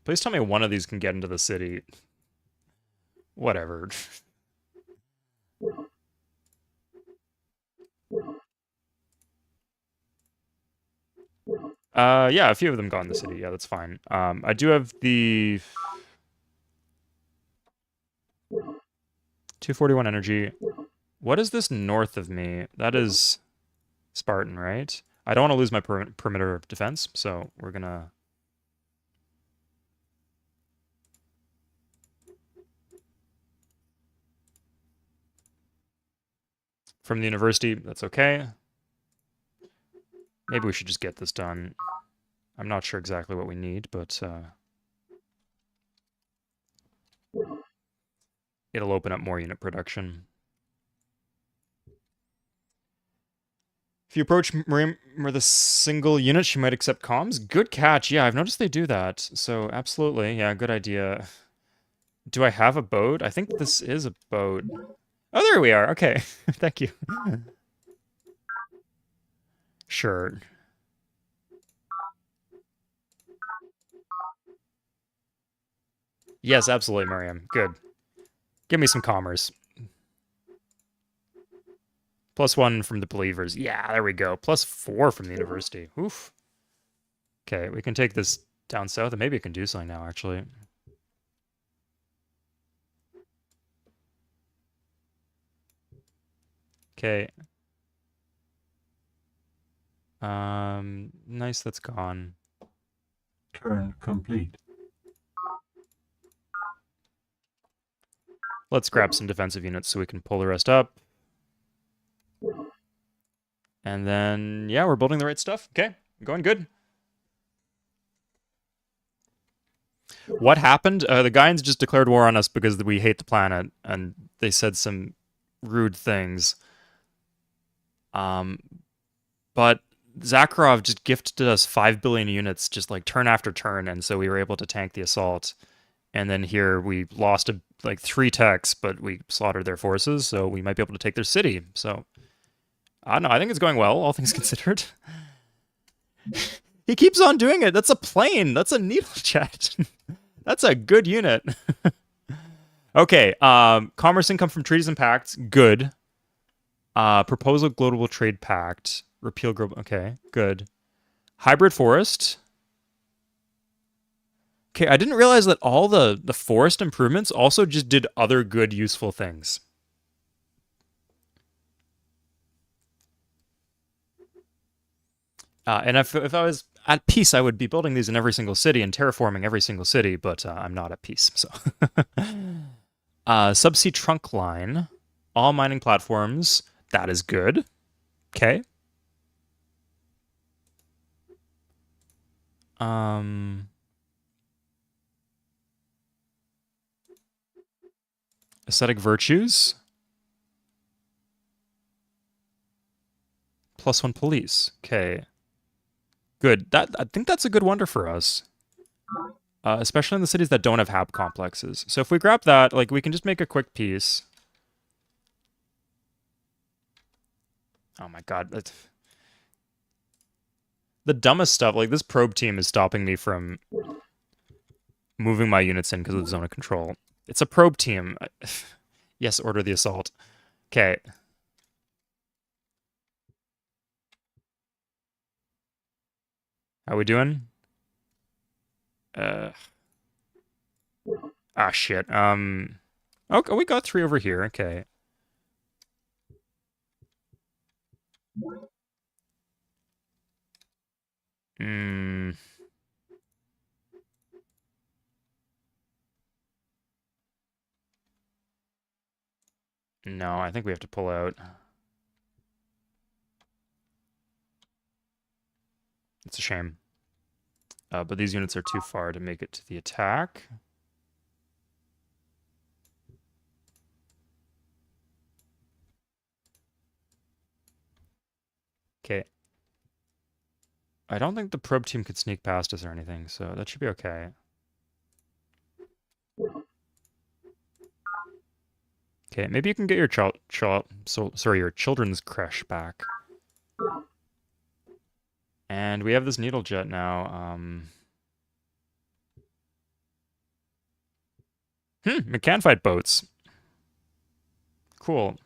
Please tell me one of these can get into the city. Whatever. Yeah, a few of them got in the city. Yeah, that's fine. I do have the 241 energy. What is this north of me? That is Spartan, right? I don't want to lose my perimeter of defense, so we're gonna... From the university, that's okay. Maybe we should just get this done. I'm not sure exactly what we need, but it'll open up more unit production. If you approach Maria with a single unit, she might accept comms. Good catch. Yeah, I've noticed they do that. So absolutely, yeah, good idea. Do I have a boat? I think this is a boat. Oh, there we are. Okay, thank you. Sure. Yes, absolutely, Miriam. Good. Give me some commerce. +1 from the believers. Yeah, there we go. +4 from the university. Oof. Okay, we can take this down south, and maybe it can do something now, actually. Okay. Nice, that's gone. Turn complete. Let's grab some defensive units so we can pull the rest up. And then, yeah, we're building the right stuff. Okay, going good. What happened? The Gaians just declared war on us because we hate the planet, and they said some rude things. But Zakharov just gifted us 5 billion units just like turn after turn, and so we were able to tank the assault. And then here we lost like 3 techs, but we slaughtered their forces, so we might be able to take their city. So I don't know. I think it's going well, all things considered. He keeps on doing it. That's a plane. That's a needle jet. That's a good unit. Okay. Commerce income from treaties and pacts. Good. Proposal global trade pact. Repeal global. Okay. Good. Hybrid forest. Okay. I didn't realize that all the forest improvements also just did other good, useful things. And if I was at peace, I would be building these in every single city and terraforming every single city, but I'm not at peace. So, subsea trunk line, all mining platforms. That is good. Okay. Ascetic virtues. +1 police. Okay. Good. I think that's a good wonder for us. Especially in the cities that don't have hab complexes. So if we grab that, like, we can just make a quick piece. Oh my god. The dumbest stuff, like, this probe team is stopping me from moving my units in because of the zone of control. It's a probe team. Yes, order the assault. Okay. How we doing? Ah, shit. Okay, we got 3 over here. Okay. Hmm. No, I think we have to pull out. It's a shame. But these units are too far to make it to the attack. Okay. I don't think the probe team could sneak past us or anything, so that should be okay. Okay, maybe you can get your your children's creche back. And we have this needle jet now. We can fight boats. Cool.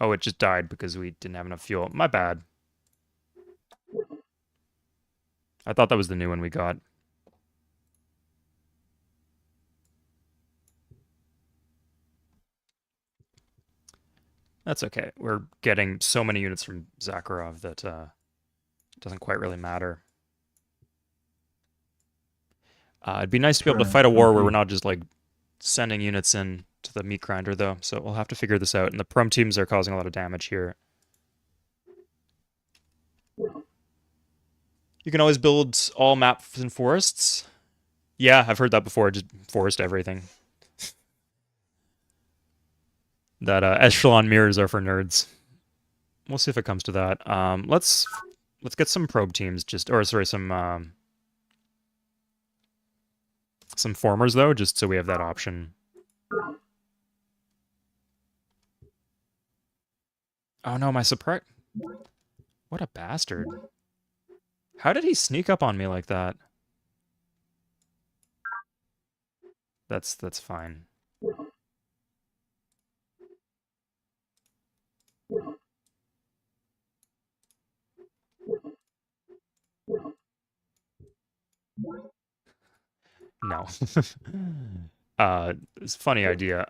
Oh, it just died because we didn't have enough fuel. My bad. I thought that was the new one we got. That's okay. We're getting so many units from Zakharov that it doesn't quite really matter. It'd be nice to be able to fight a war where we're not just, like, sending units in to the meat grinder, though. So we'll have to figure this out. And the Prum teams are causing a lot of damage here. You can always build all maps and forests. Yeah, I've heard that before. Just forest everything. That echelon mirrors are for nerds. We'll see if it comes to that. Let's get some probe teams. Some formers though, just so we have that option. Oh no, my surprise! What a bastard! How did he sneak up on me like that? That's fine. No. It's a funny idea.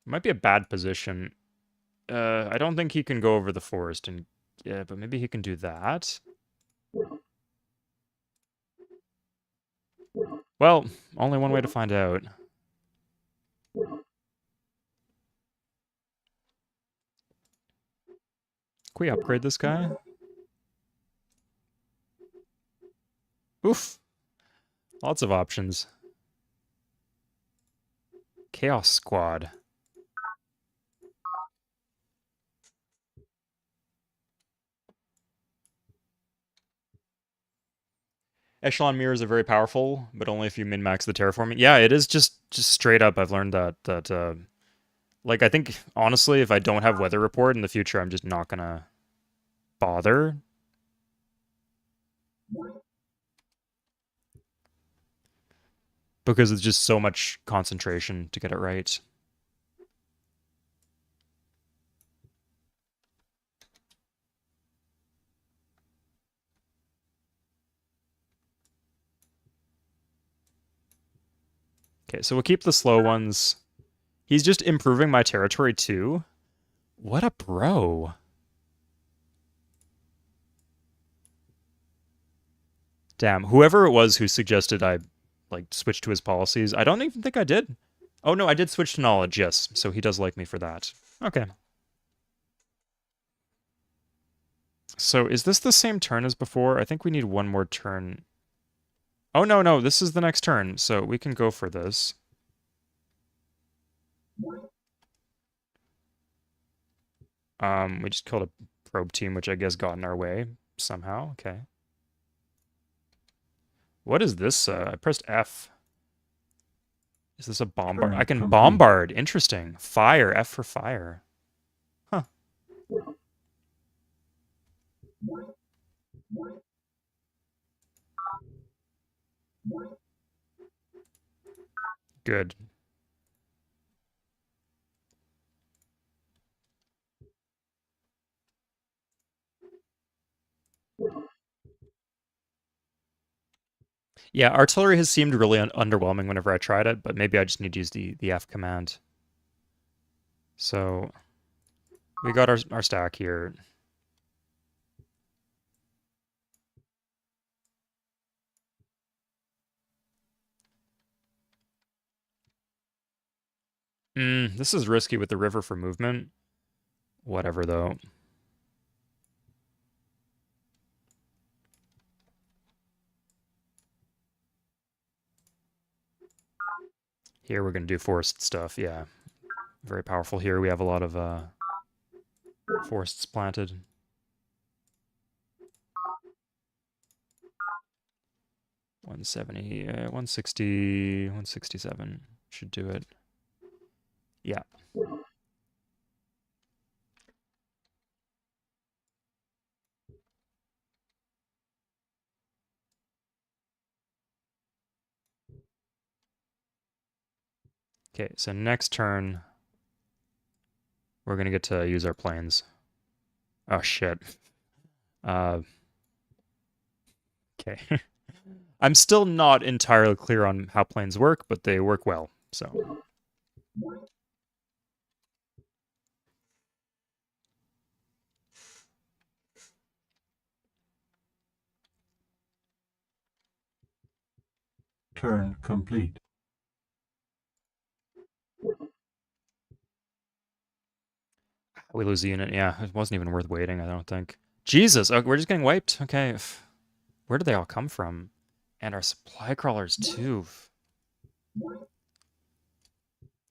Might be a bad position. I don't think he can go over the forest, and yeah, but maybe he can do that. Well, only one way to find out. Can we upgrade this guy? Oof. Lots of options. Chaos Squad. Echelon mirrors are very powerful, but only if you min-max the terraforming. Yeah, it is just straight up. I've learned that like, I think honestly, if I don't have weather report in the future, I'm just not gonna bother. Because it's just so much concentration to get it right. Okay, so we'll keep the slow ones. He's just improving my territory too. What a bro. Damn, whoever it was who suggested I, like, switch to his policies, I don't even think I did. Oh no, I did switch to knowledge, yes. So he does like me for that. Okay. So is this the same turn as before? I think we need one more turn. Oh, no, no, this is the next turn, so we can go for this. We just killed a probe team, which I guess got in our way somehow. Okay. What is this? I pressed F. Is this a bombard? I Turn can complete. bombard. Interesting. Fire. F for fire. Huh. Good. Yeah, artillery has seemed really underwhelming whenever I tried it, but maybe I just need to use the F command. So we got our stack here. This is risky with the river for movement. Whatever, though. Here we're going to do forest stuff, yeah. Very powerful here. We have a lot of forests planted. $170, 160, 167 should do it. Yeah. Okay, so next turn, we're going to get to use our planes. Oh, shit. Okay. I'm still not entirely clear on how planes work, but they work well, so. Turn complete. We lose a unit, yeah. It wasn't even worth waiting, I don't think. Jesus, oh, we're just getting wiped? Okay. Where did they all come from? And our supply crawlers, too.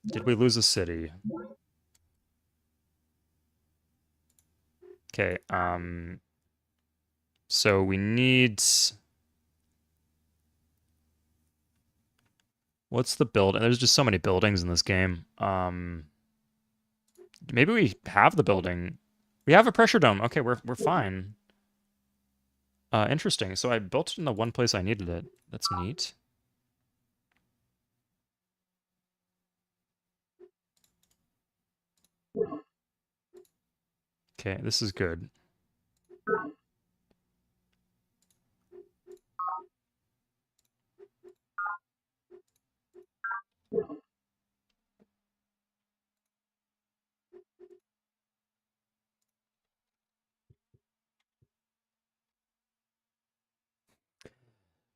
Did we lose a city? Okay, so we need... What's the build? There's just so many buildings in this game. Maybe we have the building. We have a pressure dome. Okay, we're fine. Interesting. So I built it in the one place I needed it. That's neat. Okay, this is good.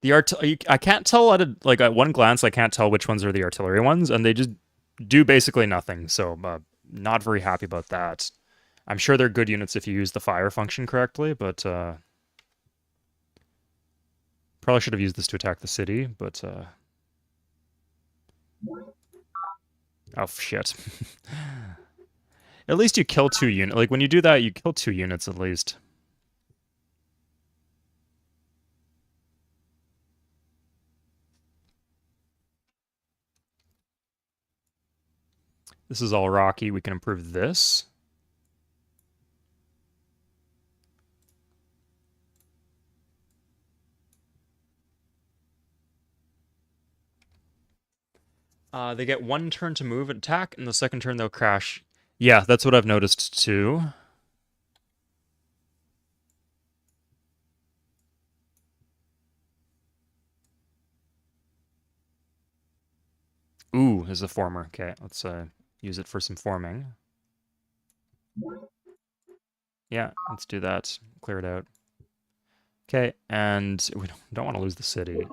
I can't tell at one glance. I can't tell which ones are the artillery ones, and they just do basically nothing. So not very happy about that. I'm sure they're good units if you use the fire function correctly, but probably should have used this to attack the city. But oh shit! At least you kill 2 units. Like when you do that, you kill 2 units at least. This is all rocky. We can improve this. They get 1 turn to move and attack, and the second turn they'll crash. Yeah, that's what I've noticed too. Ooh, is a former. Okay, let's use it for some forming. Yeah, let's do that. Clear it out. Okay, and we don't want to lose the city.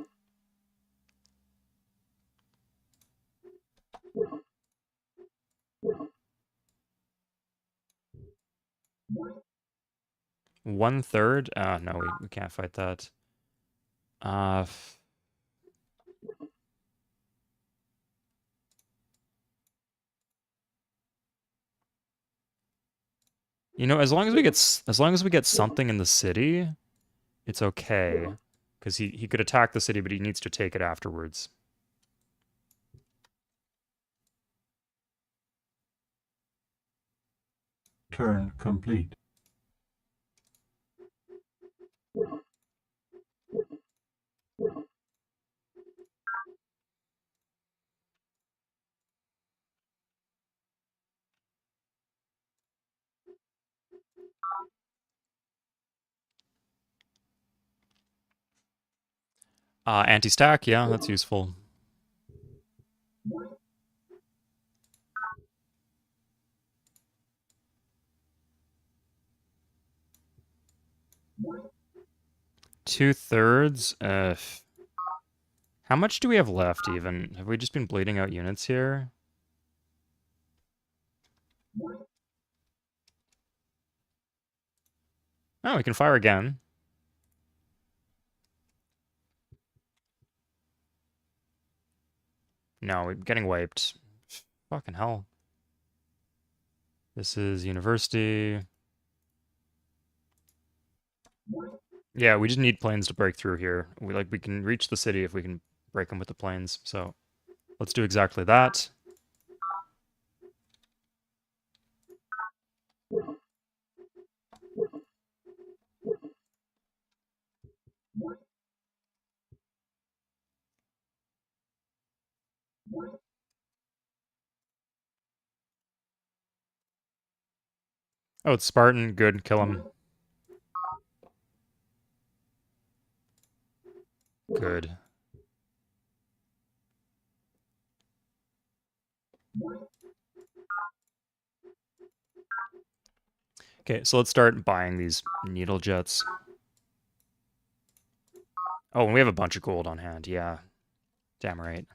One third? No, we can't fight that. You know, as long as we get something in the city, it's okay. Because he could attack the city, but he needs to take it afterwards. Turn complete. Anti-stack, yeah, that's useful. Two-thirds? How much do we have left, even? Have we just been bleeding out units here? Oh, we can fire again. No, we're getting wiped. Fucking hell. This is university. Yeah, we just need planes to break through here. We can reach the city if we can break them with the planes. So let's do exactly that. Oh, it's Spartan. Good, kill him. Good. Okay, so let's start buying these needle jets. Oh, and we have a bunch of gold on hand. Yeah, damn right.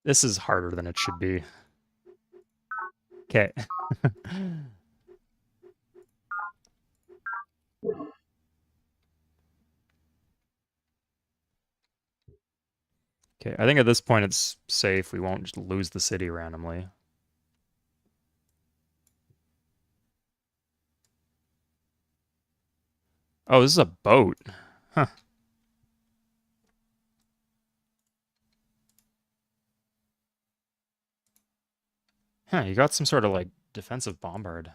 This is harder than it should be. Okay. Okay, I think at this point it's safe. We won't just lose the city randomly. Oh, this is a boat. Huh. Huh, you got some sort of like defensive bombard.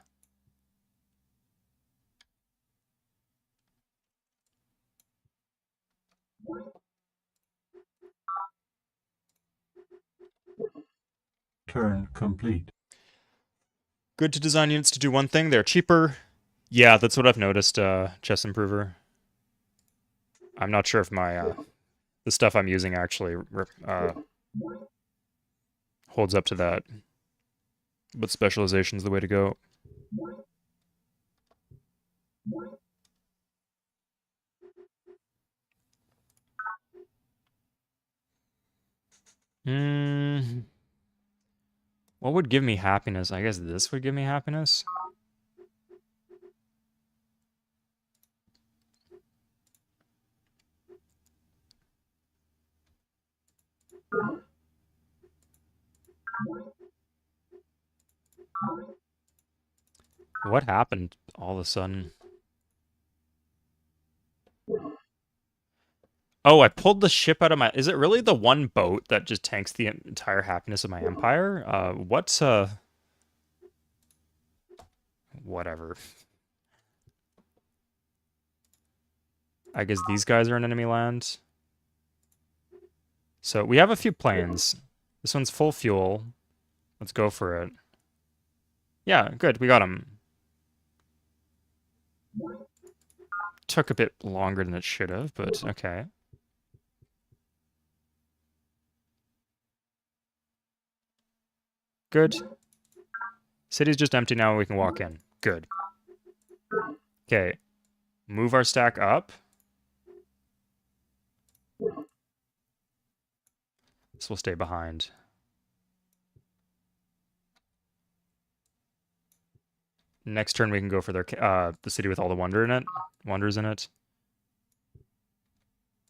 Turn complete. Good to design units to do one thing. They're cheaper. Yeah, that's what I've noticed, Chess Improver. I'm not sure if my the stuff I'm using actually holds up to that. But specialization's the way to go. Hmm. What would give me happiness? I guess this would give me happiness. What happened all of a sudden? Oh, I pulled the ship out of my... Is it really the one boat that just tanks the entire happiness of my empire? Whatever. I guess these guys are in enemy land. So we have a few planes. This one's full fuel. Let's go for it. Yeah, good. We got him. Took a bit longer than it should have, but okay. Good. City's just empty now. We can walk in. Good. Okay. Move our stack up. This will stay behind. Next turn we can go for the city with all the wonders in it.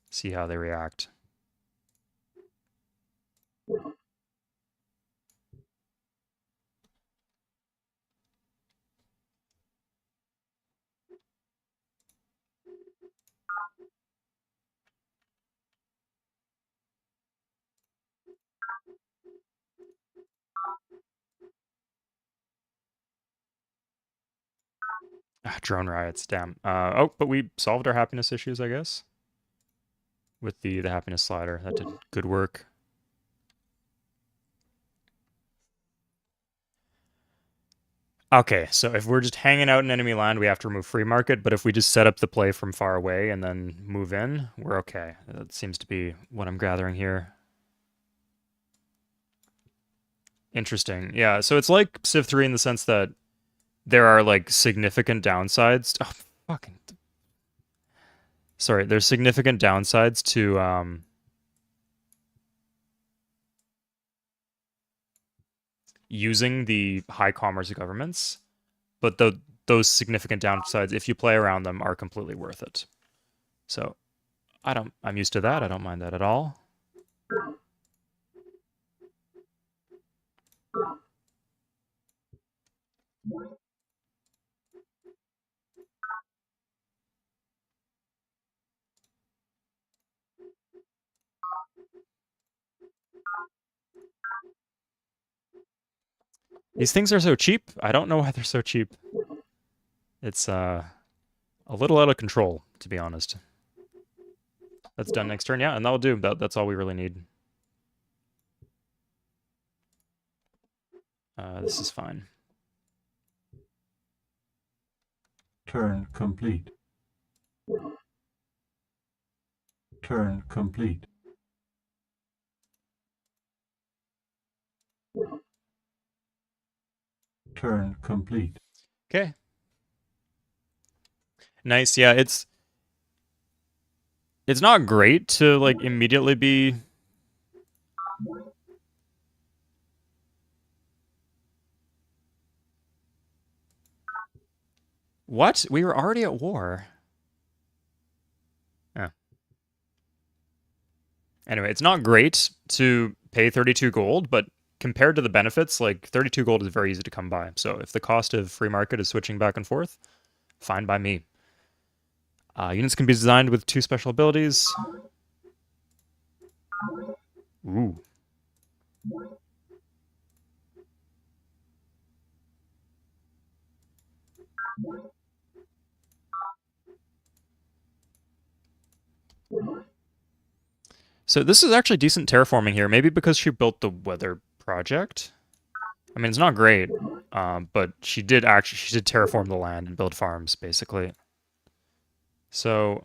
See how they react. Drone riots, damn. Oh, but we solved our happiness issues, I guess. With the happiness slider. That did good work. Okay, so if we're just hanging out in enemy land, we have to remove free market, but if we just set up the play from far away and then move in, we're okay. That seems to be what I'm gathering here. Interesting. Yeah, so it's like Civ 3 in the sense that there are like significant downsides. Oh, fucking. Sorry, there's significant downsides to using the high commerce governments, but those significant downsides, if you play around them, are completely worth it. So I'm used to that. I don't mind that at all. These things are so cheap. I don't know why they're so cheap. It's a little out of control, to be honest. That's done next turn, yeah, and that'll do. That's all we really need. This is fine. Turn complete. Turn complete. Turn complete. Okay. Nice, yeah, it's not great to like immediately be What? We were already at war. Yeah. Anyway, it's not great to pay 32 gold, but compared to the benefits, like 32 gold is very easy to come by. So if the cost of free market is switching back and forth, fine by me. Units can be designed with 2 special abilities. Ooh. So this is actually decent terraforming here. Maybe because she built the weather project. I mean, it's not great, but she did terraform the land and build farms, basically. So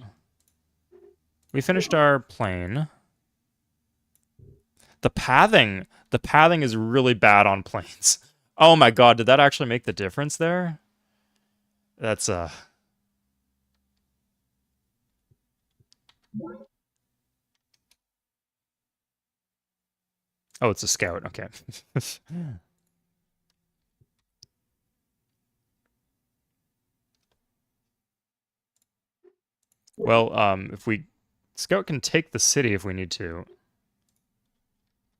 we finished our plane. The pathing is really bad on planes. Oh my god, did that actually make the difference there? That's Oh, it's a scout. Okay. Well, if we scout can take the city if we need to.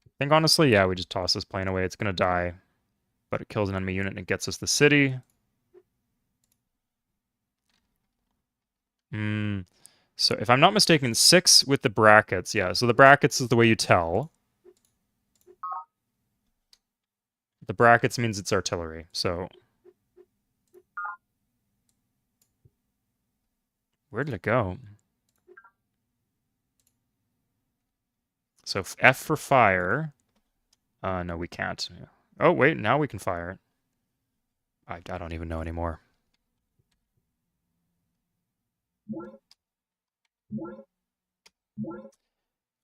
I think honestly, yeah, we just toss this plane away. It's gonna die, but it kills an enemy unit and it gets us the city. So if I'm not mistaken, 6 with the brackets. Yeah, so the brackets is the way you tell. The brackets means it's artillery, so... Where did it go? So F for fire. No, we can't. Oh, wait, now we can fire it. I don't even know anymore.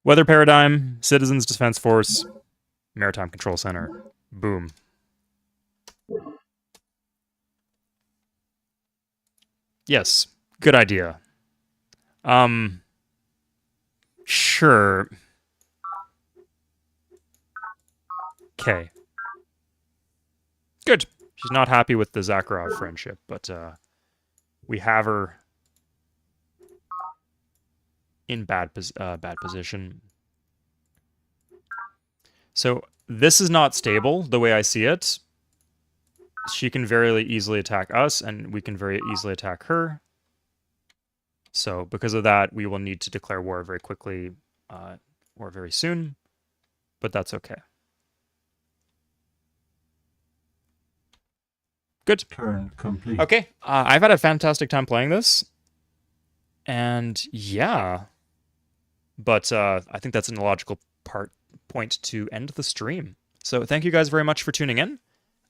Weather paradigm, Citizens Defense Force, Maritime Control Center. Boom. Yes, good idea. Sure. Okay. Good. She's not happy with the Zakharov friendship, but we have her in bad position. So this is not stable the way I see it. She can very easily attack us, and we can very easily attack her. So because of that, we will need to declare war very quickly or very soon, but that's okay. Good. Turn complete. Okay, I've had a fantastic time playing this, and yeah, but I think that's an illogical point to end the stream. So thank you guys very much for tuning in,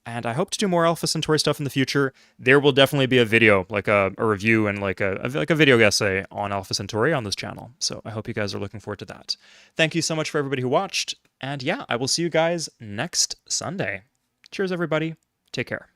and I hope to do more Alpha Centauri stuff in the future. There will definitely be a video, like a review and like a video essay on Alpha Centauri on this channel. So I hope you guys are looking forward to that. Thank you so much for everybody who watched, and yeah, I will see you guys next Sunday. Cheers, everybody. Take care.